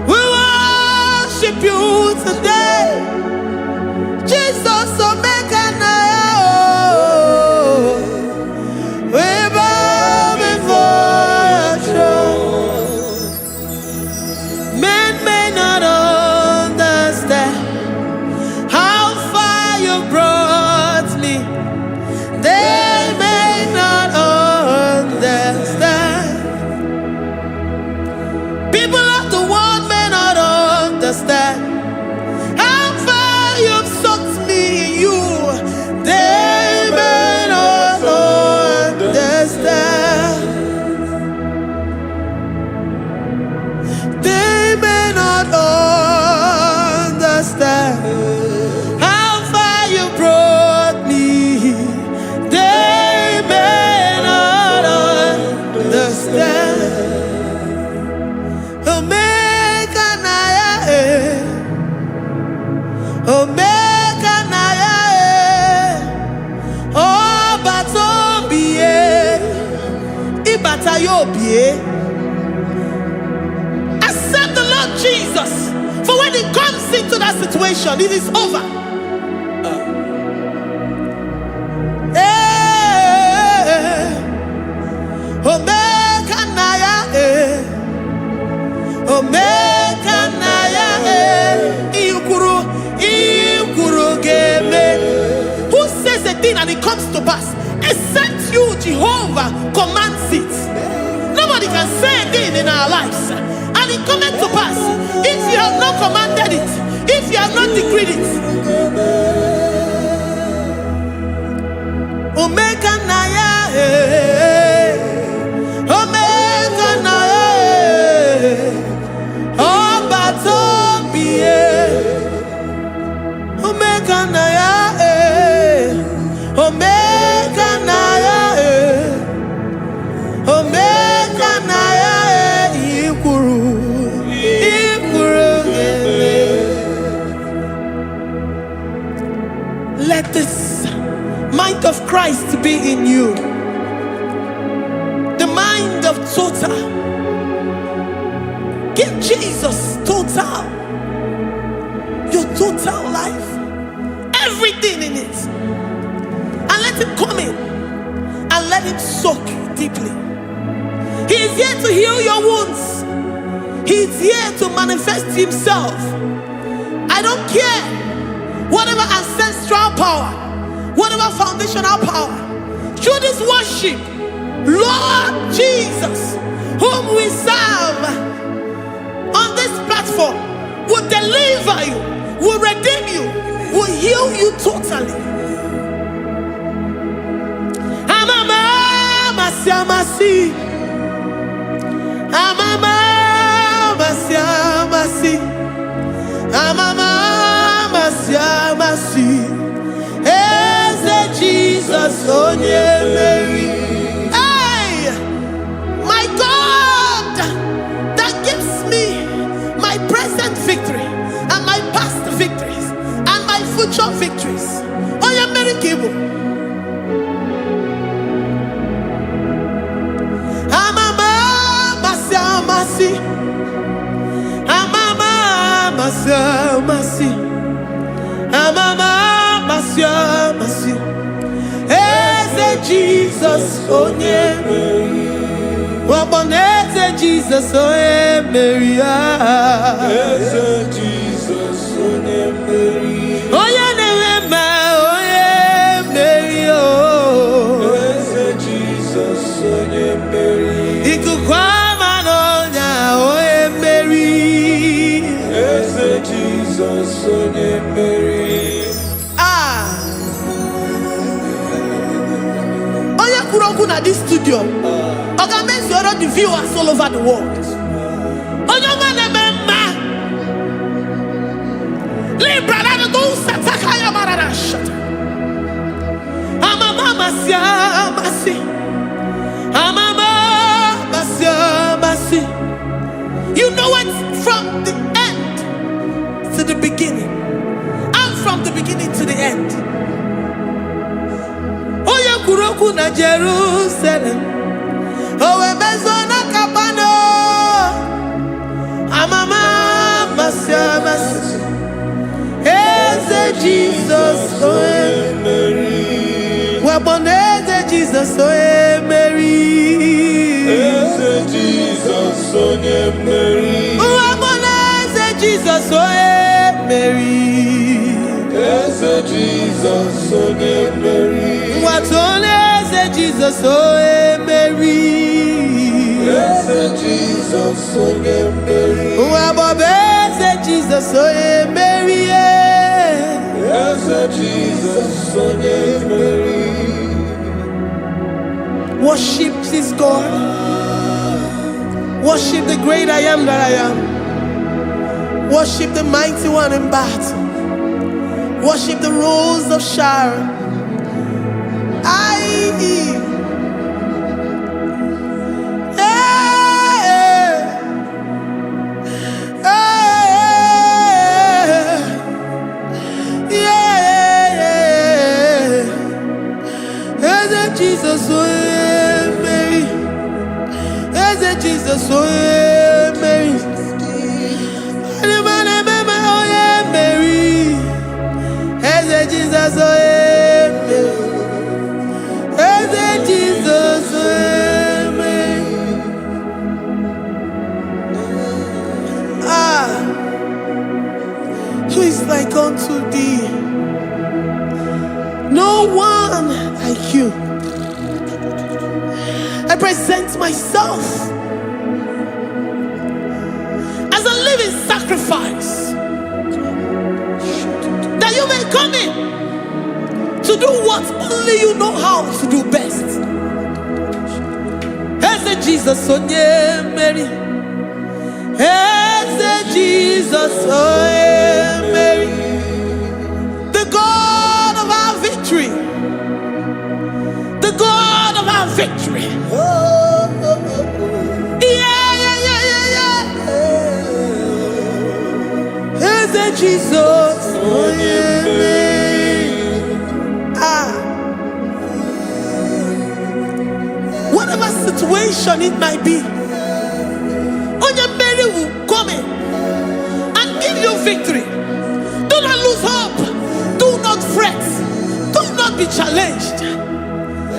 We worship you today. Jesus omeka naya. We bow before your throne. Men may not understand how far you brought me. They may not understand. People of the world may not understand how far you've sucked me in you. They may not understand. They may not understand how far you brought me. They may not understand. Omega naya, Omega naya, oh batobie, ibatayobie. Accept the Lord Jesus, for when He comes into that situation, it is over. Omega naya, Omega naya, Ikuru game. Who says a thing and it comes to pass? Except you, Jehovah, commands it. Nobody can say a thing in our lives and it comes to pass if you have not commanded it, if you have not decreed it. Omega naya, Omega naya, oh batobie, Omega naya, Omega naya, Omega naya. to be in you. The mind of total. Give Jesus total. Your total life. Everything in it. And let him come in. And let him soak deeply. He is here to heal your wounds. He is here to manifest himself. I don't care. Whatever ancestral power, whatever foundational power, through this worship, Lord Jesus, whom we serve on this platform, will deliver you, will redeem you, will heal you totally. Jesus, hey, my God, that gives me my present victory and my past victories and my future victories. Oh, yeah, very Igbo. Jesus, oh yeah, Jesus, oh yeah, Mary, Jesus, oh yeah, Mary, oh yeah, Mary, oh Jesus, oh yeah, Mary, oh yeah, Mary, Jesus, oh yeah, Mary. At this studio, organize the viewers all over the world. You know it from the end to the beginning, and from the beginning to the end. Kuroku na Jerusalem, oh ebezona kapano, amama masiamas, eze Jesus, oh Mary, waboneze Jesus, oh Mary, eze Jesus, oh Mary, waboneze Jesus, oh Mary, eze Jesus, oh Mary. What's on as Jesus, oh Mary? Yes, Jesus, oh Mary. What is Jesus, oh Mary? Yes, Jesus, oh Mary. Worship this God. Worship the great I am that I am. Worship the mighty one in battle. Worship the rose of Sharon. Jesus, oh Mary, Jesus, oh Mary, Mary, Jesus, oh Jesus, Mary. Who is like unto thee? No one like you. I present myself as a living sacrifice, that you may come in to do what only you know how to do best. As Jesus, oh yeah, Mary. As Jesus, oh yeah, Mary. The God of our victory. The God of our victory. As Jesus, oh yeah, Mary. situation it might be, Onyemeri will come in and give you victory. Do not lose hope. Do not fret. Do not be challenged.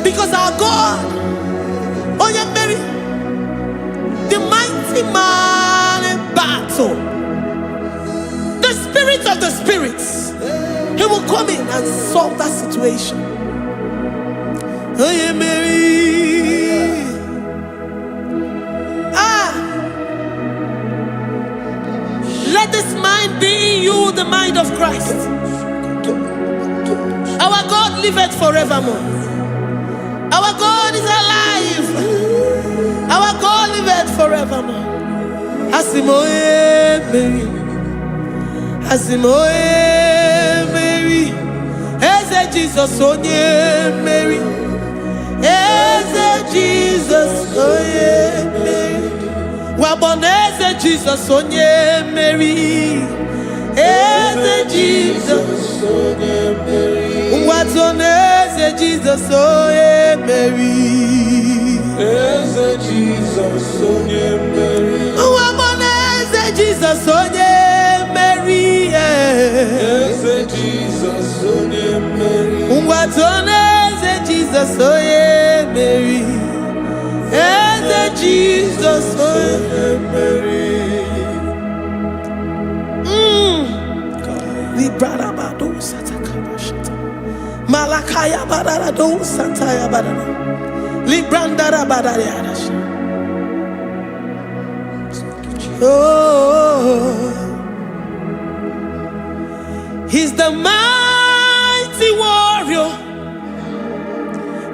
Because our God, Onyemeri, the mighty man in battle, the spirit of the spirits, he will come in and solve that situation. Onyemeri. Let this mind be in you, the mind of Christ. Our God liveth forevermore. Our God is alive. Our God liveth forevermore. Asimoye Mary. Asimoye Mary. Eze Jesus onye Mary. Eze Jesus onye Mary. Waboneze Jesus onye Mary. Eze Jesus onye Mary. Watoneze Jesus onye Mary. Eze Jesus onye Mary. Waboneze Jesus onye Mary. Eze Jesus onye Mary. Watoneze Jesus onye Mary. Eze Jesus onye Mary. Librada bado satakaba shata. Malakaya badara do sataya badara. Librandara badara yadash. Oh, he's the mighty warrior,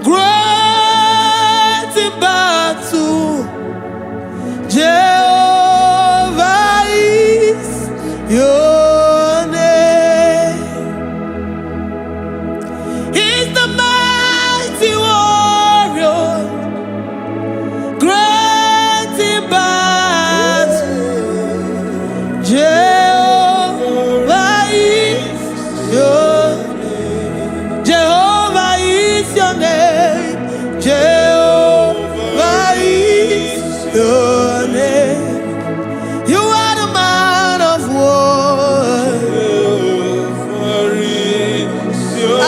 great in battle. Jehovah is your name. He's the mighty warrior, great in battle. Jehovah is your name. Jehovah is your name. Jehovah is your name. You are the man of war.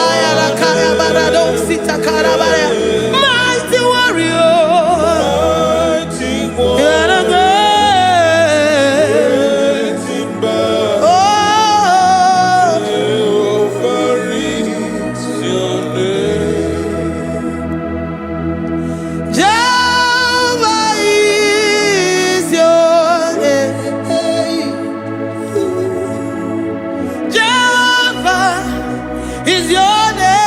Ayalakaya barado sitakarabaya. Mighty warrior. You are the great. Oh, Jehovah is your name. Jehovah is your name.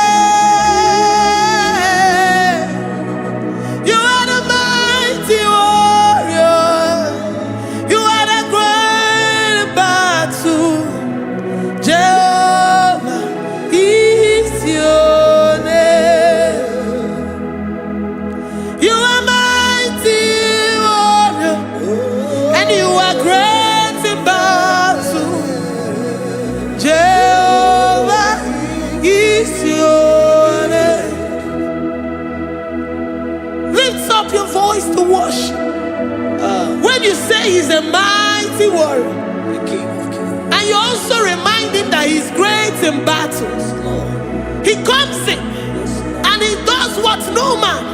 You are the mighty warrior. You are the great battle. Jehovah is your name. You are mighty warrior, and you are great in battle. Jehovah is your name. Lift up your voice to worship. When you say he's a mighty warrior, and you also remind him that he's great in battles, he comes in and he does what no man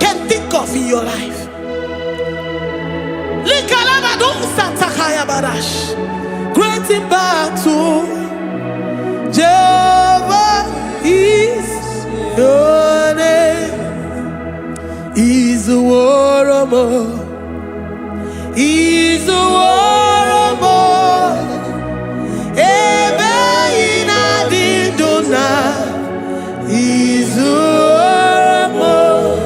can think of in your life. Great in battle, Jehovah is your name. He's a warrior. He's a warrior. Ebe ina didona. He's a warrior.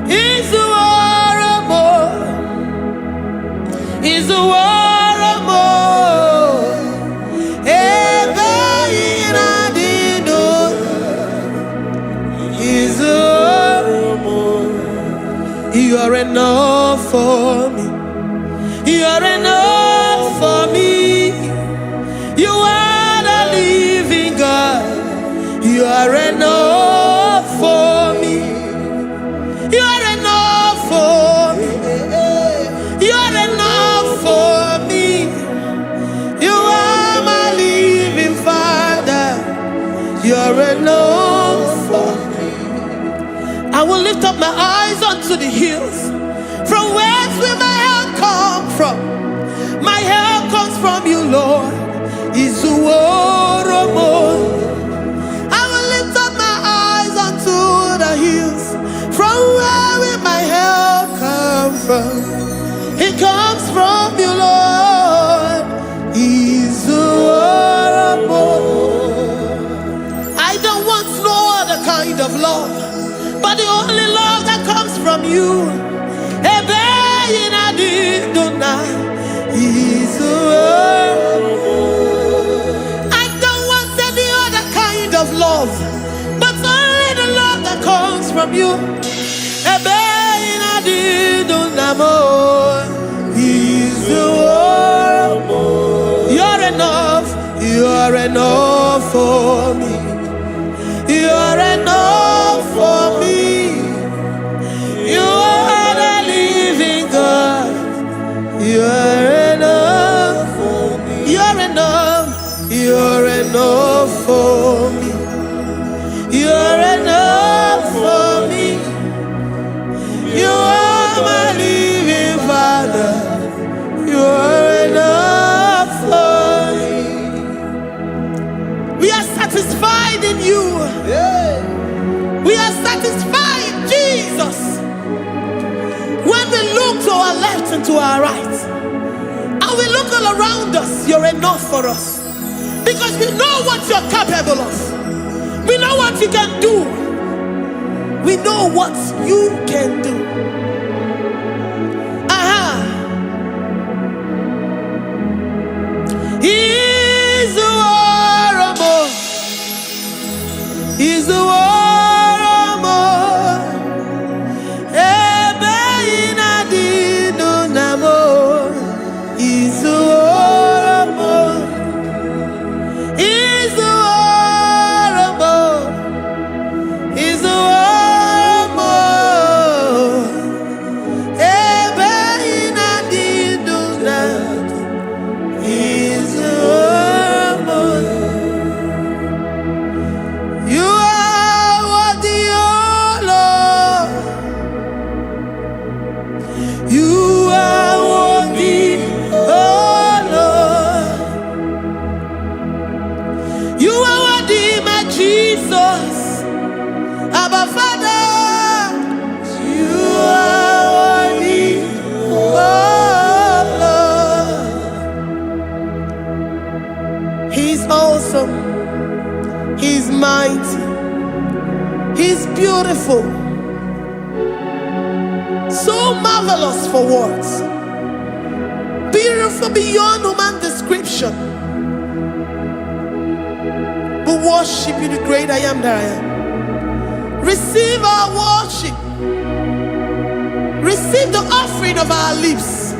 He's a warrior. He's a warrior. Ebe ina didona. He's a warrior. You are enough for me. You are enough for me. You are the living God. You are enough for me. You are enough for me. I will lift up my eyes unto the hills. From whence will my help come from? My help comes from you, Lord. Izuoromo. I will lift up my eyes unto the hills. From where will my help come from? It comes from you, Lord. Izuoromo. I don't want no other kind of love, but the only love that comes from you. I don't want any other kind of love, but only the love that comes from you. You're enough, you're enough for me. You're enough for me. You are the living God. You're enough for me. You're enough. You're enough for me. You're enough for me. You are my living Father. You're enough for me. We are satisfied in you. We are satisfied, Jesus. When we look to our left and to our right, and we look all around us, you're enough for us. Because we know what you're capable of. We know what you can do. We know what you can do. He's the warrior. He's the warrior. He's mighty. He's beautiful. So marvelous for words. Beautiful beyond human description. We worship you, the great I am that I am. Receive our worship. Receive the offering of our lips.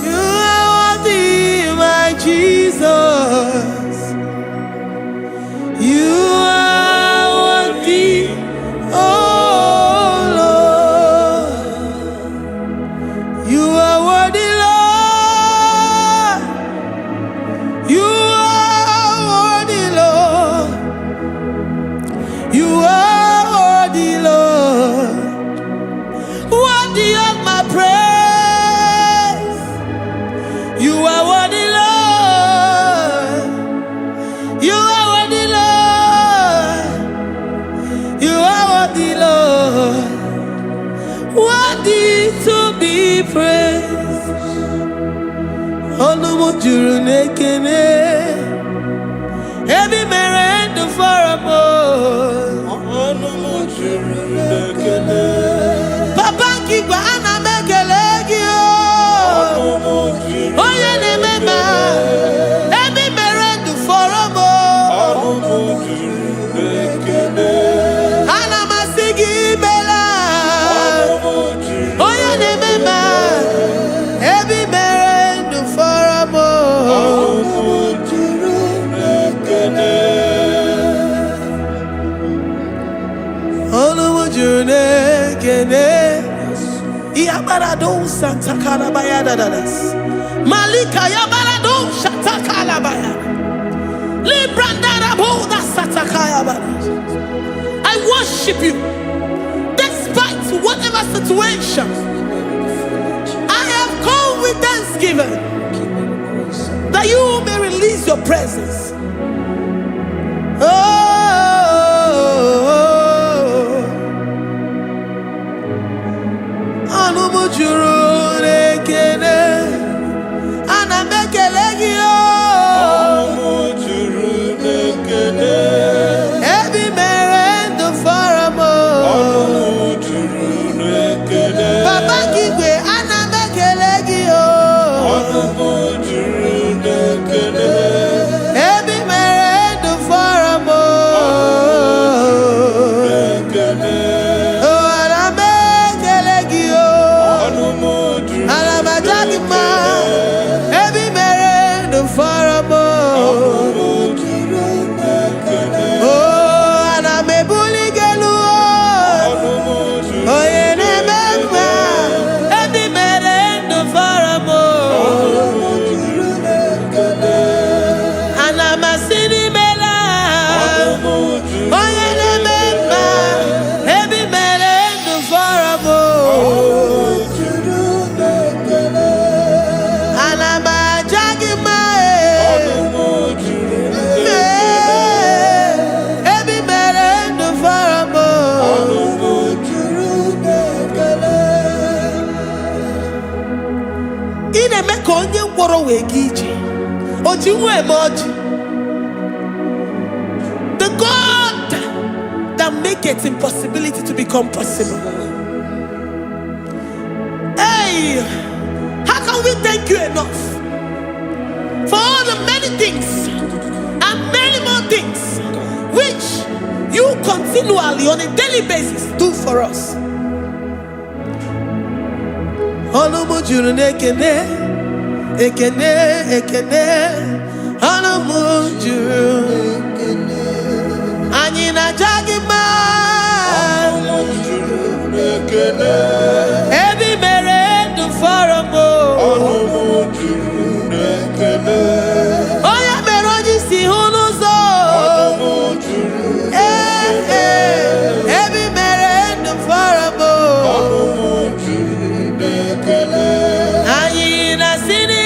You are worthy, my Jesus. You are worthy, oh Lord. You are worthy, Lord. You are worthy, Lord. You are worthy, Lord. Worthy of my praise. You are worthy, Lord. You are worthy, Lord. You are worthy, Lord. Worthy to be praised. Onumu juru nekene. Every merend for a more. Onumu juru nekene. Papa kigwa ana mekelegio. Onumu juru. Oye ne mema. Every merend for a more. Onumu juru nekene. Ana masigi bela. Onumu juru. Oye ne mema. Every merend for a more. Onumu juru nekene. Onumu juru nekene. Iabarado Santa Baya Dadas. Malika Yabarado Shatakala Baya. I worship you despite whatever situation. I have come with thanksgiving that you may release your presence. The God that makes impossibility to become possible. Hey, how can we thank you enough for all the many things and many more things which you continually on a daily basis do for us? Ekene Anamujuru Anina Jagima Ebi mere du faramo Oya meroji si hunuzo Ebi mere du faramo Anina sini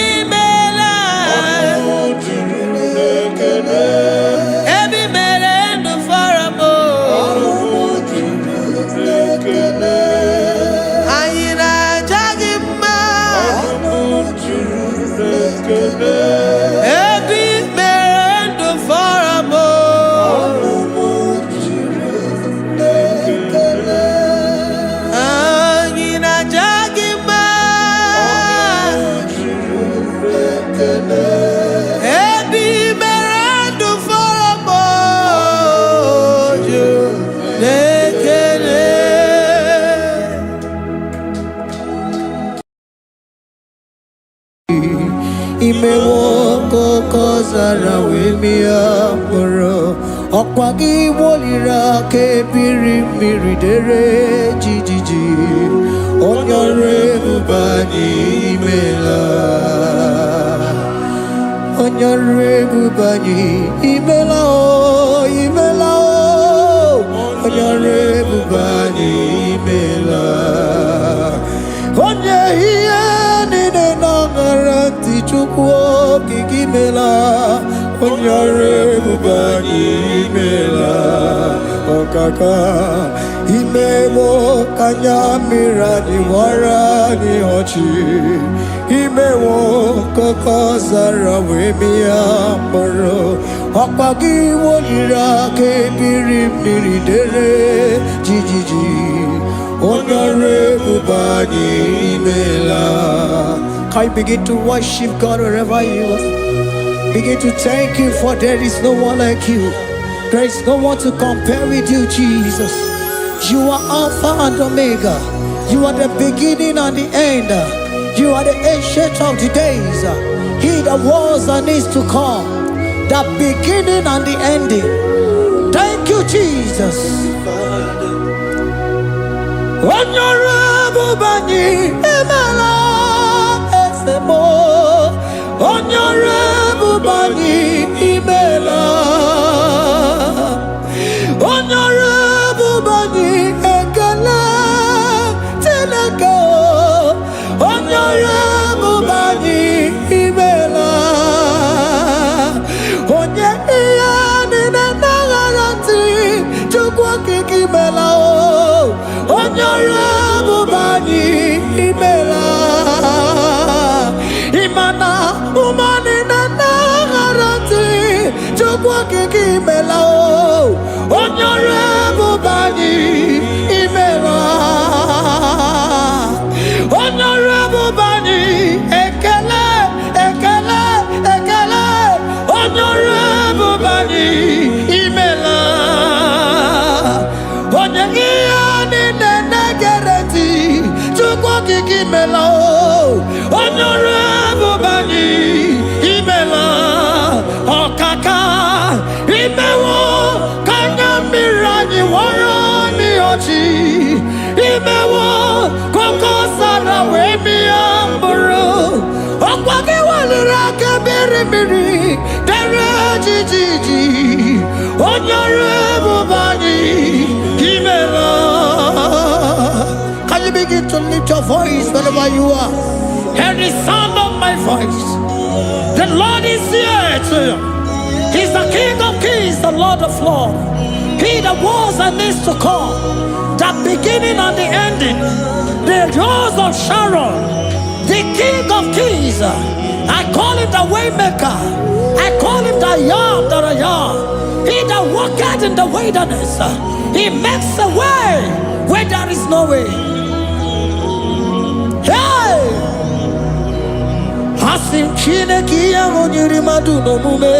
Imewoko kozara wemia moro Okwagi wolira ke biri miridere jijiji Onyore bubani imela Onyore bubani imela o imela o Onyore bubani imela Onye hiye nine nangaranti chukwo kikimela Onyare bubani mela Okaka Imewo kanyamira ni wara ni hochi Imewo koko zara wemia moro Okpagi wolira kebiri miridere jijiji Onyare bubani mela. Can you begin to worship God wherever you are? Begin to thank Him, for there is no one like you. There is no one to compare with you, Jesus. You are Alpha and Omega. You are the beginning and the end. You are the ancient of the days. He that was and is to come. The beginning and the ending. Thank you, Jesus. Honorable Bani Emala. Honorable Bani Imela imela onyore bubani imela onyore bubani ekele ekele ekele onyore bubani imela onye ani negereti chukwu kiki imela onyore bubani imela okaka imewo kanya mirani warani ochi imewo koko sara we mi amburu okwage walira ke birimiri dere jijiji onyore bubani imela. Can you begin to lift your voice wherever you are? Hear the sound of my voice. The Lord is here to you. He's the King of Kings, the Lord of Lords. He that was and is to come, the beginning and the ending, the Rose of Sharon, the King of Kings. I call him the Waymaker. I call him the Yam that I am. He that walketh in the wilderness, he makes a way where there is no way. Hey! Asim Chineke ya onyiri madu no mume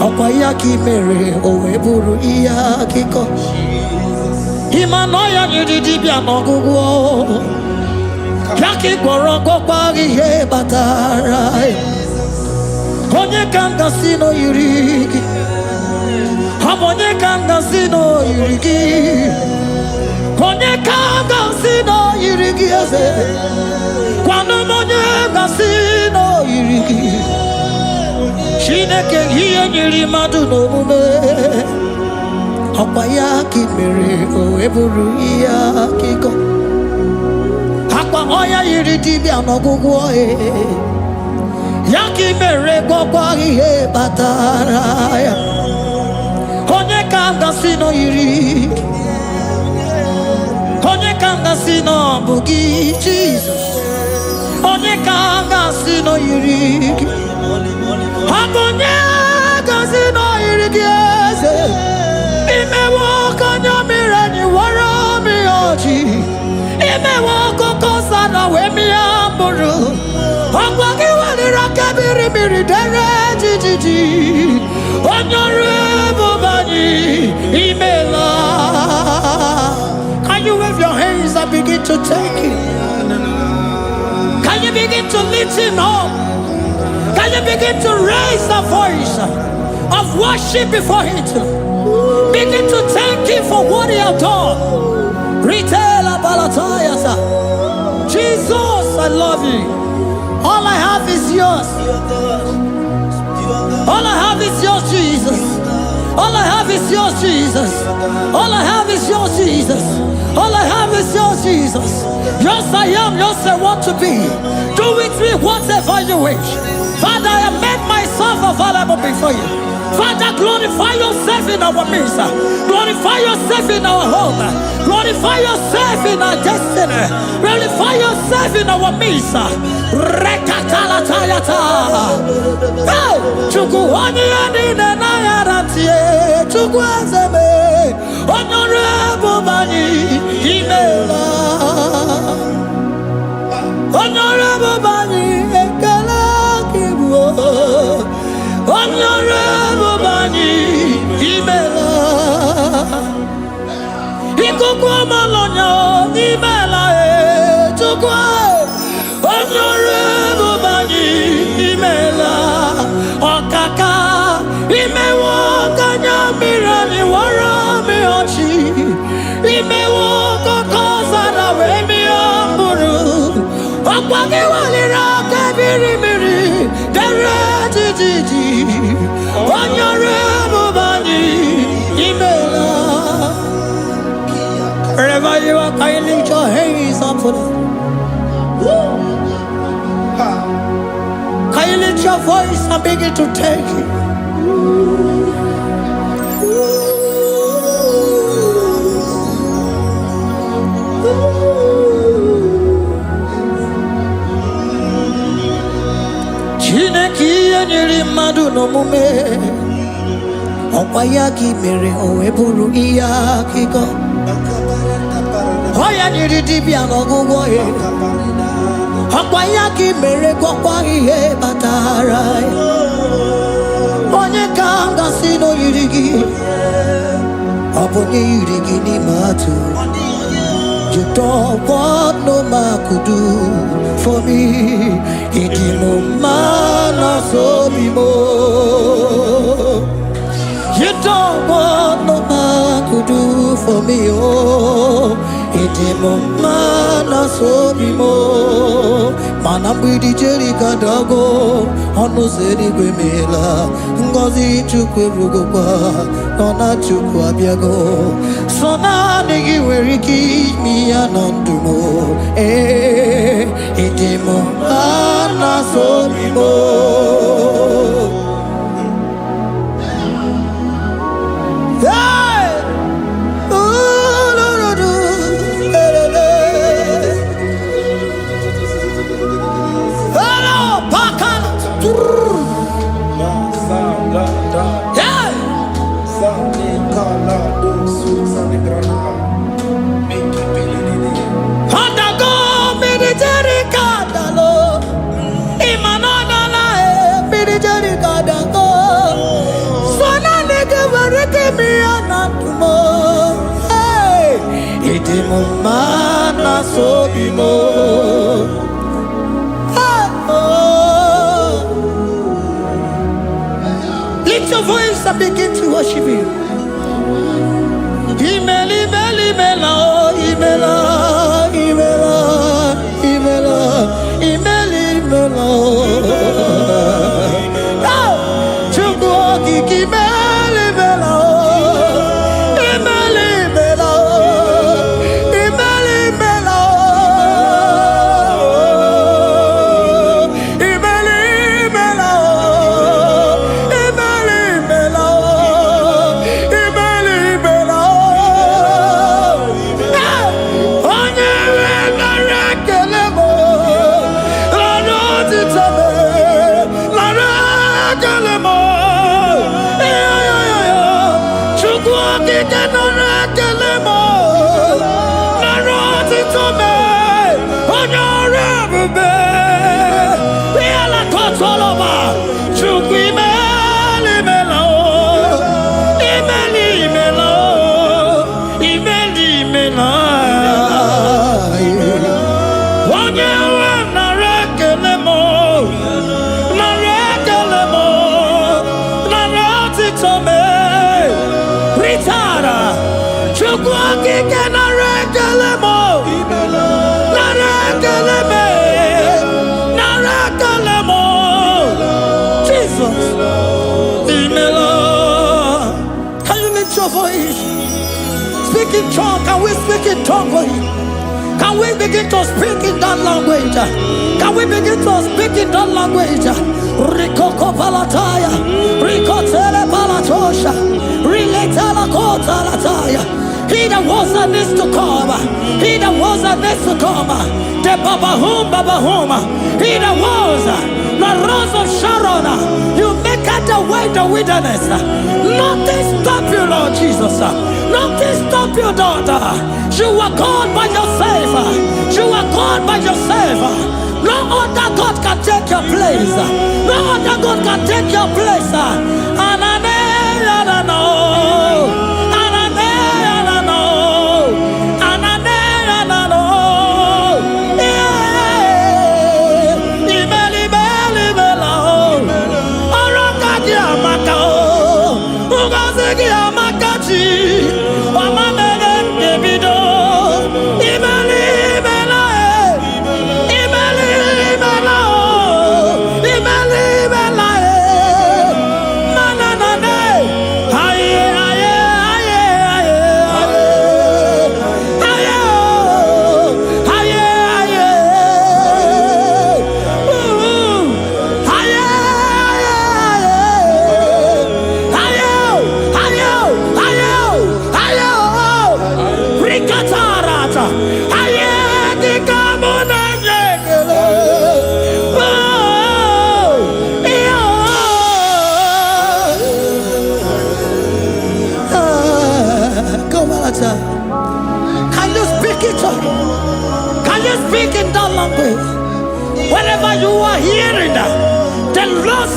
Okwa ya ki mere owe buru iya kiko Imano ya nyiri dibia n'ogugu Ya ki gworo gokwa ihe batara Onye kanga sino yiri gi Onye kanga sino yiri gi Onye kanga sino yiri gi eze Kwano monye gasino yirigi Chineke hiye nyiri madu no mume Okwa ya ki mere o eburu iya kiko Akwa oya yiri dibia n'ogugu ohe Ya ki mere gwogwa ihe batara ya Onye ka gasino yirigi Onye ka gasino bugi Jesus Onye ka gasino yirigi Akonye gasino yirigi eze Imewo kanya mirani wara mi oji Imewo koko sana we mi amburu Akwagi walira kebiri miri dere jijiji Onyore bubani imela. Can you wave your hands and begin to take it? Can you begin to lift him up? Can you begin to raise the voice of worship before him? Begin to thank him for what he has done. Retail Balatayasa. Jesus, I love you. All I have is yours. All I have is yours, Jesus. All I have is yours, Jesus. All I have is yours, Jesus. All I have is yours, Jesus. Yours I am, yours I want to be. Do with me whatever you wish. Father, I made myself available before you. Father, glorify yourself in our midst. Glorify yourself in our home. Glorify yourself in our destiny. Glorify yourself in our midst. Rekatalatayata. Hey! Chukwani adine na yaratie. Chukwazeme. Honorable Bani Imela. Honorable Bani Ekala Kibu. Honorable Bani Imela. Ikukwa malonya Imela chukwa. Honorable Bani Imela. Okaka Imewo kanya mirani wara mi ochi. Imewo koko sara we mi amburu. Okwage walira kabiri miri dere jijiji. Honorable Bani Imela. Wherever you are, can you lift your hands up for them? Can you lift your voice and begin to take it? Chineke nyiri mmadụ n'omume Okwayaki mere oweburu iyakiko. Oya niridi anogugo e. Okwayaki mere kwakwa ihe batara. Onye kanga sino yirigi. Obonye yirigi ni matu. You don't want no man could do for me. He did no man so me more. You don't want no man could do for me. Oh, he did no man so me more. Man, I'm with the Jerry Gadago. On no city Gwemela. Ngozi Chukwe Rugoba. Nona Chukwa Biago. So now nigga where he keep me anandumo. Eh, itimo ana so mimo. Hey, ooh, do do do, hello, pakan. Yeah. Hondago military kadalo imanana military kadago sona nege wareke mi anatumo hey itimo mana sobimo lift your voice and begin to worship him. Imeli meli mela imela imela imela imeli mela chuko kiki meli mela imeli mela imeli mela imeli mela imeli mela imeli mela. Speak in tongue. Can we speak in tongue for him? Can we begin to speak in that language? Can we begin to speak in that language? Rikoko palataya, rikotele palatosha, riletala kota lataya. He that was and is to come. He that was and is to come. The Babahum. He that was the rose of Sharon. You make out the way the wilderness. Nothing stop you, Lord Jesus. Nothing stop you, daughter. You are God by yourself. You are God by yourself. No other God can take your place. No other God can take your place. And I know.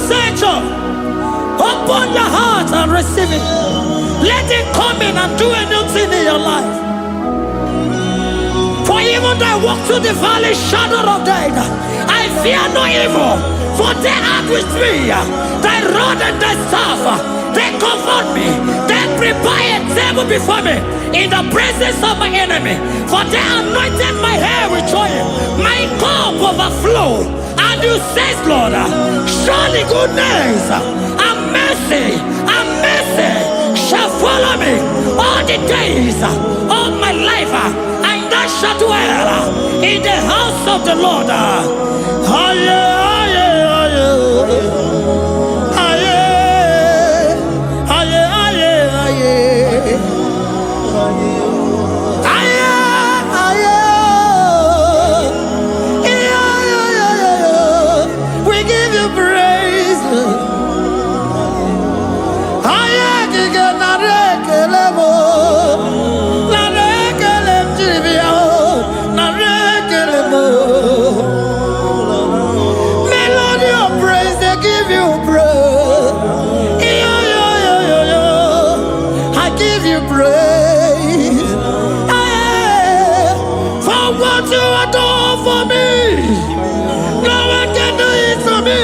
Savior, open your heart and receive it. Let it come in and do a new thing in your life. For even though I walk through the valley shadow of death, I fear no evil, for they are with me. Thy rod and thy staff, they comfort me. They prepare a table before me in the presence of my enemy. For they anointed my hair with oil, my cup overflow. And you say, Lord, surely goodness and mercy shall follow me all the days of my life, and I shall dwell in the house of the Lord. We give you praise. Melody of praise, they give you praise. I give you praise. For what you have done for me, no one can do it for me.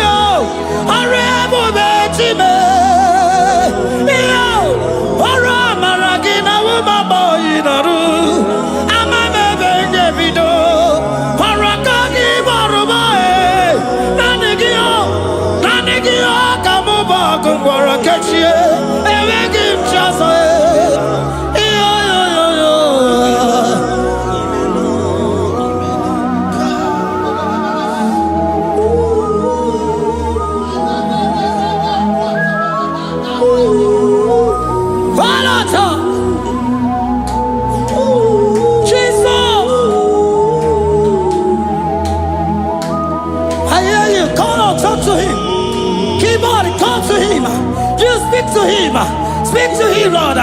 Speak to him, Lord.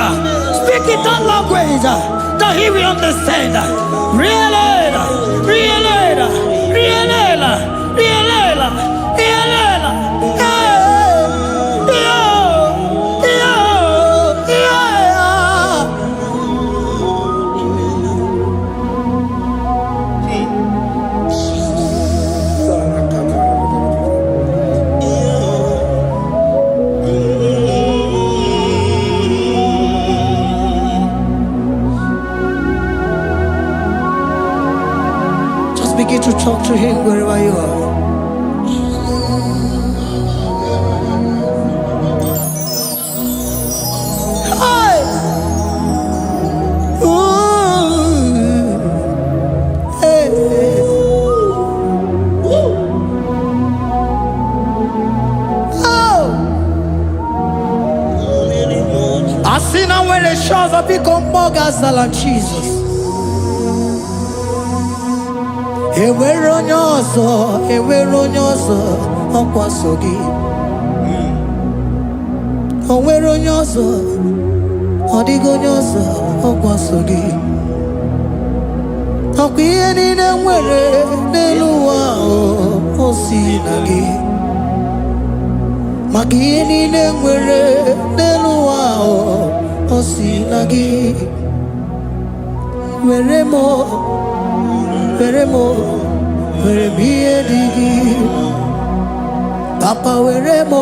Speak in that language that he will understand. Begin to talk to him wherever you are. Hey! Ooh! Hey! Oh! I see now when the shores have become more than Jesus. Enwere onye ọzọ ọkwa so gị. O nwere onye ọzọ, ọ dịghị onye ọzọ ọkwa so gị. Ọkwa ihe niile nwere n'elu ụwa o si na gị. Maka ihe niile nwere n'elu ụwa o si na gị. Were m ihe dị gị. Papa were m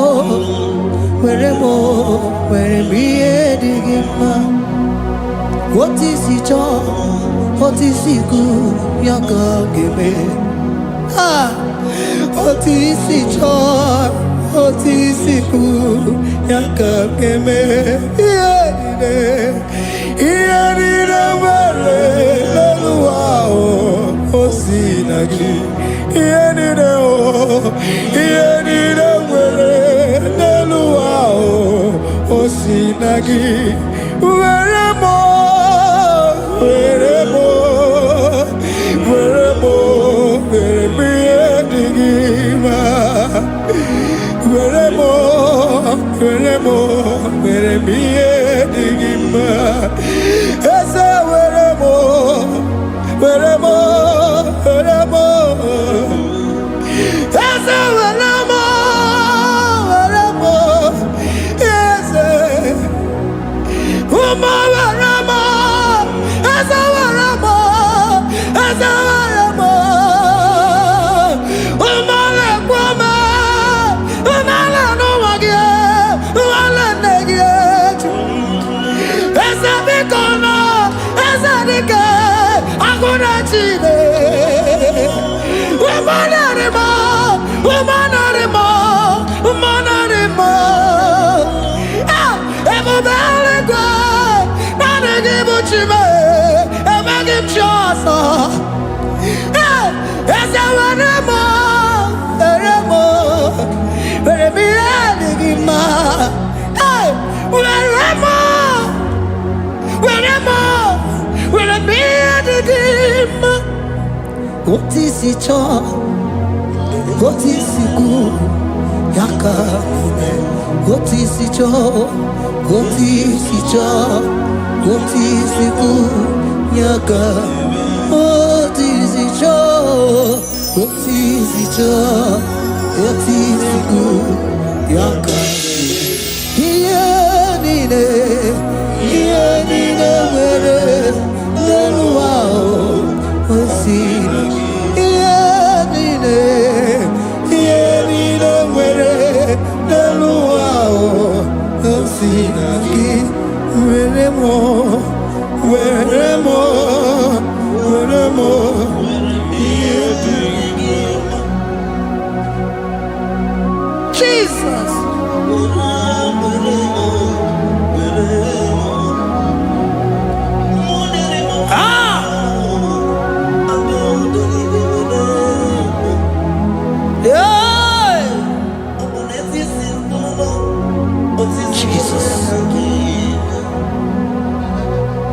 ihe dị gị mma. Otu isi chọọ, otu isi kwu ya ka ọ ga-eme. Otu isi chọọ, otu isi kwu ya ka ọ ga-eme. Ihe niile nwere n'elu ụwa o si na gị. Ihe niile nwere n'elu ụwa o si na gị. Were m ihe dị gị mma. Were m ihe dị gị mma. Eze were m Eze were m chine. Umanarimo, umanarimo, umanarimo. Ah, ebubelegwe, nanegibuchime, emegimchosa. Ah, esewanemo, eremo, eremiadigima. Ah, weremo, weremo, weremiadigima. What is it all? What is it good? Yaka. What is it all? What is it all? What is it good? Yaka. What is it all? What is it all? What is it good? Yaka. Here nine, where the wow. See. Jesus.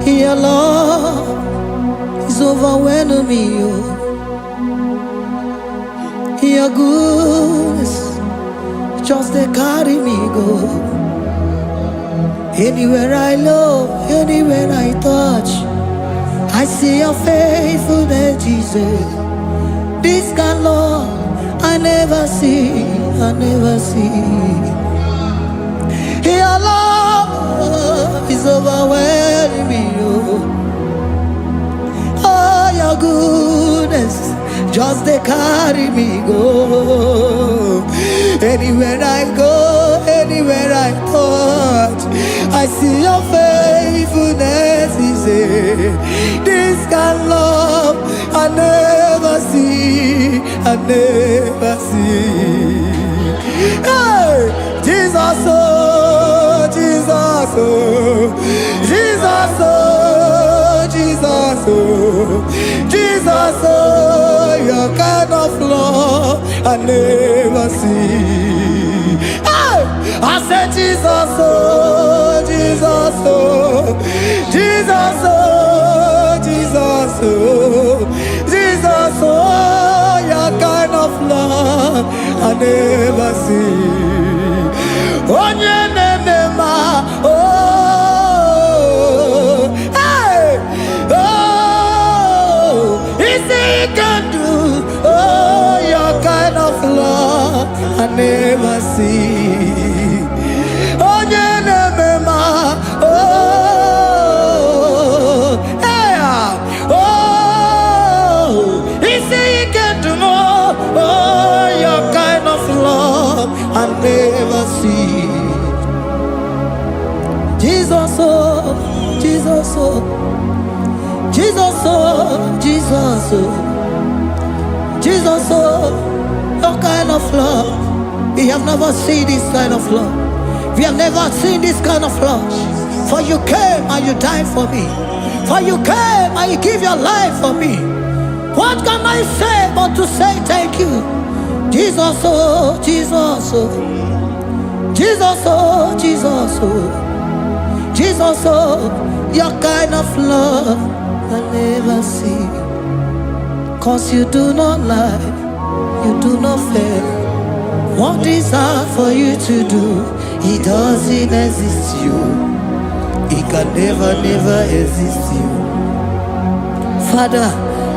Your love is overwhelming me. Your goodness just they carry me go. Anywhere I look, anywhere I touch, I see your faithfulness, Jesus. This kind of love I never see, I never see. Your love is overwhelming me. Oh, your goodness just they carry me go. Anywhere I go, anywhere I touch, I see your faithfulness. This kind of love I never see, I never see. Hey, Jesus, oh, Jesus, oh, Jesus, oh, Jesus, oh, Jesus, oh, your kind of love I never see. Hey, I said Jesus, oh, Jesus, oh, Jesus, oh, Jesus, oh, Jesus, oh, your kind of love I never see. Onye nemema, oh, hey, oh, easy you can do, oh, your kind of love I never see. Onye nemema, oh, hey, oh, easy you can do more, oh, your kind of love I never see. Jesus, oh, Jesus, oh, Jesus, oh, Jesus, oh, Jesus, oh, your kind of love. We have never seen this kind of love. We have never seen this kind of love. For you came and you died for me. For you came and you give your life for me. What can I say but to say thank you? Jesus, oh, Jesus, oh, Jesus, oh, Jesus, oh, Jesus, oh, your kind of love I never see. 'Cause you do not lie, you do not fail. What is hard for you to do, it doesn't exist you. It can never, never exist you. Father,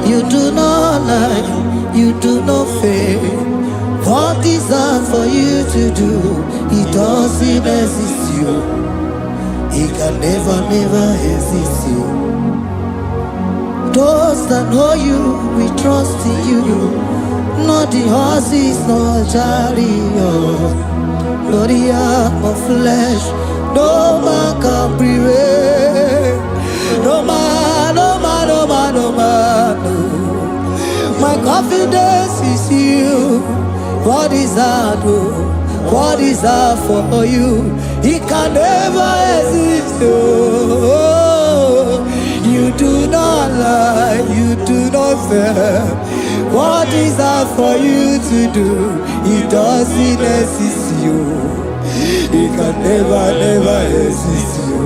you do not lie, you do not fail. What is hard for you to do, it doesn't exist you. It can never, never exist you. Those that know you, we trust in you. Not the horses, nor chariot, nor the arm of flesh. No man can prevail. No man, no man, no man, no man. No. What is that? Oh? What is that for you? It can never exist. Oh, you do not lie, you do not fail. What is that for you to do? It doesn't exist. You, it can never exist. You.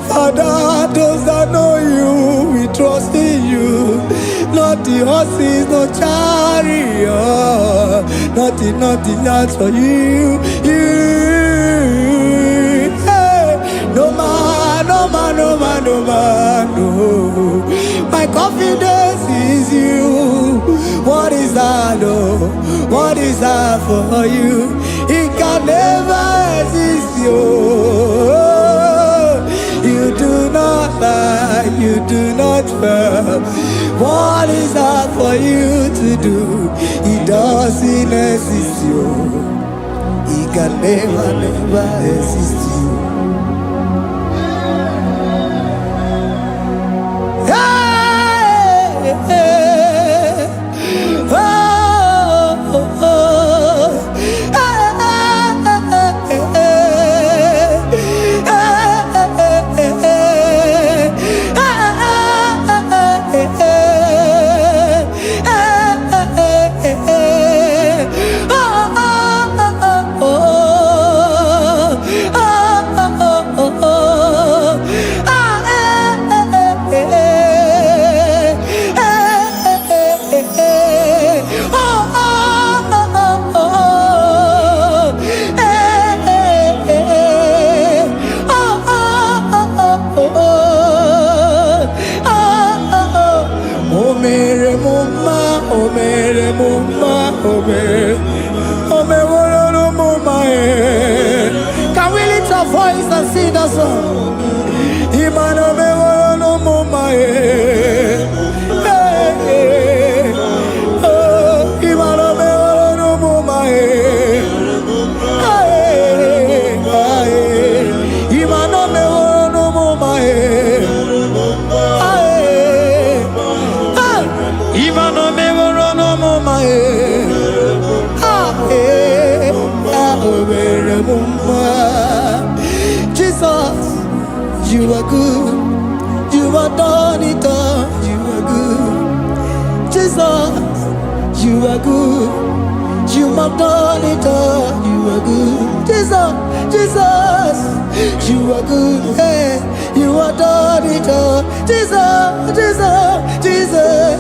Father, those that know you, we trust in you. Not the horses, no chariot, nothing else for you. Hey, no man, no. My confidence is you. What is that? Oh, what is that for you? It can never exist. You do not lie, you do not fail. What is that for you to do? It doesn't exist. It can never exist. Hey, hey, oh, oh, oh. Can we lift our voice and sing that song? Jesus, you are good. You are done it all. You are good. Jesus, you are good. You have done it all. You are good. Jesus, you are good. Hey, you are done it all. Jesus,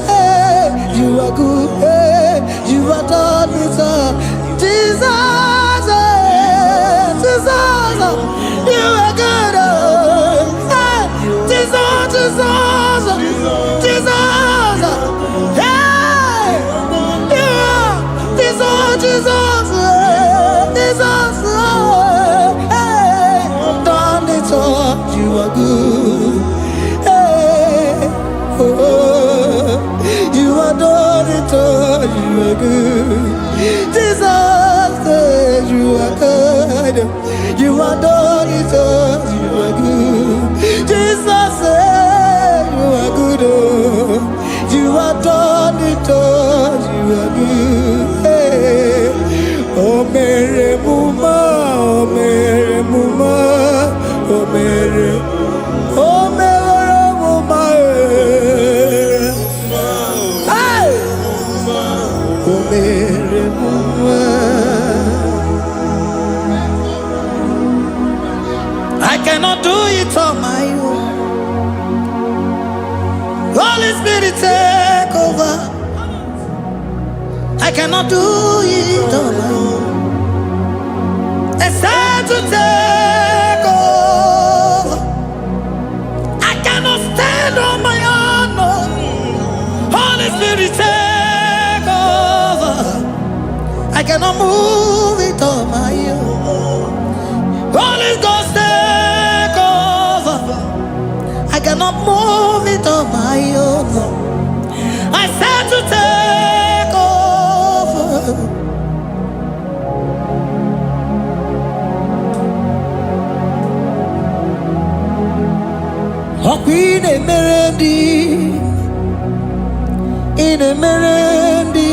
hey, you are good. Hey, you are done it all. Jesus, you are good. Hey, Jesus, hey, you are Jesus, hey, done it all. You are good. Hey, oh, you are done it all. You are good. Jesus, you are good. You are done it all. You are good. Jesus, you are good. Oh, you are done it all. You are good. Hey. Oh, Mary Muma, oh, Mary Muma, oh, Mary, oh, Mary Muma, hey, oh, Mary Muma. I cannot do it on my own. Holy Spirit, take over. I cannot do it on my own. It's time to take over. I cannot stand on my own. No. Holy Spirit, take over. I cannot move it on my own. Holy Ghost, take over. I cannot move it on my own. I said to take over. In a merendi,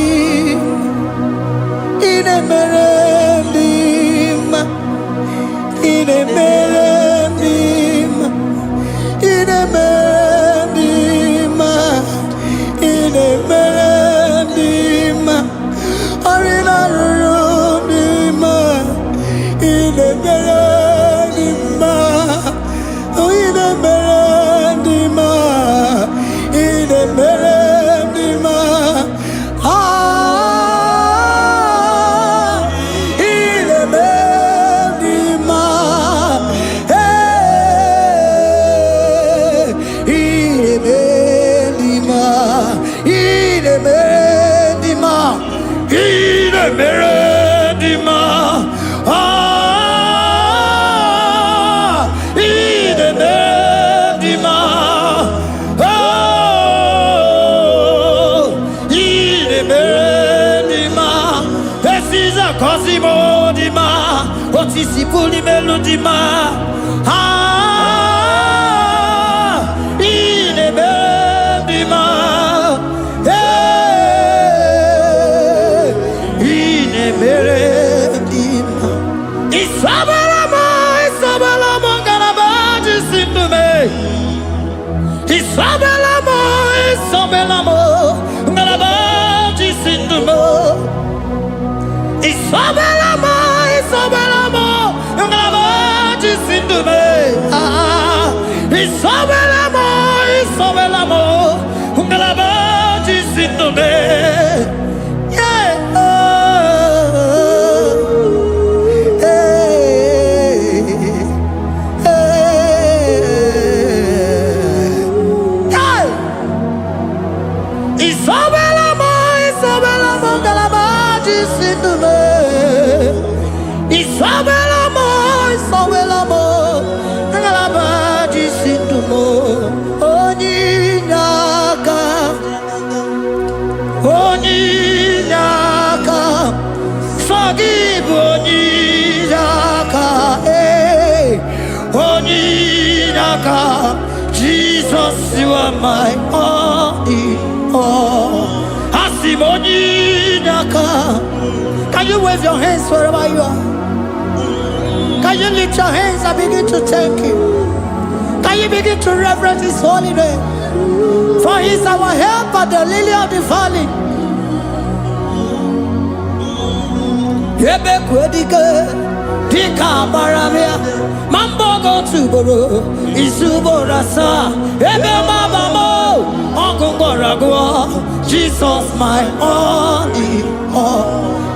melodima, otisi puli melodima. Ine melodima, ine melodima. Isabelamo, Isabelamo, galabaji sindume. Isabelamo, Isabelamo, galabaji sindume. Isabelamo, Isabelamo, galabaji sindume. Isabelamo, Isabelamo, galabaji sindume. Isabelamo, Isabelamo, galabaji sindume. Isabelamo, Isabelamo, galabaji sindume. Oninyaka, oninyaka, forgive oninyaka, oninyaka. Jesus, you are my only. Can you wave your hands wherever you are? Can you lift your hands and begin to thank Him? Can you begin to reverence His holy name? For He is our help at the lily of the valley. Ebe kwedike dika baramia mambo go tuboro isuborasa ebe mabamo ogungorago Jesus my only all.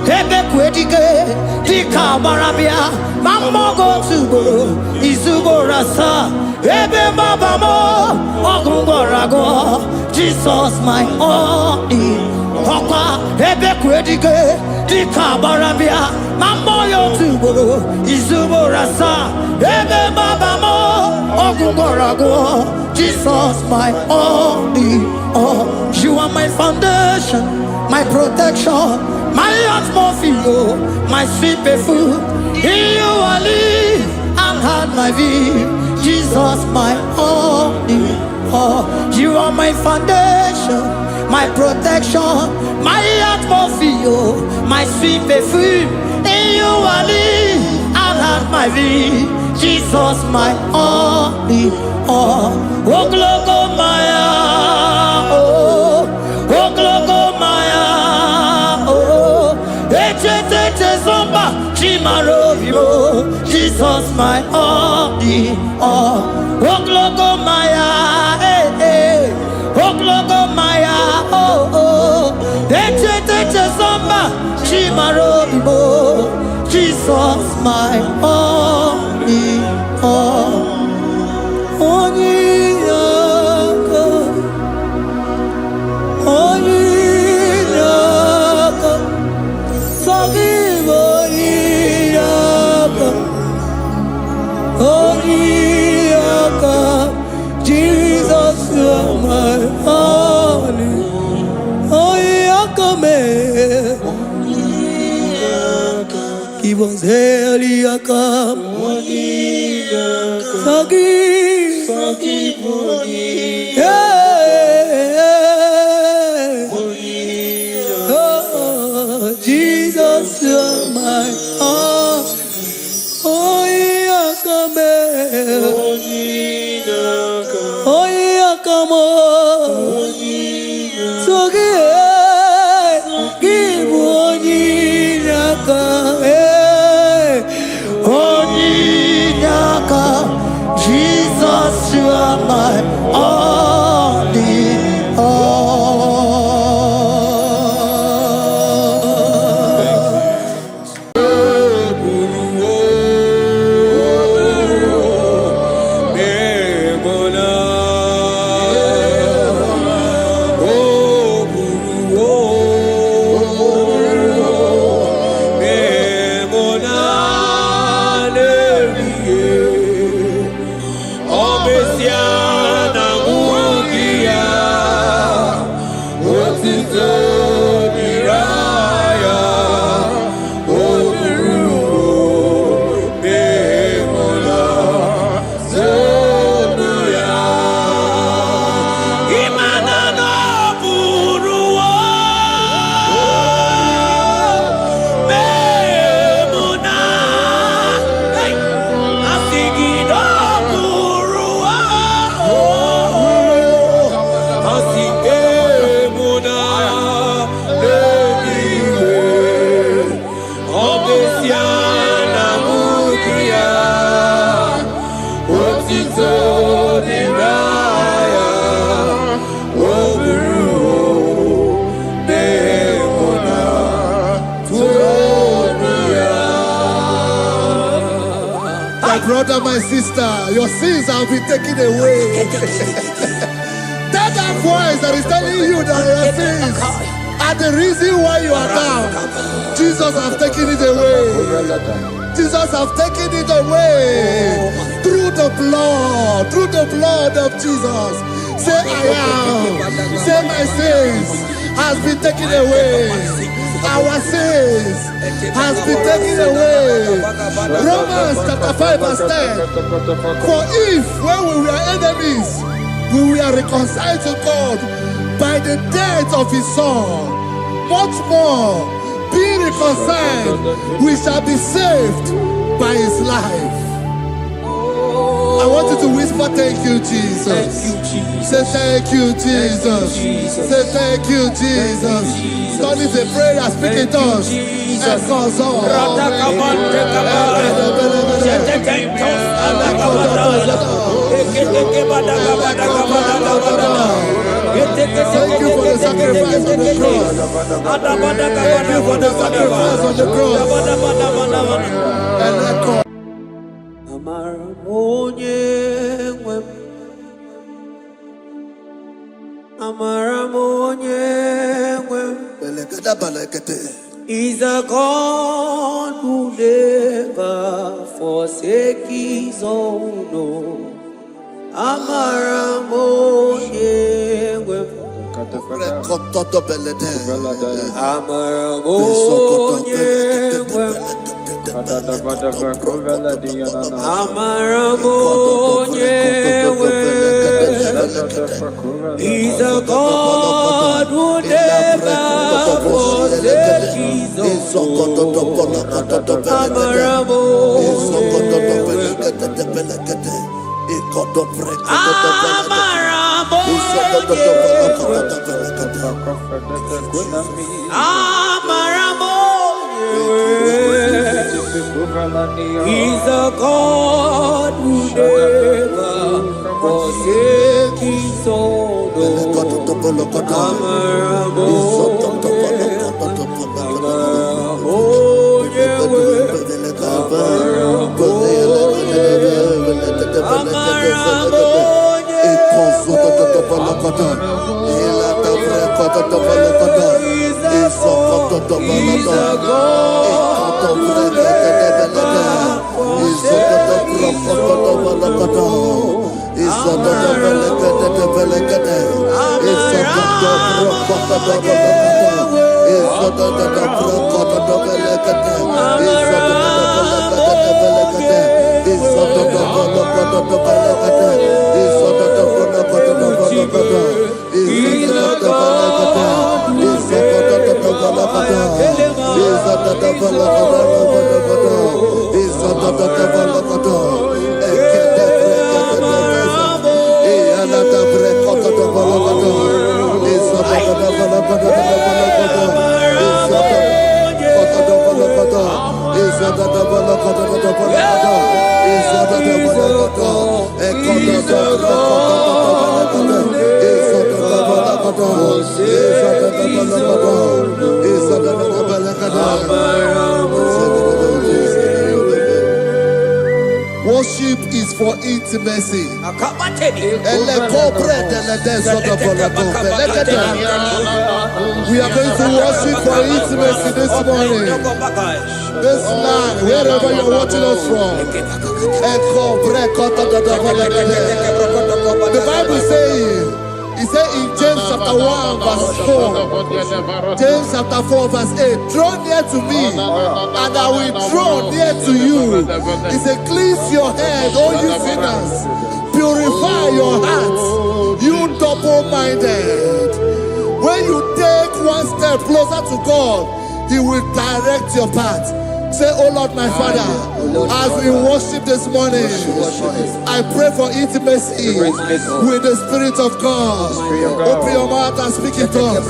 Ebe kwedike dika baramia mambo go tuboro isuborasa ebe mabamo ogungorago Jesus my only Okwa ebe kwedike dika barabia mambo yo tuboro izuborasa ebe babamo ogungorago Jesus my only all. You are my foundation, my protection, my atmosphere, my sweet perfume. In you I live and had my vie. Jesus my only all. You are my foundation, my protection, my atmosphere, my sweet perfume. In you I live and have my vie. Jesus my only all. Oh glogo maya, oh glogo maya, oh ete zomba chimarovimo. Jesus my only all. Oh glogo maya, oh glogo maya, oh ete zomba chimarovimo. Jesus my only all. Onyaka, onyaka, forgive onyaka, onyaka. Jesus, you are my only. Onyaka me, give us Eliaka, forgive, yeah. Oh, Jesus, you are my all. Onyaka me, onyaka mo, forgive, give onyaka. Jesus, you are my all. Diana Mukia, Otito Niraya, Oburu, Nemona, Turonia. My brother, my sister, your sins have been taken away. That voice that is telling you that your sins are the reason why you are down. Jesus has taken it away. Jesus has taken it away. Through the blood of Jesus. Say I am. Say my sins has been taken away. Our sins has been taken away. Romans chapter 5 verse 10. For if when we were enemies, we were reconciled to God by the death of his son, much more, being reconciled, we shall be saved by his life. I want you to whisper, thank you, Jesus. Thank you, Jesus. Say thank you, Jesus. Say thank you, Jesus. Don't need a prayer, speak in tongues. Thank you for the sacrifice on the cross. Thank you for the sacrifice on the cross. He's a God who never forsake his own. He's a God who never forsake his own. He's a God who never forsake his own. Worship is for intimacy. We are going to worship for intimacy this morning. This land, wherever you're watching us from. The Bible says, it says in James chapter 1 verse 4, James chapter 4 verse 8, draw near to me and I will draw near to you. It says, cleanse your head, all you sinners. Purify your hearts, you double-minded. When you take one step closer to God, He will direct your path. Say, oh Lord, my Father, as we worship this morning, I pray for intimacy with the Spirit of God. Open your mouth and speak it to us.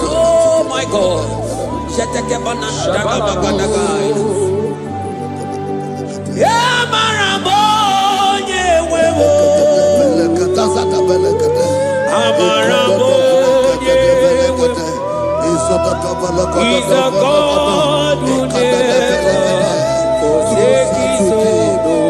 Oh my God. He's a God who never forsakes his own.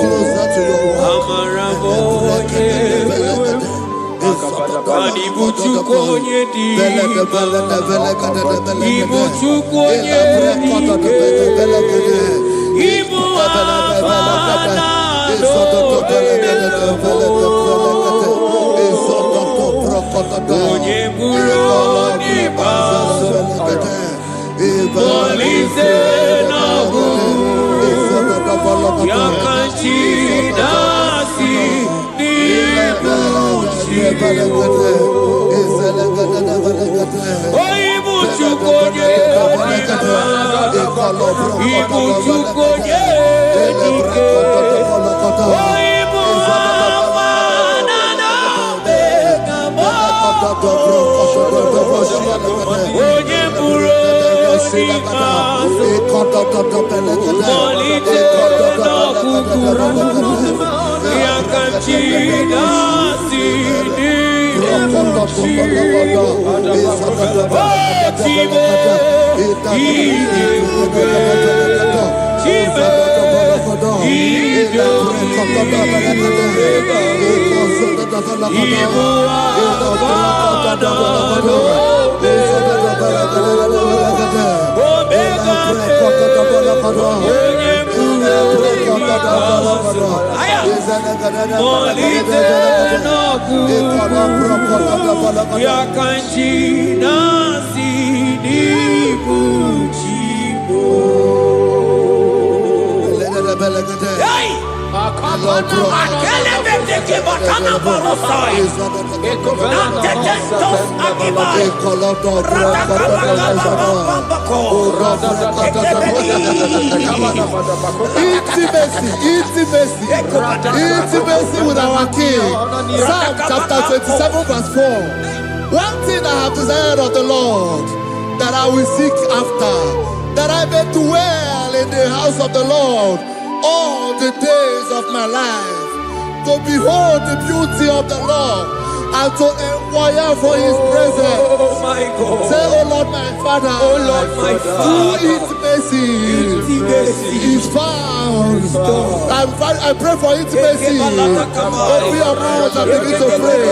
Intimacy with our King. Psalm chapter 27 verse 4. One thing I have desired of the Lord, that I will seek after, that I may dwell in the house of the Lord all the days of my life, to behold the beauty of the Lord and to inquire for his presence. Oh my God. Say, oh Lord, my Father, Oh Lord, my Father, intimacy is found. I pray for intimacy. Open your mouth and begin to pray.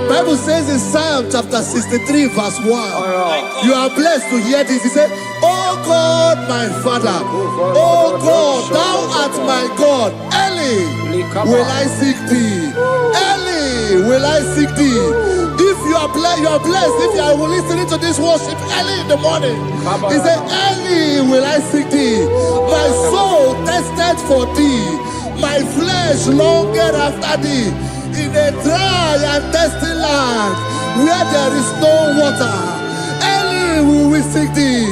Bible says in Psalm chapter 63 verse 1, you are blessed to hear this. He said, "Oh God, my Father, oh God, thou art my God. Early will I seek thee. Early will I seek thee." If you are blessed, if you are listening to this worship early in the morning, he said, "Early will I seek thee. My soul thirsted for thee. My flesh longed after thee. In a dry and thirsty land where there is no water. Early we will seek thee.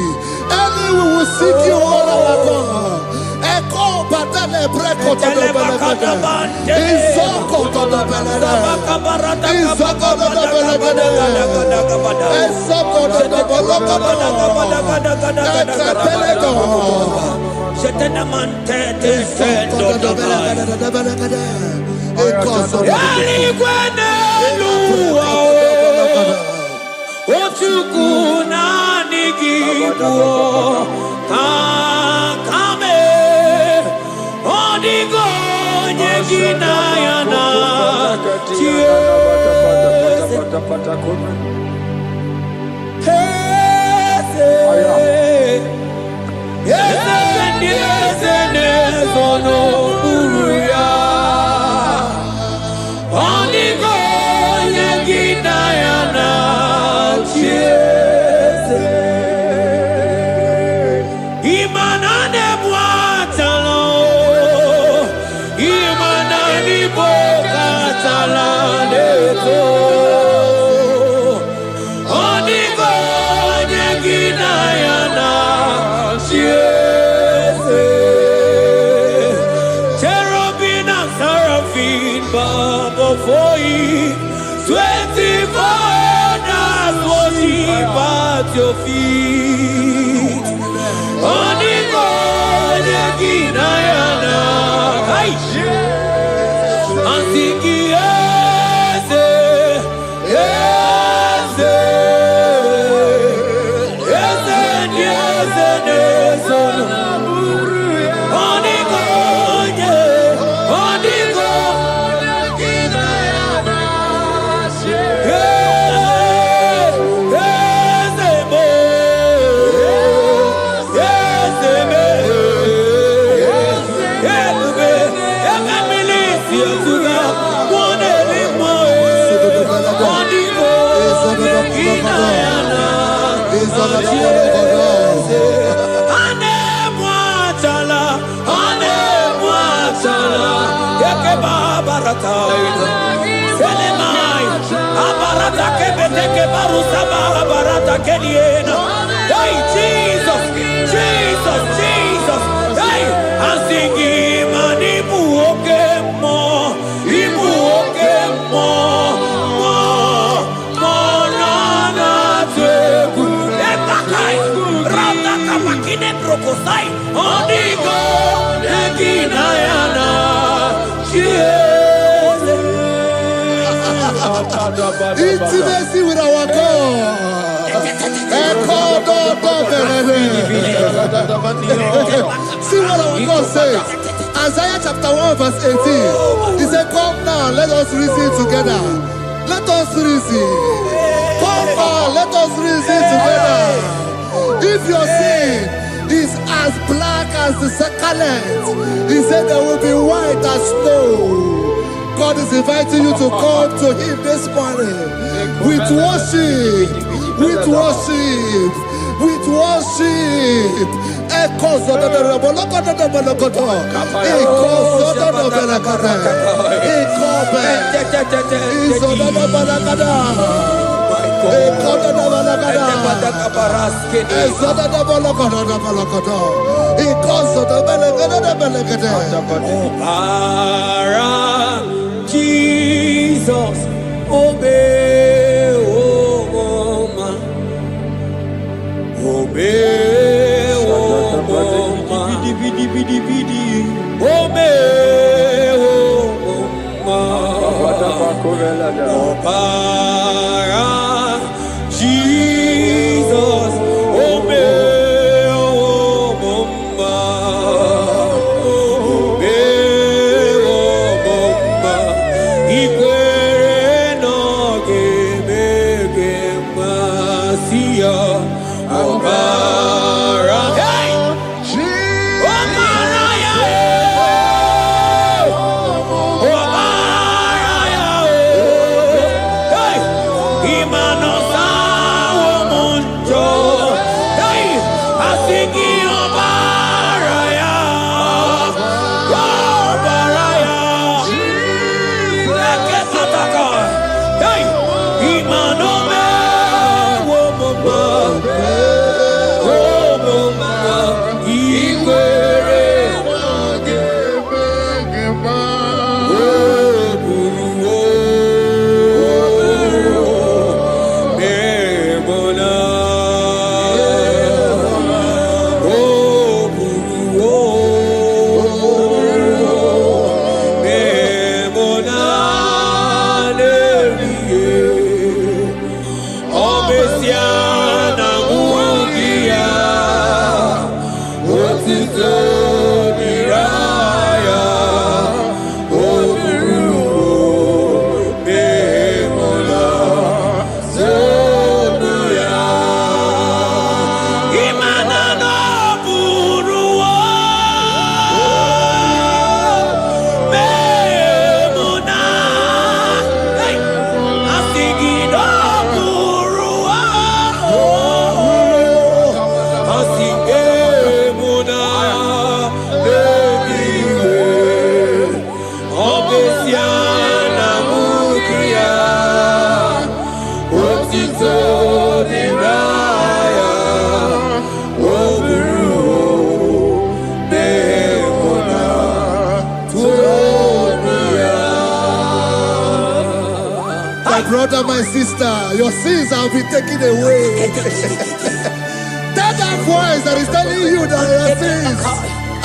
Early we will seek you, all our God. Echo batale breko to the belagada. Isoko to the belagada. Isoko to the belagada. Isoko to the belagada. Before you, 24 hours worship at your feet. Onigo Yaginayana, Ansiki Yeze, Yeze, Yeze, Yeze, Yeze, Onigo, Onigo. Hey, Jesus, Jesus, Jesus. Hey, I'm singing, man, Ibu okemo, more, na teku. Etakai, rata kamakine prokosai, onigo, neginaya. Intimacy with our God. See what our God says. Isaiah chapter 1 verse 18. He said, come now, let us reason together. Let us reason. Come now, let us reason together. If your sin is as black as the scarlet, he said there will be white as snow. God is inviting you to come to him this morning with worship, with worship, with worship. Echoes of the Jesus, obey, oh mama, obey, oh mama, obey, oh mama, Jesus, obey, oh mama, obey, oh mama, ikwere no ga-eme masia ọbara. Hey! Ọbara ya ọbara ya hey! Imano sawo munjo hey! Asigi ọbara ya leke pataka hey! Imano me wo mama My brother, my sister, your sins have been taken away. Tell that voice that is telling you that your sins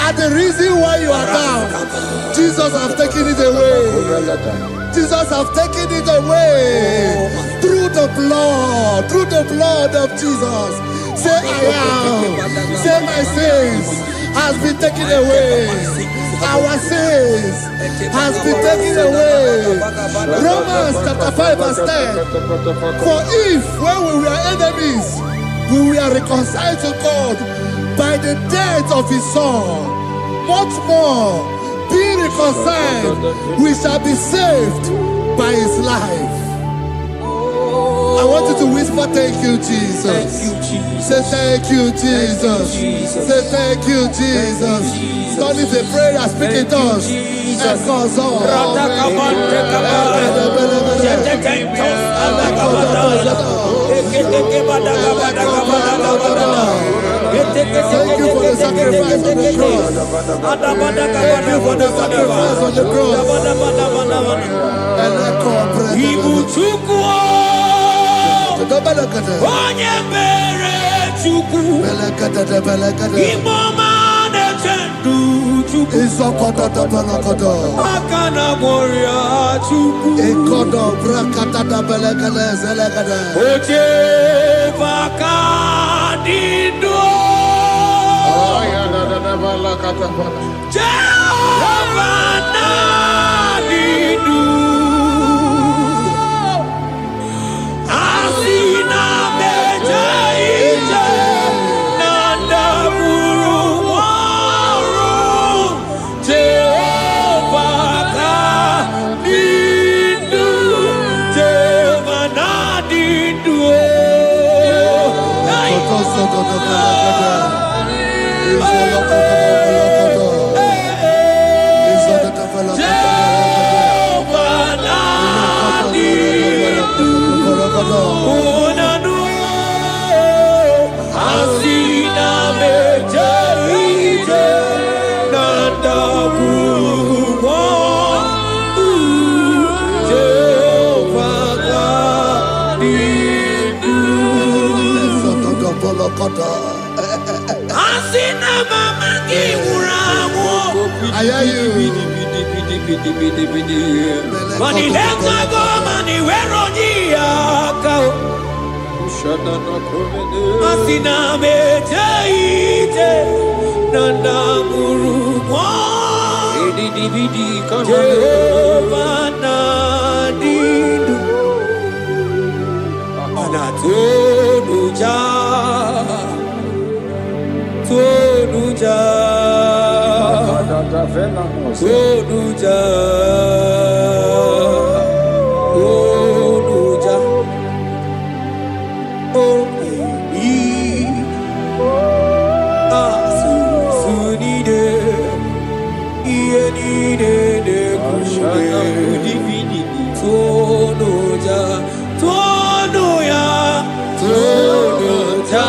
are the reason why you are down. Jesus has taken it away. Jesus has taken it away. Through the blood of Jesus. Say I am. Say my sins has been taken away. Our sins has been taken away. Romans chapter 5 verse 10. For if when we were enemies, we were reconciled to God by the death of his son, much more, being reconciled, we shall be saved by his life. I want you to whisper, thank you, Jesus. Thank you, Jesus. Say thank you, Jesus. Say thank you, Jesus. God is a prayer, speak in tongues. Echoes of thank you for the sacrifice on the cross. Thank you for the sacrifice on the cross. And echo onye mere Chukwu Imoma na-eche ndụ Chukwu Izokoto Tabalakoto. Akana Moria Chuku. Ekodo Brakata Tabelekele Zelegade. Oje Vakadido. Jehovah Nadidu. Asina Meja Ije. Nanda Buru Waru. Jehovah Nadidu. Jehovah Nadidu. I hear you. Money lenga go money wero jiaka. Asina mejaite nanda muruwa. Jehovah nadidu. Anatonuja. Tonuja. Tonuja. Tonuja. Oh, Sunide. Ienide de Tonuja. Tonuya. Tonuja.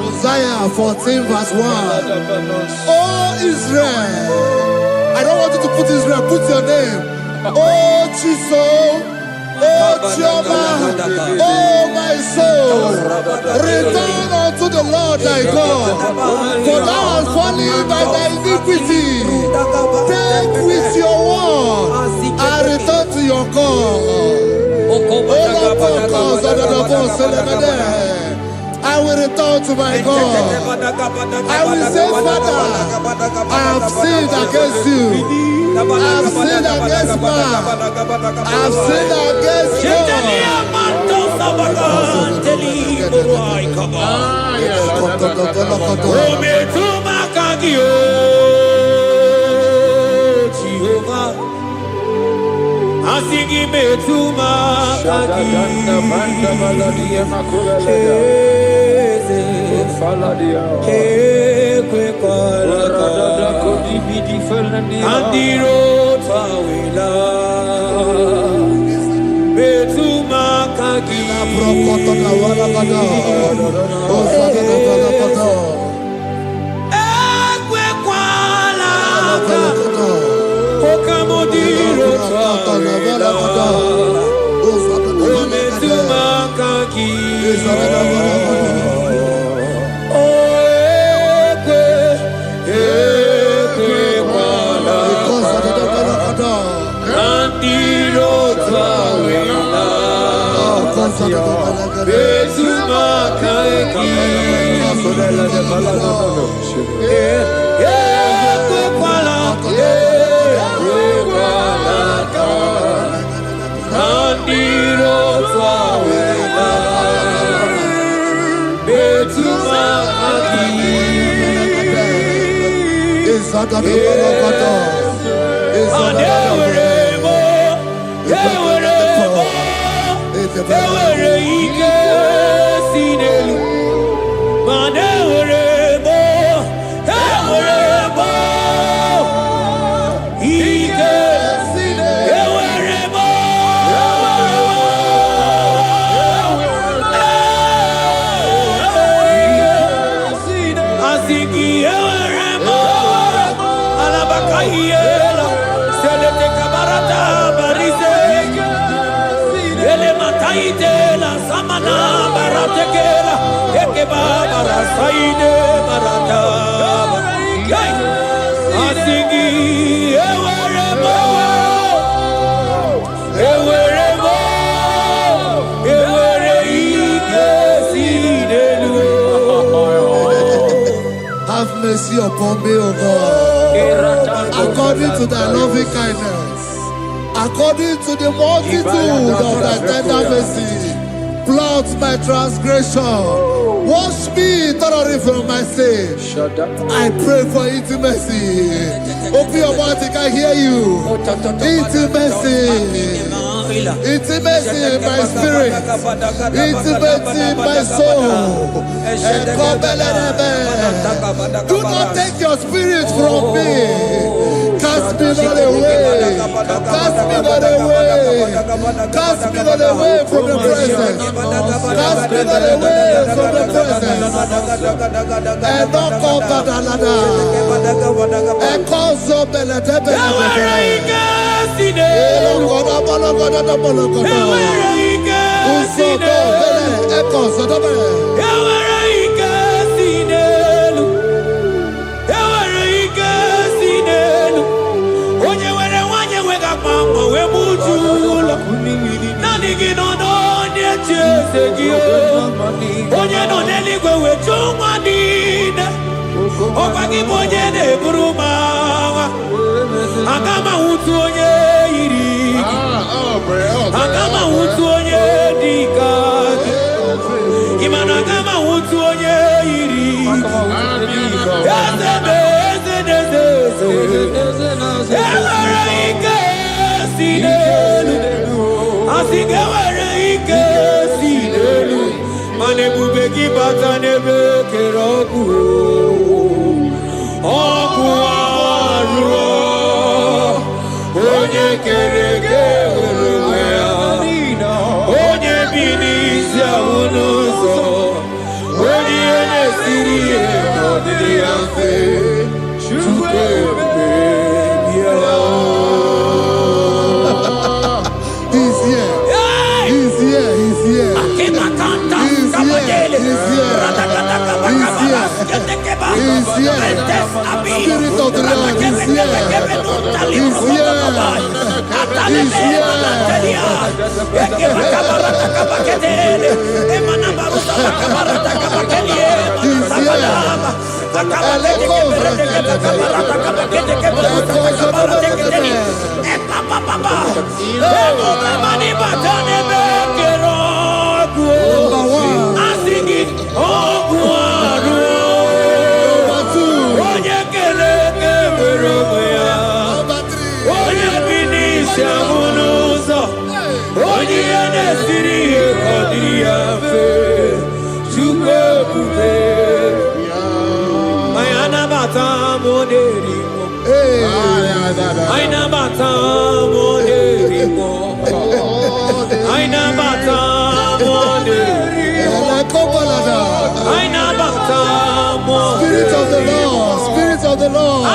Isaiah 14 verse 1. Oh Israel, I don't want you to put Israel, put your name. Oh Chiso, oh Chioma, oh my soul, return unto the Lord thy God, for thou hast fallen by thy iniquity. Take with your word and return to your God. I will return to my God. I will say, Father, I have sinned against you. I have sinned against man. I have sinned against God. Asigi betuma kagi kwe kwalaka andiro tawila betuma kagi ekwe kwalaka okamodiro tawila ometuma kagi Ewere Ayela, Selete Kabarata, Barise, Ele Mataite, La Samana, Baratekela, Ekeba, Barasaide, Barata, Asigi, Ewerebo, Ewerebo, Have mercy upon me, O God. According to thy loving kindness, according to the multitude of thy tender mercy, blot my transgression. Wash me thoroughly from my sin. I pray for intimacy. Open your mouth, I can hear you. Intimacy. Intimacy in my spirit. Intimacy in my soul. Do not take your spirit from me. Cast me not away. Cast me not away. Cast me not away from the presence. Cast me not away from the presence. And not come back another. And cause so belete. Agama utuonye iri, agama utuonye dika, imana agama utuonye iri, ezebe, ewere ike sinelu, asigewere ike sinelu, manebube kibata nebe kerogu, ogu aruo. Onye kereke urumea, onye binizia unuzo, onye nesiri enodiri afe, chukwe bebia. He's here. He's here. He's here. He's here. Spirit of the Lord is here. He's here. He's here. Spirit of the Lord, Spirit of the Lord.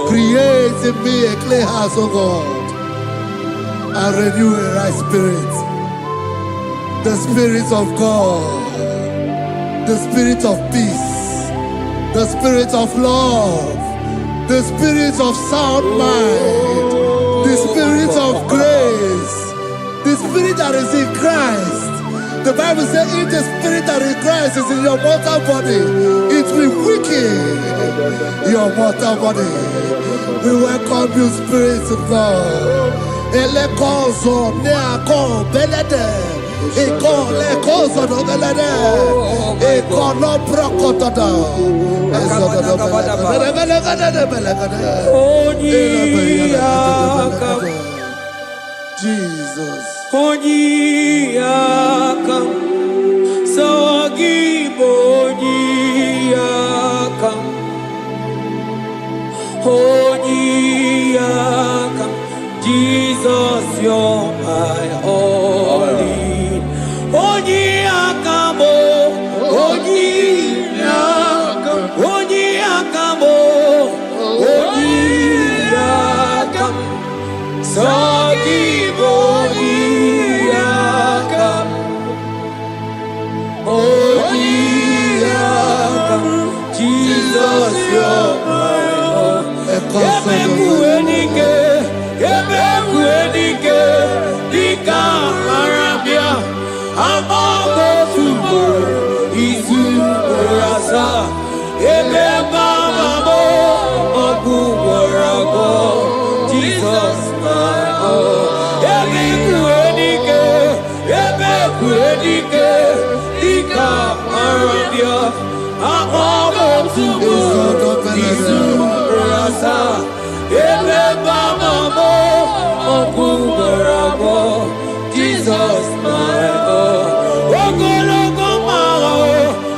Create in me a clean house, O God, and renew a right spirit. The Spirit of God, the Spirit of peace, the Spirit of love, the Spirit of sound mind, the Spirit of grace, the Spirit that is in Christ. The Bible says, if the Spirit that is in Christ is in your mortal body, it will weaken your mortal body. We welcome you, Spirit of God. Elekozo neako belede, eko lekozo no belede, eko no prokotoda, ezodo no belede. Jesus. Onyiyakam, Sawagibo Onyiyakam, Onyiyakam, Jesus, you're my only. Onyiyakam, Onyiyakam, Onyiyakam, Onyiyakam, Sawagibo Onyiyakam, Onyiyakam, Jesus, you're my Lord. Ebekuenike, Ebekuenike, Dika Marabia, Amago Tubo, Isu Rasa, Ebebamamo, Ogu Warago, Jesus, my Lord. Ebekuenike, Ebekuenike, Dika Marabia, Amago Tubo, Isu Rasa, Ebebamamo, Ogu Warago, Jesus, my Lord. Ogologo Mao,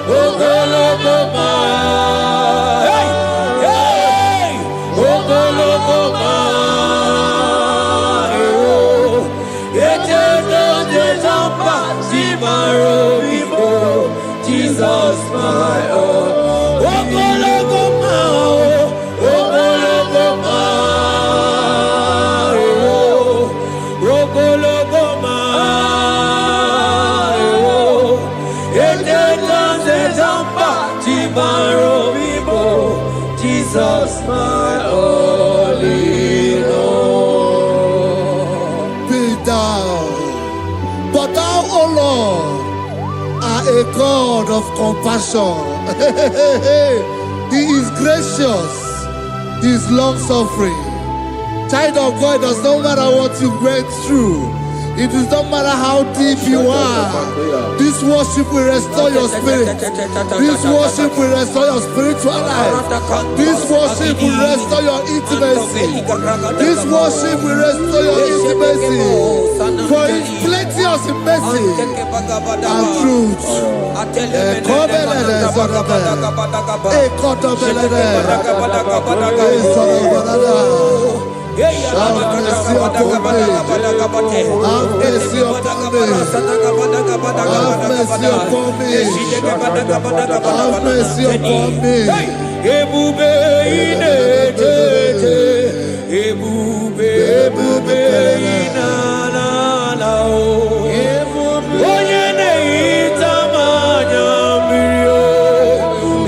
Ogologo Mao, hey, hey, Ogologo Mao, Eterno de Zampa, Zimaro Vivo, Jesus, my Lord. Ogologo Mao, Ogologo Mao, Ogologo Mao, Eterno de Zampa, Zimaro Vivo, Jesus, my only Lord. Be thou, but thou, O Lord, are a God of compassion. He is gracious, He is long suffering. Child of God, it does not matter what you went through. It does not matter how deep you are. This worship will restore your spirit. This worship will restore your spiritual life. This worship will restore your intimacy. This worship will restore your intimacy. For His plenteous in mercy and truth. Have mercy upon me. Have mercy upon me. Have mercy upon me. Have mercy upon me. Ebube inetete, ebube, ebube inanana o. Onye na-ehita mmanya mmiri o.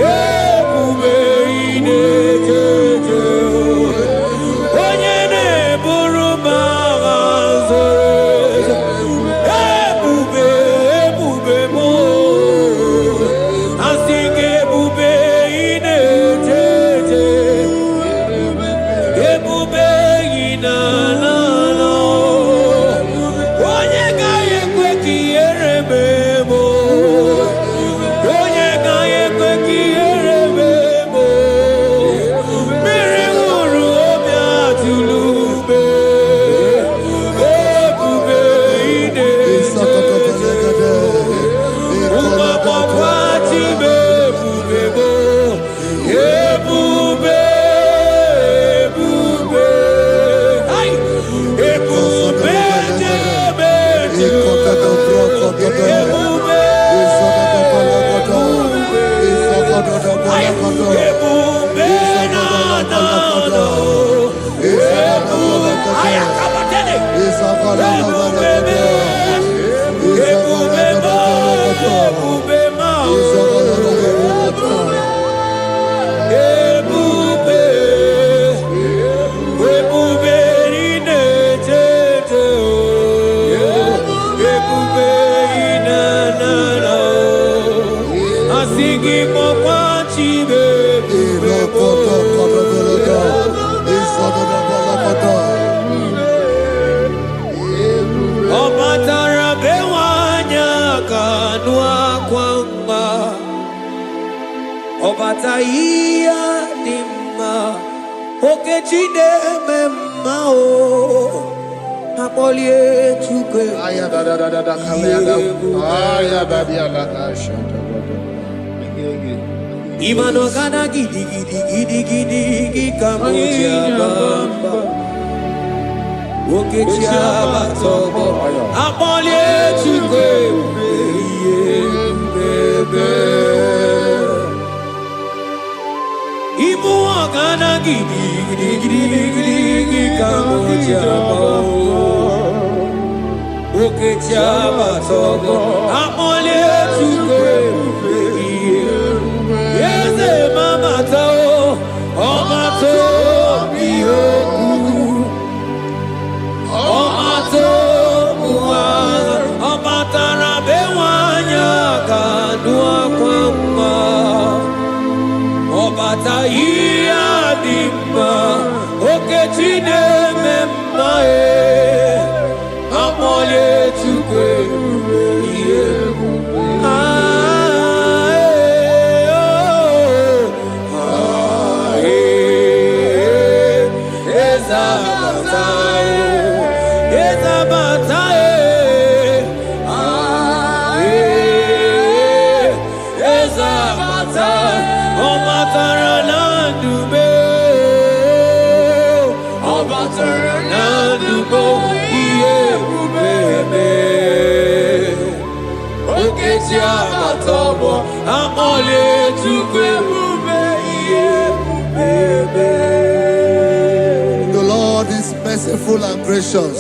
Ebube inetete o. Onye na-eburu m agha zoro ezo. Ebube, ebube m o. Asị gị ebube inetete, ebube inanana. Obataia dimma okechide memma o apolie tuke Aya da da da da da kalenda. Aya da dia la kasha. Imano kana gidi gidi gidi kamoja bamba okechia batobo apolie tuke bebe Ibu agana gidi kamoja oke chaba togo amole tuke yeze mama tao omato biyoku omato buwa omatara bewanya kanua kwamba Obataia dimma okechide memma amole tukwe The Lord is merciful and gracious.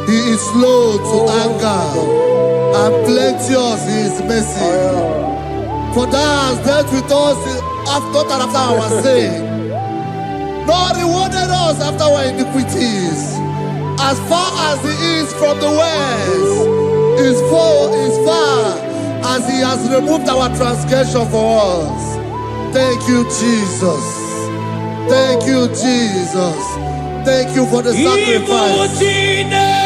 He is slow to anger and plenteous in his mercy. For thou hast dealt with us after our sin, nor rewarded us after our iniquities. As far as the east from the west is far as he has removed our transgression for us. Thank you, Jesus. Thank you, Jesus. Thank you for the sacrifice.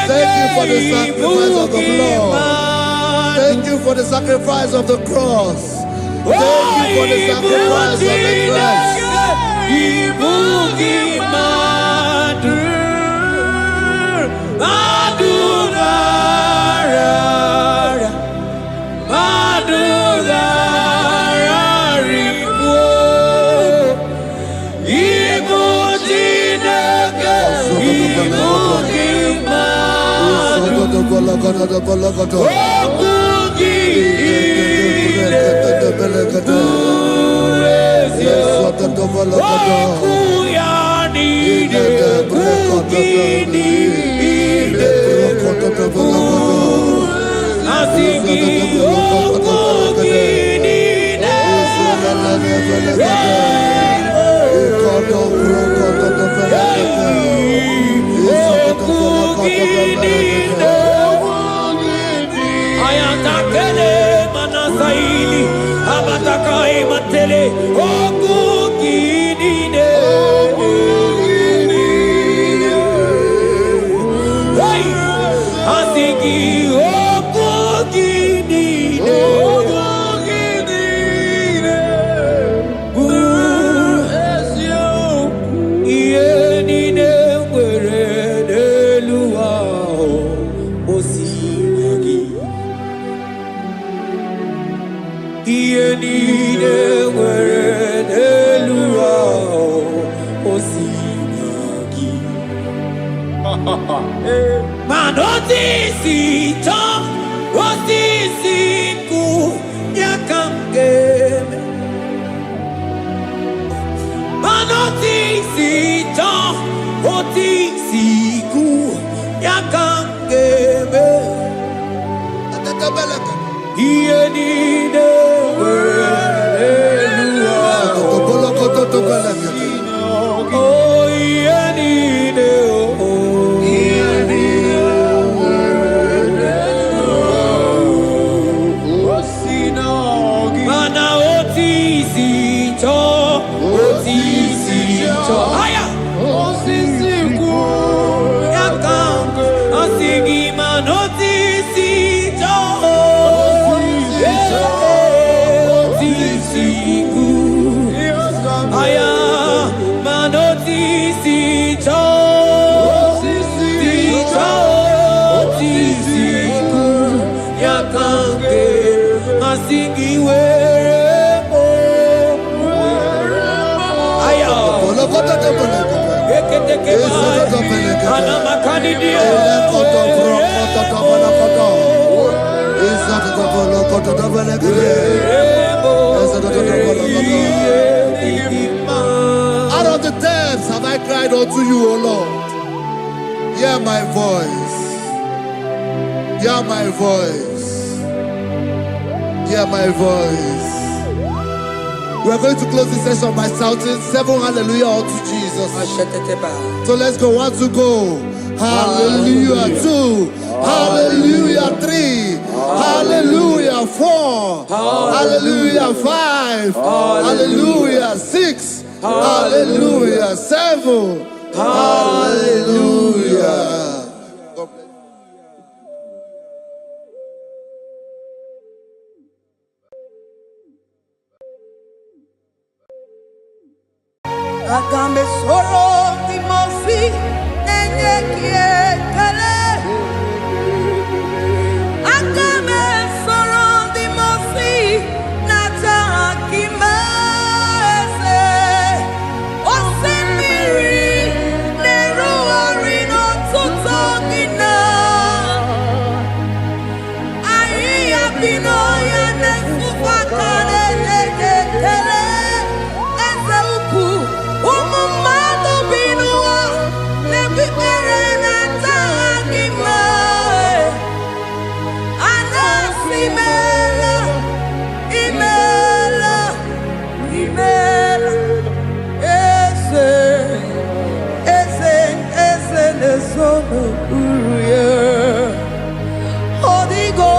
Thank you for the sacrifice of the blood. Thank you for the sacrifice of the cross. Thank you for the sacrifice of the cross. yakangebe iye nide oh iye nide mana otisi cho aya osisi ku yakang asigi manotisi cho otisi ku aya manotisi cho otisi ku yakang asigi out of the depths have I cried unto you, O Lord. Hear my voice. Hear my voice. Hear my voice. We are going to close this session by shouting 7 hallelujah unto Jesus. So let's go. 1, 2, go. Hallelujah. 2. Hallelujah. 3. Hallelujah. 4. Hallelujah. 5. Hallelujah. 6. Hallelujah. 7. Hallelujah. Agambe soro timosi enye kiekele. Agambe soro timosi nata akimese. Osemiri neru orino tutogina. Ayi abino ya nesufakane lekele. Eze uku. Umumado binua nebibere na tagima anasimela imela eze nesono uruye odigo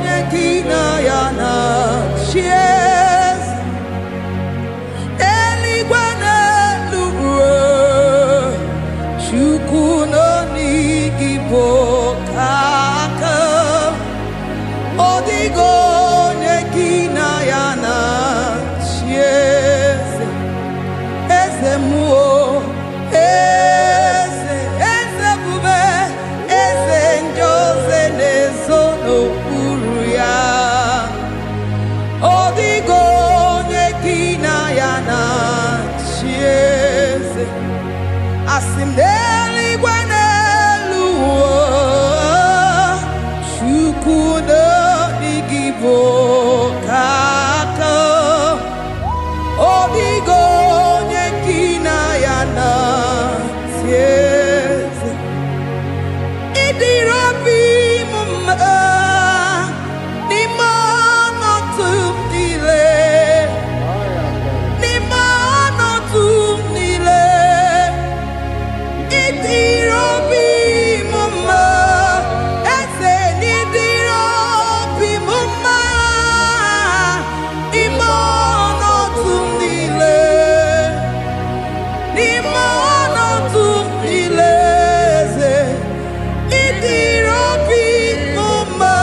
nyekina yana shies eligwana Chukuno nigibo kaka odigo nekina yana chiese eze muo eze bube eze njoze nezono uruya odigo nekina yana chiese asimdeli gwanelu chukuno igibo kaka obigo nyekina yana tieze idirabi mumma nimono tumdile nimono tumdile Idirobi mama, ese nidirobi mama, imono tumdile, imono tumdile, idirobi mama,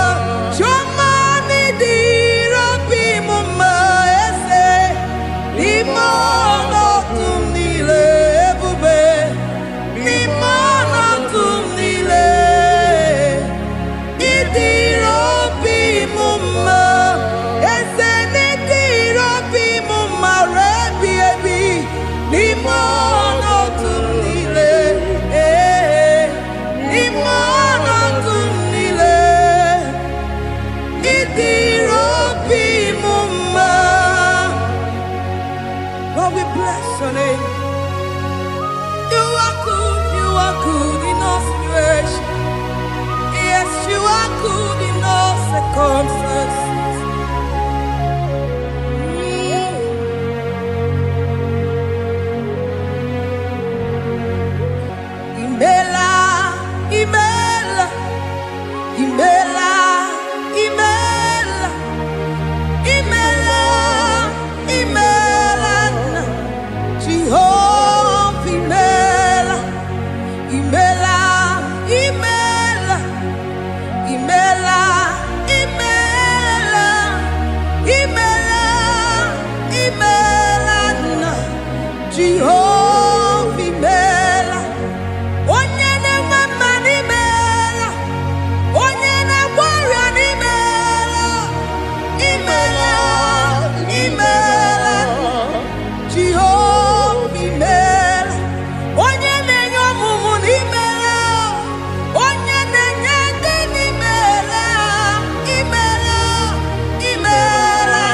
choma nidirobi mama, ese imono tumdile, bube. Ni mana tu imela, imela, imela, imela, imela, imela, Jehovah imela, onye na-mama imela, onye na-gwara imela, imela, imela, Jehovah imela, onye na-enye ọmụmụ imela, onye na-enye ndị imela, imela, imela,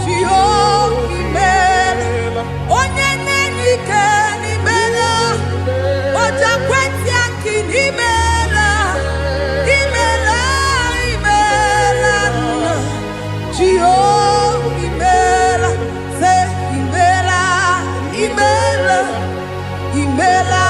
Jehovah imela, onye na-enye ike imela, ọja kweti aki imela, imela, imela, Jehovah imela, say imela, imela, imela.